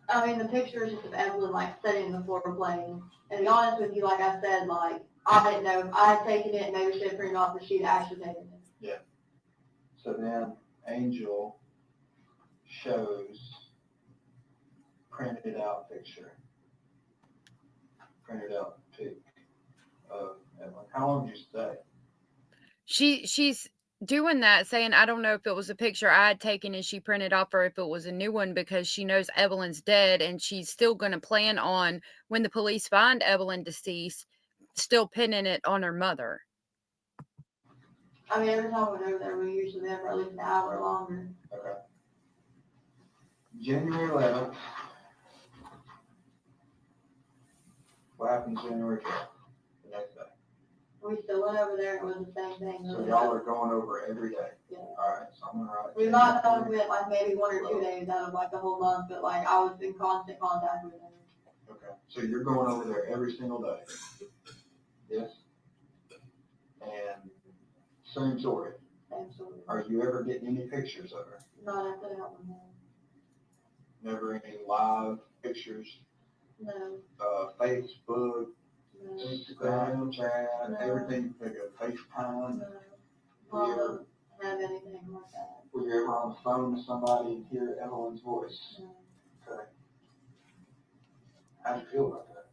I mean, the picture is just of Evelyn, like, sitting in the floor playing. And to be honest with you, like I said, like, I didn't know if I had taken it, maybe she had printed it off, or she'd actually taken it. Yeah. So then Angel shows printed out picture. Printed out pic of Evelyn. How long did you stay? She's doing that, saying, I don't know if it was a picture I had taken and she printed off or if it was a new one, because she knows Evelyn's dead, and she's still going to plan on, when the police find Evelyn deceased, still pinning it on her mother. I mean, every time we went over there, we usually there for at least an hour longer. Okay. January 11th. What happens January 12th? The next day. We still went over there, and it was the same thing. So y'all are going over every day? Yeah. All right, so I'm gonna write. We might not have went like maybe 1 or 2 days out of like the whole month, but like I was in constant contact with her. Okay, so you're going over there every single day? Yes? And same story? Same story. Are you ever getting any pictures of her? Not after that one, no. Never any live pictures? No. Facebook, No. Instagram, chat, No. everything, like a FaceTime? No. Were you Mom ever, doesn't have anything like that. were you ever on the phone with somebody and hear Evelyn's voice? No. Okay. How do you feel about that?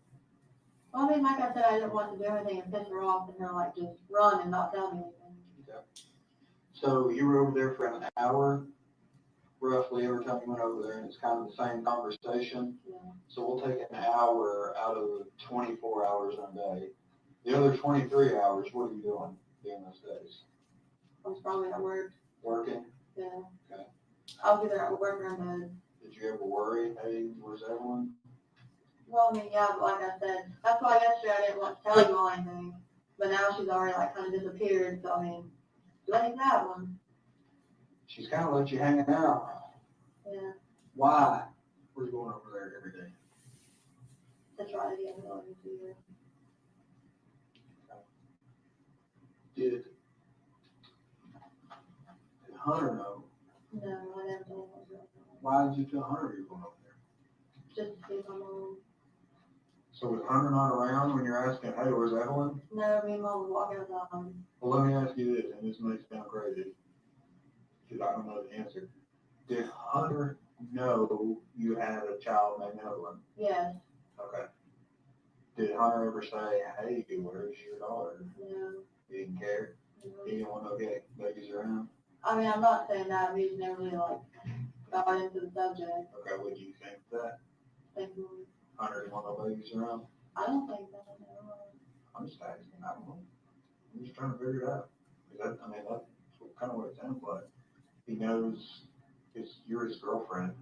Well, I mean, like I said, I didn't want to do anything and piss her off and her like just run and not tell me anything. Okay. So you were over there for an hour, roughly, every time you went over there, and it's kind of the same conversation. Yeah. So we'll take an hour out of the 24 hours in a day. The other 23 hours, what are you doing during those days? I was probably at work. Working? Yeah. Okay. I'll be there at work or in bed. Did you ever worry, hey, where's Evelyn? Well, I mean, yeah, but like I said, that's why yesterday I didn't want to tell you all anything. But now she's already like kind of disappeared, so I mean, let him have one. She's kind of let you hanging out. Yeah. Why? We're going over there every day. To try to get Evelyn to you. Did Hunter know? No, I never told him I was going. Why did you tell Hunter you were going over there? Just to see my mom. So was Hunter not around when you're asking, hey, where's Evelyn? No, me and mom would walk outside. Well, let me ask you this, and this may sound crazy, because I don't know the answer. Did Hunter know you had a child named Evelyn? Yes. Okay. Did Hunter ever say, hey, where's your daughter? No. He didn't care? No. He didn't want to get babies around? I mean, I'm not saying that. We just never really like got into the subject. Okay, what do you think of that? Thank you. Hunter didn't want no babies around? I don't think that. No. I'm just asking, I don't know. I'm just trying to figure it out. Because that's kind of what it sounds like. He knows you're his girlfriend,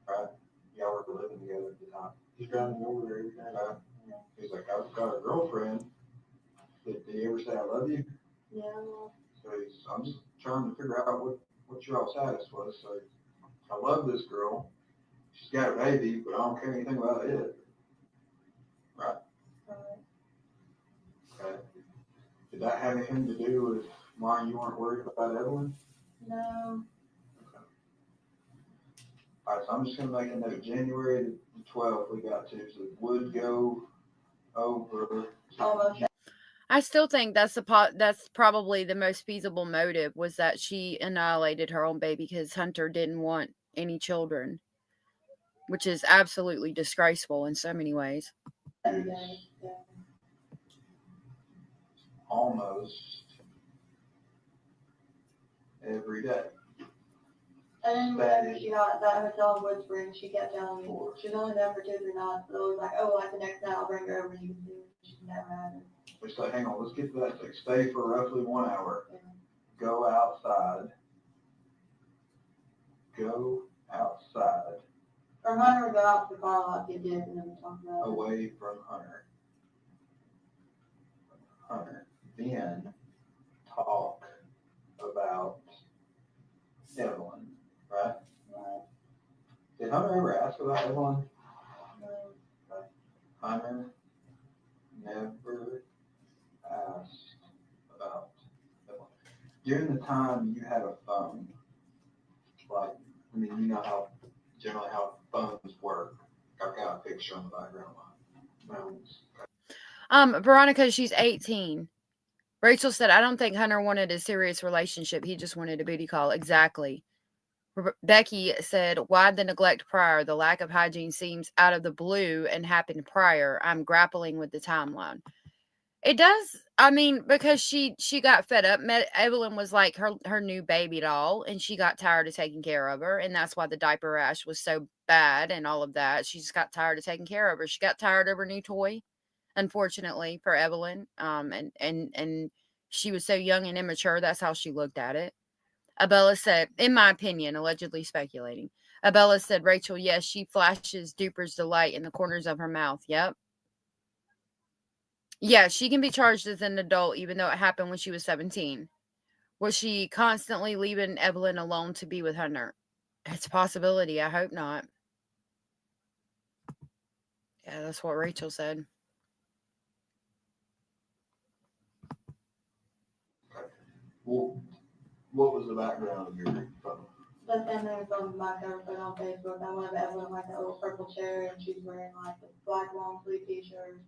right? Y'all were living together at the time. He's driving you over there every day, right? Yeah. He's like, I've got a girlfriend. Did he ever say I love you? Yeah. Because I'm just trying to figure out what your status was. So I love this girl. She's got a baby, but I don't care anything about it. Right? Okay. Did that have anything to do with why you weren't worried about Evelyn? No. Okay. All right, so I'm just going to make a note. January the 12th we got to, so it would go over. Almost. I still think that's probably the most feasible motive, was that she annihilated her own baby because Hunter didn't want any children, which is absolutely disgraceful in so many ways. Every day, yeah. Almost every day. And then whenever she got that hotel in Wood Springs, she kept telling me she's only there for 2 or 3 nights. But it was like, oh, like the next night I'll bring her over and you can see her. She never had her. We say, hang on, let's get to that thing. Stay for roughly 1 hour. Yeah. Go outside. Go outside. Or Hunter would go out to the car lot, get dick, and then we talk about it. Away from Hunter. Then talk about Evelyn, right? Right. Did Hunter ever ask about Evelyn? No. Hunter never asked about Evelyn. During the time you had a phone, like, I mean, you know how generally how phones work. I've got a picture on the background line. Veronica, she's 18. Rachel said, I don't think Hunter wanted a serious relationship. He just wanted a booty call. Exactly. Becky said, why the neglect prior? The lack of hygiene seems out of the blue and happened prior. I'm grappling with the timeline. It does. I mean, because she got fed up. Evelyn was like her new baby doll, and she got tired of taking care of her. And that's why the diaper rash was so bad and all of that. She just got tired of taking care of her. She got tired of her new toy, unfortunately for Evelyn. And she was so young and immature. That's how she looked at it. Abella said, in my opinion, allegedly speculating. Abella said, Rachel, yes, she flashes Duper's delight in the corners of her mouth. Yep. Yeah, she can be charged as an adult, even though it happened when she was 17. Was she constantly leaving Evelyn alone to be with Hunter? It's a possibility. I hope not. Yeah, that's what Rachel said. Well, what was the background of your phone? But then there's on my cover put on Facebook. I wanted Evelyn like a little purple cherry, and she's wearing like a black long sleeve t-shirt.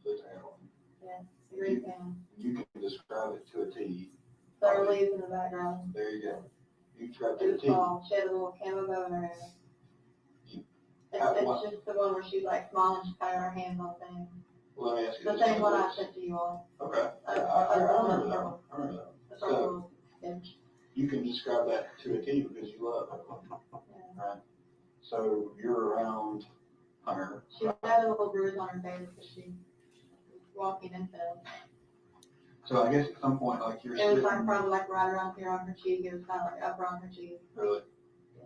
Yeah, it's a great fan. You can describe it to a T. There are leaves in the background. There you go. You describe it It to a was T. small. She had a little camo bow in her hair. It's just the one where she's like smiling, she's got her hands on things. Well, let me ask you The this. same one I sent to you all. Okay. I remember that one. I remember that one. The purple image. You can describe that to a T because you love Evelyn. Yeah. Right? So you're around Hunter. She had a little bruise on her face because she was walking and fell. So I guess at some point, like you're It was sitting. like probably like right around here on her cheek. It was kind of like up on her cheek. Really? Yeah.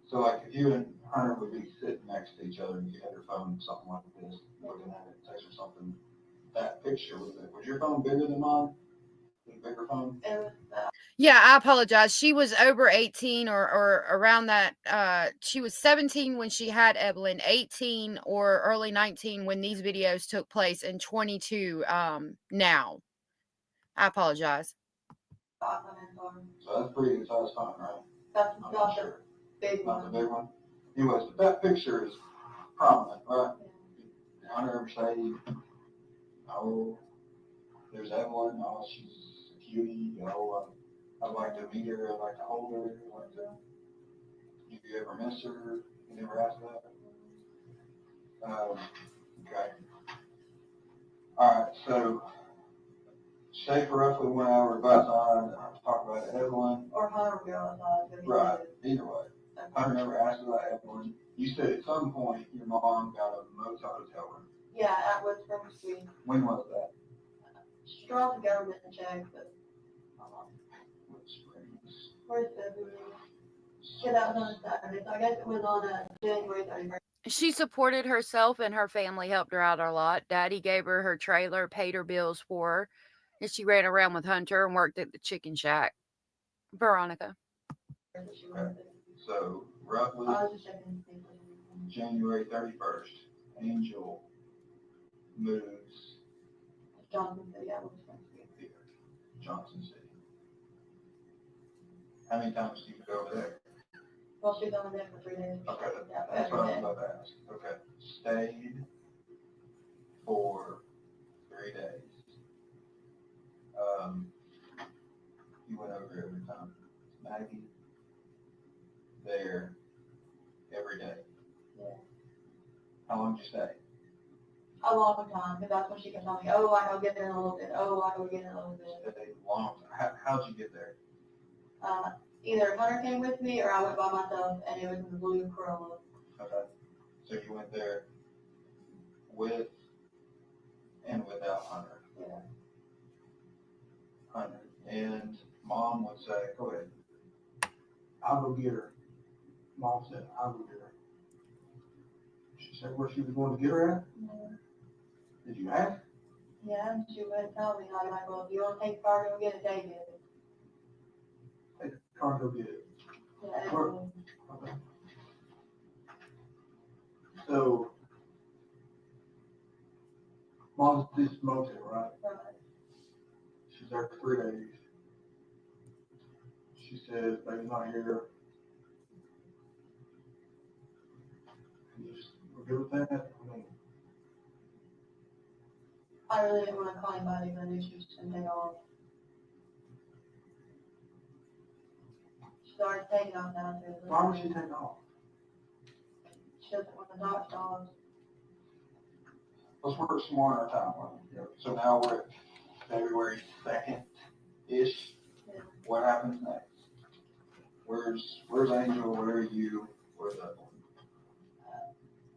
So like if you and Hunter would be sitting next to each other and you had your phone, something like this, looking at it, text or something, that picture, was your phone bigger than mine? Was it a bigger phone? It was, Yeah, I apologize. She was over 18 or around that. She was 17 when she had Evelyn, 18 or early 19 when these videos took place, and 22 now. I apologize. so So that's pretty good size phone, right? that's I'm not not the sure. big Not the one. big one. Anyways, but that picture is prominent, right? Did Hunter ever say, oh, there's Evelyn, oh, she's a cutie, oh, I'd like to meet her, I'd like to hold her, I'd like to, did you ever miss her? You never asked that? Okay. All right, so stay for roughly 1 hour, go outside, talk about Evelyn. Or Hunter would go outside. Right, either way. Hunter never asked about Evelyn. You said at some point your mom got a motel hotel room. Yeah, at Wood Springs Suite. When was that? She dropped the government check, but Wood Springs. where's February? Yeah, that was on a Saturday, so I guess it was on January 31st. She supported herself, and her family helped her out a lot. Daddy gave her her trailer, paid her bills for her, and she ran around with Hunter and worked at the chicken shack. Veronica. So roughly I was just checking to see if there's anything. January 31st, Angel moves Johnson said, yeah, we're just gonna see. here, Johnson City. How many times do you go over there? Well, she's only there for 3 days. Okay, Yeah, that's every what I was day. about to ask. Okay, stayed for 3 days. You went over every time. Maggie, there, every day. Yeah. How long did you stay? A long time, because that's when she can tell me, oh, I go get there in a little bit, oh, I go get in a little bit. Stayed long. How'd you get there? Either Hunter came with me or I went by myself, and it was in the blue Corolla. Okay, so you went there with and without Hunter. Yeah. Hunter. And Mom would say, go ahead. I'll go get her. Mom said, I'll go get her. She said where she was going to get her at? Yeah. Did you ask? Yeah, and she wouldn't tell me. I'm like, well, if you want to take the car, go get it, take it. Take the car, go get it. Yeah, Where? and Okay. So, Mom's at this motel, right? She's there for 3 days. She says, baby's not here. You just we're good with that? I mean, I really didn't want to call anybody, but I knew she was going to take off. She's already taken off now, too. why would she take off? She doesn't want to dodge dogs. Let's work some more on our timeline. So now we're at February 2nd-ish. Yeah. What happens next? Where's Angel? Where are you? Where's Evelyn?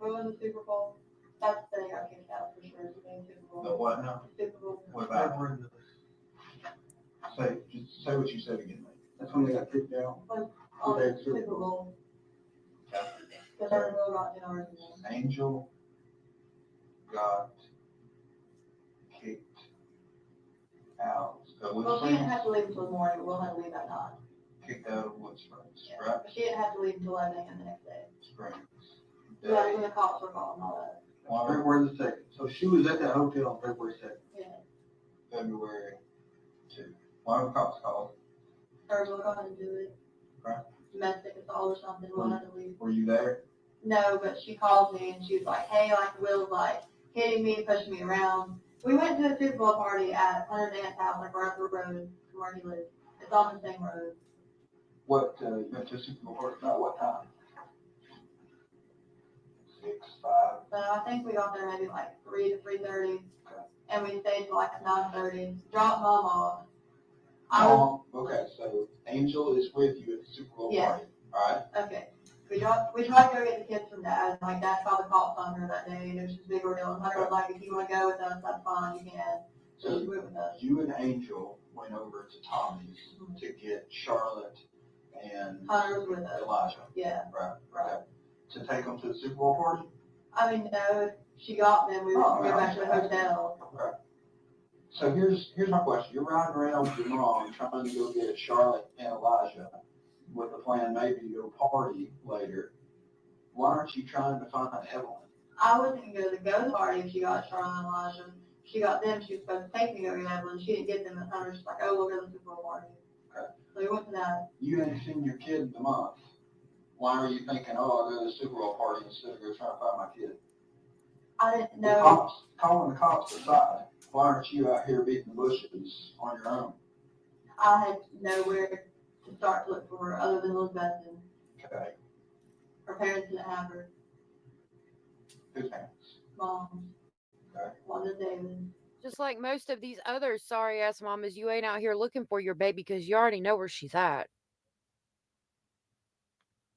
We won the Super Bowl. That's the thing I kicked out for sure. Is the Super Bowl. The what now? Super Bowl. What about? Say what you said again, mate. That's when they got kicked out. On the Okay, Super Super Bowl. Okay. Because our girl got in ours. Angel got kicked out of Wood Well, she didn't Springs. have to leave until the morning, but we'll have to leave that night. Kicked out of Wood Springs, Yeah. right? But she didn't have to leave until 11 a.m. the next day. Springs. Yeah, when the cops were calling and all that. February the 2nd. So she was at that hotel on February 2nd. Yeah. February 2. Why were the cops called? Or we'll go ahead and do it. Right. Domestic assault or something, we'll have to leave. Were you there? No, but she called me and she was like, hey, like Will's like hitting me, pushing me around. We went to a Super Bowl party at Hunter Dan's house, like right up the road from where he lives. It's on the same road. What, you went to Super Bowl party about what time? 6, 5. So I think we got there maybe like 3 to 3:30, and we stayed till like 9:30. Dropped Mom off. Okay, so Angel is with you at the Super Bowl Yeah. party, all right? Okay. We tried to go get the kids from Dad. Like Dad called the cops on her that day, and it was just a big ordeal. And Hunter was like, if you want to go with us, that's fine, you can. So she went with us. You and Angel went over to Tommy's to get Charlotte and Hunter was with us. Elijah, Yeah. right? Right. To take them to the Super Bowl party? I mean, no, she got them. We were going to go back to the hotel. Okay. So here's my question. You're riding around with your mom trying to go get Charlotte and Elijah with the plan maybe to go party later. Why aren't you trying to find Evelyn? I wasn't going to go to the party if she got Charlotte and Elijah. She got them. She was supposed to take me to go get Evelyn. She didn't get them. And Hunter was like, oh, we'll go to the Super Bowl party. Okay. So we went to that. You ain't seen your kid in a month. Why are you thinking, oh, I'll go to the Super Bowl party instead of go trying to find my kid? I didn't The know. cops, calling the cops aside, why aren't you out here beating the bushes on your own? I had nowhere to start to look for her other than Elizabeth. Okay. Her parents didn't have her. Whose parents? Mom. Okay. Wanda David. Just like most of these other sorry ass mamas, you ain't out here looking for your baby because you already know where she's at.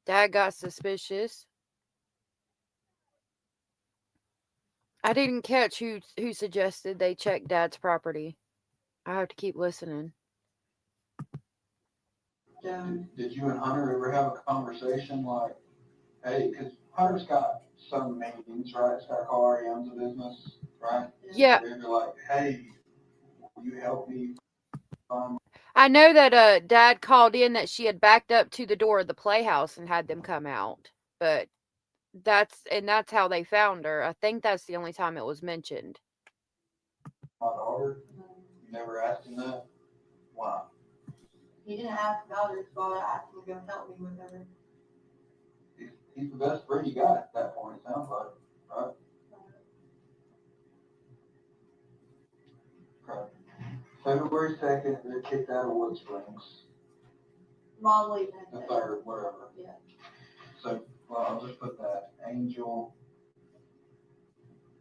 Dad got suspicious. I didn't catch who suggested they check Dad's property. I have to keep listening. Did you and Hunter ever have a conversation like, hey, because Hunter's got some meetings, right? He's got a car, he owns a business, right? Yeah. You're like, hey, will you help me find I know that Dad called in that she had backed up to the door of the playhouse and had them come out, but that's how they found her. I think that's the only time it was mentioned. My daughter, you never asked him that? Why? He didn't ask about her, so I asked him to go help me with her. He's the best friend you got at that point, it sounds like, right? Okay. February 2nd, they're kicked out of Wood Springs. Mom leaving. The 3rd, whatever. Yeah. So, well, I'll just put that. Angel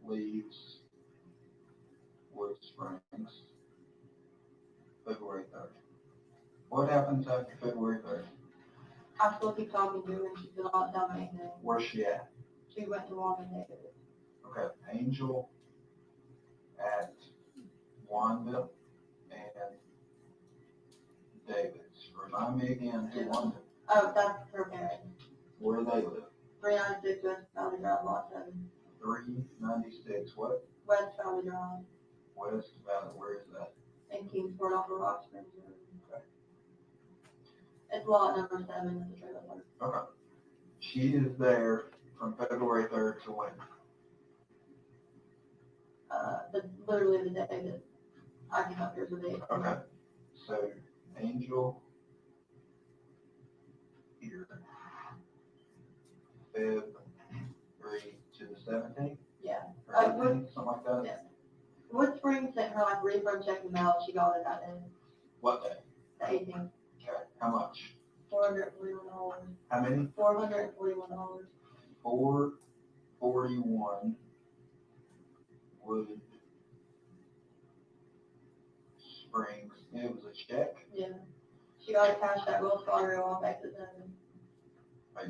leaves Wood Springs February 3rd. What happens after February 3rd? I still keep talking to her and she still not tell me anything. Where's she at? She went to Mom and David. Okay, Angel at Wanda and David's. Remind me again who Wanda. Oh, that's her parents. Where do they live? 396 West Valley Drive, Lot 7. 396 what? West Valley Drive West Valley, where is that? in Kingsport off of Rock Springs Road. Okay. It's lot number 7 in the trailer park. Okay. She is there from February 3rd to when? Literally the day that I came up here for the date. Okay. So Angel here. Feb 3 to the 17th? Yeah. Or 18th, something like that? Yeah. Wood Springs sent her like refund check in the mail. She got it that day. What day? The 18th. Okay. How much? $441. How many? $441. 441 Wood Springs. And it was a check? Yeah. She got it cashed at Wells Fargo on exit 7.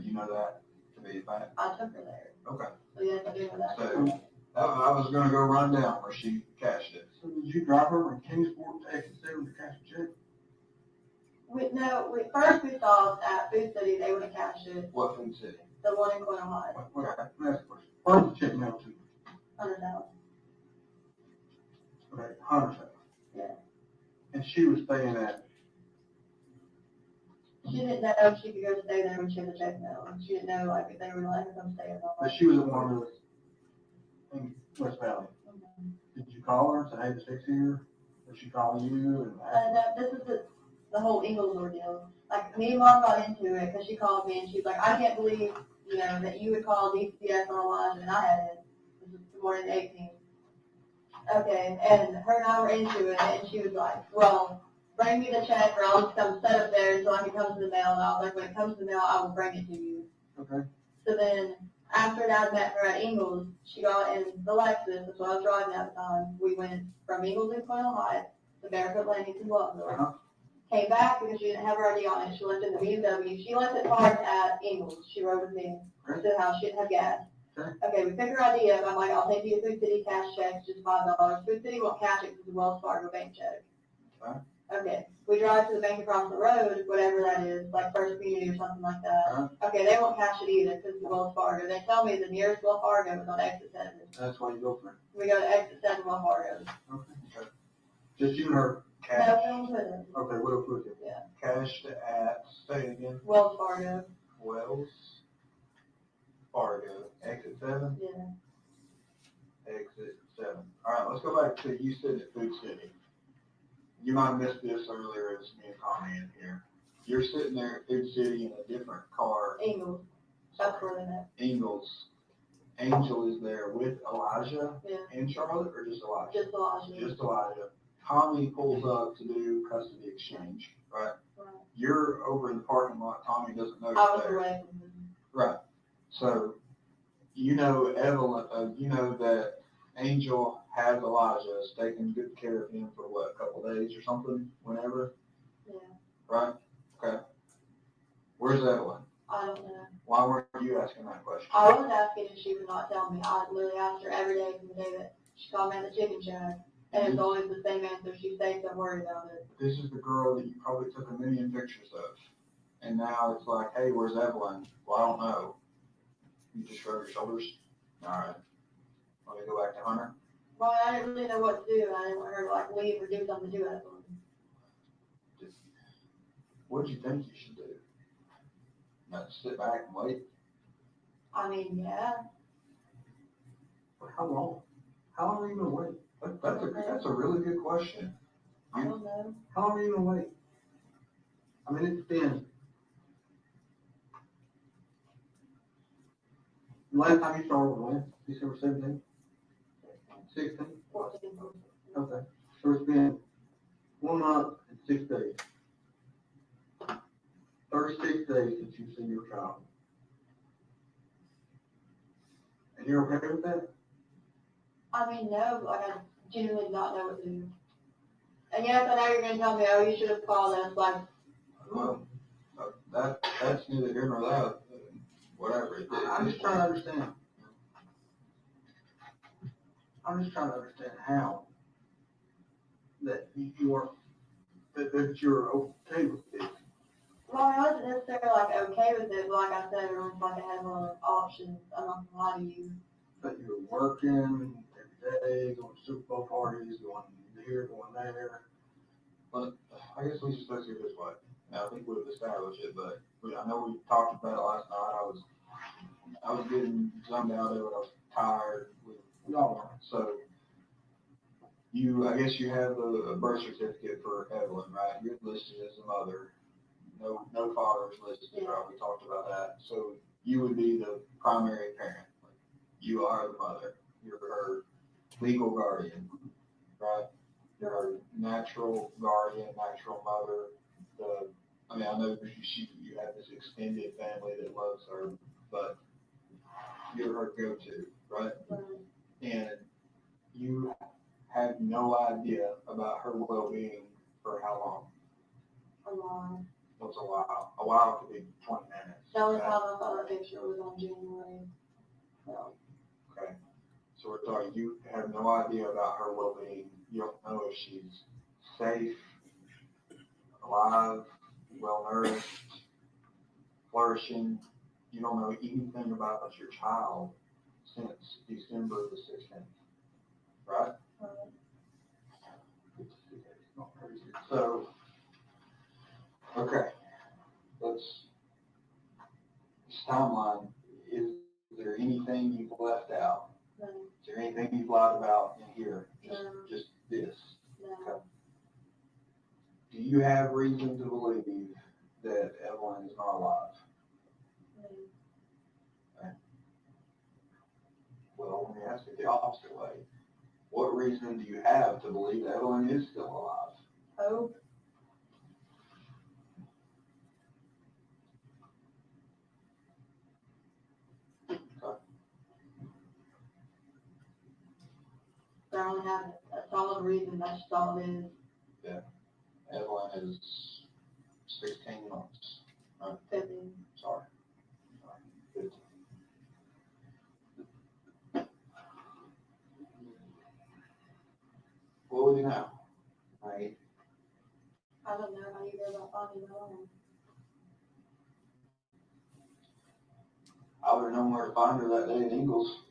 You know that to be a fact? I took her there. Okay. So yes, I do know that. So I was going to go run down where she cashed it. So did you drive her from Kingsport to exit 7 to cash a check? First we saw at Food City, they would have cashed it. What food city? The one in Quaintance High. Okay, that's the question. Where's the check mail to? 100,000. Okay, 100,000. Yeah. And she was staying at, She didn't know if she could go stay there when she had the check mail. She didn't know like if they were gonna let her come stay or but not. she was at one of those in West Valley. Did you call her and say, hey, the check's here? Or she call you and No, this is the whole Eagles ordeal. Like, me and Mom got into it because she called me and she's like, I can't believe, that you would call DCS on Elijah and I hadn't. This is the morning 18th. Okay, and her and I were into it and she was like, well, bring me the check or I'll just come set up there so I can come to the mail. And I was like, when it comes to the mail, I will bring it to you. okay. So then, after Dad met her at Ingles, she got in the Lexus, that's what I was driving at the time. We went from Ingles in Quaintance High to Barefoot Landing to Bluffville. Came back because she didn't have her ID on it. She left it in the BMW. She left it parked at Ingles. She rode with me to the house. She didn't have gas. Okay, we pick her ID up. I'm like, I'll take you a Food City cash check, just $5. Food City won't cash it because it's a Wells Fargo bank check. Okay, we drive to the bank across the road, whatever that is, like First Community or something like that. Okay, they won't cash it either because it's Wells Fargo. They tell me the nearest Wells Fargo is on exit 7. That's why you go for it. We go to exit 7 Wells Fargo. Okay. Just you and her cash. No, Phil's with us. Okay, what else with it? Yeah. Cashed at, say it again. Wells Fargo. Wells Fargo, exit 7? Yeah. Exit 7. All right, let's go back to, you said at Food City. You might have missed this earlier as me and Connie in here. You're sitting there at Food City in a different car. Ingles. That's where they met. Ingles. Angel is there with Elijah Yeah. and Charlotte, or just Elijah? Just Elijah. Just Elijah. Tommy pulls up to do custody exchange, right? Right. You're over in the parking lot. Tommy doesn't know I you're was there. away from him. Right. So, Evelyn, you know that Angel has Elijah, is taking good care of him for what, a couple days or something, whenever? Yeah. Right? Okay. Where's Evelyn? I don't know. Why weren't you asking that question? I was asking and she would not tell me. I literally asked her every day from the day that she called me at the chicken shack. And it's always the same answer. She says, don't worry about it. This is the girl that you probably took a million pictures of. And now it's like, hey, where's Evelyn? Well, I don't know. You just shrug your shoulders. All right. Let me go back to Hunter. Well, I didn't really know what to do. I didn't want her to like leave or do something to Evelyn. what do you think you should do? Not sit back and wait? I mean, yeah, For how long? How long are you gonna wait? That's a really good question. I don't know. How long are you gonna wait? I mean, it's been. Last time you started when? December 17th? 16th? 14. Okay. So it's been 1 month and 6 days. 36 days since you've seen your child. And you're okay with that? I mean, no, like I genuinely not know what to do. And yes, I know you're gonna tell me, oh, you should have called us, like, Well, that's neither here nor there. Whatever. I'm just trying to understand. I'm just trying to understand how that you're okay with this. well, I wasn't necessarily like okay with it, but like I said, it was like I had more options. I'm not gonna lie to you. But you're working every day, going to Super Bowl parties, going here, going there. But I guess we just let's do it this way. Now, I think we've established it, but I know we talked about it last night. I was getting zoned out of it. I was tired. We all were. So I guess you have a birth certificate for Evelyn, right? You're listed as a mother. No father is listed, right? We talked about that. So you would be the primary parent. You are the mother. You're her legal guardian, right? You're her natural guardian, natural mother. I know you have this extended family that loves her, but you're her go-to, right? And you have no idea about her well-being for how long? A while. What's a while? A while could be 20 minutes. The only time I thought that picture was on January. So. Okay. So we're talking, you have no idea about her well-being. You don't know if she's safe, alive, well-nourished, flourishing. You don't know anything about your child since December the 16th, right? So, okay, this timeline, is there anything you've left out? No. Is there anything you've lied about in here? Just this? No. Okay. Do you have reason to believe that Evelyn is not alive? No. Okay. Well, let me ask it the opposite way. What reason do you have to believe Evelyn is still alive? Hope. I don't have a solid reason, that's all it is. Yeah. Evelyn is 16 months. Right? 15. Sorry. 15. What would you know? Right? I don't know how you go about finding her home. I would have known where to find her that day in Ingles.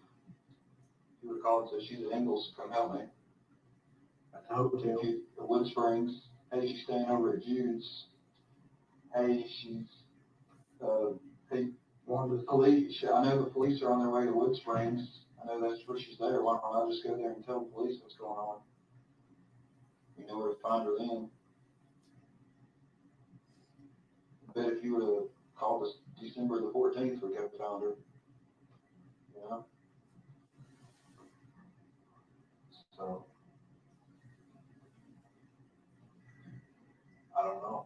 You would have called and said, she's at Ingles, come help me. At the hotel. At Wood Springs. Hey, she's staying over at Jude's. Hey, the police, I know the police are on their way to Wood Springs. I know that's where she's there. Why don't I just go there and tell the police what's going on? We know where to find her then. But if you would have called us December the 14th, we could have found her. You know? So, I don't know.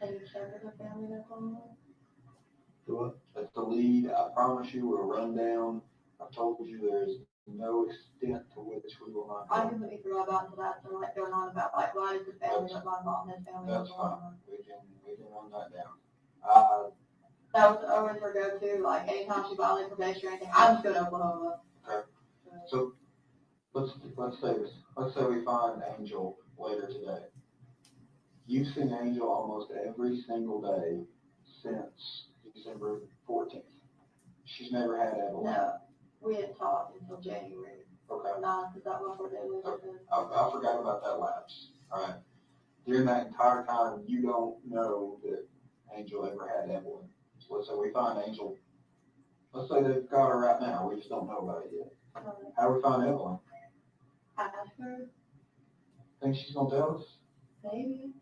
Can you check with the family that's on there? Do what? That's the lead. I promise you we'll run down. I've told you there's no extent to which we will not I go. completely forgot about that, so like going on about like why does the family of my mom and his family That's was fine. on We can run that down. that was always her go-to, like anytime she violated probation or anything, I'm just going to Oklahoma. Okay. So let's say this. Let's say we find Angel later today. You've seen Angel almost every single day since December 14th. She's never had Evelyn. No, we didn't talk until January. Okay. No, because that was where they lived. I forgot about that lapse. All right. during that entire time, you don't know that Angel ever had Evelyn. So let's say we find Angel, let's say they've got her right now, we just don't know about it yet. How do we find Evelyn? Ask her, Think she's gonna tell us? maybe.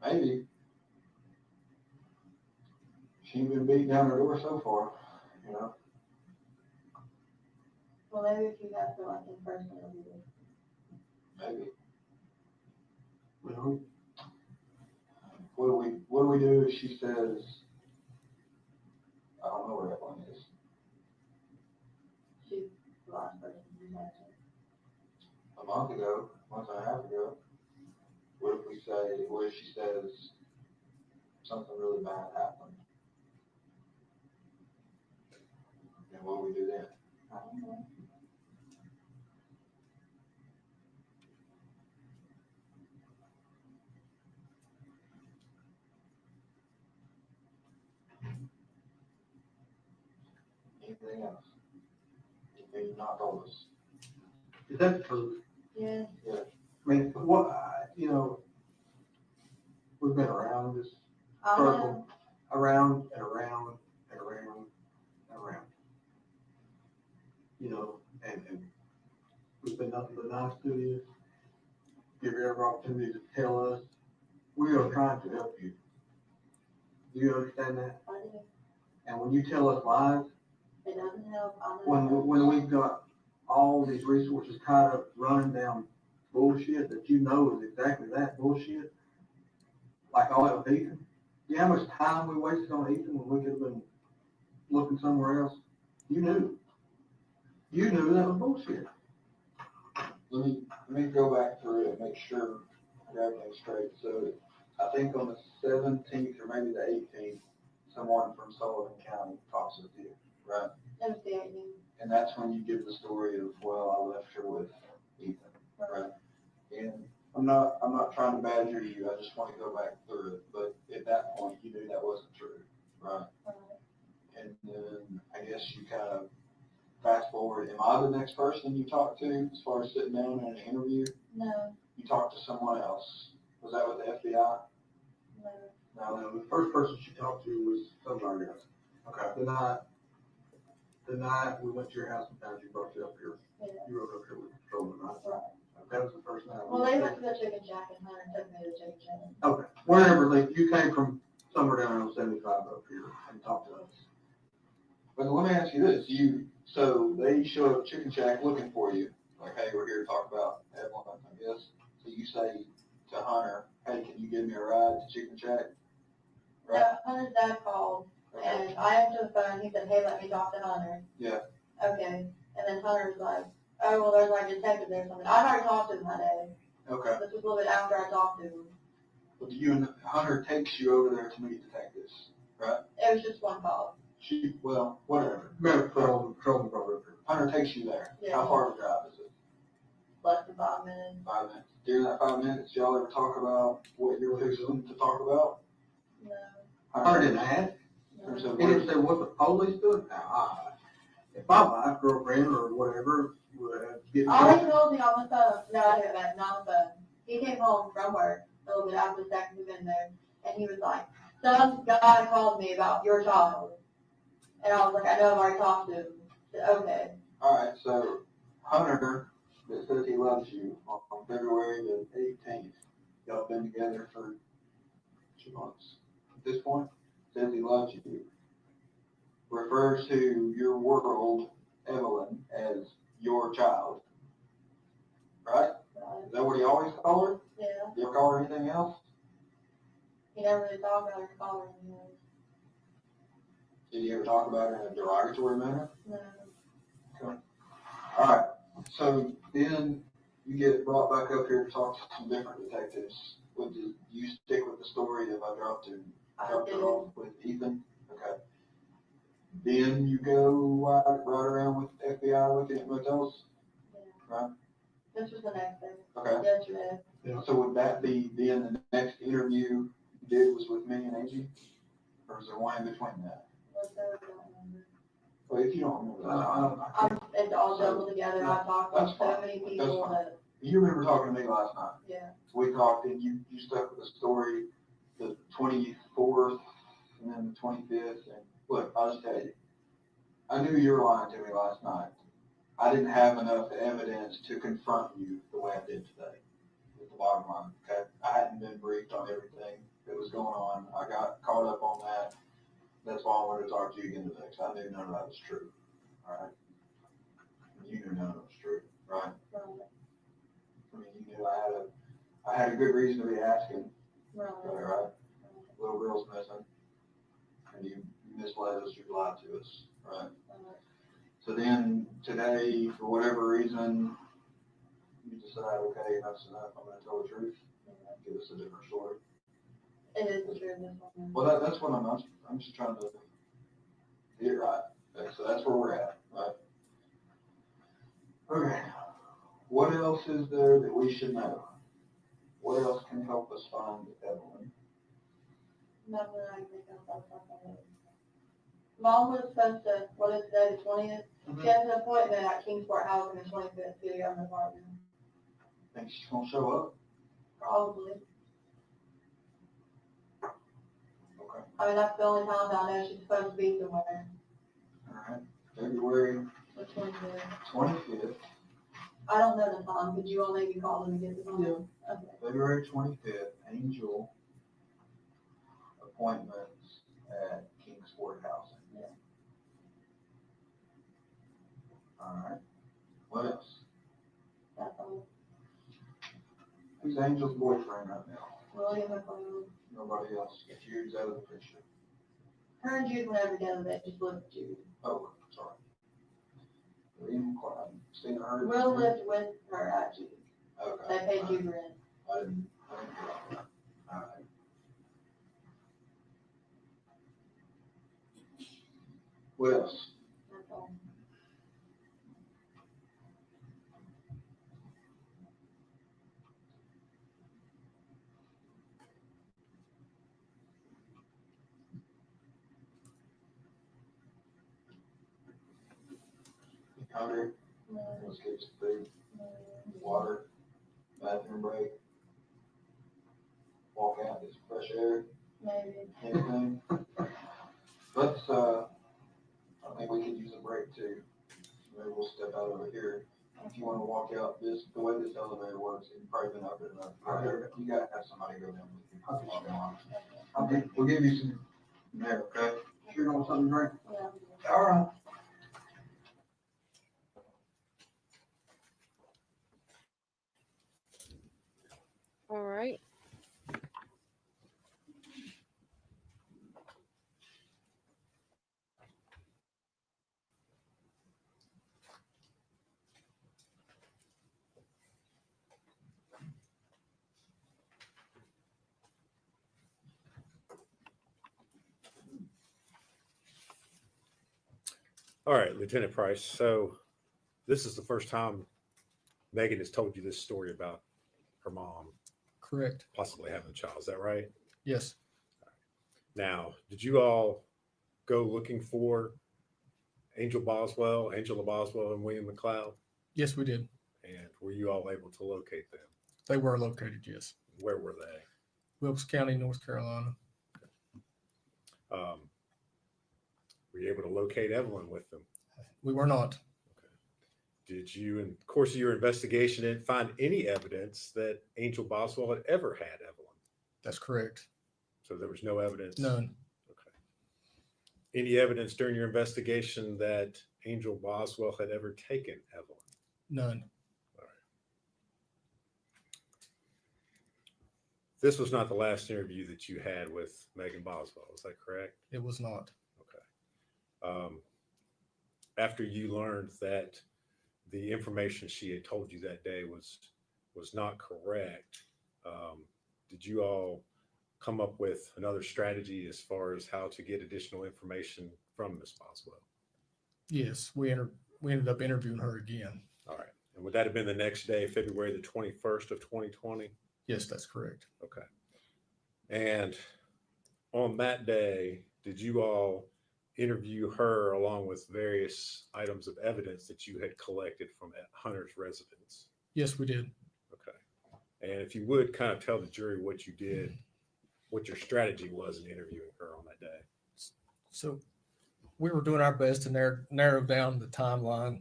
Maybe. She ain't been beat down her door so far, you know? Well, maybe if you guys go like in person, it'll be good. Maybe. Well, What do we do if she says, I don't know where Evelyn is? She's the last person who mentioned. A month and a half ago. What if she says something really bad happened? And what do we do then? I don't know. Anything else? Anything you've not told us? is that the truth? Yeah. I mean, you know, we've been around this I don't know. circle, around and around and around and around. You know, and we've been nothing but nice to you. Give you every opportunity to tell us. We are trying to help you. Do you understand that? I do. And when you tell us lies, It doesn't help. I know. when we've got all these resources tied up running down bullshit that you know is exactly that bullshit, like all that with Ethan. You know how much time we wasted on Ethan when we could have been looking somewhere else? You knew. You knew that was bullshit. Let me go back through it and make sure I got everything straight. So I think on the 17th or maybe the 18th, someone from Sullivan County talks with you, right? It was the 18th. And that's when you give the story of, well, I left her with Ethan, right? And I'm not trying to badger you. I just want to go back through it. But at that point, you knew that wasn't true, right? And then I guess you kind of fast forward. Am I the next person you talk to as far as sitting down in an interview? No. You talked to someone else. Was that with the FBI? No. No, the first person she talked to was somebody else. Okay. The night we went to your house and found you, brought you up here. Yeah. You rode up here with the patrolman, right? Right. That was the first night. Well, they went to the chicken shack and Hunter took me to the chicken shack. Okay, wherever, you came from somewhere down on 75 up here and talked to us. But let me ask you this. So they show up at Chicken Shack looking for you. Like, hey, we're here to talk about Evelyn, I guess. So you say to Hunter, hey, can you give me a ride to Chicken Shack? Right? No, Hunter's dad called and I answered the phone. He said, hey, let me talk to Hunter. Yeah. Okay. And then Hunter was like, oh, well, there's like a detective there or something. I'd already talked to him that day. Okay. This was a little bit after I talked to him. But Hunter takes you over there to meet detectives, right? It was just one call. Well, whatever. Patrolman brought her up here. Hunter takes you there. Yeah. How far of a drive is it? Less than 5 minutes. 5 minutes. During that 5 minutes, y'all ever talk about what you're fixing to talk about? No. Hunter didn't ask. Or so He didn't say what the police doing. Now, if my wife, girlfriend, or whatever would get All he told me on the phone, no, I hear that, not on the phone. He came home from work a little bit after the second we've been there, and he was like, some guy called me about your child. And I was like, I know I've already talked to him. I said, okay. All right, so Hunter, that says he loves you, on February the 18th, y'all been together for 2 months. At this point, says he loves you, refers to your world, Evelyn, as your child, right? Is that what he always called her? Yeah. You ever call her anything else? He never really talked about her calling me. Did he ever talk about her in a derogatory manner? No. Okay. All right, so then you get brought back up here to talk to some different detectives. Would you stick with the story of I dropped her off with Ethan? Okay. Then you go right around with the FBI looking at motels? Yeah. Right? This was the next day. Okay. Yesterday. Yeah. So would that be then the next interview you did was with me and Angie? Or is there one in between that? What's that? I don't remember. Well, if you don't remember, that's fine. It's all jumbled together. I talked to That's so fine. many That's people fine. that. You remember talking to me last night. Yeah. We talked and you stuck with the story, the 24th and then the 25th. And look, I'll just tell you, I knew you were lying to me last night. I didn't have enough evidence to confront you the way I did today. With the bottom line, okay? I hadn't been briefed on everything that was going on. I got caught up on that. That's why I wanted to talk to you again today, because I knew none of that was true. All right? You knew none of it was true, right? I mean, you knew I had a good reason to be asking, right? Little girl's missing, and you misled us, you lied to us, right? So then today, for whatever reason, you decide, okay, enough's enough, I'm gonna tell the truth, give us a different story. It is the truth. Well, that's what I'm just trying to get it right. Okay, so that's where we're at, right? Okay, what else is there that we should know? What else can help us find Evelyn? Nothing I can think of off the top of my head. Mom was supposed to, what is today, the 20th? She has an appointment at Kingsport House on the 25th to go in the apartment. Think she's gonna show up? Probably. Okay, I mean, that's the only time that I know she's supposed to be somewhere. all right. February The 25th. 25th. I don't know the time. Could you all maybe call them and get the time? Yeah. Okay. February 25th, Angel appointments at Kingsport House. Yeah. All right. What else? That's all. Who's Angel's boyfriend right now? William McLean. Nobody else. Jude's out of the picture. Her and Jude went over together, they just lived with Jude. Oh, sorry. William McLean. Seen her? Will lived with her at Jude. Okay. They paid Jude rent. I didn't get all that. All right. What else? That's all. You hungry? Let's get some food, water, bathroom break, walk out, get some fresh air, Maybe. anything. Let's, I think we could use a break too. Maybe we'll step out over here. If you want to walk out the way this elevator works, you've probably been up it enough. You gotta have somebody go down with you. We'll give you some there, okay? Sure, you want something to drink? Yeah. All right. All right. All right, Lieutenant Price. So this is the first time Megan has told you this story about her mom Correct. possibly having a child. Is that right? Yes. Now, did you all go looking for Angela Boswell, and William McLeod? Yes, we did. And were you all able to locate them? They were located, yes. Where were they? Wilkes County, North Carolina. Were you able to locate Evelyn with them? We were not. Did you, in the course of your investigation, find any evidence that Angel Boswell had ever had Evelyn? That's correct. So there was no evidence? None. Okay. Any evidence during your investigation that Angel Boswell had ever taken Evelyn? None. All right. This was not the last interview that you had with Megan Boswell, is that correct? It was not. Okay. After you learned that the information she had told you that day was not correct, did you all come up with another strategy as far as how to get additional information from Ms. Boswell? Yes, we ended up interviewing her again. All right. And would that have been the next day, February the 21st of 2020? Yes, that's correct. Okay. And on that day, did you all interview her along with various items of evidence that you had collected from Hunter's residence? Yes, we did. And if you would kind of tell the jury what you did, what your strategy was in interviewing her on that day. So we were doing our best to narrow down the timeline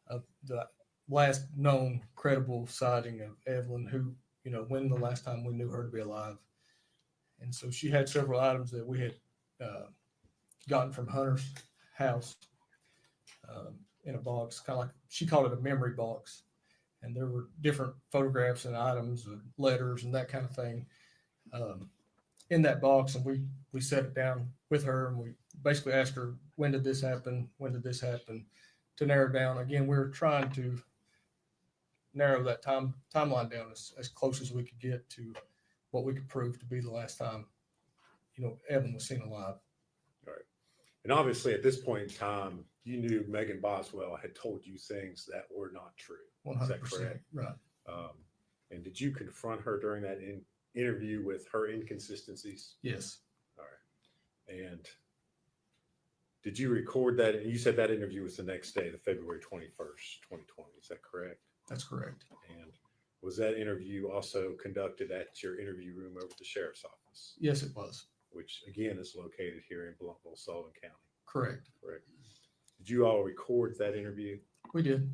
of the last known credible sighting of Evelyn, who, when the last time we knew her to be alive. And so she had several items that we had gotten from Hunter's house in a box, kind of like she called it a memory box. And there were different photographs and items and letters and that kind of thing in that box. And we set it down with her and we basically asked her, when did this happen? When did this happen? To narrow down. Again, we were trying to narrow that timeline down as close as we could get to what we could prove to be the last time, Evan was seen alive. All right. And obviously at this point in time, you knew Megan Boswell had told you things that were not true. 100%. Is that correct? Right. And did you confront her during that interview with her inconsistencies? Yes. All right. And did you record that? And you said that interview was the next day, the February 21st, 2020. Is that correct? That's correct. And was that interview also conducted at your interview room over at the sheriff's office? Yes, it was. Which again is located here in Blumpville, Sullivan County. Correct. Correct. Did you all record that interview? We did.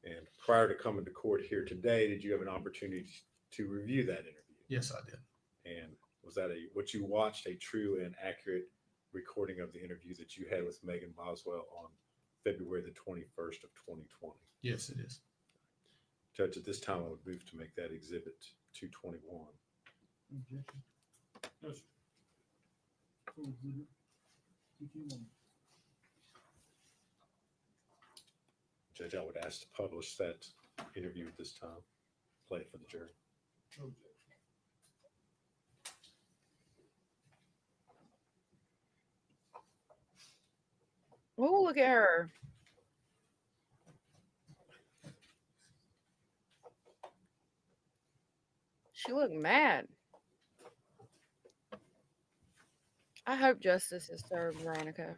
And prior to coming to court here today, did you have an opportunity to review that interview? Yes, I did. And was that what you watched, a true and accurate recording of the interview that you had with Megan Boswell on February the 21st of 2020? Yes, it is. Judge, at this time, I would move to make that exhibit 221. Objection. No, sir. Full exhibit. 221. Judge, I would ask to publish that interview at this time. Play it for the jury. No objection. Oh, look at her. She looked mad. I hope justice is served, Veronica.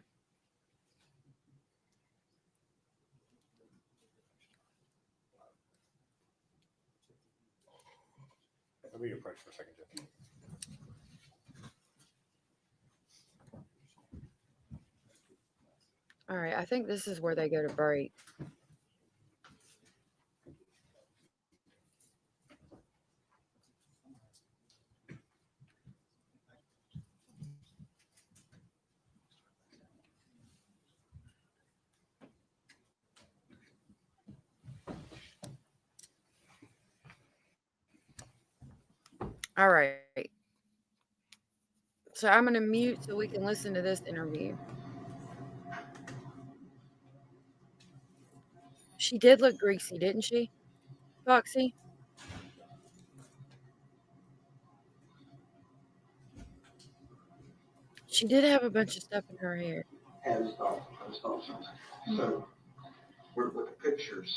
Let me approach for a second, Judge. All right, I think this is where they go to break. All right. So I'm going to mute so we can listen to this interview. She did look greasy, didn't she, Foxy? She did have a bunch of stuff in her hair. I just thought something. So, with the pictures,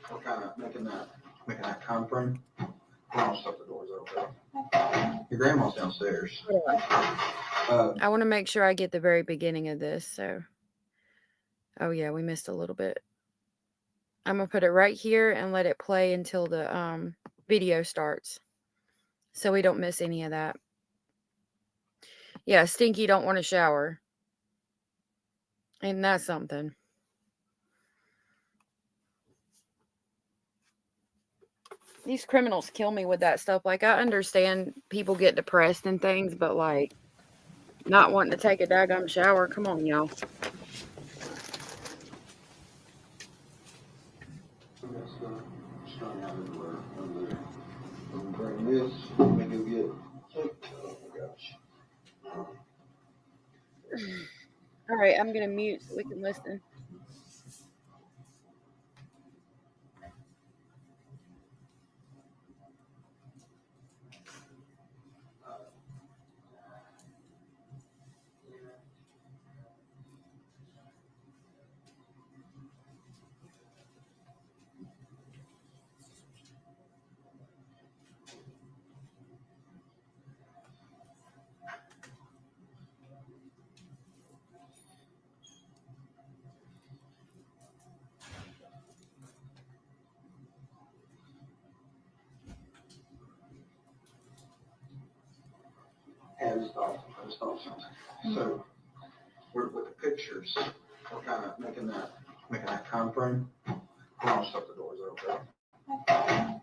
we're kind of making that time frame. I'll shut the doors open. Your grandma's downstairs. I want to make sure I get the very beginning of this. So, oh yeah, we missed a little bit. I'm gonna put it right here and let it play until the video starts, so we don't miss any of that. Yeah, Stinky don't want to shower, and that's something. These criminals kill me with that stuff. Like, I understand people get depressed and things, but like, not wanting to take a daggum shower. Come on, y'all. Bring this, make it get. Oh my gosh. All right, I'm gonna mute so we can listen. just thought something. So, we're with the pictures, we're kind of making that time frame. Hold on, shut the doors, okay?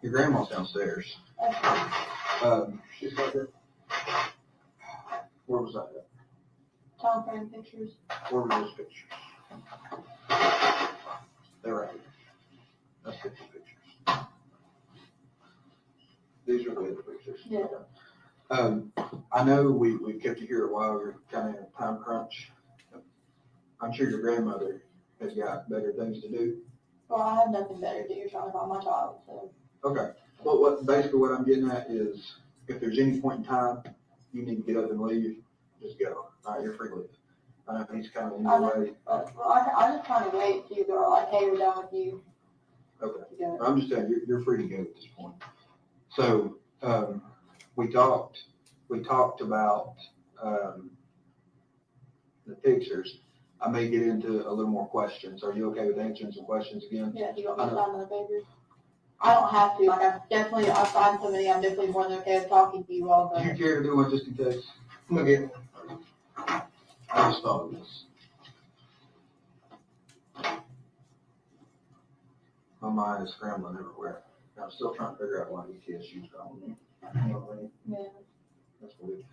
Your grandma's downstairs. She's right there. Where was that at? Time frame pictures. Where were those pictures? They're right here. That's 50 pictures. These are the other pictures. Yeah. I know we kept you here a while, you're kind of in a time crunch. I'm sure your grandmother has got better things to do. Well, I have nothing better to do. You're trying to find my child, so. Okay, well, basically what I'm getting at is, if there's any point in time you need to get up and leave, just go. All right, you're free to leave. I know he's kind of in your way. Well, I just kind of wait till you go, like, hey, we're done with you. Okay, to go. I'm just telling you, you're free to go at this point. So, we talked about, the pictures. I may get into a little more questions. Are you okay with answering some questions again? Yeah, do you want me to sign the papers? I don't have to, like, I've signed so many, I'm definitely more than okay with talking to you all, Do you but. care to do one just in case? I'm gonna get one. I just thought of this. My mind is scrambling everywhere. I'm still trying to figure out why ETSU's calling me. You know what I mean? Yeah. That's weird.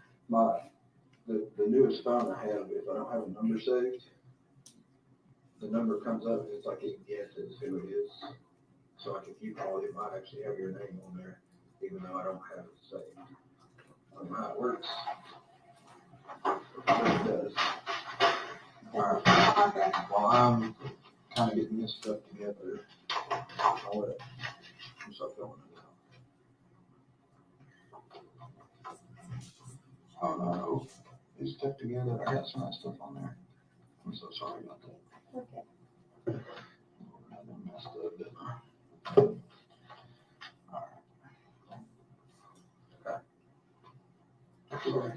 The newest phone I have, if I don't have a number saved, the number comes up, it's like it guesses who it is. So like if you call it, it might actually have your name on there, even though I don't have it saved. I don't know how it works. But it does. All right. While I'm kind of getting this stuff together, I'll let you start filling it out. Oh no, it's stuck together. I got some of that stuff on there. I'm so sorry about that. Okay. I done messed up, didn't I? All right. Okay.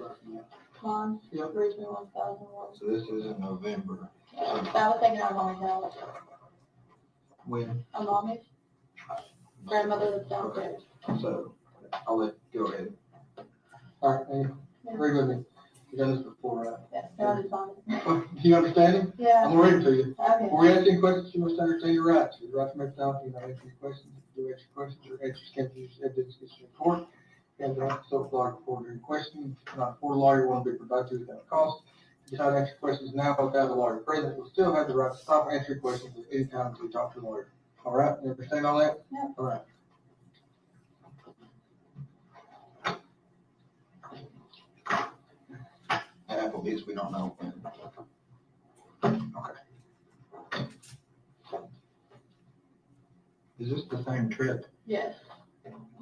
Mine, Yep. 321,001. So this is in November. So That was taken out of mommy's house. when? On mommy's. Grandmother lives downstairs. So I'll let go ahead. All right, hey, agree with me. You done this before, right? Yeah, I just signed it. Do you understand him? Yeah. I'm gonna read it to you. Okay. Before you ask any questions, you must understand your rights. Your right to make time, you know, answer your questions, do extra questions, or extra can use evidence against your court. And the self lawyer before your question, not for a lawyer, will be provided without cost. If you decide to answer questions now without a lawyer present, you'll still have the right to stop and answer your questions at any time until you talk to a lawyer. All right, you understand all that? Yeah. All right. At Applebee's, we don't know when. Okay. Is this the same trip? Yes.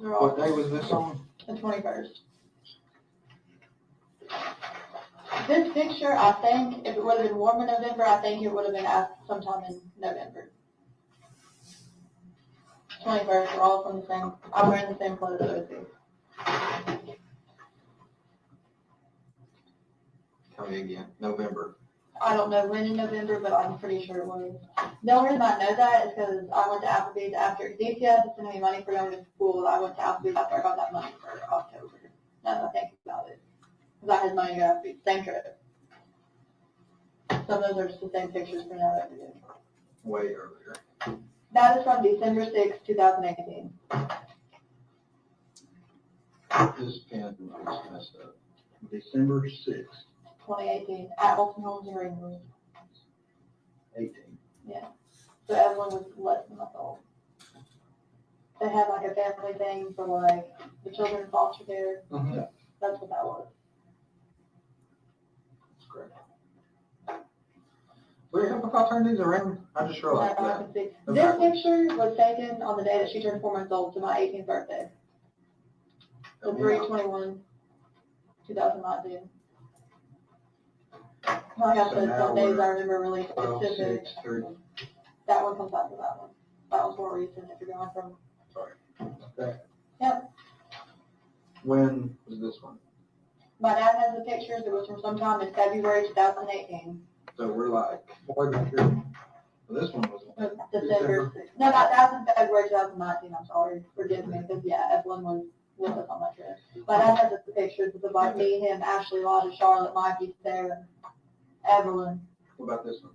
They're all What day was this on? the 21st. This picture, I think, if it would have been warm in November, I think it would have been asked sometime in November. 21st, we're all from the same, I'm wearing the same clothes as you. Tell me again, November. I don't know when in November, but I'm pretty sure it was. The only reason I know that is because I went to Applebee's after DCS sent me money for going to school, and I went to Applebee's after I got that money for October. Now that I think about it. Because I had money to go to Applebee's, same trip. Some of those are just the same pictures for now that we did. Way earlier. That is from December 6, 2018. This pen is messed up. December 6th, 2018, at Bolton Homes in Greenwood. 18. Yeah. So Evelyn was less than a month old. They had like a family thing for like the children in foster care. Mm-hmm. That's what that was. That's correct. Wait, if I turn these around, I just realized Now I that. can see. This picture was taken on the day that she turned 4 months old, to my 18th birthday. The 3/21, 2019. Like I So said, now some days we're I remember really 12, specific. 6, 30. That one comes after that one. That was more recent if you're going from. Sorry. Okay. Yep. When was this one? My dad has the pictures. It was from sometime in February 2018. So we're like, boy, well, this one was December 6th. No, that's in February 2019. I'm sorry. Forgive me. Because, yeah, Evelyn was with us on that trip. My dad has the pictures with like me, him, Ashley, Lottie, Charlotte, Mikey, Sarah, Evelyn. What about this one?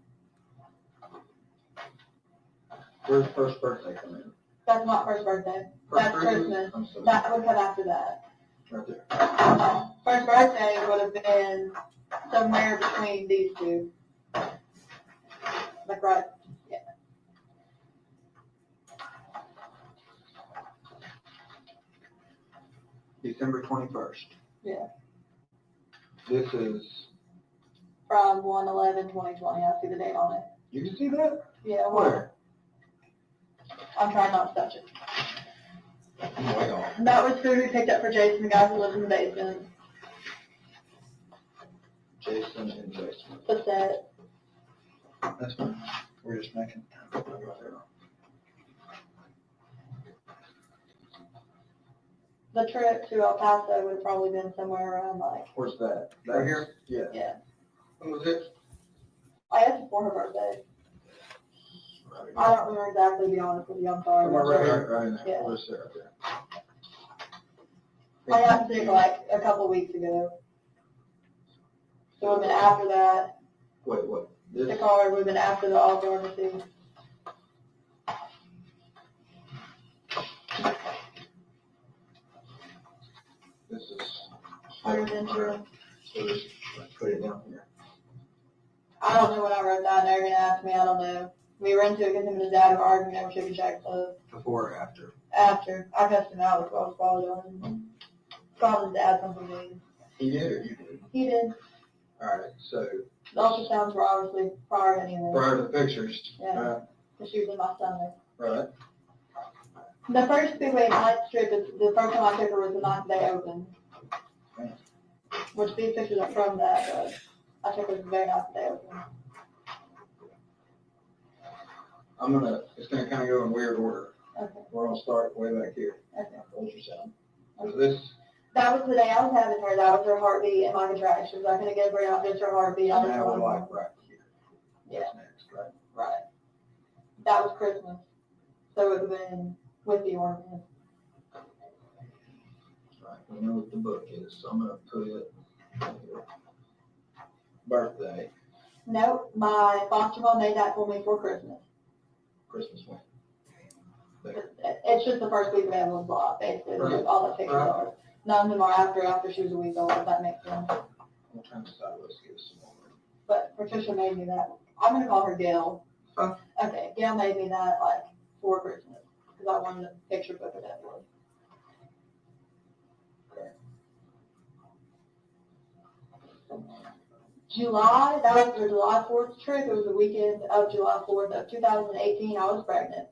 Where's the first birthday come in? That's not first birthday. That's Christmas. I'm sorry. That would come after that. Right there. First birthday would have been somewhere between these two. Like right, yeah. December 21st. Yeah. This is, From 1/11/2020. I see the date on it. you can see that? Yeah. Where? I'm trying not to touch it. I'm way off. And that was food we picked up for Jason, the guy who lives in the basement. Jason in the basement. The set. That's fine. We're just making. The trip to El Paso would have probably been somewhere around like, Where's that? Right here? Yeah. yeah. When was it? I guess before her birthday. I don't remember exactly, to be honest with you. I'm sorry. Right in there. Yeah. Where's that right there? I got sick like a couple weeks ago. So it would have been after that. Wait, what? The This? card would have been after the all-star receipt. This is. Hunter's insurance. So just put it down here. I don't know when I wrote that. They're gonna ask me. I don't know. We were into it because him and his dad were arguing over chicken shack clothes. Before or after? After I cussed him out, I was apologizing. Called his dad something mean. He did or you did? He did. Alright, so The ultrasounds were obviously prior to any of this. prior to the pictures. Yeah. Because she was in my stomach. Right. The first speedway night strip is the first time I took her was the night they opened. Which these pictures are from that, but I took her the very night they opened. It's gonna kind of go in weird order. Okay. We're gonna start way back here. Okay. Ultrasound. So this, That was the day I was having her. That was her heartbeat and my contractions. I couldn't get her out just her heartbeat. I and was now we're like, like right here. yeah, What's next, right? right. That was Christmas. So it would have been with the organ. Right, we know what the book is, so I'm gonna put it right here. Birthday, Nope, my foster mom made that for me for Christmas. Christmas when? There. It's just the first week of Evelyn's life, basically. Right. That's all the pictures Right. are. None of them are after she was a week old, if that makes sense. We'll turn this sideways, give us some more. But Patricia made me that. I'm gonna call her Gail. Huh? Okay, Gail made me that like for Christmas because I wanted a picture book of Evelyn. July, that was the July 4th trip. It was the weekend of July 4th of 2018. I was pregnant.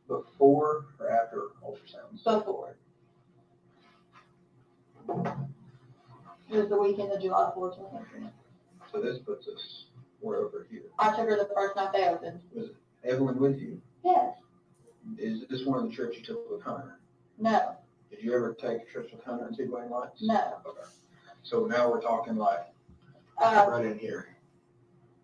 Before or after ultrasounds? Before. It was the weekend of July 4th, 2018. So this puts us, we're over here. I took her the first night they opened. Was Evelyn with you? Yes. Is this one of the trips you took with Hunter? No. Did you ever take trips with Hunter and Two-Way Lights? No. Okay. So now we're talking like Uh, right in here.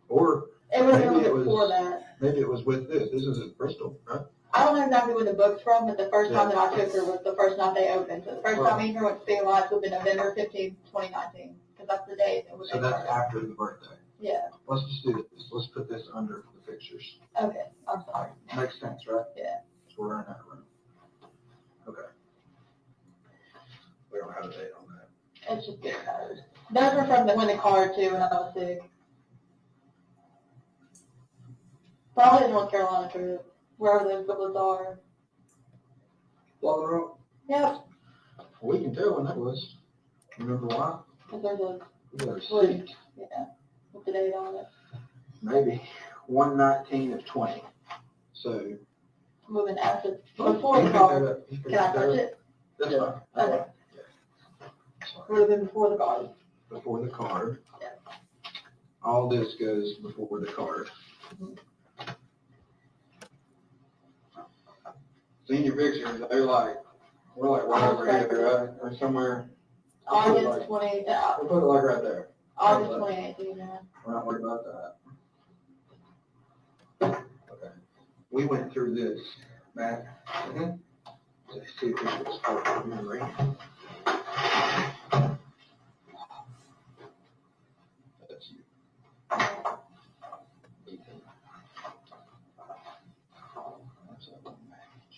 Or it was maybe it was- before that. maybe it was with this. This is at Bristol, right? I don't know exactly when the book's from, but the first time Yeah. that I took her was the first night they opened. So the first time me and her went to Speed Lights would be November 15th, 2019, because that's the day it was. So that's after the birthday. Yeah. Let's just do this. Let's put this under the pictures. Okay. I'm sorry. Makes sense, right? Yeah. So we're in that room. Okay. We don't have a date on that. It's just good cards. Those were from when the card too when I was sick. Probably the North Carolina trip, wherever those booklets are. Blowing Rock? Yep. We can tell when that was. Remember why? Because there's a We got a Sweet. seat. yeah, with the date on it. Maybe 1/19 of 20. So. Moving after You before the pick that card. up. You pick Can I that touch up. it? That's Yeah. fine. That's Okay. fine. Yeah. Sorry. Would have been before the card. Before the card. Yeah. All this goes before the card. Mhm. Senior pictures, they're like, we're like right over here, right? Or somewhere. August 20, We'll put it like right there. August 2018, yeah. We're not worried about that. Okay. We went through this, Matt. See if it's part of the memory. That's you. Ethan. That's a little match.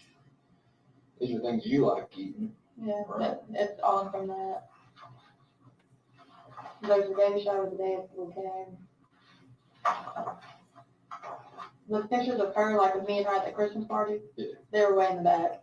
These are things you like eating. Yeah, Right. it's all from that. There's a baby shower the day of the game. The pictures of her, like with me and her at the Christmas party, Yeah. they were way in the back.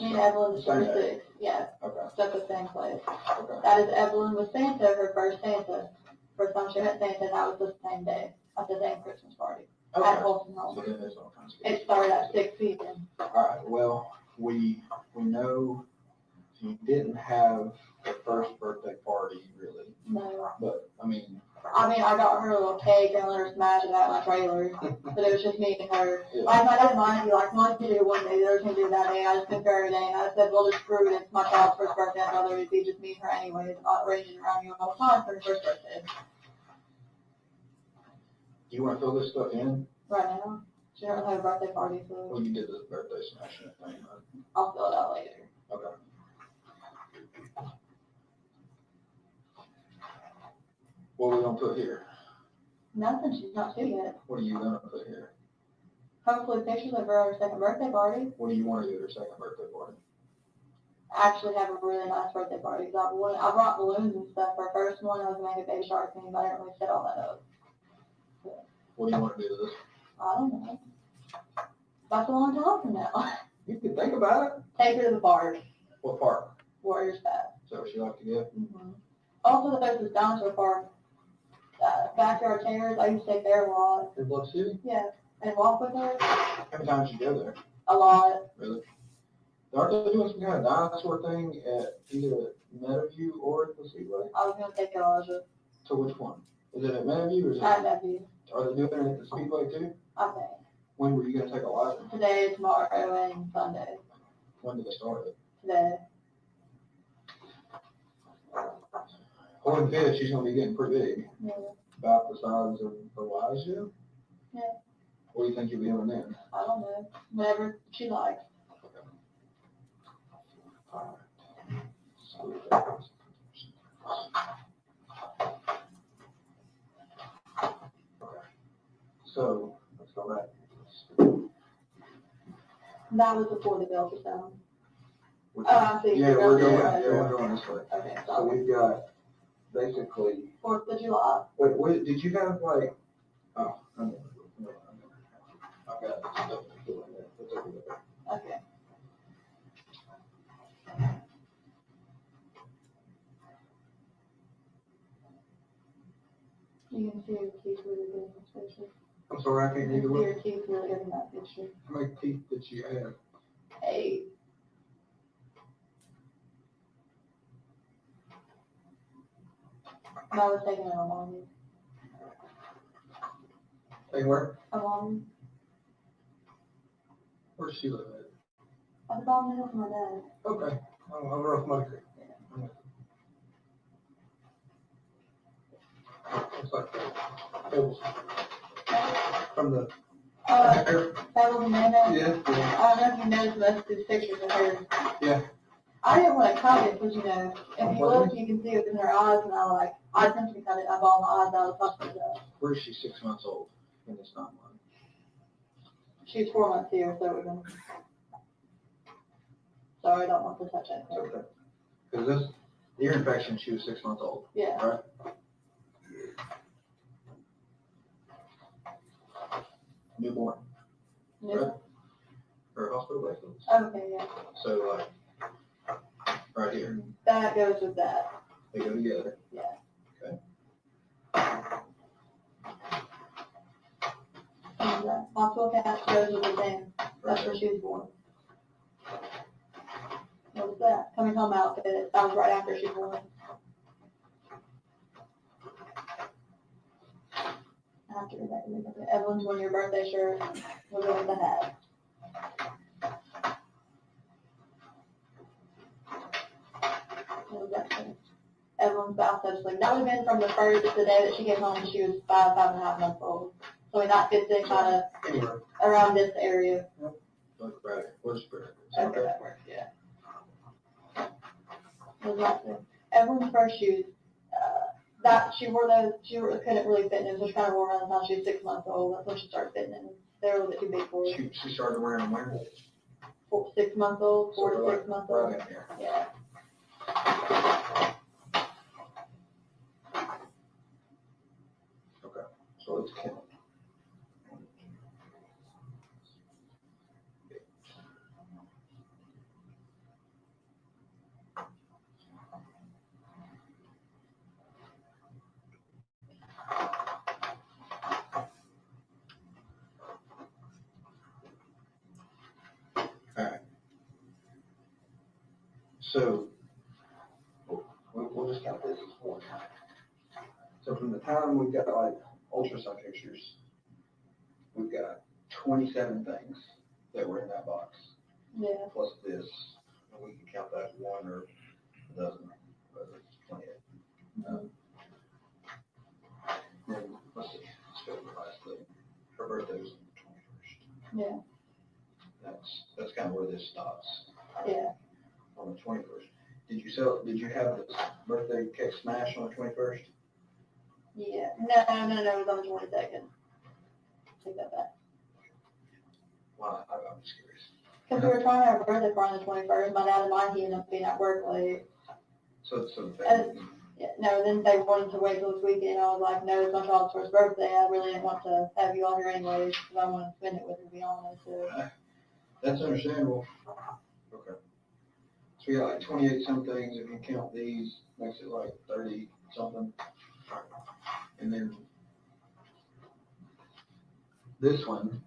Me and Evelyn was Same day. 26. Yeah, Okay. it's at the same place. Okay. That is Evelyn with Santa, her first Santa. First time she met Santa, that was the same day, at the same Christmas party. At Okay. Holton So Home. then there's all kinds of. It started at 6 p.m. All right, well, we know you didn't have the first birthday party really, No. but I mean, I got her a little cake and let her smash it out in my trailer. But it was just me and her. Yeah. I didn't mind if you like, wanted to do it one day, the other can do it that day. I just picked every day and I said, well, just screw it. It's my child's first birthday. I thought it would be just me and her anyway. It's not raging around you all the time for her first birthday. do you want to fill this stuff in? Right now. She doesn't have a birthday party, Well, so you did this birthday smashing thing, right? I'll fill it out later. Okay. What are we gonna put here? Nothing, she's not two yet. What are you gonna put here? Hopefully pictures of her at her second birthday party. What do you want to do at her second birthday party? Actually have a really nice birthday party. I brought balloons and stuff. For her first one, I was going to make a baby shark theme, but I didn't really set all that up. What do you want to do to this? I don't know. That's a long time from now. You can think about it. Take her to the park. What park? Warriors Path. Is that what you like to get? Mm-hmm. Also, there's this dinosaur park. Backyard terrace. I used to take there a lot. In Bluff City? Yeah. And walk with her. How many times you go there? A lot. Really? Aren't they doing some kind of dinosaur thing at either Meadowview or at the Speedway? I was going to take Elijah. So which one? Is it at Meadowview or is it? At Meadowview. Are they doing it at the Speedway too? I think. When were you gonna take Elijah? Today, tomorrow, and Sunday. When did they start it? Today. Holding fish, she's gonna be getting pretty big. Yeah. About the size of Elijah? Yeah. What do you think you'll be doing then? I don't know. Whatever she likes. All right. So, let's go back. That was before the ultrasound. I see. Yeah, we're going this way. Okay, So so we've got basically, 4th of July. wait, did you have like, oh, I've got stuff to fill in there. That's over there. Okay. You can see your teeth really good in this picture. I'm sorry, I can't You read the can see word. your teeth really good in that picture. How many teeth did you have? 8. I was taking it on mommy. Hey, where? On mommy. Where's she live at? At the bottom of the hill from my dad. Okay, I'm rough Muddy Creek. Looks like pebbles from the. Pebbles and Nana. Yeah. I don't know if you noticed most of these pictures of her. Yeah. I didn't want to cut it because, if you look, you can see it in her eyes, and I simply cut it. I bawled my eyes out of touching it. Where's she 6 months old in this timeline? She's 4 months here, so we're going to. Sorry, I don't want to touch It's anything. okay. Because this ear infection, she was 6 months old. Yeah. Right? Newborn. Yeah. Or hospital records. Okay, yeah. So right here, That goes with that. they go together. Yeah. Okay. And the hospital cash goes with the thing. That's where she was born. What was that? Coming home outfit. That was right after she was born. have to go back and look at it. Evelyn's 1-year birthday shirt. We'll go with the hat. What was that thing? Evelyn's bathtub sling. That would have been from the first, the day that she came home when she was 5.5 months old. So I mean, that fits in kind of Anywhere. around this area. Look right, what's better? Okay, that works, yeah. Was that thing? Evelyn's first shoes, that she wore those, couldn't really fit in them, so she kind of wore them around the time she was 6 months old. That's when she started fitting in them. They were a little bit too big for her. She started wearing them when? 6 months old, 4 to 6 months old. Right in here. Yeah. Okay, so it's count. Alright. So, we'll just count this as one. So from the time we've got like ultrasound pictures, we've got 27 things that were in that box. Yeah. Plus this, and we can count that as one or a dozen, but it's 28. Then, let's see, let's go to the last thing. Her birthday was on the 21st. Yeah. That's kind of where this stops. Yeah. On the 21st. Did you have this birthday cake smash on the 21st? Yeah. No, it was on the 22nd. Take that back. Why? I'm just curious. Because we were trying to have a birthday party on the 21st. My dad and mine, he ended up being at work late. So Yeah, no, then they wanted to wait till this weekend. I was like, no, it's my child's first birthday. I really didn't want to have you all here anyways, because I want to spend it with her, to be honest. So. that's understandable. Okay. So we got like 28 some things. If you count these, makes it like 30 something. And then this one.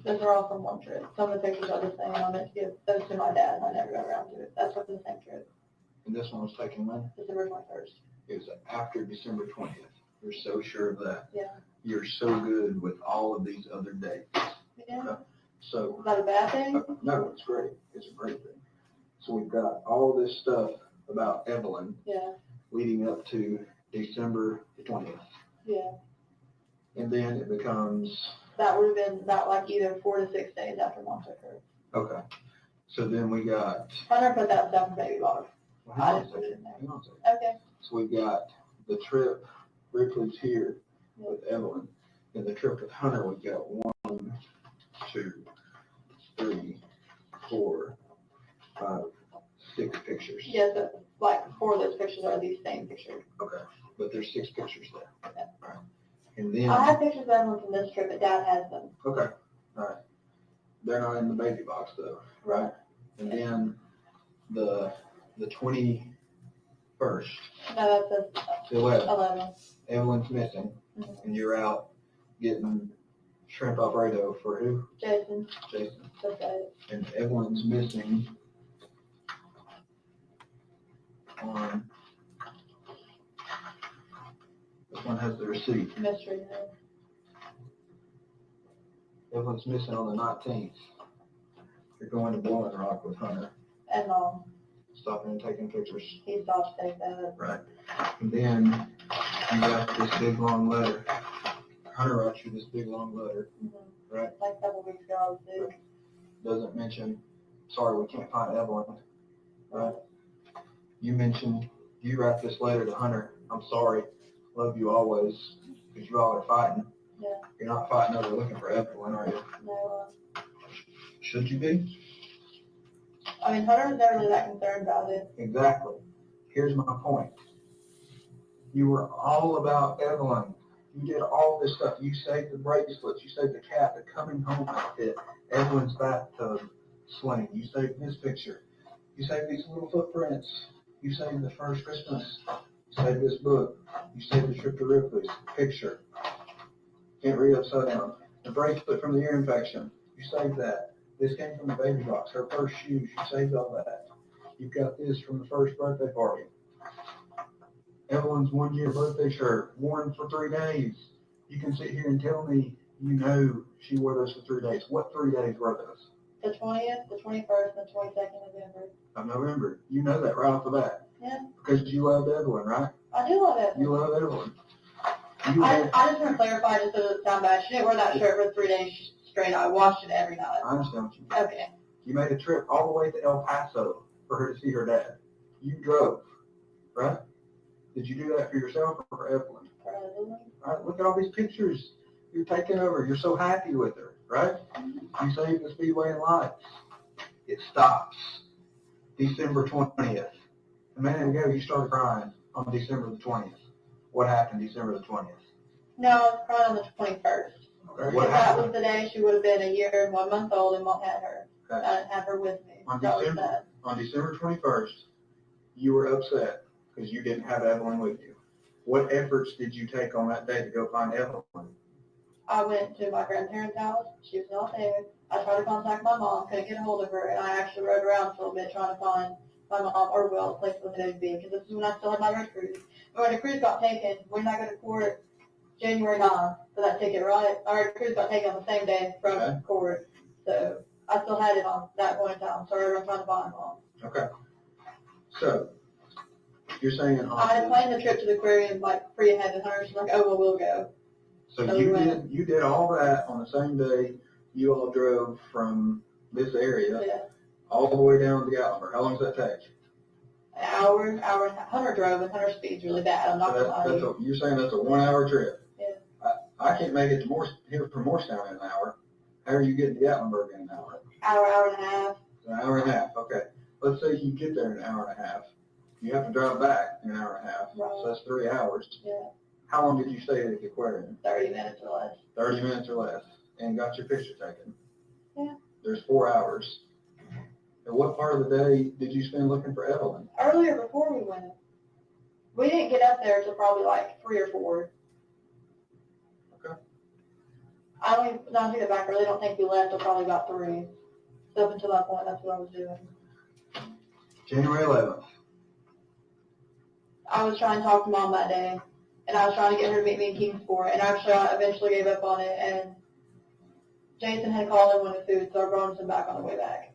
Those are all from one trip. Some of the pictures are the same. I meant to give those to my dad, and I never got around to it. That's from the same trip. And this one was taken when? December 21st. It was after December 20th. You're so sure of that. Yeah. You're so good with all of these other dates. Yeah. Okay. So. Is that a bad thing? No, it's great. It's a great thing. So we've got all this stuff about Evelyn. Yeah. Leading up to December the 20th. Yeah. And then it becomes. That would have been about like either 4 to 6 days after Mom took her. Okay. So then we got. Hunter put that stuff in baby box. I didn't put it in there. Okay. So we got the trip, Ripley's here with Evelyn. And the trip with Hunter, we got 1, 2, 3, 4, 5, 6 pictures. Yeah, so like 4 of those pictures are these same pictures. Okay. But there's 6 pictures there. Okay. All right. And then. I have pictures of Evelyn from this trip, but Dad has them. Okay. All right. They're not in the baby box though, right? And then the 21st. No, that's 11. Evelyn's missing, and you're out getting shrimp Alfredo for who? Jason. Jason. That's it. And Evelyn's missing on. This one has the receipt. Mystery. Evelyn's missing on the 19th. You're going to Blowing Rock with Hunter. And Mom. Stopping and taking pictures. He stopped to take that. Right. And then you got this big long letter. Hunter wrote you this big long letter. Mm-hmm. Right. Like a couple weeks ago, I was sick. Doesn't mention, sorry, we can't find Evelyn. Right. You mentioned, you write this letter to Hunter. I'm sorry. Love you always. Because you all are fighting. Yeah. You're not fighting over looking for Evelyn, are you? No. Should you be? I mean, Hunter was never really that concerned about it. Exactly. Here's my point. You were all about Evelyn. You did all this stuff. You saved the bracelets. You saved the cat, the coming home outfit, Evelyn's bathtub sling. You saved this picture. You saved these little footprints. You saved the first Christmas. You saved this book. You saved the trip to Ripley's picture. Can't read upside down. The bracelet from the ear infection. You saved that. This came from the baby box. Her first shoes. You saved all that. You've got this from the first birthday party. Evelyn's 1-year birthday shirt, worn for 3 days. You can sit here and tell me, you know, she wore those for 3 days. What 3 days were those? The 20th, the 21st, and the 22nd of November. Of November. You know that right off the bat. Yeah. Because you love Evelyn, right? I do love it. You love Evelyn. You I had, just want to clarify just so it doesn't sound bad. She didn't wear that shirt for 3 days straight. I washed it every night. I understand what you mean. Okay. You made a trip all the way to El Paso for her to see her dad. You drove, right? Did you do that for yourself or for Evelyn? Probably. All right, look at all these pictures you're taking over. You're so happy with her, right? You saved the Speedway and Lights. It stops December 20th. A minute ago, you started crying on December the 20th. What happened December the 20th? No, I was crying on the 21st. Okay, Because what that happened? was the day she would have been a year and 1 month old and Mom had her. Okay. I didn't have her with me. On That was December, sad. on December 21st, you were upset because you didn't have Evelyn with you. What efforts did you take on that day to go find Evelyn? I went to my grandparents' house. She was not there. I tried to contact my mom, couldn't get a hold of her, and I actually rode around for a little bit trying to find my mom or Will, the place where they'd be, because this is when I still had my road cruise. But when the cruise got taken, when I go to court January 9th for that ticket, right? Our road cruise got taken on the same day from Okay. court. So I still had it on that point in time. So I was trying to find mom. Okay. So, you're saying I had planned the trip to the aquarium like pre ahead of her. She's like, oh, well, we'll go. so So you we went. you did all that on the same day you all drove from this area Yeah. all the way down to Gatlinburg. How long does that take? An hour and a half. Hunter drove, and Hunter speed's really bad. I'm not So gonna lie to you. you're saying that's a 1 hour trip? Yeah. I can't make it to here from Morristown in an hour. How are you getting to Gatlinburg in an hour? Hour and a half. An hour and a half, okay. Let's say you get there in an hour and a half. You have to drive back in an hour and a half, Right. so that's 3 hours. Yeah. How long did you stay at the aquarium? 30 minutes or less. 30 minutes or less, and got your picture taken? Yeah. There's 4 hours. And what part of the day did you spend looking for Evelyn? Earlier before we went, we didn't get up there until probably like 3 or 4. Okay. Now I take it back, I really don't think we left until probably about 3. So up until that point, that's what I was doing. January 11th. I was trying to talk to Mom that day, and I was trying to get her to meet me in Kingsport, and actually I eventually gave up on it, and Jason had called and wanted food, so I brought him some back on the way back.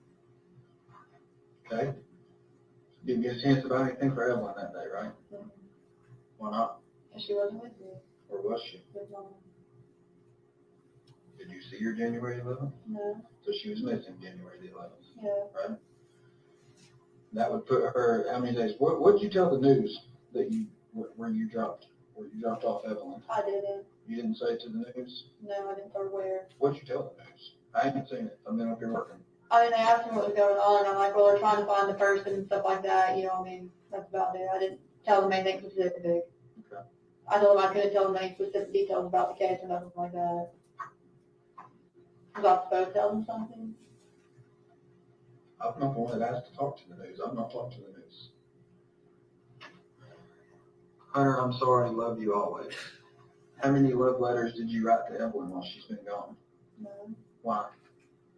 Okay. Didn't get a chance to buy anything for Evelyn that day, right? Mhm. Why not? And she wasn't with me. Or was she? With Mom. Did you see her January 11th? No. So she was missing January the 11th, Yeah. right? That would put her, how many days? What did you tell the news that where you dropped off Evelyn? I didn't. You didn't say it to the news? No, I didn't start where. What'd you tell the news? I haven't seen it. I've been up here working. I mean, they asked me what was going on, and I'm like, well, they're trying to find the person and stuff like that, you know, I mean, that's about it. I didn't tell them anything specific. Okay. I told them I couldn't tell them any specific details about the case or nothing like that. Was I supposed to tell them something? I'm not the one that asked to talk to the news. I'm not talking to the news. Hunter, I'm sorry. Love you always. How many love letters did you write to Evelyn while she's been gone? No. Why?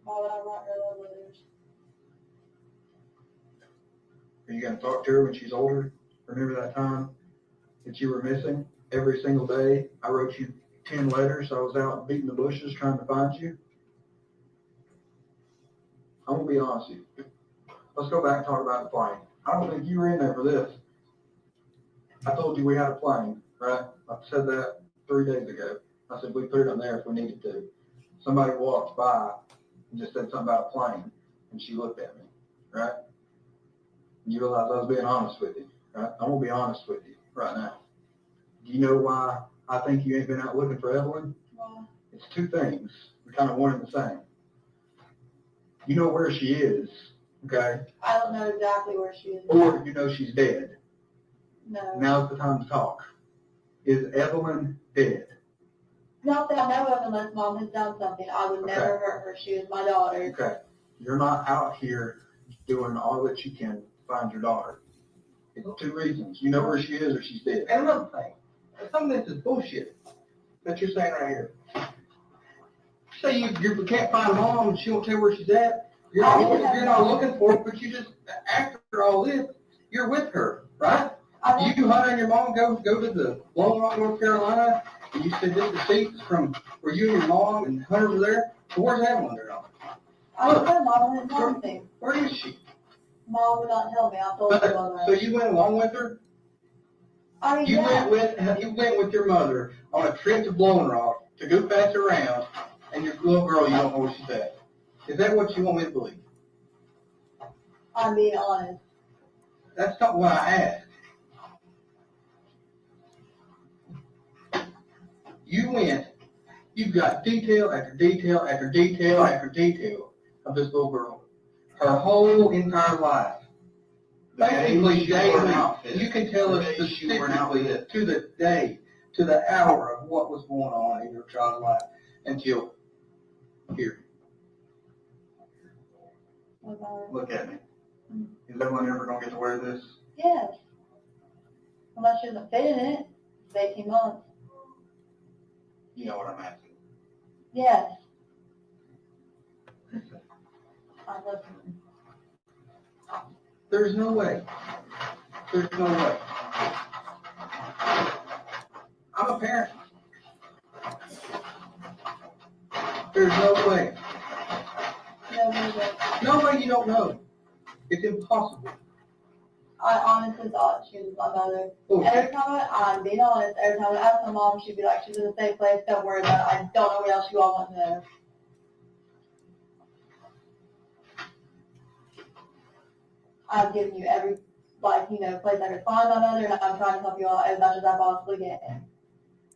Why would I write her love letters? Are you going to talk to her when she's older? Remember that time that you were missing? Every single day, I wrote you 10 letters. I was out beating the bushes trying to find you. I'm going to be honest with you. Let's go back and talk about the plane. I don't think you were in there for this. I told you we had a plane, right? I said that 3 days ago. I said we put it on there if we needed to. Somebody walked by and just said something about a plane, and she looked at me, right? And you realize I was being honest with you, right? I'm going to be honest with you right now. Do you know why I think you ain't been out looking for Evelyn? Why? It's two things. They're kind of one and the same. You know where she is, okay? I don't know exactly where she is. Or you know she's dead. No. Now's the time to talk. Is Evelyn dead? Not that I know of unless Mom has done something. I would never hurt her. She is my daughter. Okay. You're not out here doing all that you can to find your daughter. It's two reasons. You know where she is or she's dead. And another thing, some of this is bullshit that you're saying right here. Say you can't find Mom and she won't tell you where she's at. You're not looking for her, but you just, after all this, you're with her, right? You, Hunter, and your mom go to the Lone Rock, North Carolina, And you said this receipt is from where you and your mom and Hunter were there? So where's Evelyn there? I don't know, Mom didn't tell me. Where is she? Mom would not tell me, I told her about So that. you went along with her? I mean, You yeah, went with your mother on a trip to Blowing Rock to go pass around, and your little girl, you don't know where she's at. Is that what you want me to believe? I'm being honest. That's not what I asked. You went, you've got detail after detail after detail after detail of this little girl. Her whole entire life. Basically, daily, you can tell us specifically to the day, to the hour of what was going on in your child's life until here. About, Look at me. Is everyone ever going to get to wear this? yes. Unless she doesn't fit in it, it's 18 months. You know what I'm asking. Yes. I'm listening. There's no way. There's no way. I'm a parent. There's no way. No, no, no. No way you don't know. It's impossible. I honestly thought she was my mother. Oh, Every time I'm being honest, every time I ask my mom, she'd be like, she's in the same place, don't worry about it. I don't know what else you all want to know. I've given you every, place I could find my mother, and I'm trying to help you out as much as I possibly can.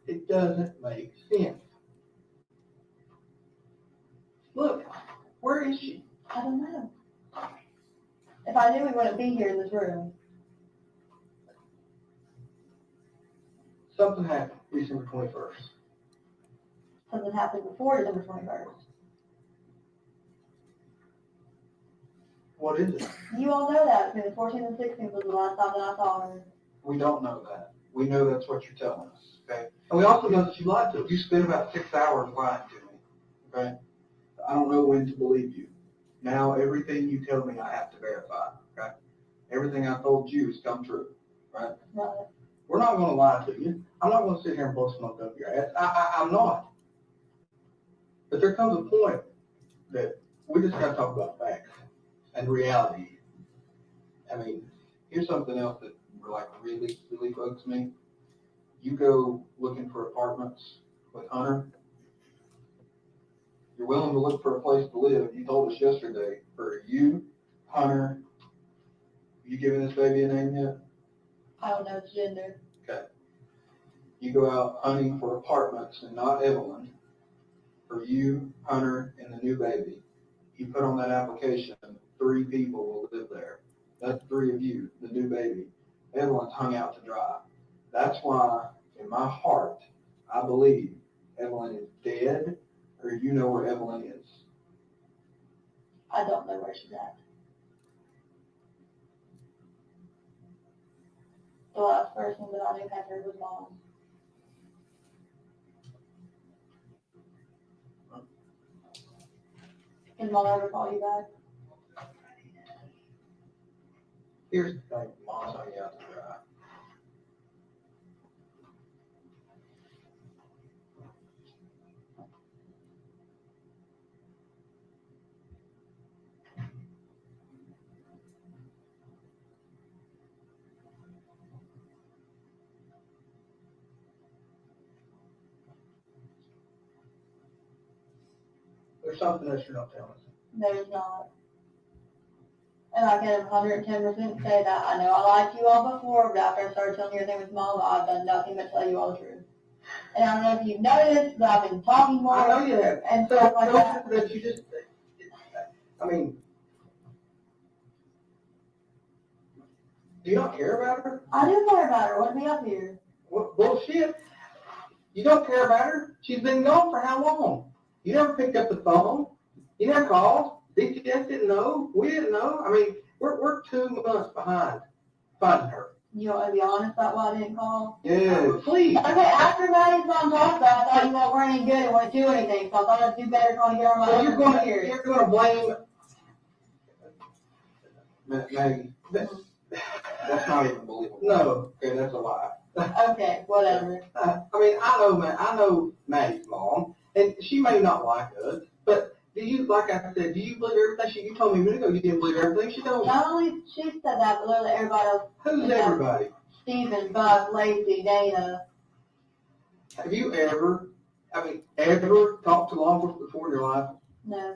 It doesn't make sense. Look, where is she? I don't know. If I knew we wouldn't be here in this room. Something happened December 21st. Something happened before December 21st. What is it? You all know that between the 14th and 16th was the last time that I saw her. We don't know that. We know that's what you're telling us, okay? And we also know that you lied to us. You spent about 6 hours lying to me, okay? I don't know when to believe you. Now everything you tell me I have to verify, okay? Everything I told you has come true, right? Right. We're not going to lie to you. I'm not going to sit here and blow smoke up your ass. I'm not. But there comes a point that we just got to talk about facts and reality. I mean, here's something else that really, really bugs me. You go looking for apartments with Hunter. You're willing to look for a place to live. You told us yesterday for you, Hunter. You giving this baby a name yet? I don't know its gender. Okay. You go out hunting for apartments and not Evelyn. For you, Hunter, and the new baby. You put on that application, 3 people will live there. That's 3 of you, the new baby. Evelyn's hung out to dry. That's why, in my heart, I believe Evelyn is dead, or you know where Evelyn is. I don't know where she's at. The last person that I knew had her was Mom. Did Mom ever call you back? Here's the thing, Mom's hung out to dry. There's something else you're not telling us. There's not. And I can 110% say that. I know I lied to you all before, but after I started telling you everything with Mom, I've done nothing but tell you all the truth. And I don't know if you've noticed, but I've been talking more. I know you have. And stuff like that. That you just, I mean, do you not care about her? I do care about her. What's me up here? What bullshit? You don't care about her? She's been gone for how long? You never picked up the phone. You never called. DTS didn't know. We didn't know. I mean, we're 2 months behind finding her. You want to be honest about why I didn't call? Yeah, please. Okay, after Maddie's mom talked about it, I thought you all weren't any good and wouldn't do anything, so I thought I'd do better trying to get on my So own. you're going to blame Maggie. That's not even believable. No, okay, that's a lie. Okay, whatever. I mean, I know Maddie's mom, and she may not like us, but do you, like I said, do you believe everything you told me a minute ago? You didn't believe everything she told you. Not only she said that, but literally everybody else. Who's everybody? Steven, Buck, Lacey, Dana. Have you ever talked to law enforcement before in your life? No.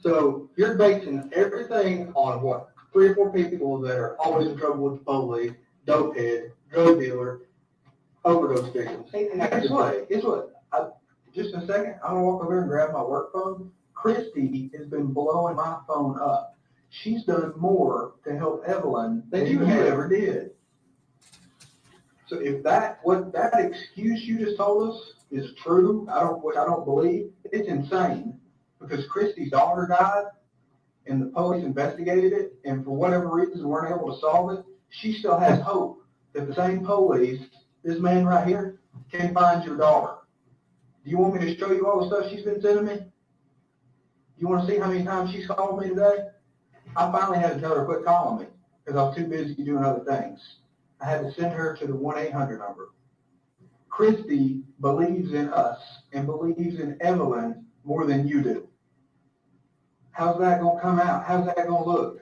So you're basing everything on what? 3 or 4 people that are always in trouble with the police, dope head, drug dealer, overdose victims. And guess what? Just in a second, I'm gonna walk over and grab my work phone. Christy has been blowing my phone up. She's done more to help Evelyn than you ever did. So if that excuse you just told us is true, which I don't believe, it's insane. Because Christy's daughter died, and the police investigated it, and for whatever reason weren't able to solve it. She still has hope that the same police, this man right here, can find your daughter. Do you want me to show you all the stuff she's been sending me? You want to see how many times she's called me today? I finally had to tell her quit calling me because I was too busy doing other things. I had to send her to the 1-800 number. Christy believes in us and believes in Evelyn more than you do. How's that going to come out? How's that going to look?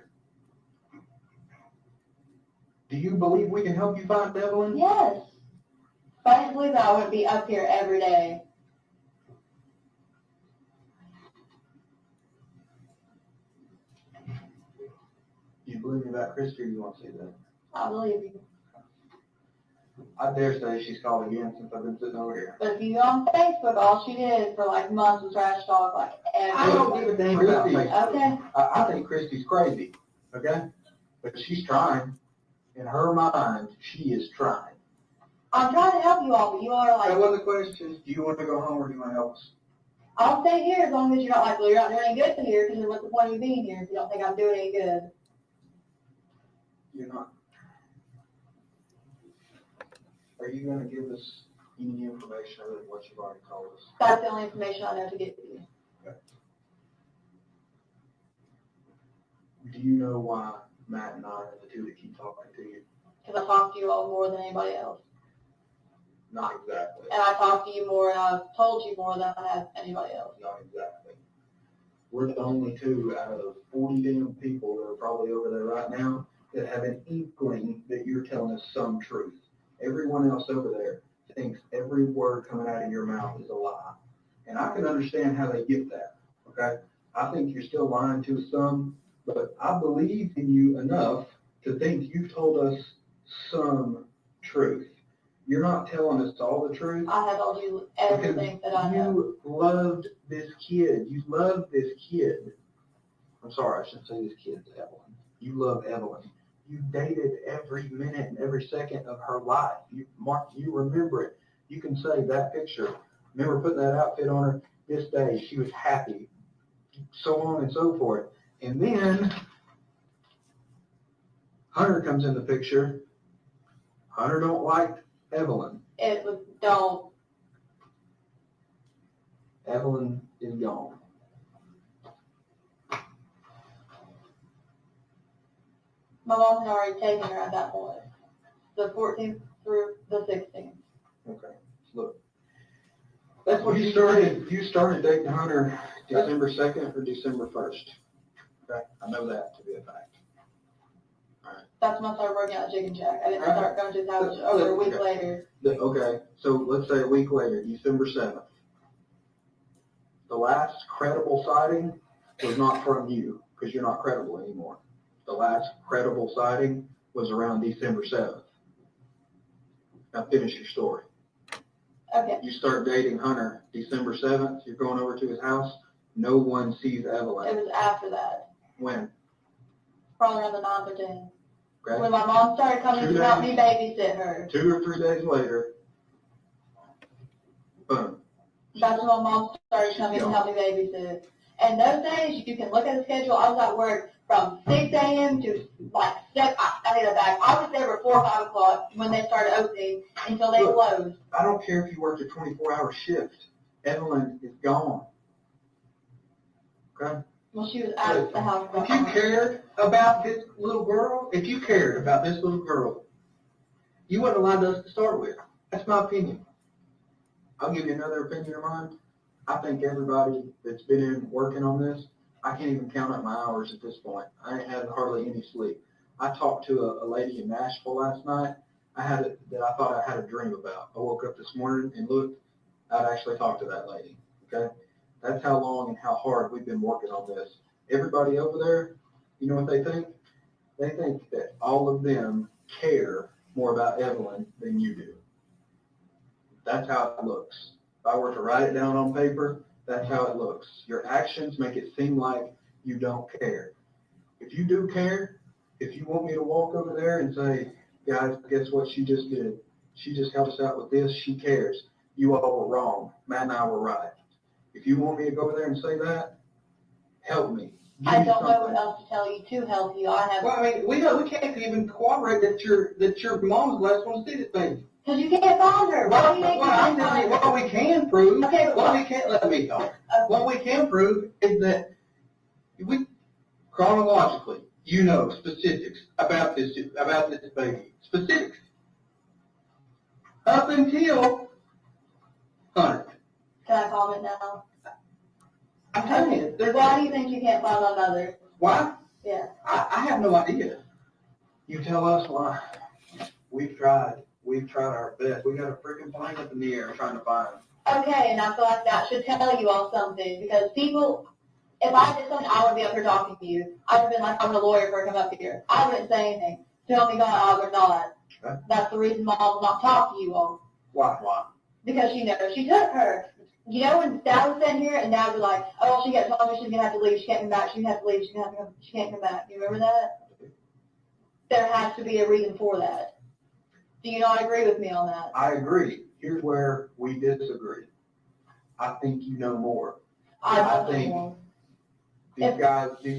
Do you believe we can help you find Evelyn? Yes. If I didn't believe that, I wouldn't be up here every day. Do you believe me about Christy, or do you want to say that? I believe you. I dare say she's called again since I've been sitting over here. But if you go on Facebook, all she did for like months was trash talk like every I don't give a damn about Facebook. Okay. I think Christy's crazy, okay? But she's trying. In her mind, she is trying. I'm trying to help you all, but you all are like, That wasn't the question. Do you want to go home or do you want to help us? I'll stay here as long as you're not like, well, you're not doing any good here, because then what's the point of me being here if you don't think I'm doing any good? You're not. Are you going to give us any information other than what you've already told us? That's the only information I know to give you. Okay. Do you know why Matt and I are the two that keep talking to you? Because I talk to you all more than anybody else. Not exactly. And I talk to you more, and I've told you more than I have anybody else. Not exactly. We're the only 2 out of 40 damn people that are probably over there right now that have an inkling that you're telling us some truth. Everyone else over there thinks every word coming out of your mouth is a lie. And I can understand how they get that, okay? I think you're still lying to some, but I believe in you enough to think you've told us some truth. You're not telling us all the truth. I have told you everything that I know. You loved this kid. You loved this kid. I'm sorry, I shouldn't say this kid's Evelyn. You love Evelyn. You dated every minute and every second of her life. You remember it. You can say that picture. Remember putting that outfit on her this day. She was happy. So on and so forth. And then Hunter comes in the picture. Hunter don't like Evelyn. It was, don't. Evelyn is gone. My mom had already taken her at that point. The 14th through the 16th. Okay, look. That's what you started dating Hunter December 2nd or December 1st. Okay, I know that to be a fact. All right. That's when I started working at Chicken Shack. I didn't start going to his house over a week later. Okay, so let's say a week later, December 7th. The last credible sighting was not from you, because you're not credible anymore. The last credible sighting was around December 7th. Now finish your story. Okay. You start dating Hunter December 7th. You're going over to his house. No one sees Evelyn. It was after that. When? Probably around the 9th or 10th. Okay. When my mom started coming to help me babysit her. 2 or 3 days later, boom. That's when my mom started coming to help me babysit. And those days, you can look at the schedule. I was at work from 6 a.m. to like 7. I need a bag. I was there before 5 o'clock when they started opening until they closed. I don't care if you worked a 24-hour shift. Evelyn is gone. Okay? Well, she was at the house. If you cared about this little girl, You wouldn't have lied to us to start with. That's my opinion. I'll give you another opinion of mine. I think everybody that's been in working on this, I can't even count up my hours at this point. I ain't had hardly any sleep. I talked to a lady in Nashville last night. That I thought I had a dream about. I woke up this morning and looked. I'd actually talked to that lady. Okay, that's how long and how hard we've been working on this. Everybody over there, you know what they think? They think that all of them care more about Evelyn than you do. That's how it looks. If I were to write it down on paper, that's how it looks. Your actions make it seem like you don't care. If you do care, if you want me to walk over there and say, guys, guess what she just did? She just helped us out with this. She cares. You all were wrong. Matt and I were right. If you want me to go over there and say that, help me. I don't know what else to tell you to help you. I have. Well, I mean, we can't even corroborate that your mom's the last one to see this baby. Because you can't find her. Why do you think I'm telling you, what we can prove, okay, what we can't let me talk. What we can prove is that we chronologically, you know, specifics about this baby. Specifics. Up until Hunter. Can I comment now? I'm telling you. Why do you think you can't find my mother? Why? Yeah. I have no idea. You tell us why. We've tried our best. We got a freaking plane up in the air trying to find them. Okay, and I feel like that should tell you all something, because people, if I did something, I would be up here talking to you. I would have been like, I'm a lawyer for come up here. I wouldn't say anything. Tell me God, I would not. Okay. That's the reason Mom will not talk to you all. Why? Because she knows she took her. You know, when Dad was sitting here and Dad was like, oh, she got told me she's going to have to leave. She can't come back. She can't have to leave. She can't come back. You remember that? There has to be a reason for that. Do you not agree with me on that? I agree. Here's where we disagree. I think you know more. I think know. These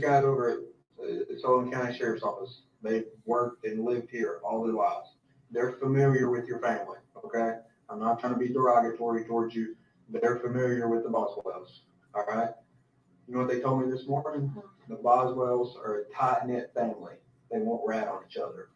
guys over at the Sullivan County Sheriff's Office, they've worked and lived here all their lives. They're familiar with your family, okay? I'm not trying to be derogatory towards you. They're familiar with the Boswells, all right? You know what they told me this morning? The Boswells are a tight-knit family. They won't rat on each other.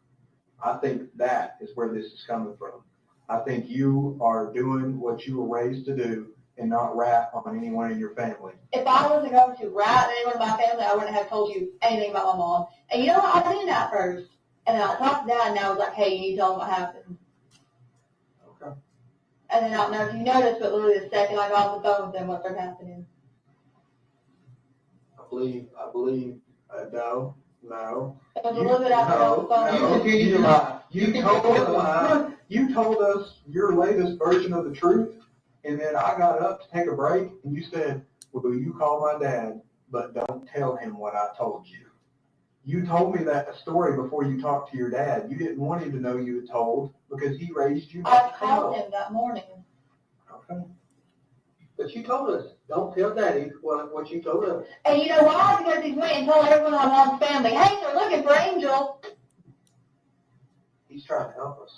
I think that is where this is coming from. I think you are doing what you were raised to do and not rat on anyone in your family. If I wasn't going to rat on anyone in my family, I wouldn't have told you anything about my mom. And you know what? I did that first. And then I talked to Dad, and I was like, hey, you need to tell him what happened. Okay. And then I don't know if you noticed, but literally the second I got off the phone with them, what started happening. I believe, no. It was a little bit after I got off the phone. You continue to lie. You told us your latest version of the truth, and then I got up to take a break, and you said, well, you call my dad, but don't tell him what I told you. You told me that story before you talked to your dad. You didn't want him to know you had told because he raised you. I called him that morning. Okay. But you told us, don't tell Daddy what you told us. And you know why? Because he went and told everyone in my mom's family, hey, they're looking for Angel. He's trying to help us.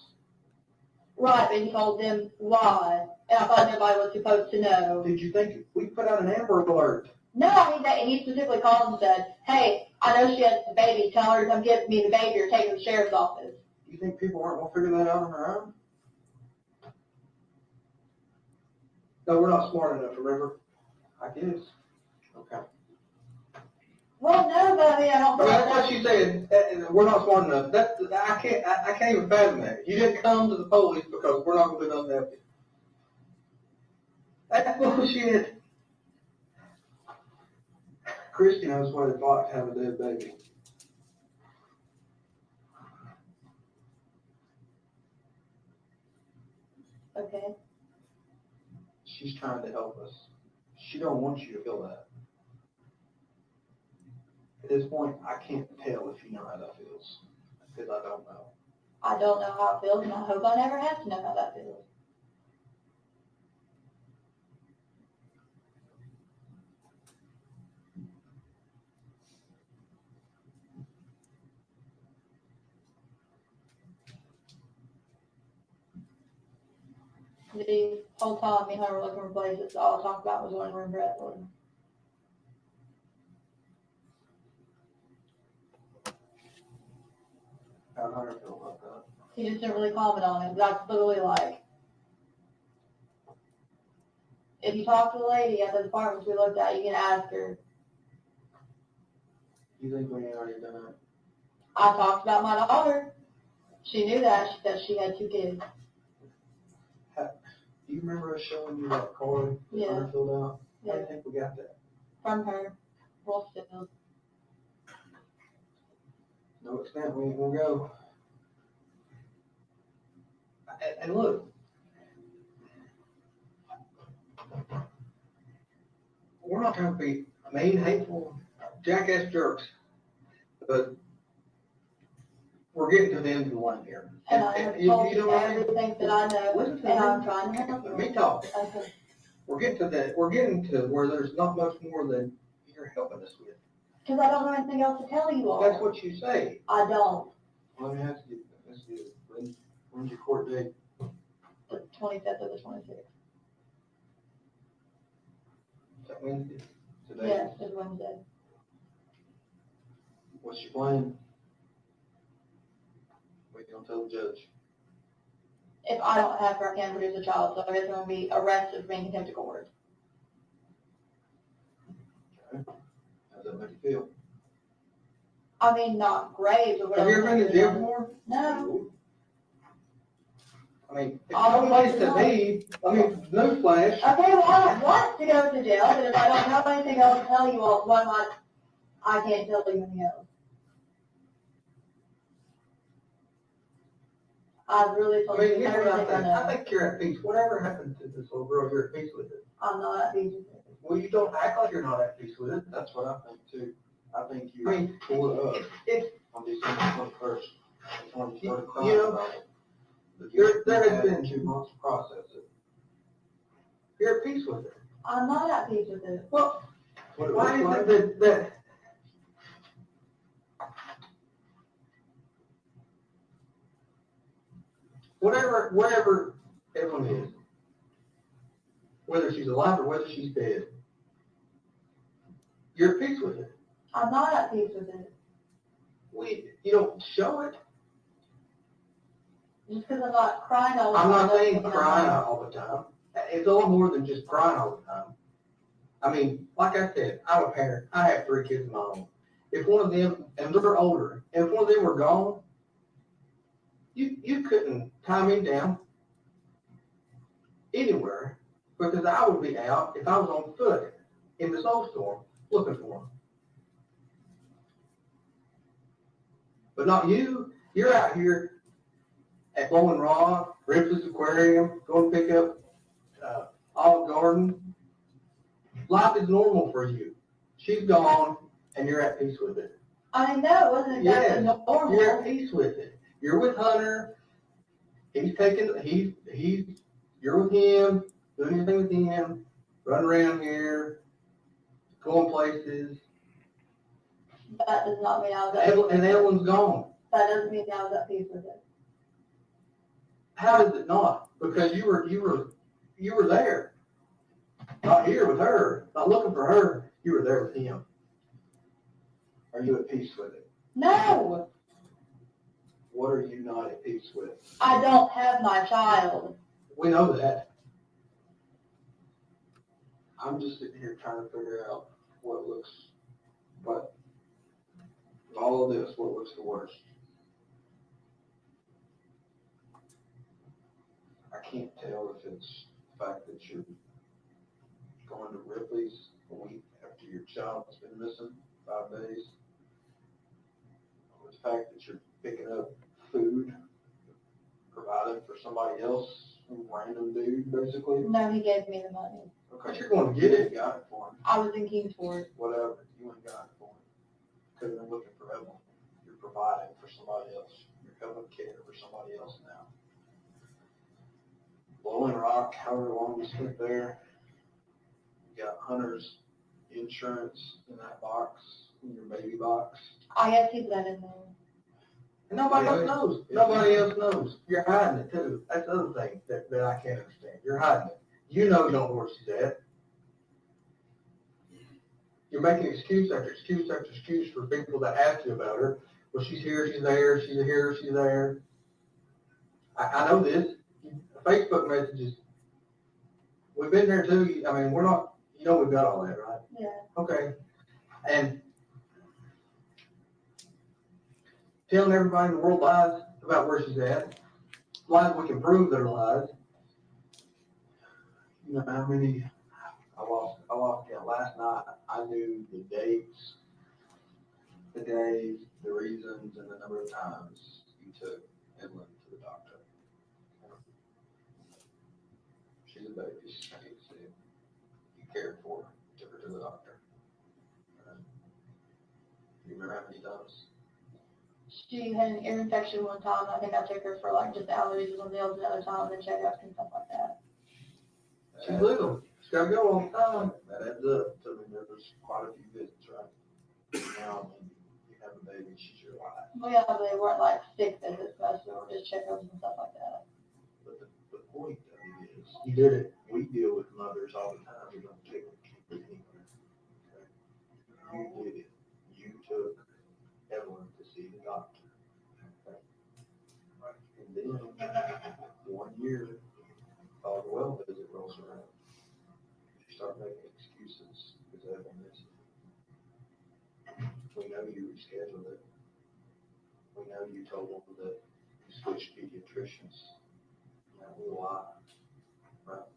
Right, but he told them why. And I thought nobody was supposed to know. Did you think we put out an Amber Alert? No, I mean that he specifically called and said, hey, I know she has the baby. Tell her to come get me the baby or take her to the sheriff's office. You think people aren't going to figure that out on their own? No, we're not smart enough, remember? I guess. Okay. Well, no, but I mean, I don't Well, think that's what she said. We're not smart enough. I can't even fathom that. You didn't come to the police because we're not going to do nothing to help you. That's bullshit. Christy knows what it's like to have a dead baby. Okay. She's trying to help us. She don't want you to feel that. At this point, I can't tell if you know how that feels because I don't know. I don't know how it feels, and I hope I never have to know how that feels. The whole time me and her were looking for places, all I talked about was one room for Evelyn. How do you feel about that? He just didn't really comment on it. That's literally like, if you talk to the lady at the apartments we looked at, you can ask her. You think we ain't already done that? I talked about my daughter. She knew that. She said she had 2 kids. Do you remember us showing you that card that Yeah. Hunter filled out? How do Yeah. you think we got that? From her. Well, still. No extent, we ain't gonna go. And look, we're not trying to be mean, hateful, jackass jerks, but we're getting to the end of the line here. And I have you told know you what I mean? everything that I know, Listen to and me. I'm trying to help Let me you. talk. Okay. We're getting to where there's not much more than you're helping us with. Because I don't know anything else to tell you all. That's what you say. I don't. Let me ask you, when's your court date? The 25th or the 26th. Is that Wednesday? Today? Yes, it's Wednesday. What's your plan? What are you gonna tell the judge? If I don't have her, I can't produce a child, so it's going to be arrested for being contempt of court. Okay. How's that make you feel? I mean, not great, but Have you whatever. ever been to jail before? No. I mean, it's no place to be. I mean, newsflash. Okay, well, I want to go to jail, but if I don't have anything else to tell you all, why not? I can't tell you anything else. I really I told mean, you here's what everything I I know. think you're at peace. Whatever happened to this little girl, you're at peace with it. I'm not at peace with it. Well, you don't act like you're not at peace with it. That's what I think too. I think you pull it up on December 21st. That's when you started crying about it. But there has been 2 months to process it. You're at peace with it. I'm not at peace with it. Well, why is it that wherever Evelyn is, whether she's alive or whether she's dead, you're at peace with it. I'm not at peace with it. You don't show it. Just because I'm not crying all the time. I'm not saying doesn't mean crying I'm- all the time. It's a little more than just crying all the time. I mean, like I said, I'm a parent. I have 3 kids of my own. If one of them, and they're older, if one of them were gone, you couldn't tie me down anywhere because I would be out if I was on foot in the snowstorm looking for them. But not you. You're out here at Blowing Rock, Ripley's Aquarium, going to pick up Olive Garden. Life is normal for you. She's gone, and you're at peace with it. I know, it wasn't exactly normal. You're at peace with it. You're with Hunter. You're with him, doing anything with him, running around here, going places. That does not mean I was at peace with And it. Evelyn's gone. That doesn't mean I was at peace with it. How is it not? Because you were there. Not here with her, not looking for her. You were there with him. Are you at peace with it? No, What are you not at peace with? I don't have my child. We know that. I'm just sitting here trying to figure out what all of this, what looks the worst. I can't tell if it's the fact that you're going to Ripley's a week after your child's been missing 5 days, or the fact that you're picking up food, providing for somebody else, some random dude, basically. No, he gave me the money. Okay, you're going to get it, got it for him. I was in Kingsport. Whatever, you ain't got it for him. Could have been looking for Evelyn. You're providing for somebody else. You're helping care for somebody else now. Blowing Rock, however long you spent there. You got Hunter's insurance in that box, in your baby box. I guess he's that in there. And nobody else knows. Nobody else knows. You're hiding it too. That's the other thing that I can't understand. You're hiding it. You don't know where she's at. You're making excuse after excuse after excuse for people that ask you about her. Well, she's here, she's there, she's here, she's there. I know this, Facebook messages, we've been there too, I mean, we're not, you know, we've got all that, right? Yeah. Okay, and telling everybody in the world lies about where she's at, lies we can prove that are lies. You know, how many, I lost count. Last night, I knew the dates, the days, the reasons, and the number of times you took Evelyn to the doctor. She's a baby, she's not getting sick. You cared for her, took her to the doctor. You remember how many times? She had an ear infection one time. I think I took her for like just allergies and nails another time and checkups and stuff like that. She's little, she's gotta go all the time. That adds up. So I mean, there was quite a few visits, right? Now, I mean, you have a baby, she's your life. Well, yeah, but they weren't like sick visits, most of them were just checkups and stuff like that. But the point of it is, you did it. We deal with mothers all the time. We don't take them anywhere. Okay? You did it. You took Evelyn to see the doctor. Okay? And then 1 year, the well visit rolls around. You start making excuses because Evelyn missed it. We know you rescheduled it. We know you told them that you switched pediatricians. We lie. Right?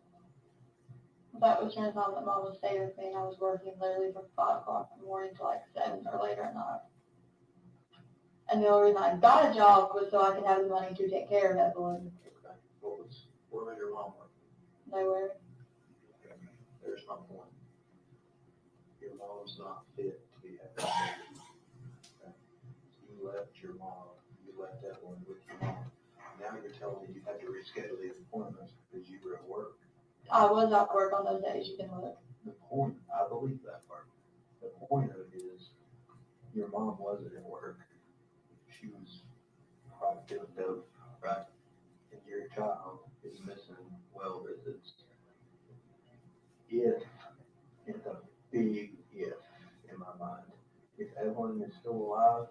That was during the time that Mom was staying with me, and I was working literally from 5 o'clock in the morning to like 7 or later at night. And the only reason I got a job was so I could have the money to take care of Evelyn. Okay. Where was your mom working? Nowhere. Okay. There's my point. Your mom's not fit to be having a baby. Okay. You left your mom. You left Evelyn with your mom. Now you're telling me you had to reschedule these appointments because you were at work. I was at work on those days, you can look. The point, I believe that part. The point of it is your mom wasn't at work. She was probably doing dope, right? And your child is missing well visits. If, it's a big if in my mind. If Evelyn is still alive,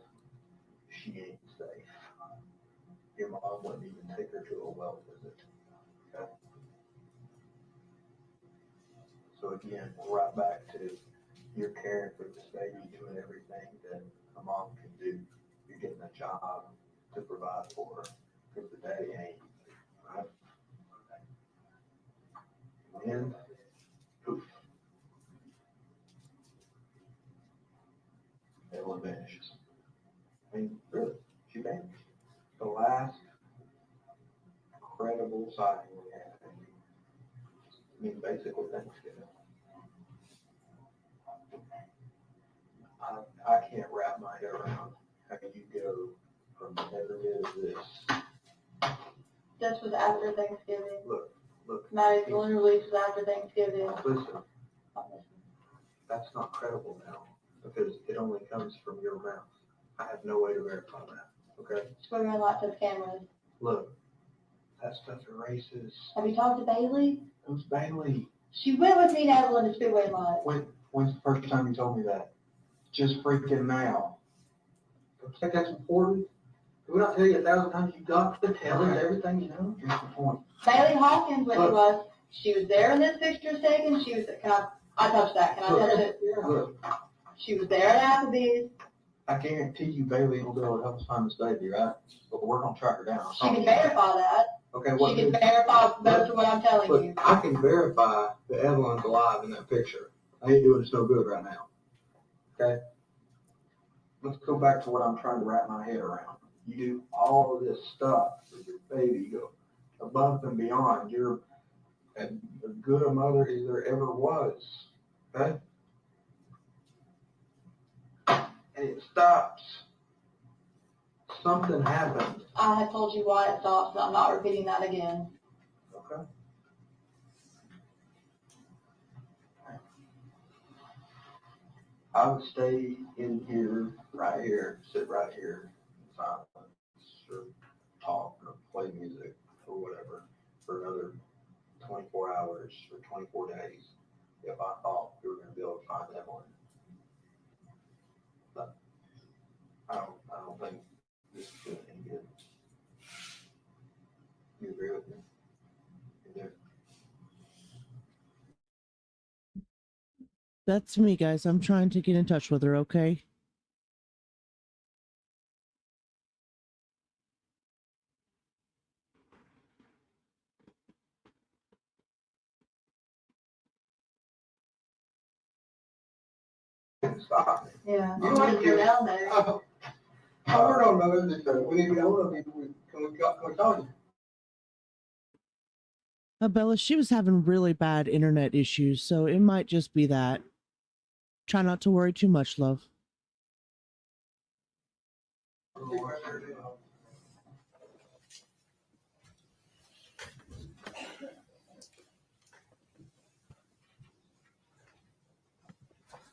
she ain't safe. Your mom wouldn't even take her to a well visit. Okay? So again, right back to you're caring for this baby, doing everything that a mom can do. You're getting a job to provide for her because the daddy ain't. Right? And poof. Evelyn vanishes. I mean, really, she vanished. The last credible sighting we had. I mean, basically Thanksgiving. I can't wrap my head around how you go from never did this. This was after Thanksgiving. Look. Maddie's balloon release was after Thanksgiving. Listen, that's not credible now because it only comes from your mouth. I have no way to verify that. Okay? Just go around like those cameras. Look, that stuff erases. Have you talked to Bailey? Who's Bailey? She went with me and Evelyn to Speedway Live. When's the first time you told me that? Just freaking now. Don't you think that's important? Did we not tell you 1,000 times you got to tell us everything you know? Here's the point. Bailey Hawkins went with us. She was there in this picture second. She was, I touched that. Can I touch it? Look. She was there at Applebee's. I guarantee you Bailey will be able to help us find this baby, right? But we're going to track her down. She can verify that. Okay, she can verify most of what I'm telling you. I can verify that Evelyn's alive in that picture. I ain't doing us no good right now. Okay? Let's go back to what I'm trying to wrap my head around. You do all of this stuff for your baby. You go above and beyond. You're as good a mother as there ever was. Okay? And it stops. Something happened. I had told you why it stopped, so I'm not repeating that again. Okay. I would stay in here, right here, sit right here in silence, or talk, or play music, or whatever, for another 24 hours or 24 days if I thought we were going to be able to find Evelyn. But I don't think this is doing any good. That's me, guys. I'm trying to get in touch with her, okay? Stop. Yeah. You don't have to Go do it. down there. I work on those, so we need to get hold of people, can we call you? Bella, she was having really bad internet issues, so it might just be that. Try not to worry too much, love.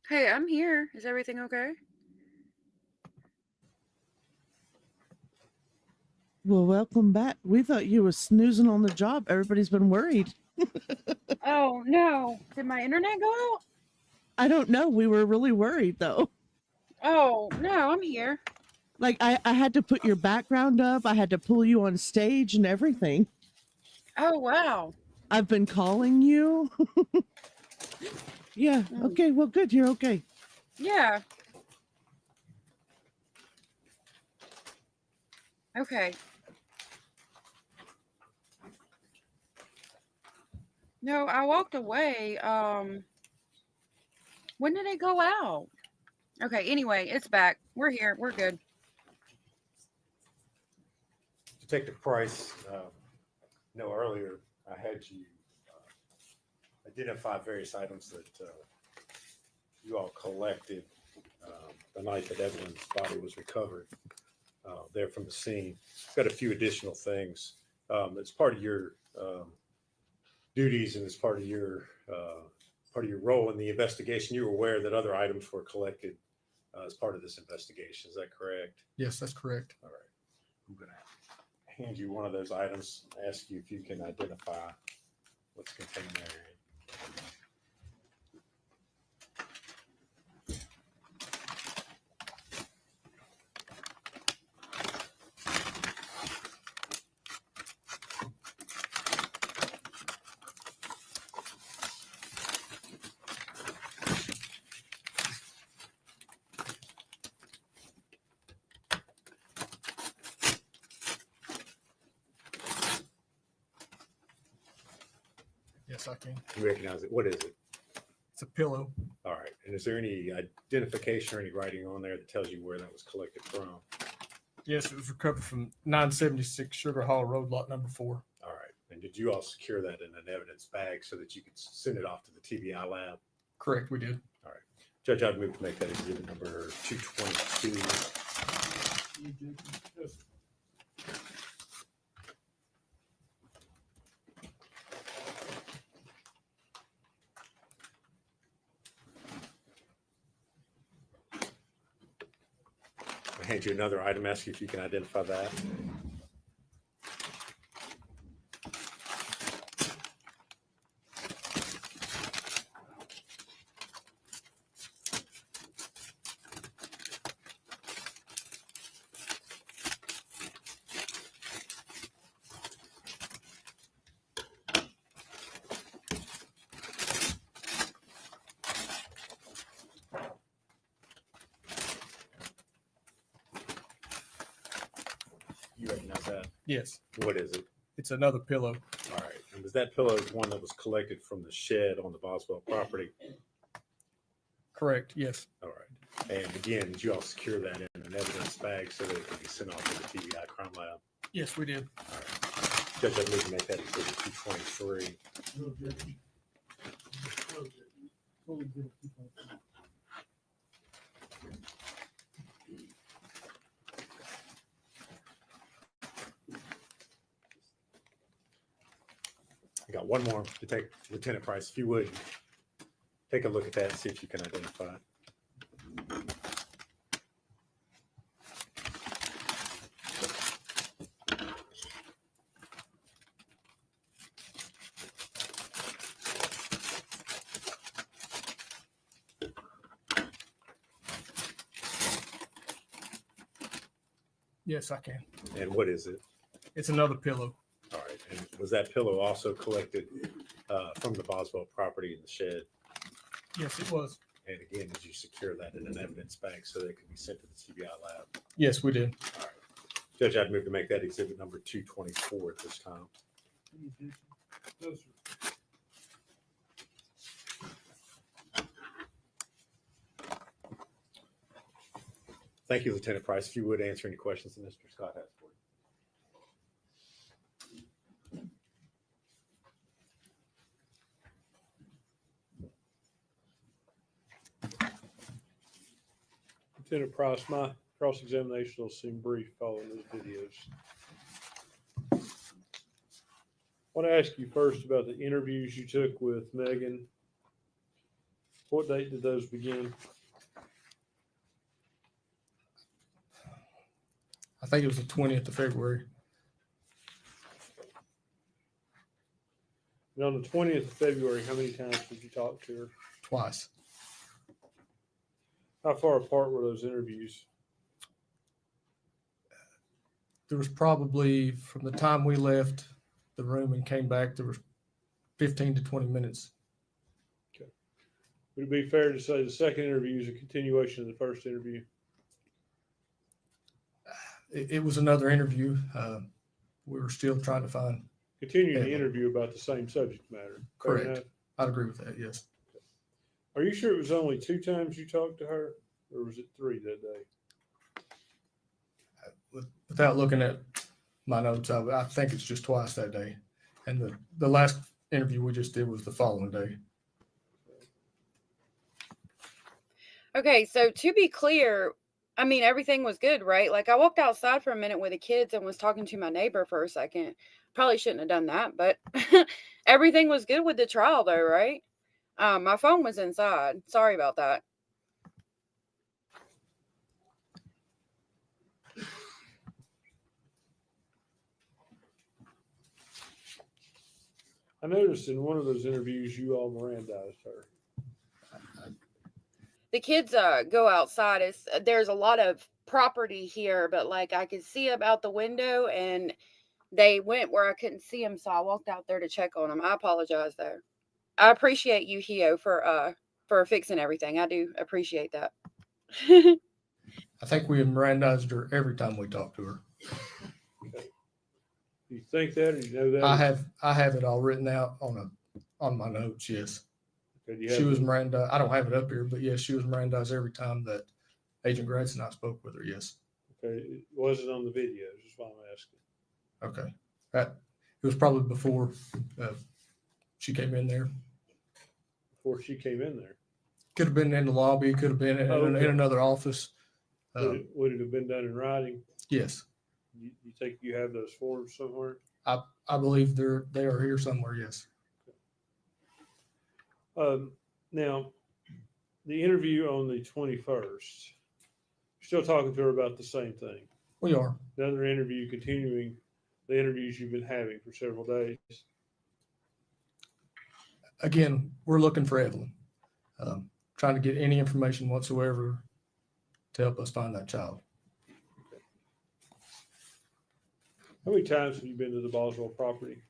Hey, I'm here. Is everything okay? Well, welcome back. We thought you were snoozing on the job. Everybody's been worried. Oh, no. Did my internet go out? I don't know. We were really worried, though. Oh, no, I'm here. Like, I had to put your background up. I had to pull you on stage and everything. Oh, wow. I've been calling you. Yeah. Okay. Well, good. You're okay. Yeah. Okay. No, I walked away. When did it go out? Okay, anyway, it's back. We're here. We're good. Detective Price, earlier I had you identify various items that you all collected the night that Evelyn's body was recovered there from the scene. Got a few additional things. As part of your duties and as part of your role in the investigation, you were aware that other items were collected as part of this investigation. Is that correct? Yes, that's correct. All right. I'm going to hand you one of those items, ask you if you can identify what's contained there. Yes, I can. You recognize it. What is it? It's a pillow. All right. And is there any identification or any writing on there that tells you where that was collected from? Yes, it was recovered from 976 Sugar Hall Road, lot number 4. All right. And did you all secure that in an evidence bag so that you could send it off to the TBI lab? Correct, we did. All right. Judge, I'd move to make that exhibit number 222. I'll hand you another item, ask you if you can identify that. You recognize that? Yes. What is it? It's another pillow. All right. And was that pillow one that was collected from the shed on the Boswell property? Correct, yes. All right. And again, did you all secure that in an evidence bag so that it could be sent off to the TBI crime lab? Yes, we did. All right. Judge, I need to make that exhibit 223. I got one more to take, Lieutenant Price, if you would take a look at that and see if you can identify it. Yes, I can. And what is it? It's another pillow. All right. And was that pillow also collected from the Boswell property in the shed? Yes, it was. And again, did you secure that in an evidence bank so that it could be sent to the CBI lab? Yes, we did. All right. Judge, I'd move to make that exhibit number 224 at this time. Any objection? No, sir. Thank you, Lieutenant Price. If you would answer any questions that Mr. Scott has for you. Lieutenant Price, my cross-examination will seem brief following those videos. I want to ask you first about the interviews you took with Megan. What date did those begin? I think it was the 20th of February. And on the 20th of February, how many times did you talk to her? Twice. How far apart were those interviews? There was probably, from the time we left the room and came back, there was 15 to 20 minutes. Would it be fair to say the second interview is a continuation of the first interview? It was another interview. We were still trying to find. Continuing the Evelyn. interview about the same subject matter. Fair Correct. enough? I'd agree with that. Yes. Are you sure it was only 2 times you talked to her, or was it 3 that day? Without looking at my notes, I think it's just twice that day. And the last interview we just did was the following day. Okay, so to be clear, I mean, everything was good, right? Like, I walked outside for a minute with the kids and was talking to my neighbor for a second. Probably shouldn't have done that, but everything was good with the trial, though, right? My phone was inside. Sorry about that. I noticed in one of those interviews you all Mirandized her. The kids go outside. There's a lot of property here, but like I could see about the window, and they went where I couldn't see them, so I walked out there to check on them. I apologize though. I appreciate you, Hio, for fixing everything. I do appreciate that. I think we Mirandized her every time we talked to her. Okay. Do you think that, or you know that? I have it all written out on my notes. Yes. Okay, do you She have was the- Miranda. I don't have it up here, but yes, she was Mirandized every time that Agent Gratz and I spoke with her. Yes. Okay, it wasn't on the videos. That's why I'm asking. Okay. It was probably before she came in there. Before she came in there. Could have been in the lobby. Could have been in, Okay. in another office. Would it have been done in writing? Yes. You think you have those forms somewhere? I believe they are here somewhere. Yes. Now, the interview on the 21st, still talking to her about the same thing. We are. Another interview continuing the interviews you've been having for several days. Again, we're looking for Evelyn. Trying to get any information whatsoever to help us find that child. How many times have you been to the Boswell property?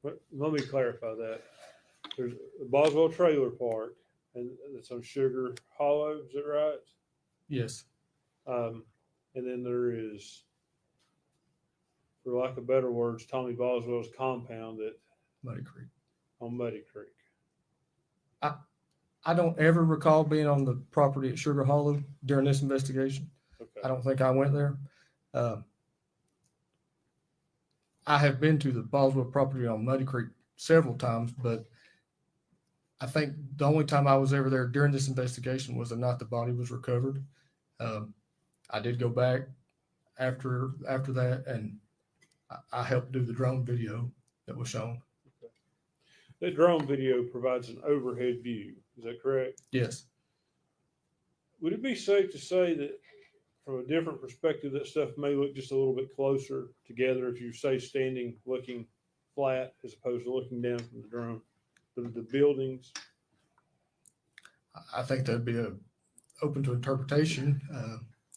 Let me clarify that. There's a Boswell trailer park, and it's on Sugar Hollow. Is that right? Yes. And then there is, for lack of better words, Tommy Boswell's compound Muddy Creek. on Muddy Creek. I don't ever recall being on the property at Sugar Hollow during this investigation. Okay. I don't think I went there. I have been to the Boswell property on Muddy Creek several times, but I think the only time I was ever there during this investigation was the night the body was recovered. I did go back after that, and I helped do the drone video that was shown. Okay. That drone video provides an overhead view. Is that correct? Yes. Would it be safe to say that from a different perspective, that stuff may look just a little bit closer together if you say standing looking flat as opposed to looking down from the drone, the buildings? I think that'd be open to interpretation.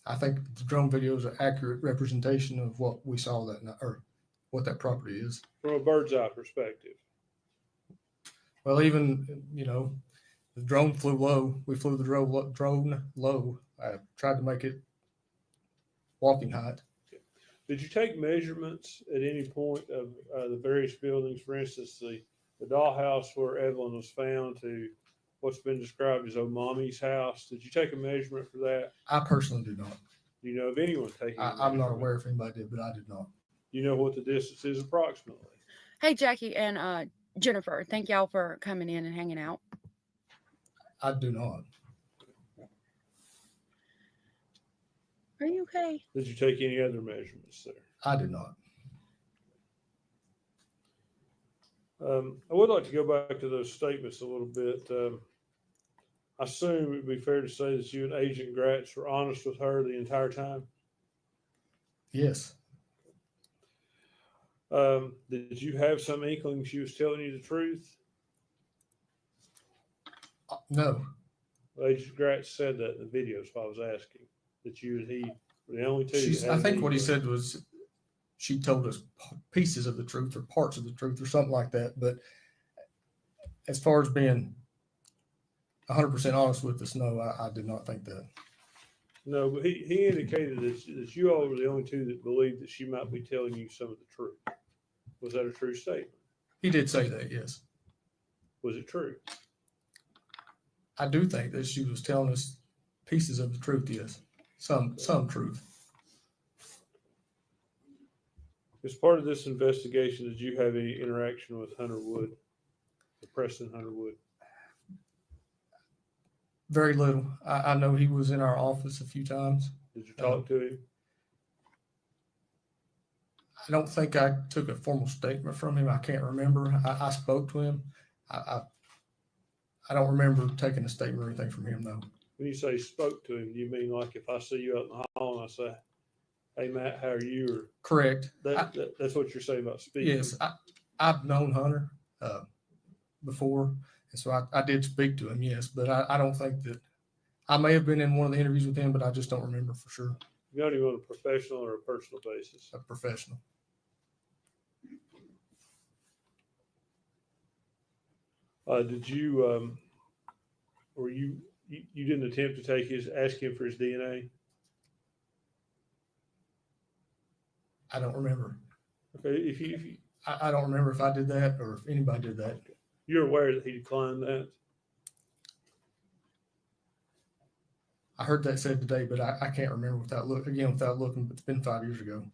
I think the drone video is an accurate representation of what we saw that night, or what that property is. From a bird's eye perspective. Well, even, the drone flew low. We flew the drone low. I tried to make it walking height. Did you take measurements at any point of the various buildings? For instance, the dollhouse where Evelyn was found to what's been described as Mommy's house. Did you take a measurement for that? I personally do not. Do you know of anyone taking? I'm not aware if anybody did, but I did not. Do you know what the distance is approximately? Hey, Jackie and Jennifer, thank y'all for coming in and hanging out. I do not. Are you okay? Did you take any other measurements there? I did not. I would like to go back to those statements a little bit. I assume it would be fair to say that you and Agent Gratz were honest with her the entire time? Yes. Did you have some inkling she was telling you the truth? No. Well, Agent Gratz said that in the video, so I was asking that you and he were the only two. I think what he said was she told us pieces of the truth or parts of the truth or something like that. But as far as being 100% honest with us, no, I did not think that. No, but he indicated that you all were the only two that believed that she might be telling you some of the truth. Was that a true statement? He did say that, yes. Was it true? I do think that she was telling us pieces of the truth, yes. Some truth. As part of this investigation, did you have any interaction with Hunter Wood, the Preston Hunter Wood? Very little. I know he was in our office a few times. Did you talk to him? I don't think I took a formal statement from him. I can't remember. I spoke to him. I don't remember taking a statement or anything from him, though. When you say spoke to him, do you mean like if I see you out in the hall and I say, "Hey Matt, how are you?" Or correct? That's what you're saying about speaking. Yes, I've known Hunter before, and so I did speak to him. Yes, but I don't think that I may have been in one of the interviews with him, but I just don't remember for sure. You got him on a professional or a personal basis? A professional. Did you or you didn't attempt to ask him for his DNA? I don't remember. Okay, if you I don't remember if I did that or if anybody did that. You're aware that he declined that? I heard that said today, but I can't remember without looking. It's been 5 years ago.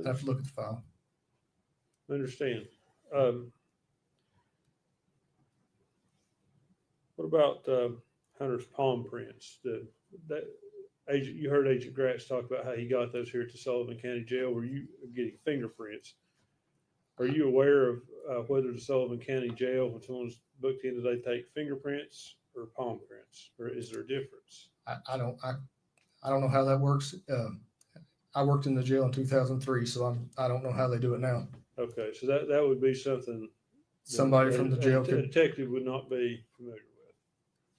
I have to look at the file. I understand. What about Hunter's palm prints? You heard Agent Gratz talk about how he got those here at the Sullivan County Jail. Were you getting fingerprints? Are you aware of whether the Sullivan County Jail, when someone's booked in, do they take fingerprints or palm prints, or is there a difference? I don't know how that works. I worked in the jail in 2003, so I don't know how they do it now. Okay, so that would be something somebody from the jail a detective would not be familiar with.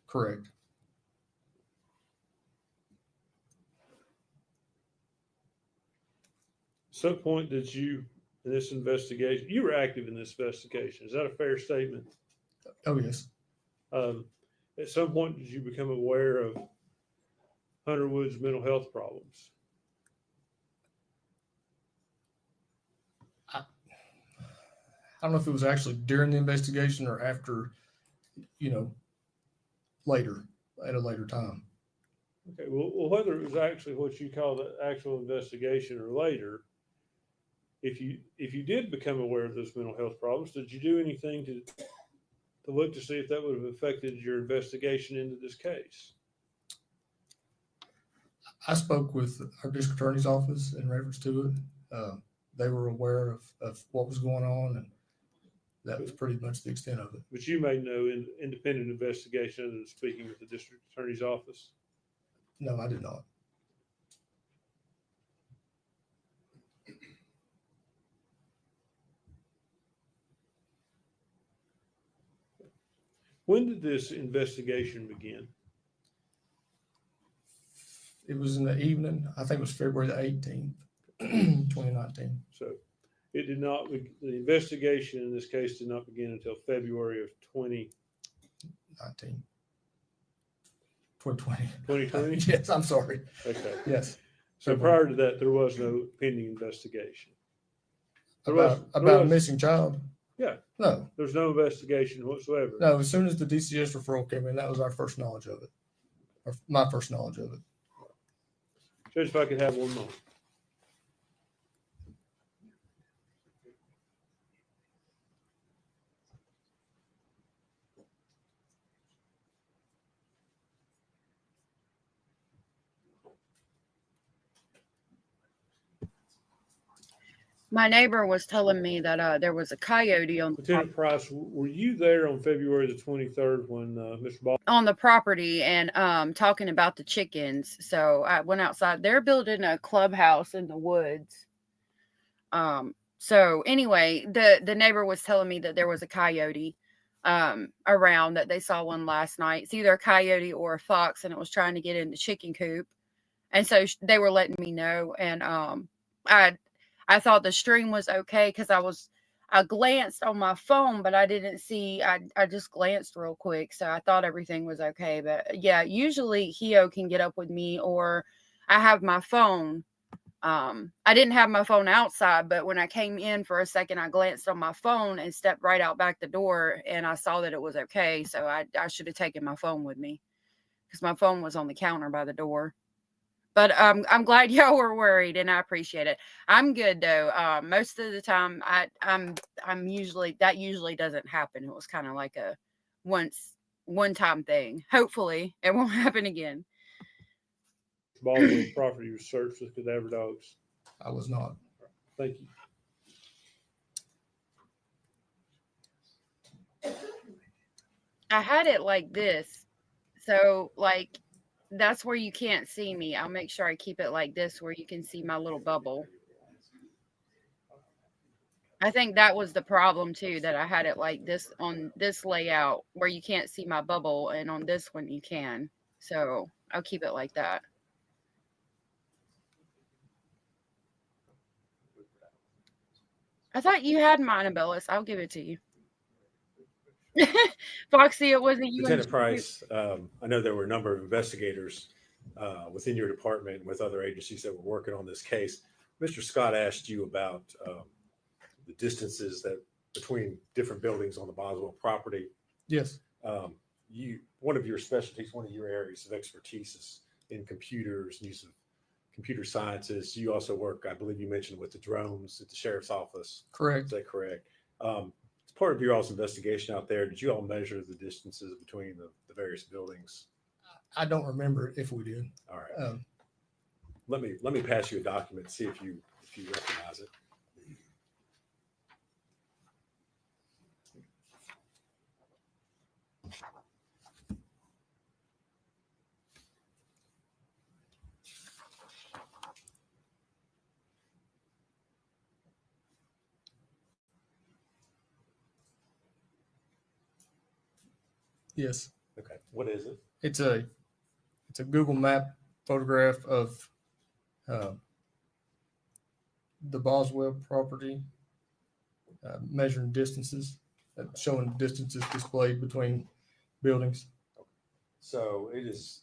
Correct. At some point did you, in this investigation, you were active in this investigation. Is that a fair statement? Oh, yes. At some point, did you become aware of Hunter Wood's mental health problems? I don't know if it was actually during the investigation or after, later, at a later time. Okay, well, whether it was actually what you call the actual investigation or later, if you did become aware of those mental health problems, did you do anything to look to see if that would have affected your investigation into this case? I spoke with our district attorney's office in reference to it. They were aware of what was going on, and that was pretty much the extent of it. But you made no independent investigation other than speaking with the district attorney's office? No, I did not. When did this investigation begin? It was in the evening. I think it was February the 18th, 2019. So It did not, the investigation in this case did not begin until February of 2019. 2020. 2020? Yes, I'm sorry. Okay. Yes. So prior to that, there was no pending investigation. There About a missing child? Yeah. No. There's no investigation whatsoever. No, as soon as the DCS referral came in, that was our first knowledge of it. Or my first knowledge of it. Judge, if I could have one more. My neighbor was telling me that there was a coyote Lieutenant Price, were you there on February the 23rd when Mr. Ball? on the property and talking about the chickens? So I went outside. They're building a clubhouse in the woods. So anyway, the neighbor was telling me that there was a coyote around, that they saw one last night. It's either a coyote or a fox, and it was trying to get in the chicken coop. And so they were letting me know. And I thought the stream was okay because I glanced on my phone, but I didn't see, I just glanced real quick. So I thought everything was okay. But yeah, usually Hio can get up with me, or I have my phone. I didn't have my phone outside, but when I came in for a second, I glanced on my phone and stepped right out back the door, and I saw that it was okay. So I should have taken my phone with me because my phone was on the counter by the door. But I'm glad y'all were worried, and I appreciate it. I'm good though. Most of the time, I'm usually, that usually doesn't happen. It was kind of like a one-time thing. Hopefully, it won't happen again. Boswell's property was searched with cadaver dogs. I was not. Thank you. I had it like this, so like that's where you can't see me. I'll make sure I keep it like this where you can see my little bubble. I think that was the problem too, that I had it like this on this layout where you can't see my bubble, and on this one you can. So I'll keep it like that. I thought you had mine, Abellis. I'll give it to you. Foxy, it wasn't you. Lieutenant Price, I know there were a number of investigators within your department with other agencies that were working on this case. Mr. Scott asked you about the distances that between different buildings on the Boswell property. Yes. One of your specialties, one of your areas of expertise is in computers, use of computer sciences. You also work, I believe you mentioned, with the drones at the sheriff's office. Correct. Is that correct? As part of your all's investigation out there, did you all measure the distances between the various buildings? I don't remember if we did. All right. Let me pass you a document, see if you recognize it. Yes. Okay. What is it? It's a Google Map photograph of the Boswell property, measuring distances, showing distances displayed between buildings. So it is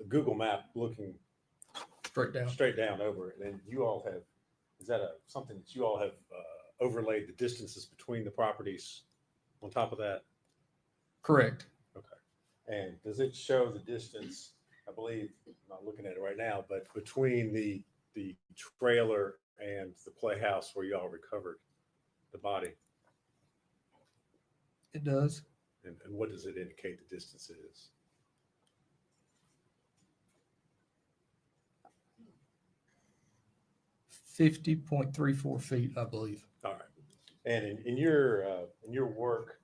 a Google map looking straight down over it. And you all have, is that something that you all have overlaid the distances between the properties on top of that? Correct. Okay. And does it show the distance, I believe, I'm not looking at it right now, but between the trailer and the playhouse where y'all recovered the body? It does. And what does it indicate the distance is? $50.34 feet, I believe. All right. And in your work,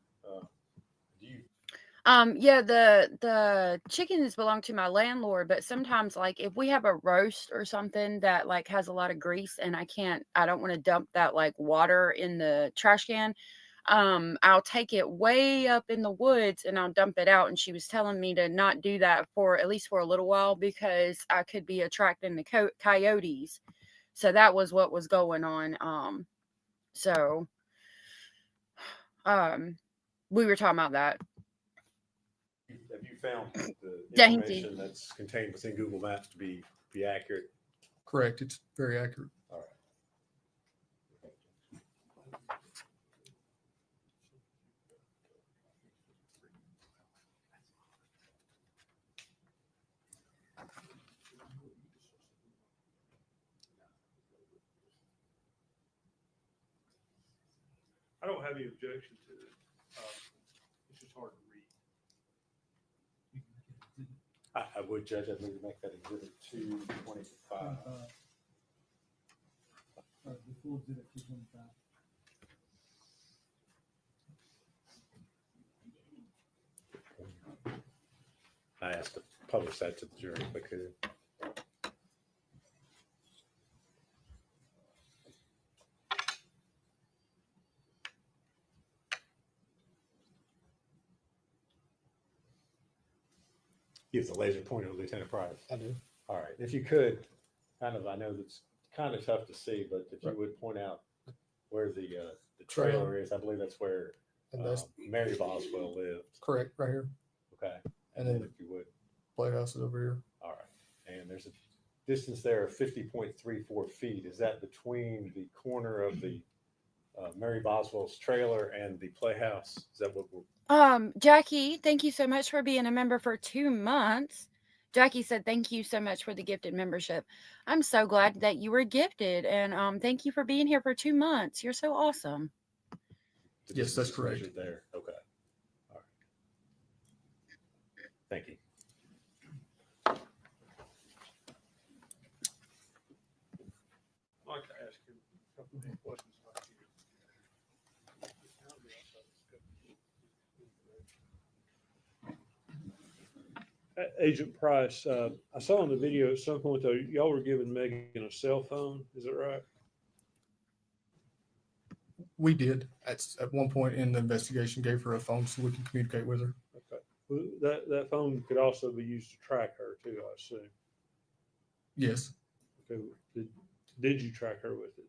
do you? Yeah, the chickens belong to my landlord, but sometimes like if we have a roast or something that like has a lot of grease and I don't want to dump that like water in the trash can, I'll take it way up in the woods and I'll dump it out. And she was telling me to not do that for at least for a little while because I could be attracting the coyotes. So that was what was going on. So, we were talking about that. Have you found the Thank information that's contained within Google Maps to be accurate? Correct. It's very accurate. All right. I don't have any objection to it. It's just hard to read. I would, Judge, I'd maybe make that exhibit 225. The full exhibit 225. I asked to publish that to the jury if I could. You have the laser pointer, Lieutenant Price. I do. All right. If you could, I know that's kind of tough to see, but if you would point out where the trailer is, I believe that's where And that's Mary Boswell lived. correct right here. Okay. And then if you would. Playhouse is over here. All right. And there's a distance there of 50.34 feet. Is that between the corner of the Mary Boswell's trailer and the playhouse? Is that what we're... Jackie, thank you so much for being a member for 2 months. Jackie said, thank you so much for the gifted membership. I'm so glad that you were gifted. And thank you for being here for 2 months. You're so awesome. Yes, that's correct. There. Okay. All right. Thank you. I'd like to ask him a couple of questions about you. Agent Price, I saw in the video at some point though, y'all were giving Megan a cell phone. Is that right? We did at one point in the investigation, gave her a phone so we can communicate with her. Okay. Well, that phone could also be used to track her too, I assume. Yes. Okay. Did you track her with it?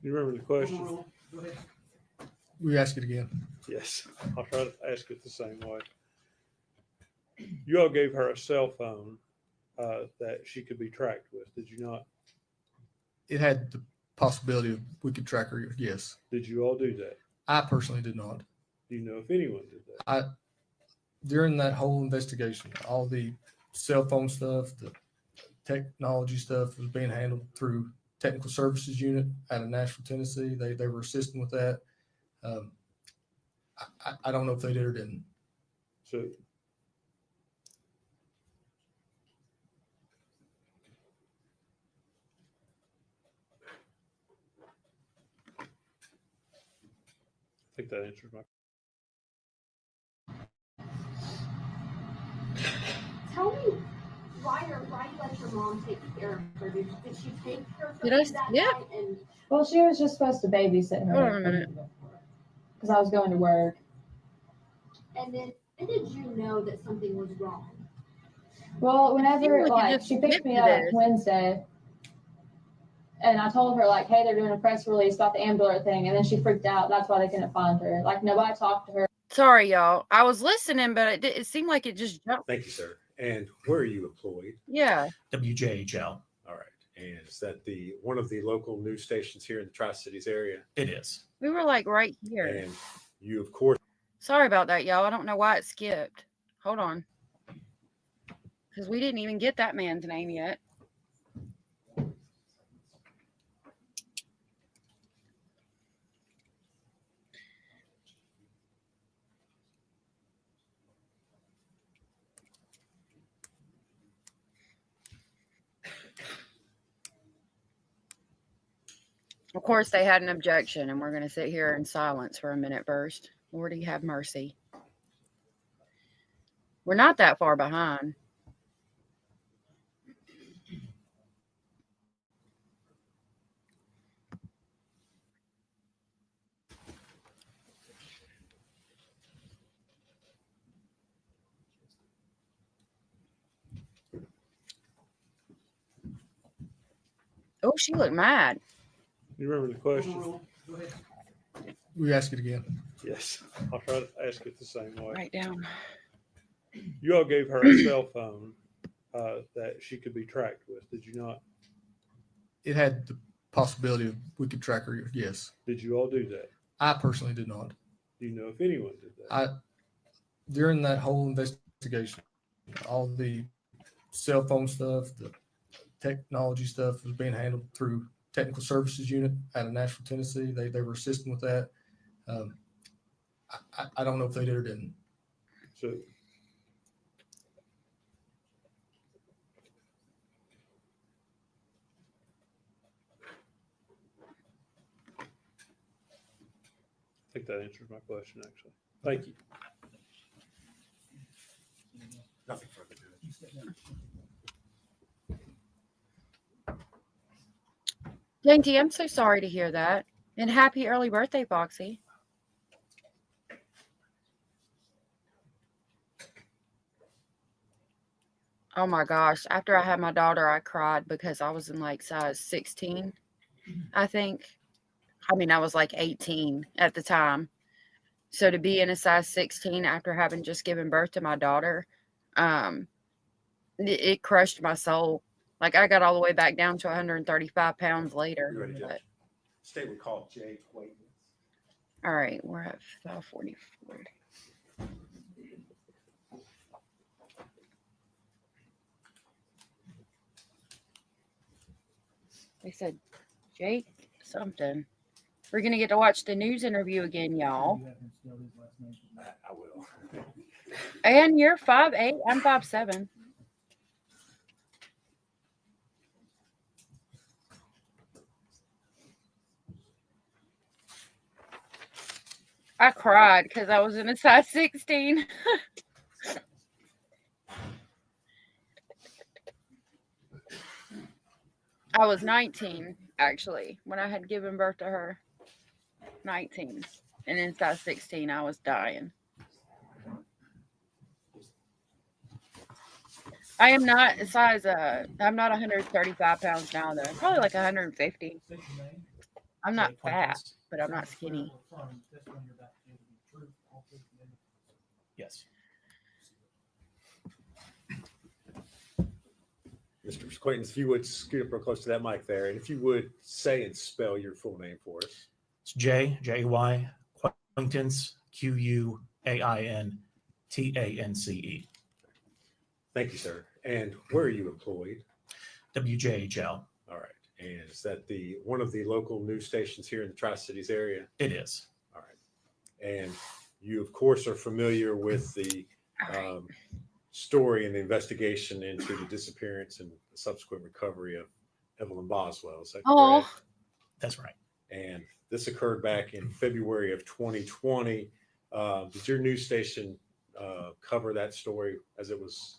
You remember the question? We ask it again. Yes. I'll try to ask it the same way. You all gave her a cell phone that she could be tracked with, did you not? It had the possibility of we could track her. Yes. Did you all do that? I personally did not. Do you know if anyone did that? During that whole investigation, all the cell phone stuff, the technology stuff was being handled through technical services unit out of Nashville, Tennessee. They were assisting with that. I don't know if they did or didn't. So I think that answers my. Tell me why you let your mom take care of her? Did she take her Did I? that Yeah. night? And Well, she was just supposed to babysit her. Hold on a minute. Because I was going to work. then when did you know that something was wrong? Well, Seems whenever, like you like, just she picked skipped me to up this. Wednesday, and I told her, like, hey, they're doing a press release about the ambulance thing, and then she freaked out. That's why they couldn't find her. Like, nobody talked to her. Sorry, y'all. I was listening, but it seemed like it just jumped. Thank you, sir. And where are you employed? Yeah. WJHL. All right. And is that one of the local news stations here in the Tri-Cities area? It is. We were like right here. And you, of course. Sorry about that, y'all. I don't know why it skipped. Hold on. Because we didn't even get that man's name yet. Of course, they had an objection, and we're going to sit here in silence for a minute first. Lordy, have mercy. We're not that far behind. Oh, she looked mad. You remember the question? Go ahead. We ask it again. Yes. I'll try to ask it the same way. Write down. You all gave her a cell phone that she could be tracked with, did you not? It had the possibility of we could track her. Yes. Did you all do that? I personally did not. Do you know if anyone did that? During that whole investigation, all the cell phone stuff, the technology stuff was being handled through technical services unit out of Nashville, Tennessee. They were assisting with that. I don't know if they did or didn't. So I think that answers my question, actually. Thank you. Nothing further to it. Dainty, I'm so sorry to hear that. And happy early birthday, Foxy. Oh my gosh. After I had my daughter, I cried because I was in like size 16, I think. I mean, I was like 18 at the time. So to be in a size 16 after having just given birth to my daughter, it crushed my soul. Like I got all the way back down to 135 pounds later. You ready, Judge? But, Statement called J. Quaintance. all right, we're at 544. They said Jake something. We're going to get to watch the news interview again, y'all. You have him spell his last name. I will. And you're 5'8". I'm 5'7". I cried because I was in a size 16. I was 19, actually, when I had given birth to her. 19. And in size 16, I was dying. I am not size, I'm not 135 pounds now, though. Probably like 150. I'm not fat, but I'm not skinny. Yes. Mr. Quaintance, if you would scoot up real close to that mic there, and if you would say and spell your full name for us. It's J-A-Y, Quaintance, Q-U-A-I-N-T-A-N-C-E. Thank you, sir. And where are you employed? WJHL. All right. And is that one of the local news stations here in the Tri-Cities area? It is. All right. And you, of course, are familiar with the story and the investigation into the disappearance and the subsequent recovery of Evelyn Boswell. Is that correct? That's right. And this occurred back in February of 2020. Did your news station cover that story as it was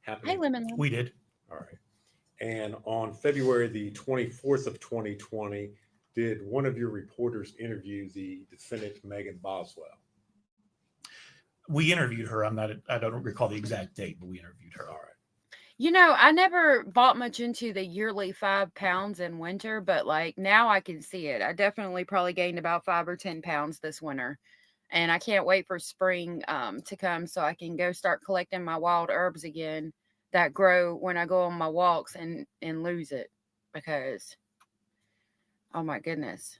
happening? Hey, Lemon. We did. All right. And on February the 24th of 2020, did one of your reporters interview the defendant, Megan Boswell? We interviewed her. I don't recall the exact date, but we interviewed her. All right. I never bought much into the yearly 5 pounds in winter, but like now I can see it. I definitely probably gained about 5 or 10 pounds this winter. And I can't wait for spring to come so I can go start collecting my wild herbs again that grow when I go on my walks and lose it because, oh my goodness.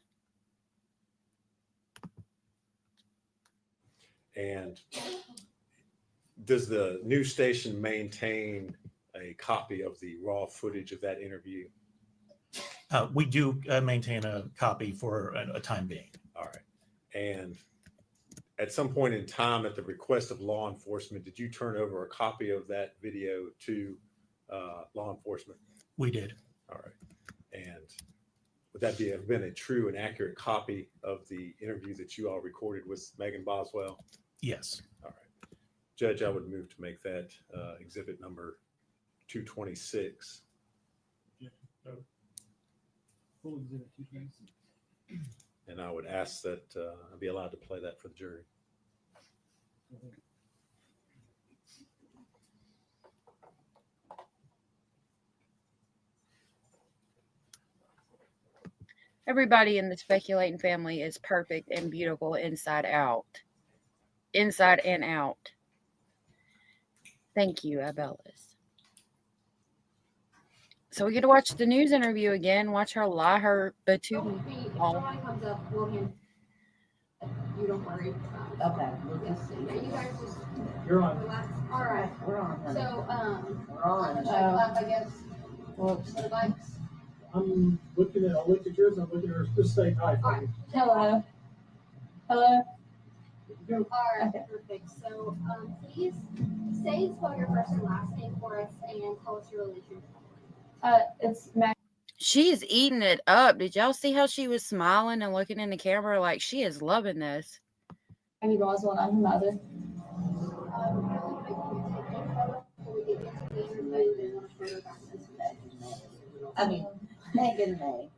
And does the news station maintain a copy of the raw footage of that interview? We do maintain a copy for a time being. All right. And at some point in time, at the request of law enforcement, did you turn over a copy of that video to law enforcement? We did. All right. And would that have been a true and accurate copy of the interview that you all recorded with Megan Boswell? Yes. All right. Judge, I would move to make that exhibit number 226. Full exhibit 226. And I would ask that I be allowed to play that for the jury. Everybody in the speculating family is perfect and beautiful inside out. Inside and out. Thank you, Abellis. So we get to watch the news interview again, watch her lie her batoon If off. someone comes up, we'll hand. You don't worry. Okay, we'll just see. You guys just You're on. relax. All right. We're on. honey. So, We're on. I guess. Whoops. The lights. I'm looking at, I'll look at yours, I'm looking at hers, just say hi. All right. Hello. Hello. All right. Perfect. So, please say and spell your first and last name for us, and tell us your relation. It's Mac. She's eating it up. Did y'all see how she was smiling and looking in the camera like she is loving this? Megan Boswell, and I'm her mother. I mean, Megan May.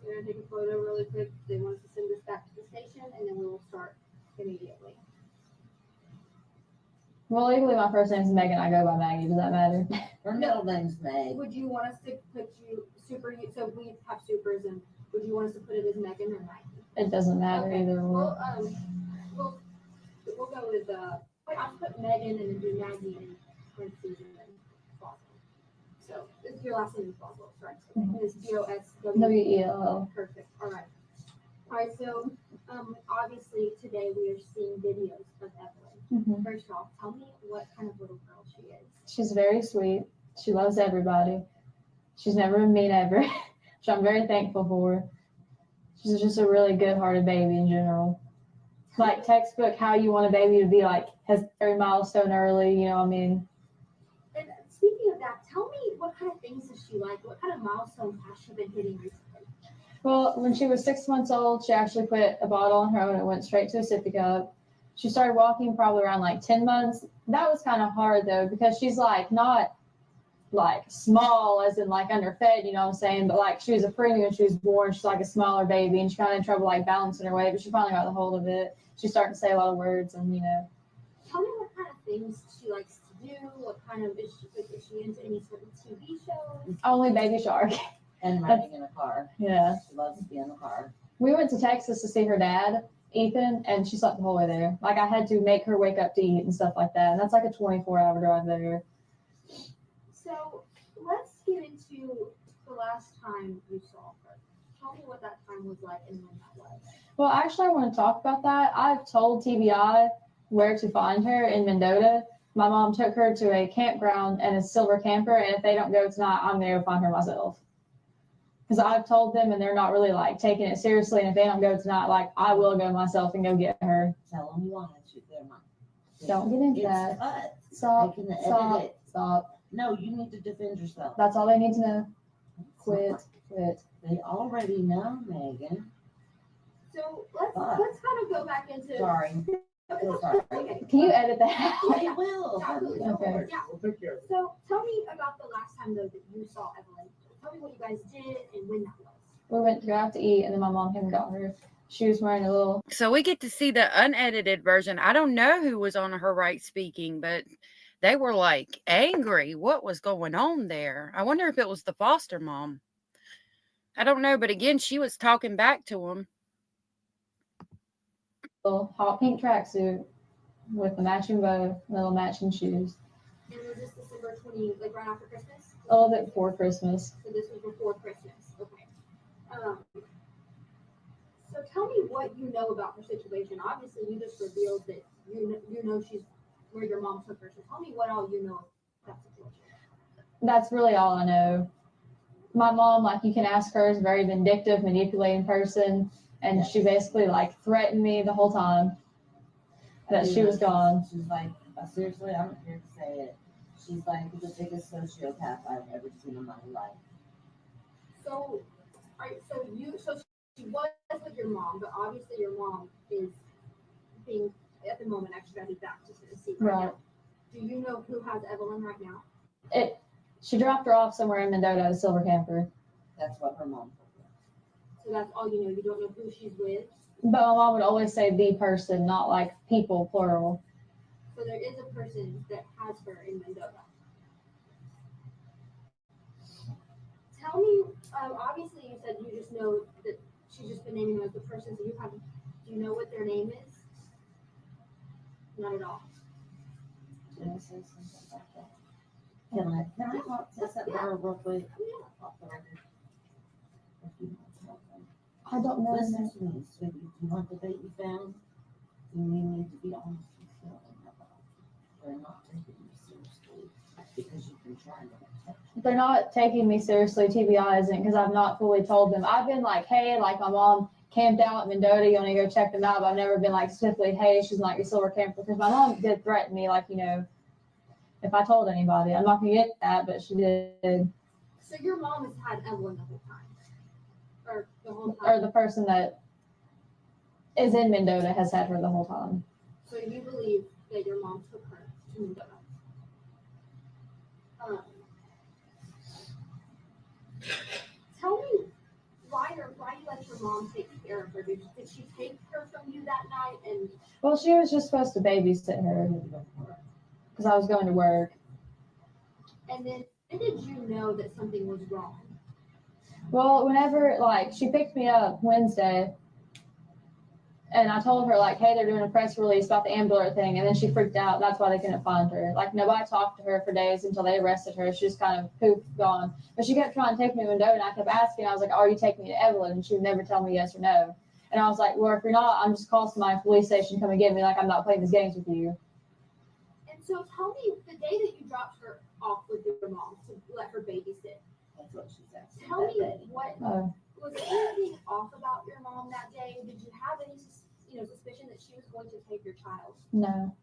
We're gonna take a photo really quick. They want us to send this back to the station, and then we will start immediately. Well, legally, my first name's Megan. I go by Maggie. Does that matter? Her middle name's May. Would you want us to put you super? So we have supers, and would you want us to put it as Megan or Maggie? It doesn't matter Okay. either or. We'll go with I'll put Megan and then do Maggie and parentheses and then Boswell. So if your last name is Boswell, right? It's Boswell. WELL. Perfect. All right. All right. So obviously today we are seeing videos of Evelyn. Mm-hmm. First off, tell me what kind of little girl she is. She's very sweet. She loves everybody. She's never been mean ever, which I'm very thankful for. She's just a really good-hearted baby in general. Like textbook how you want a baby to be, like has every milestone early, you know what I mean? And speaking of that, tell me what kind of things does she like? What kind of milestones has she been hitting recently? Well, when she was 6 months old, she actually put a bottle on her own and went straight to a sippy cup. She started walking probably around like 10 months. That was kind of hard though, because she's like not like small as in like underfed, you know what I'm saying? But like she was a preemie when she was born. She's like a smaller baby and she kind of had trouble like balancing her weight, but she finally got the hold of it. She's starting to say a lot of words and, you know. Tell me what kind of things she likes to do. What kind of, is she into any certain TV shows? Only Baby Shark. And riding in a car. Yeah. She loves to be in the car. We went to Texas to see her dad, Ethan, and she slept the whole way there. Like I had to make her wake up to eat and stuff like that. And that's like a 24-hour drive there. So let's get into the last time you saw her. Tell me what that time was like and when that was. Well, actually, I want to talk about that. I've told TBI where to find her in Mendota. My mom took her to a campground and a silver camper, and if they don't go tonight, I'm going to go find her myself. Because I've told them, and they're not really, like, taking it seriously, and if they don't go tonight, like, I will go myself and go get her. Tell them you want to. They're not. Don't get into that. Cut. Stop. They can edit Stop. it. Stop. No, you need to defend yourself. That's all they need to know. Quit. Quit. They already know, Megan. So let's kind of go back into. Sorry. Okay. Can you edit that? I will. Okay. Yeah. So tell me about the last time though that you saw Evelyn. Tell me what you guys did and when that was. We went to go out to eat, and then my mom came and got her. She was wearing a little. So we get to see the unedited version. I don't know who was on her right speaking, but they were like angry. What was going on there? I wonder if it was the foster mom. I don't know, but again, she was talking back to him. Little hot pink tracksuit with the matching bow, little matching shoes. And was this December 20, like right after Christmas? A little bit before Christmas. So this was before Christmas. Okay. So tell me what you know about her situation. Obviously, you just revealed that you know she's where your mom took her. So tell me what all you know of that situation. That's really all I know. My mom, like you can ask her, is a very vindictive, manipulating person, and she basically like threatened me the whole time that she was gone. She's like, seriously, I'm here to say it. She's like the biggest sociopath I've ever seen in my life. So she was with your mom, but obviously your mom is being at the moment extradited back to Tennessee right now. Do you know who has Evelyn right now? She dropped her off somewhere in Mendota at a silver camper. That's what her mom told me. So that's all you know. You don't know who she's with. But my mom would always say the person, not like people, plural. So there is a person that has her in Mendota. Tell me, obviously you said you just know that she's just been naming them as the person. So do you know what their name is? Not at all. Can I say something about that? Can I talk to something real quick? Off the record. I don't know. Listen to me, sweetie. Do you want the baby found? Then you need to be honest with yourself. They're not taking you seriously because you've been trying to protect you. They're not taking me seriously, TBI isn't, because I've not fully told them. I've been like, hey, like my mom camped out at Mendota, you want to go check them out, but I've never been like specifically, hey, she's not your silver camper, because my mom did threaten me, like, you know, if I told anybody. I'm not going to get that, but she did. So your mom has had Evelyn the whole time? Or the whole time? Or the person that is in Mendota has had her the whole time. So you believe that your mom took her to Mendota? Tell me why you let your mom take care of her. Did she take her from you that night? And well, she was just supposed to babysit her because I was going to work. And then when did you know that something was wrong? Well, whenever, like, she picked me up Wednesday, and I told her, like, hey, they're doing a press release about the ambulance thing, and then she freaked out. That's why they couldn't find her. Like, nobody talked to her for days until they arrested her. She just kind of poof, gone. But she kept trying to take me to Mendota, and I kept asking. I was like, are you taking me to Evelyn? And she would never tell me yes or no. And I was like, well, if you're not, I'm just calling my police station, come and get me. Like, I'm not playing these games with you. And so tell me, the day that you dropped her off with your mom to let her babysit, that's what she's asking. Tell me what was there anything off about your mom that day? Did you have any, suspicion that she was going to take your child? No.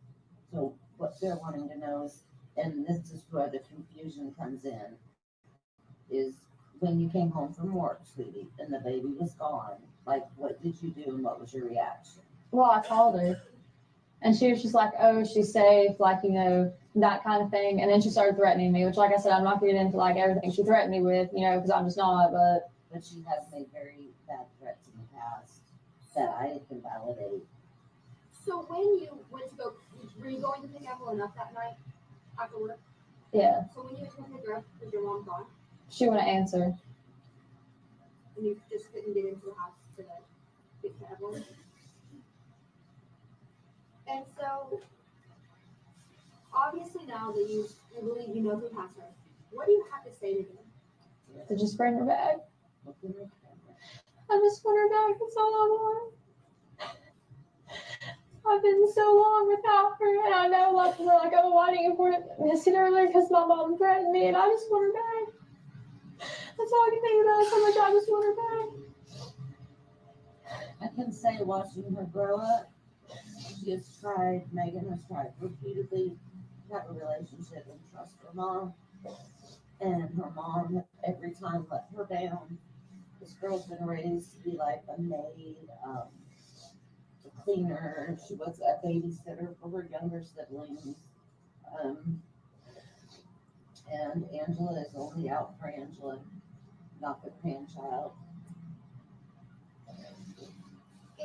So what they're wanting to know is, and this is where the confusion comes in, is when you came home from work, sweetie, and the baby was gone. Like, what did you do, and what was your reaction? Well, I called her, and she was just like, "Oh, she's safe," like, you know, that kind of thing. And then she started threatening me, which, like I said, I'm not going to get into like everything she threatened me with, you know, because I'm just not. But she has made very bad threats in the past that I can validate. So when you went to go, were you going to pick Evelyn up that night after work? Yeah. So when you went to pick her up, was your mom gone? She wouldn't answer. And you just couldn't get into the house to get to Evelyn? And so, obviously now that you believe you know who has her, what do you have to say to them? To just bring her back. I just want her back. That's all I want. I've been so long without her, and I know a lot of people are like, oh, why didn't you miss it earlier? Because my mom threatened me, and I just want her back. That's all I can think about is how much I just want her back. I can say watching her grow up, Megan has tried repeatedly to have a relationship and trust her mom. And her mom every time let her down. This girl's been raised to be like a maid, a cleaner. She was a babysitter for her younger siblings. And Angela is only out for Angela, not the grandchild.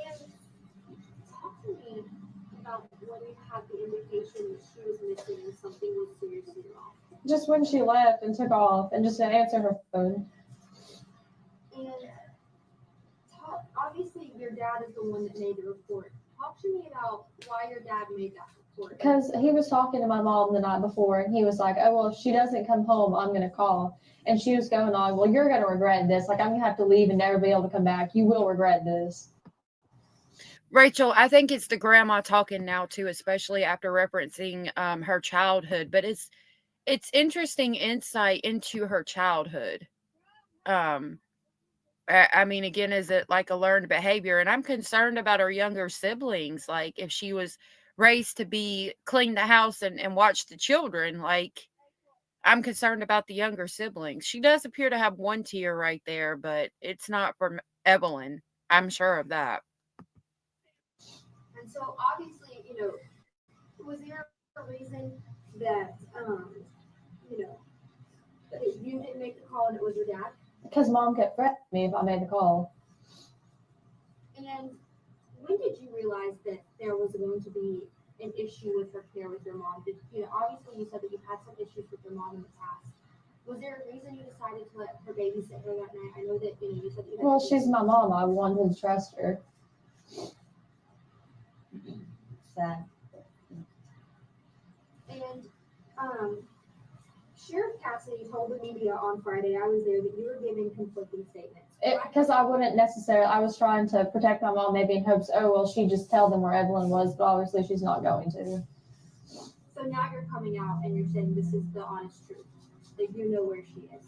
And talk to me about when you had the indication that she was missing and something was seriously wrong. Just when she left and took off and just didn't answer her phone. And obviously your dad is the one that made the report. Talk to me about why your dad made that report. Because he was talking to my mom the night before, and he was like, oh, well, if she doesn't come home, I'm going to call. And she was going on, well, you're going to regret this. Like, I'm going to have to leave and never be able to come back. You will regret this. Rachel, I think it's the grandma talking now too, especially after referencing her childhood. But it's interesting insight into her childhood. I mean, again, is it like a learned behavior? And I'm concerned about her younger siblings. Like, if she was raised to be clean the house and watch the children, like, I'm concerned about the younger siblings. She does appear to have one tear right there, but it's not from Evelyn. I'm sure of that. And so obviously, was there a reason that, that you didn't make the call and it was your dad? Because mom kept threatening me if I made the call. And when did you realize that there was going to be an issue with her care with your mom? Obviously you said that you've had some issues with your mom in the past. Was there a reason you decided to let her babysit her that night? I know that, you said that you had. Well, she's my mom. I wanted to trust her. Sad. And Sheriff Cassidy told the media on Friday, I was there, that you were giving conflicting statements. Because I wouldn't necessarily, I was trying to protect my mom, maybe in hopes, oh, well, she'd just tell them where Evelyn was, but obviously she's not going to. So now you're coming out and you're saying this is the honest truth, that you know where she is.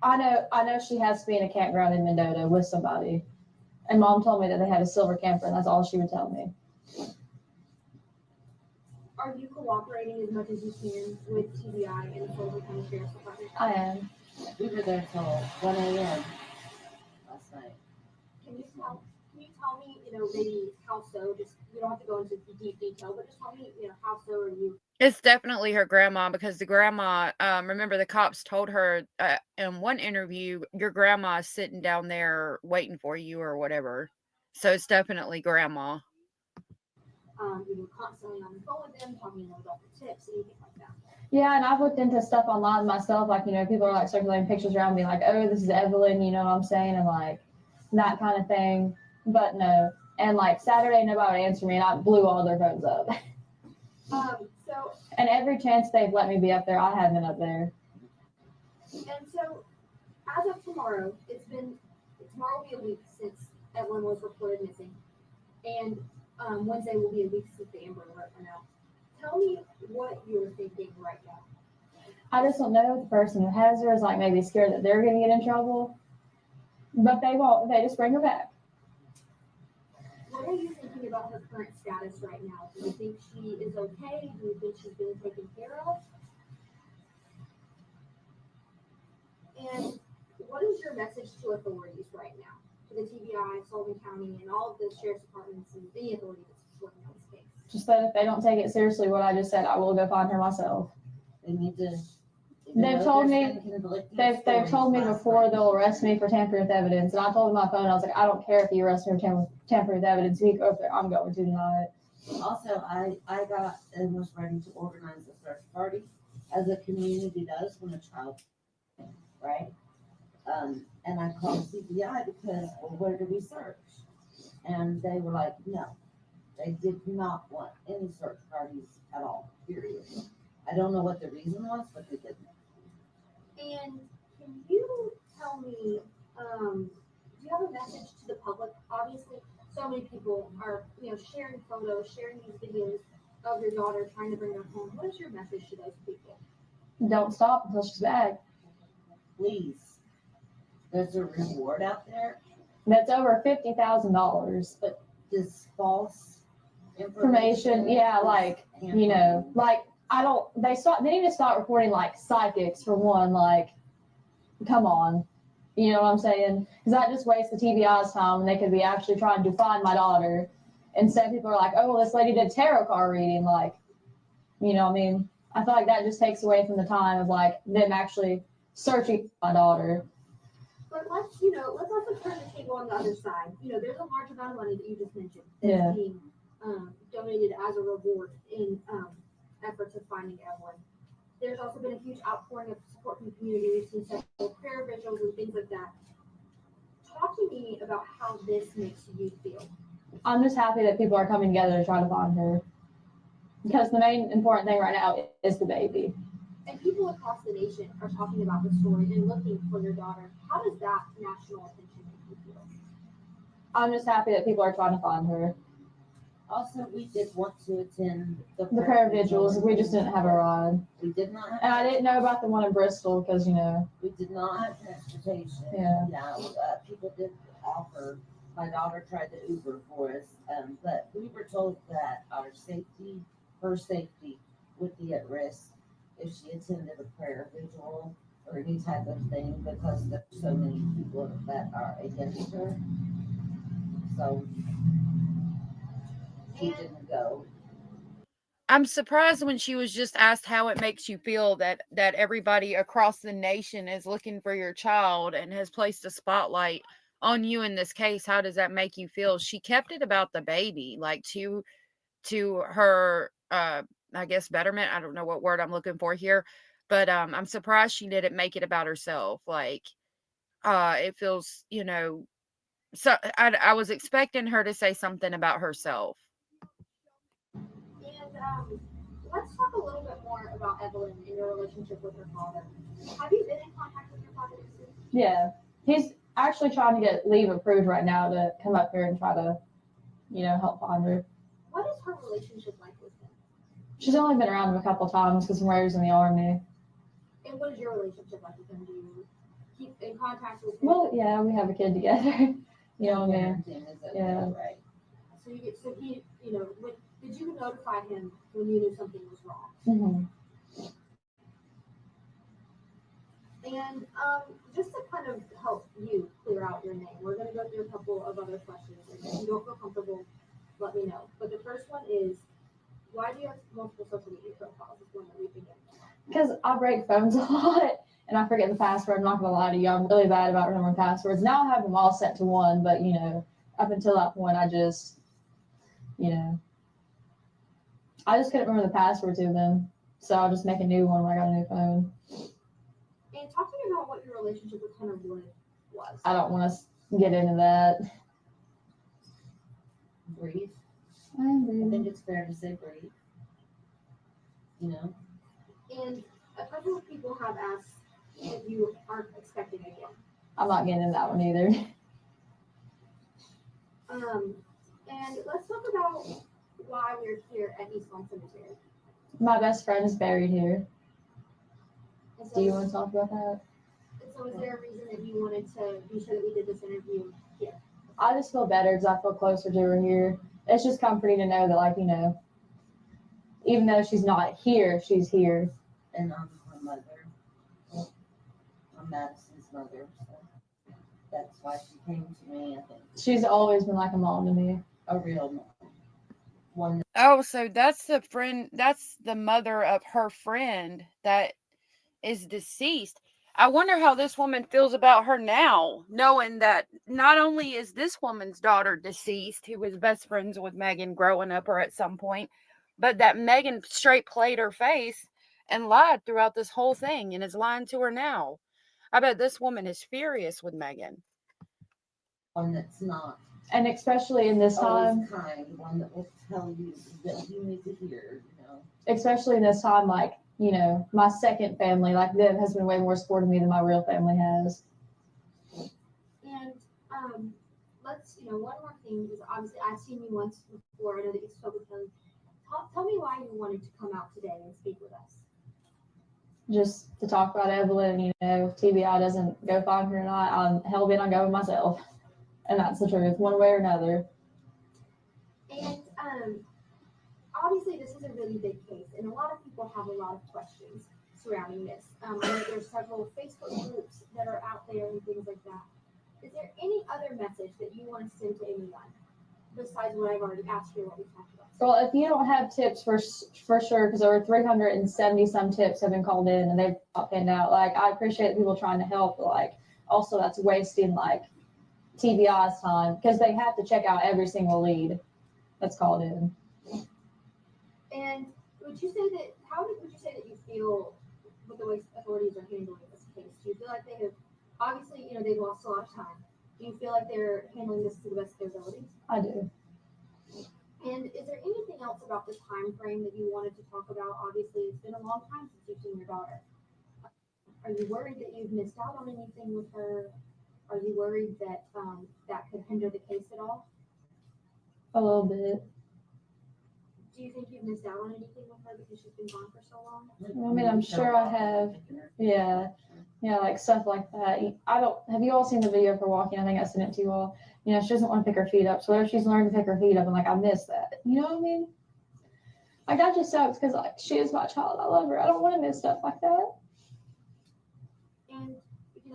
I know she has to be in a campground in Mendota with somebody. And mom told me that they had a silver camper, and that's all she would tell me. Are you cooperating as much as you can with TBI and the Sullivan County Sheriff's Department? I am. We were there till 1 a.m. last night. Can you tell me, maybe how so? Just, you don't have to go into deep detail, but just tell me, how so are you? It's definitely her grandma, because the grandma, remember the cops told her in one interview, your grandma is sitting down there waiting for you or whatever. So it's definitely grandma. You were constantly on the phone with them, talking about the tips, anything like that. Yeah, and I've looked into stuff online myself. Like, people are like circulating pictures around me, like, oh, this is Evelyn, you know what I'm saying? And like that kind of thing. But no. And like Saturday, nobody would answer me, and I blew all their phones up. And every chance they've let me be up there, I have been up there. And so, as of tomorrow, tomorrow will be a week since Evelyn was reported missing. And Wednesday will be a week since the Amber Alert went out. Tell me what you're thinking right now. I just don't know if the person who has her is like maybe scared that they're going to get in trouble. But they won't. They just bring her back. What are you thinking about her current status right now? Do you think she is okay? Do you think she's been taken care of? And what is your message to authorities right now? To the TBI, Sullivan County, and all of the sheriff's departments and the authorities working on this case? Just that if they don't take it seriously, what I just said, I will go find her myself. They need to. They've told me before they'll arrest me for tampering with evidence. And I told them on my phone, I was like, I don't care if you arrest me for tampering with evidence. If you go up there, I'm going to tonight. Also, I got and was ready to organize a search party, as a community does when a child, right? And I called CBI because, well, where do we search? And they were like, no, they did not want any search parties at all, period. I don't know what the reason was, but they didn't. And can you tell me, do you have a message to the public? Obviously, so many people are, sharing photos, sharing these videos of your daughter trying to bring her home. What is your message to those people? Don't stop until she's back. Please. There's a reward out there. That's over $50,000. But this false information, yeah, like, like, they need to start reporting like psychics for one, like, come on. You know what I'm saying? Because that just wastes the TBI's time when they could be actually trying to find my daughter. Instead, people are like, oh, well, this lady did tarot card reading. Like, you know what I mean? I feel like that just takes away from the time of like them actually searching for my daughter. But let's also turn the table on the other side. There's a large amount of money that you just mentioned that's Yeah. being donated as a reward in efforts of finding Evelyn. There's also been a huge outpouring of support from the community. We've seen several prayer vigils and things like that. Talk to me about how this makes you feel. I'm just happy that people are coming together to try to find her. Because the main important thing right now is the baby. And people across the nation are talking about the story and looking for your daughter. How does that national attention make you feel? I'm just happy that people are trying to find her. Also, we did want to attend The prayer vigils, we just didn't have a ride. We did not have. And I didn't know about the one in Bristol because, We did not have transportation. Yeah. People did offer. My daughter tried to Uber for us, but we were told that her safety would be at risk if she attended a prayer vigil or any type of thing because there's so many people that are against her. So she didn't go. I'm surprised when she was just asked how it makes you feel that everybody across the nation is looking for your child and has placed a spotlight on you in this case. How does that make you feel? She kept it about the baby, like to her I guess betterment. I don't know what word I'm looking for here, but I'm surprised she didn't make it about herself. Like it feels, so I was expecting her to say something about herself. And let's talk a little bit more about Evelyn and your relationship with her father. Have you been in contact with your father? Yeah. He's actually trying to get leave approved right now to come up here and try to, help find her. What is her relationship like with him? She's only been around him a couple times because Mary's in the army. And what is your relationship like with him? Do you keep in contact with him? Well, yeah, we have a kid together. You know what I mean? Yeah. Right. So he, did you notify him when you knew something was wrong? Mm-hmm. And just to kind of help you clear out your name, we're going to go through a couple of other questions. And if you don't feel comfortable, let me know. But the first one is, why do you have multiple social media profiles? Is one that we begin. Because I break phones a lot and I forget the password. I'm not going to lie to you. I'm really bad about remembering passwords. Now I have them all set to one, but, up until that point, I just, I just couldn't remember the password to them. So I'll just make a new one when I got a new phone. And talk to me about what your relationship with Hunter Wood was. I don't want to get into that. Brief. I think it's fair to say brief. And a couple of people have asked if you aren't expecting again. I'm not getting into that one either. And let's talk about why we're here at East Lawn Cemetery. My best friend is buried here. And so, Do you want to talk about that? And so is there a reason that you wanted to be sure that we did this interview here? I just feel better because I feel closer to her here. It's just comforting to know that, even though she's not here, she's here. And I'm her mother. I'm Madison's mother, so that's why she came to me, I think. She's always been like a mom to me. A real mom. One. Oh, so that's the mother of her friend that is deceased. I wonder how this woman feels about her now, knowing that not only is this woman's daughter deceased, who was best friends with Megan growing up or at some point, but that Megan straight played her face and lied throughout this whole thing and is lying to her now. I bet this woman is furious with Megan. One that's not. And especially in this time. Kind, one that will tell you that you need to hear, Especially in this time, my second family, them, has been way more supportive of me than my real family has. And one more thing is obviously I've seen you once before. I know that you spoke with him. Tell me why you wanted to come out today and speak with us. Just to talk about Evelyn, if TBI doesn't go find her or not, I'm hell bent on going myself. And that's the truth, one way or another. And obviously this is a really big case, and a lot of people have a lot of questions surrounding this. I know there's several Facebook groups that are out there and things like that. Is there any other message that you want to send to anyone besides what I've already asked you, what we talked about? Well, if you don't have tips for sure, because over 370 some tips have been called in and they've not panned out. I appreciate people trying to help, but also that's wasting like TBI's time because they have to check out every single lead that's called in. And would you say that, would you say that you feel with the way authorities are handling this case? Do you feel like they have, obviously, they've lost a lot of time. Do you feel like they're handling this to the best of their abilities? I do. And is there anything else about the time frame that you wanted to talk about? Obviously, it's been a long time since you've seen your daughter. Are you worried that you've missed out on anything with her? Are you worried that that could hinder the case at all? A little bit. Do you think you've missed out on anything with her because she's been gone for so long? I mean, I'm sure I have. Yeah. Yeah, like stuff like that. Have you all seen the video for walking? I think I sent it to you all. She doesn't want to pick her feet up. So whatever she's learned to pick her feet up, and like, I miss that. You know what I mean? Like, that just sucks because like she is my child. I love her. I don't want to miss stuff like that. And,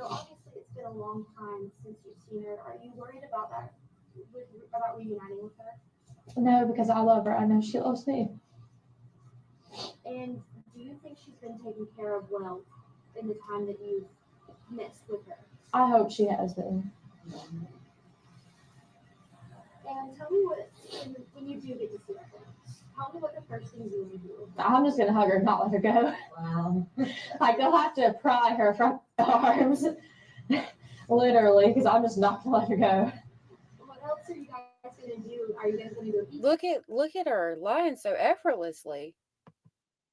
obviously it's been a long time since you've seen her. Are you worried about that, about reuniting with her? No, because I love her. I know she loves me. And do you think she's been taken care of well in the time that you've missed with her? I hope she has been. And tell me when you do get to see her, tell me what the first things you want to do. I'm just gonna hug her and not let her go. Wow. Like, they'll have to pry her from my arms, literally, because I'm just not gonna let her go. What else are you guys gonna do? Are you guys gonna go eat? Look at her lying so effortlessly.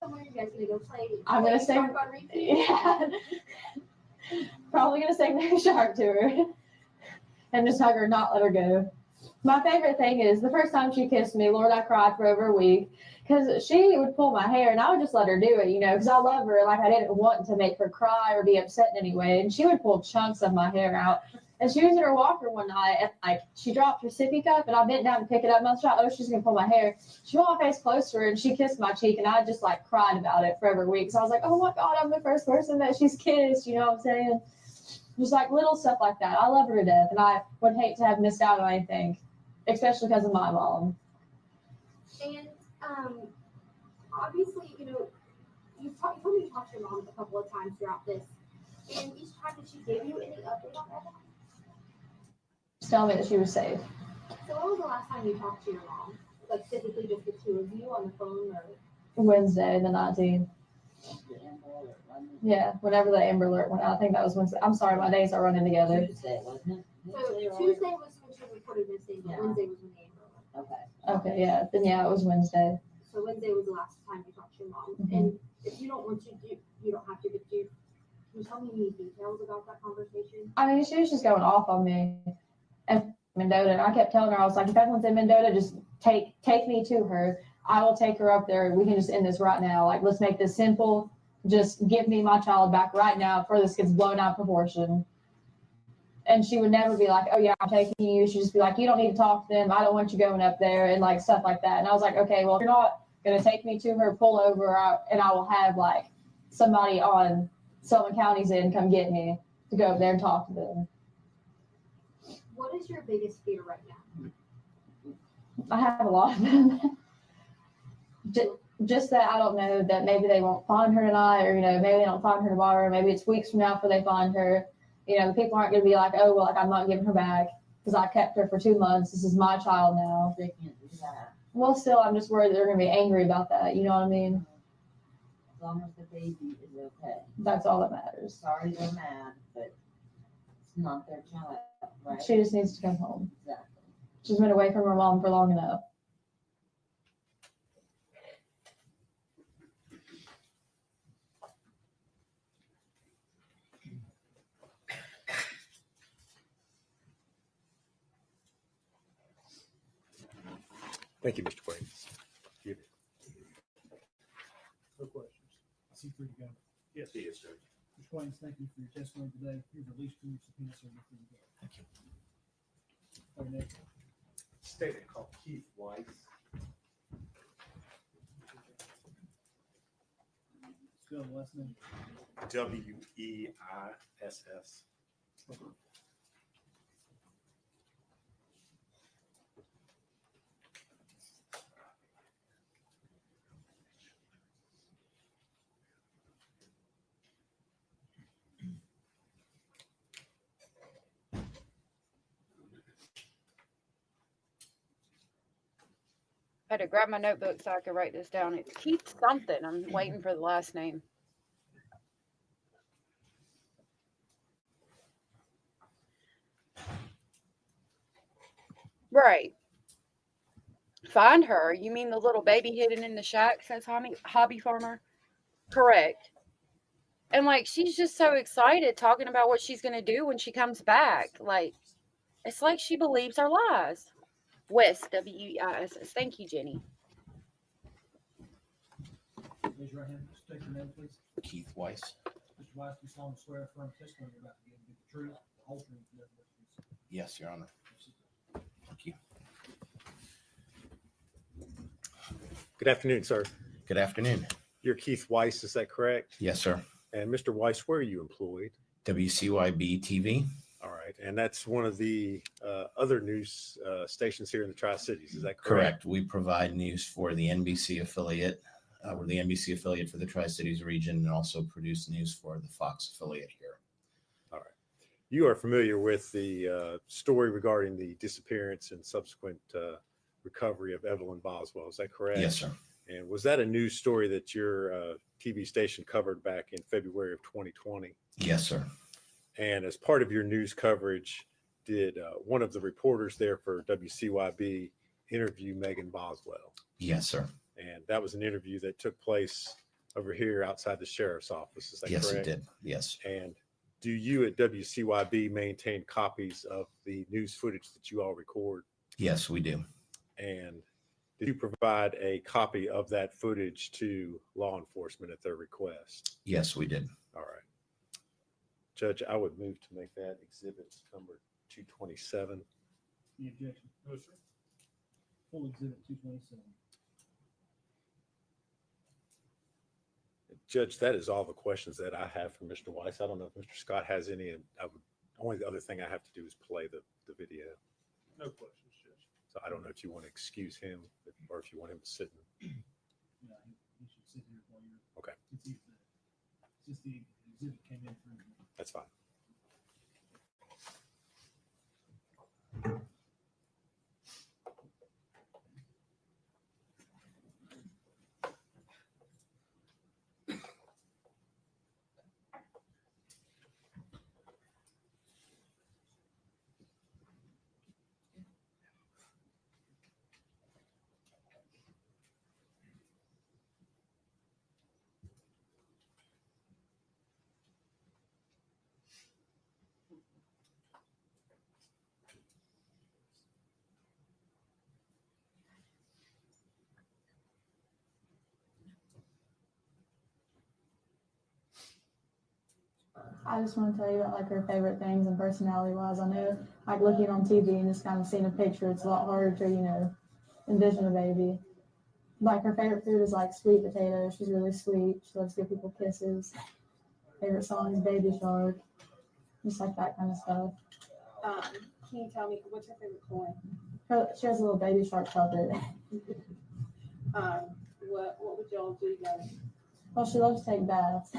Somewhere you guys gonna go play? I'm gonna sing. Shark on repeat? Yeah. Probably gonna sing the shark to her and just hug her, not let her go. My favorite thing is the first time she kissed me, Lord, I cried for over a week because she would pull my hair and I would just let her do it, because I love her. Like, I didn't want to make her cry or be upset in any way. And she would pull chunks of my hair out. And she was in her walker one night and like she dropped her sippy cup and I bent down to pick it up and I thought, oh, she's gonna pull my hair. She put my face close to her and she kissed my cheek and I just like cried about it for over a week. So I was like, oh my God, I'm the first person that she's kissed, you know what I'm saying? Just like little stuff like that. I love her to death and I would hate to have missed out on anything, especially because of my mom. And obviously, you told me you talked to your mom a couple of times throughout this. And each time, did she give you any update on Evelyn? Just tell me that she was safe. So when was the last time you talked to your mom? Like, typically just the two of you on the phone, or? Wednesday, the 19th. Yeah, whenever the Amber Alert went out. I think that was Wednesday. I'm sorry, my days are running together. Tuesday, wasn't it? So Tuesday was when she reported missing, but Wednesday was when the Amber Alert. Okay. Okay, yeah. Then yeah, it was Wednesday. So Wednesday was the last time you talked to your mom. Mm-hmm. And if you don't want to, you don't have to, but can you tell me any details about that conversation? I mean, she was just going off on me and Mendota. And I kept telling her, I was like, if Evelyn's in Mendota, just take me to her. I will take her up there. We can just end this right now. Like, let's make this simple. Just give me my child back right now before this gets blown out of proportion. And she would never be like, oh yeah, I'm taking you. She'd just be like, you don't need to talk to them. I don't want you going up there and like stuff like that. And I was like, okay, well, if you're not going to take me to her, pull over and I will have like somebody on Sullivan County's end come get me to go up there and talk to them. What is your biggest fear right now? I have a lot of them. Just that I don't know that maybe they won't find her tonight or, maybe they don't find her tomorrow. Maybe it's weeks from now before they find her. The people aren't going to be like, oh, well, like, I'm not giving her back because I kept her for 2 months. This is my child now. They can't do that. Well, still, I'm just worried they're going to be angry about that. You know what I mean? As long as the baby is okay. That's all that matters. Sorry they're mad, but it's not their child, right? She just needs to come home. Exactly. She's been away from her mom for long enough. Thank you, Mr. Quaintance. No questions. I see three to go. Yes. Yes, sir. Mr. Quaintance, thank you for your testimony today. Here's at least 2 subpoenas, so you're free to go. Thank you. All right, next. Statement called Keith Weiss. Spell the last name. Weiss. I had to grab my notebook so I could write this down. It's Keith something. I'm waiting for the last name. Right. Find her. You mean the little baby hidden in the shack, says Hobby Farmer? Correct. And like she's just so excited talking about what she's gonna do when she comes back. Like it's like she believes our lies. West, WEISS. Thank you, Jenny. Raise your right hand. State your name, please. Keith Weiss. Mr. Weiss, do you solemnly swear affirm testimony you're about to give the truth, the whole truth, and nothing but the truth? Yes, Your Honor. Thank you. Good afternoon, sir. Good afternoon. You're Keith Weiss, is that correct? Yes, sir. And Mr. Weiss, where are you employed? WCYB TV. All right. And that's one of the other news stations here in the Tri-Cities, is that correct? Correct. We provide news for the NBC affiliate. We're the NBC affiliate for the Tri-Cities region and also produce news for the Fox affiliate here. All right. You are familiar with the story regarding the disappearance and subsequent recovery of Evelyn Boswell, is that correct? Yes, sir. And was that a news story that your TV station covered back in February of 2020? Yes, sir. And as part of your news coverage, did one of the reporters there for WCYB interview Megan Boswell? Yes, sir. And that was an interview that took place over here outside the sheriff's office, is that Yes, correct? it did. Yes. And do you at WCYB maintain copies of the news footage that you all record? Yes, we do. And did you provide a copy of that footage to law enforcement at their request? Yes, we did. All right. Judge, I would move to make that exhibit number 227. Any objection? No, sir. Full exhibit 227. Judge, that is all the questions that I have for Mr. Weiss. I don't know if Mr. Scott has any. Only the other thing I have to do is play the video. No questions, Judge. So I don't know if you want to excuse him or if you want him to sit. Yeah, he should sit here while you're. Okay. It's just the exhibit came in through. That's fine. I just want to tell you about like her favorite things and personality wise. I know like looking on TV and just kind of seeing a picture, it's a lot harder to, envision a baby. Like her favorite food is like sweet potatoes. She's really sweet. She loves to give people kisses. Favorite song is Baby Shark. Just like that kind of stuff. Can you tell me what's your favorite toy? She has a little Baby Shark puppet. What would y'all do together? Well, she loves to take baths.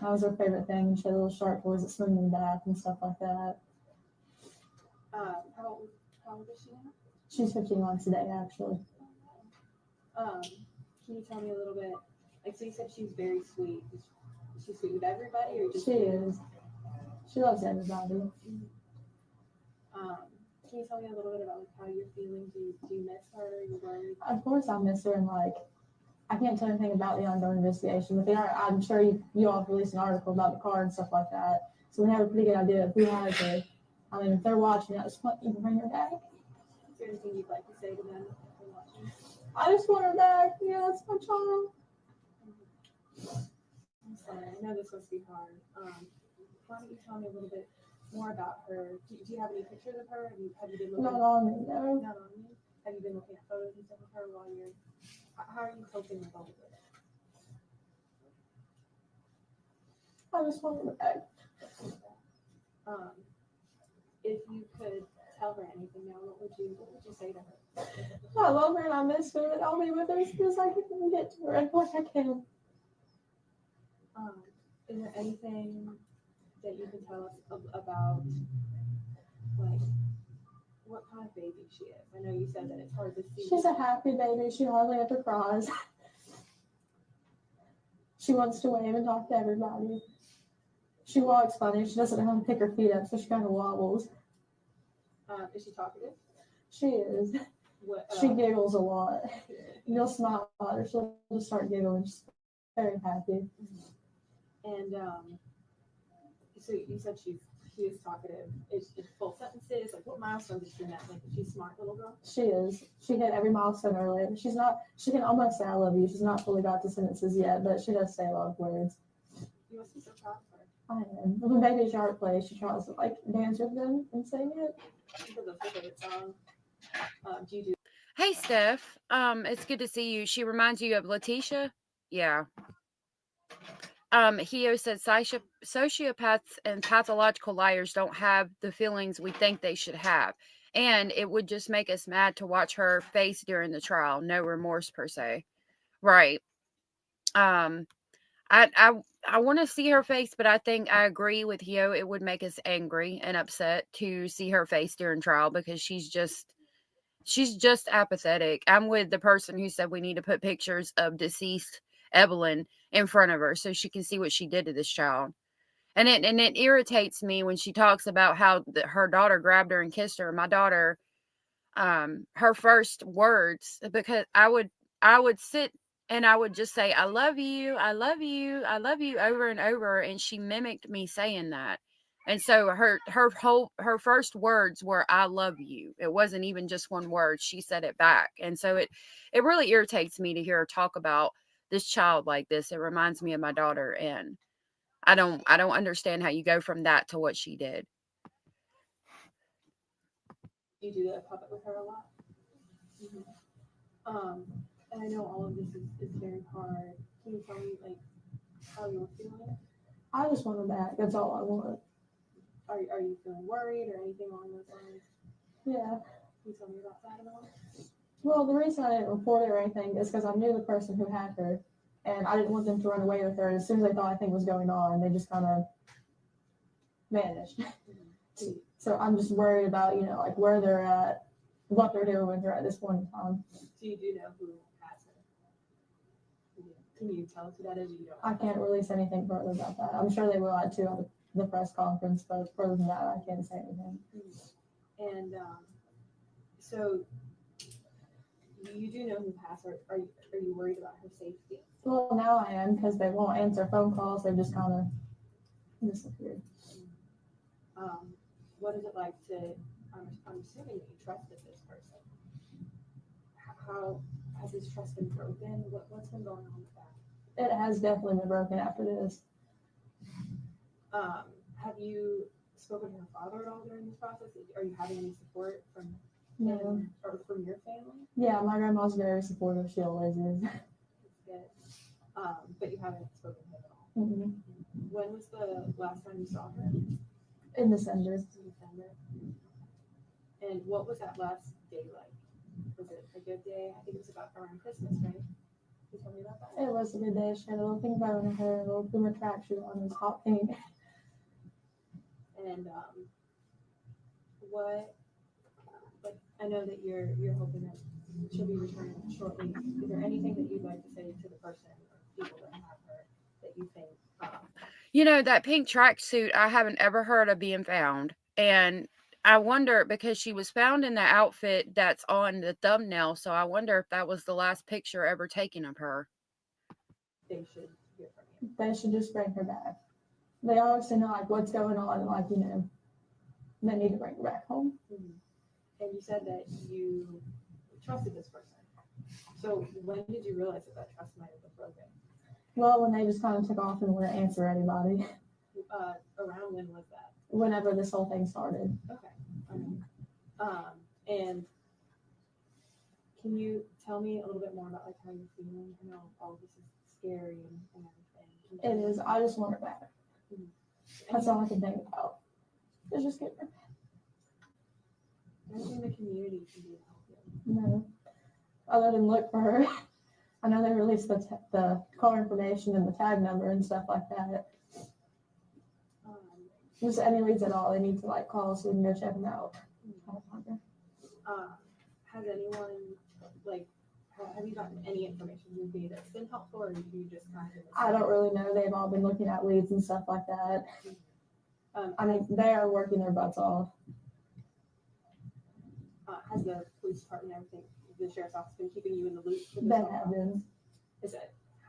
That was her favorite thing. She had little shark toys that swim in the bath and stuff like that. How old is she now? She's 15 months today, actually. Can you tell me a little bit? Like, so you said she's very sweet. Is she sweet with everybody, or just? She is. She loves everybody. Can you tell me a little bit about like how you're feeling? Do you miss her? Are you worried? Of course, I miss her, and like, I can't tell anything about the ongoing investigation. But I'm sure you all have released an article about the car and stuff like that. So we have a pretty good idea of who has her. I mean, if they're watching, I just want you to bring her back. Is there anything you'd like to say to them if they're watching? I just want her back. Yeah, that's my child. I'm sorry. I know this must be hard. Why don't you tell me a little bit more about her? Do you have any pictures of her? Have you been looking? Not on me, no. Not on you. Have you been looking at photos and stuff of her while you're? How are you coping with all of it? I just want her back. If you could tell her anything now, what would you say to her? I love her and I miss her, and I'll be with her as soon as I can get to her. I feel like I can. Is there anything that you can tell us about, like, what kind of baby she is? I know you said that it's hard to see. She's a happy baby. She hardly ever cries. She wants to wave and talk to everybody. She walks funny. She doesn't know how to pick her feet up, so she kind of wobbles. Is she talkative? She is. What, She giggles a lot. You'll smile at her. She'll just start giggling. She's very happy. And so you said she is talkative. Is full sentences? Like, what milestone did she met? Like, is she a smart little girl? She is. She hit every milestone early. She's not. She can almost say "I love you." She's not fully got the sentences yet, but she does say a lot of words. You must be so proud of her. I am. When Baby Shark plays, she tries to like dance with them and sing it. That's her favorite song. Do you do? Hey, Steph. It's good to see you. She reminds you of Letitia? Yeah. Hio said sociopaths and pathological liars don't have the feelings we think they should have. And it would just make us mad to watch her face during the trial. No remorse per se. Right. I want to see her face, but I think I agree with Hio. It would make us angry and upset to see her face during trial because she's just apathetic. I'm with the person who said we need to put pictures of deceased Evelyn in front of her so she can see what she did to this child. And it irritates me when she talks about how her daughter grabbed her and kissed her. My daughter, her first words, because I would sit and I would just say, I love you, I love you, I love you over and over. And she mimicked me saying that. And so her first words were, I love you. It wasn't even just one word. She said it back. And so it really irritates me to hear her talk about this child like this. It reminds me of my daughter. And I don't understand how you go from that to what she did. You do that puppet with her a lot. Mm-hmm. And I know all of this is very hard. Can you tell me like how you're feeling? I just want her back. That's all I want. Are you feeling worried or anything along those lines? Yeah. Can you tell me about that at all? Well, the reason I didn't report it or anything is because I knew the person who had her, and I didn't want them to run away with her. As soon as they thought anything was going on, they just kind of vanished. Mm-hmm. So I'm just worried about, like where they're at, what they're doing with her at this point in time. So you do know who has her? Can you tell us who that is? You don't. I can't release anything further about that. I'm sure they will add to on the press conference, but further than that, I can't say anything. And so you do know who has her. Are you worried about her safety? Well, now I am, because they won't answer phone calls. They've just kind of disappeared. What is it like to? I'm assuming that you trusted this person. How has this trust been broken? What's been going on with that? It has definitely been broken after this. Have you spoken to her father at all during this process? Are you having any support from No. him or from your family? Yeah, my grandma's very supportive. She always is. That's good. But you haven't spoken to him at all. Mm-hmm. When was the last time you saw her? In December. And what was that last day like? Was it a good day? I think it was about around Christmas, right? Can you tell me about that? It was a good day. She had a little pink bow in her hair, a little Puma tracksuit on, it was hot pink. And I know that you're hoping that she'll be returning shortly. Is there anything that you'd like to say to the person or people that have her that you think? That pink tracksuit, I haven't ever heard of being found. And I wonder, because she was found in the outfit that's on the thumbnail, so I wonder if that was the last picture ever taken of her. They should hear from you. They should just bring her back. They obviously know like what's going on, and they need to bring her back home. Mm-hmm. And you said that you trusted this person. So when did you realize that trust might have been broken? Well, when they just kind of took off and wouldn't answer anybody. Around when was that? Whenever this whole thing started. Okay. And can you tell me a little bit more about like how you're feeling? I know all this is scary and everything. It is. I just want her back. Mm-hmm. That's all I can think about. Just get her back. Anything the community can do to help you? No. Other than look for her. I know they released the car information and the tag number and stuff like that. Just any leads at all, they need to call so we can go check them out. Has anyone, like, have you gotten any information from me that's been helpful, or do you just kind of? I don't really know. They've all been looking at leads and stuff like that. I mean, they are working their butts off. Has the police department and everything, the sheriff's office, been keeping you in the loop? They have been.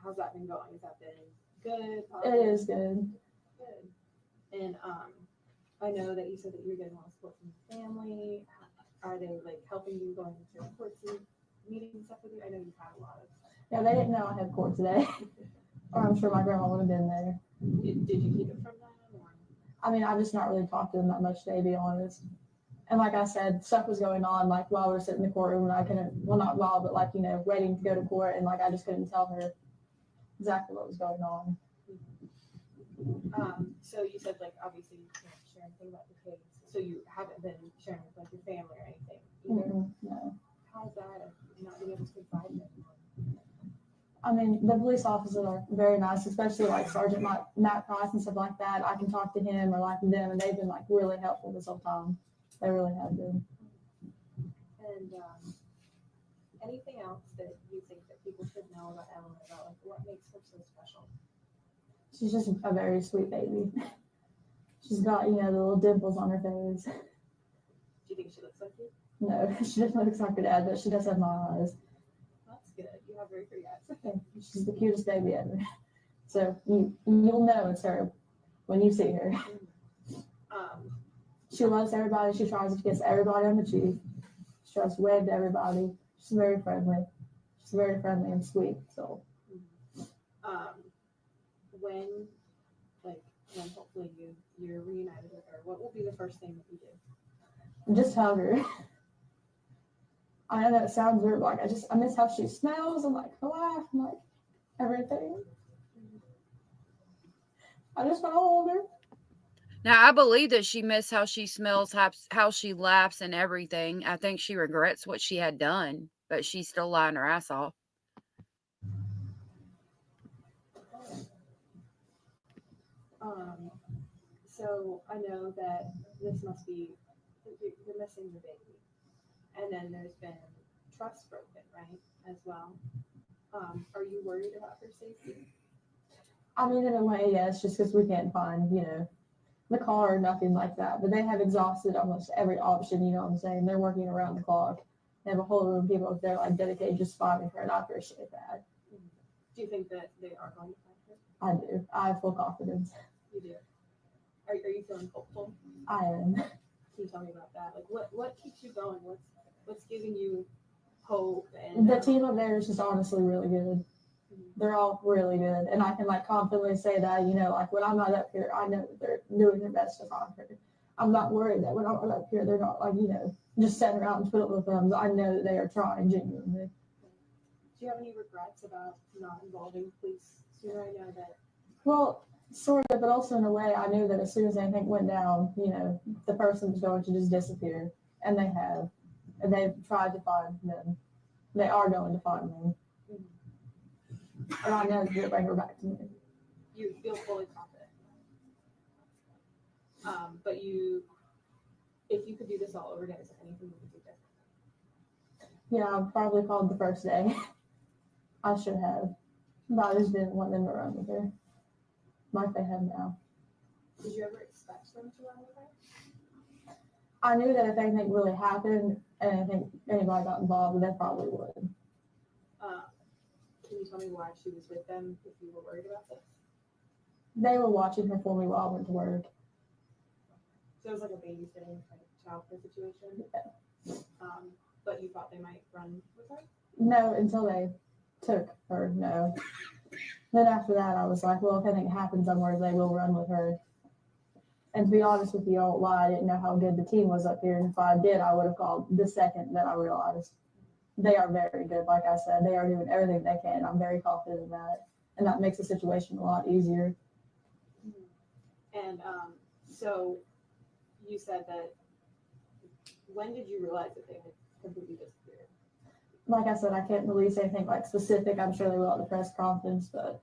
How's that been going? Has that been good? It is good. Good. And I know that you said that you're getting a lot of support from your family. Are they like helping you going to courts and meetings and stuff with you? I know you've had a lot of. Yeah, they didn't know I had court today, or I'm sure my grandma would have been there. Did you keep it from them? Or? I mean, I've just not really talked to them that much today, to be honest. And like I said, stuff was going on, like while we were sitting in the courtroom, and I couldn't, well, not while, but like, you know, waiting to go to court, and like I just couldn't tell her exactly what was going on. So you said, like, obviously you can't share anything about the case, so you haven't been sharing with like your family or anything either. No. How's that? Not being able to confide in anyone? I mean, the police officers are very nice, especially like Sergeant Matt Price and stuff like that. I can talk to him or like them, and they've been like really helpful this whole time. They really have been. And anything else that you think that people should know about Evelyn, about like what makes her so special? She's just a very sweet baby. She's got, you know, the little dimples on her face. Do you think she looks like you? No, she doesn't look like her dad, but she does have my eyes. That's good. You have very pretty eyes. She's the cutest baby ever. So you'll know it's her when you see her. She loves everybody. She tries to kiss everybody on the cheek. She tries to wave to everybody. She's very friendly. She's very friendly and sweet. So when hopefully you're reunited with her, what will be the first thing that you do? just hug her. I know it sounds weird, but like I miss how she smells and like her laugh and like everything. I just want to hold her. Now, I believe that she missed how she smells, how she laughs and everything. I think she regrets what she had done, but she's still lying her ass off. So I know that this must be, you're missing your baby. And then there's been trust broken, right, as well. Are you worried about her safety? I mean, in a way, yes, just because we can't find, you know, the car or nothing like that. But they have exhausted almost every option, you know what I'm saying? They're working around the clock. They have a whole room of people up there like dedicated just finding her, and I appreciate that. Do you think that they are going to find her? I do. I have full confidence. You do. Are you feeling hopeful? I am. Can you tell me about that? Like, what keeps you going? What's giving you hope? And the team up there is just honestly really good. They're all really good, and I can like confidently say that, you know, like when I'm not up here, I know that they're doing their best to find her. I'm not worried that when I'm not up here, they're not like, you know, just sitting around and twiddling with thumbs. I know that they are trying genuinely. Do you have any regrets about not involving police sooner? I know that. Well, sort of, but also in a way, I knew that as soon as anything went down, you know, the person was going to just disappear, and they have, and they've tried to find them. They are going to find them. And I know they'll bring her back to me. You feel fully confident. But if you could do this all over again, is there anything you could do different? Yeah, I probably called the first day. I should have. But I just didn't want them to run with her like they have now. Did you ever expect them to run with her? I knew that if anything really happened and I think anybody got involved, they probably would. Can you tell me why she was with them if you were worried about this? They were watching her for me while I went to work. So it was like a babysitting kind of childcare situation? Yeah. But you thought they might run with her? No, until they took her, no. Then after that, I was like, well, if anything happens, I'm worried they will run with her. And to be honest with you, I won't lie, I didn't know how good the team was up here. And if I did, I would have called the second that I realized. They are very good, like I said. They are doing everything they can. I'm very confident in that. And that makes the situation a lot easier. And so you said that, when did you realize that they had completely disappeared? Like I said, I can't release anything like specific. I'm sure they will at the press conference, but.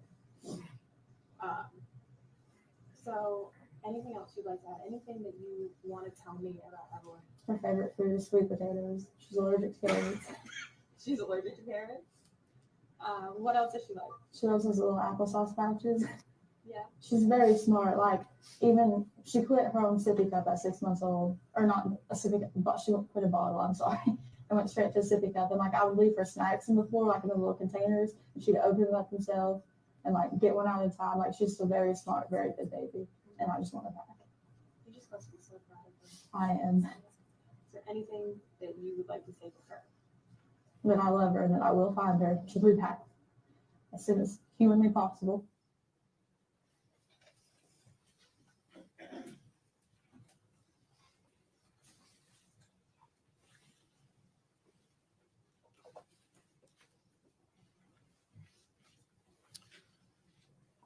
So anything else you'd like to add? Anything that you want to tell me about Evelyn? Her favorite food is sweet potatoes. She's allergic to carrots. She's allergic to carrots. What else does she like? She loves those little applesauce pouches. Yeah. She's very smart. Like, even she quit her own sippy cup at 6 months old. Or not a sippy cup, but she quit a bottle, I'm sorry. And went straight to a sippy cup. And like, I would leave her snacks in the floor, like in the little containers, and she'd open them up herself and like get one out at a time. Like, she's a very smart, very good baby. And I just want her back. You just must be so proud of her. I am. Is there anything that you would like to say to her? That I love her and that I will find her. She'll be back as soon as humanly possible.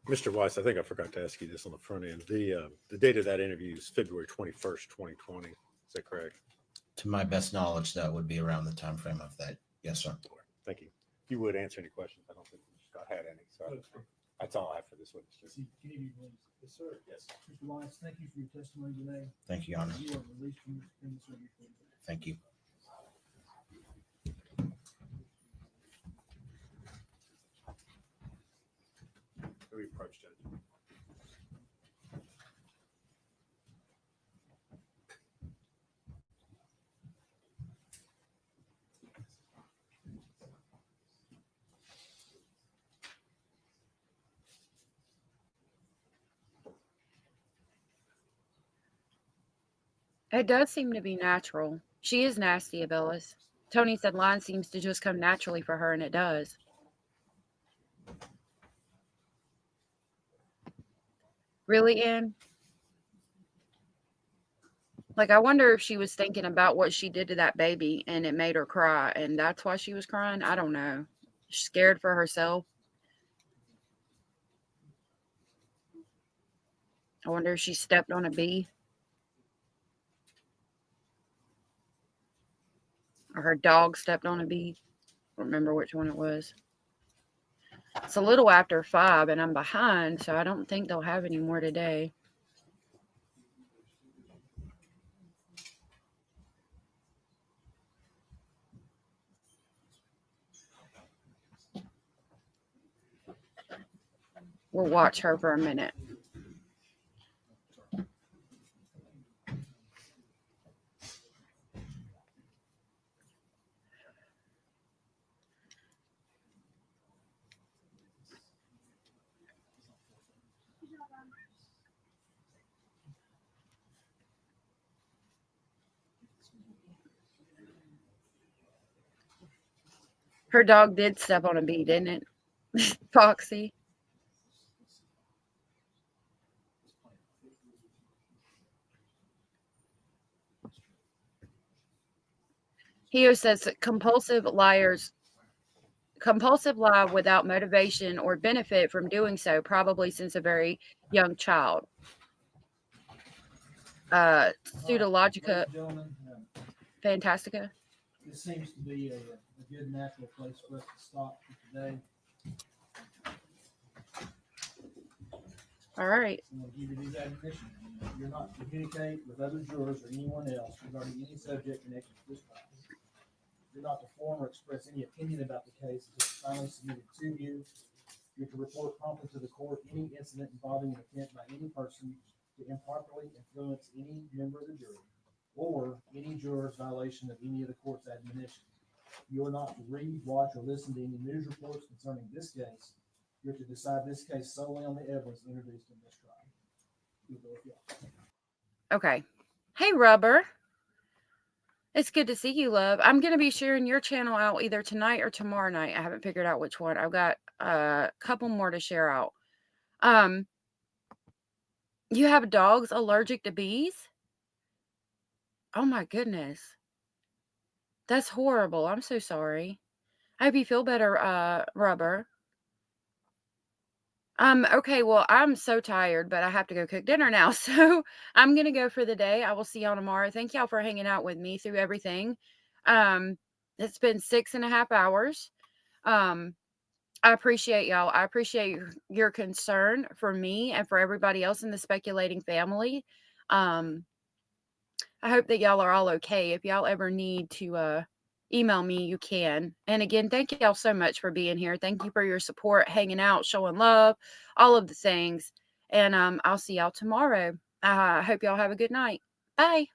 Mr. Weiss, I think I forgot to ask you this on the front end. The date of that interview is February 21st, 2020. Is that correct? To my best knowledge, that would be around the time frame of that. Yes, sir. Thank you. You would answer any questions. I don't think Scott had any. So that's all I have for this witness. Yes, sir. Yes. Mr. Weiss, thank you for your testimony today. Thank you, Your Honor. You are released from this premises or your freedom. Thank you. We approached it. It does seem to be natural. She is nasty, Abellis. Tony said line seems to just come naturally for her, and it does. Really, Ann? Like, I wonder if she was thinking about what she did to that baby and it made her cry, and that's why she was crying. I don't know. She's scared for herself. I wonder if she stepped on a bee. Or her dog stepped on a bee. I don't remember which one it was. It's a little after 5 and I'm behind, so I don't think they'll have any more today. We'll watch her for a minute. Her dog did step on a bee, didn't it? Foxy. Heo says that compulsive lie without motivation or benefit from doing so, probably since a very young child. Pseudologica Fantastica. This seems to be a good natural place for us to stop for today. All right. I'm going to give you these admonitions. You're not to communicate with other jurors or anyone else regarding any subject connected to this trial. You're not to form or express any opinion about the case until it's finally submitted to you. You're to report promptly to the court any incident involving an attempt by any person to improperly influence any member of the jury or any juror's violation of any of the court's admonitions. You are not to read, watch, or listen to any news reports concerning this case. You're to decide this case solely on the evidence introduced in this trial. Okay. Hey, Rubber. It's good to see you, love. I'm going to be sharing your channel out either tonight or tomorrow night. I haven't figured out which one. I've got a couple more to share out. You have dogs allergic to bees? Oh my goodness. That's horrible. I'm so sorry. I hope you feel better, Rubber. Okay, well, I'm so tired, but I have to go cook dinner now. So I'm going to go for the day. I will see y'all tomorrow. Thank y'all for hanging out with me through everything. It's been 6.5 hours. I appreciate y'all. I appreciate your concern for me and for everybody else in the speculating family. I I hope that y'all are all okay. If y'all ever need to email me, you can. And again, thank y'all so much for being here. Thank you for your support, hanging out, showing love, all of the things. And I'll see y'all tomorrow. I hope y'all have a good night. Bye.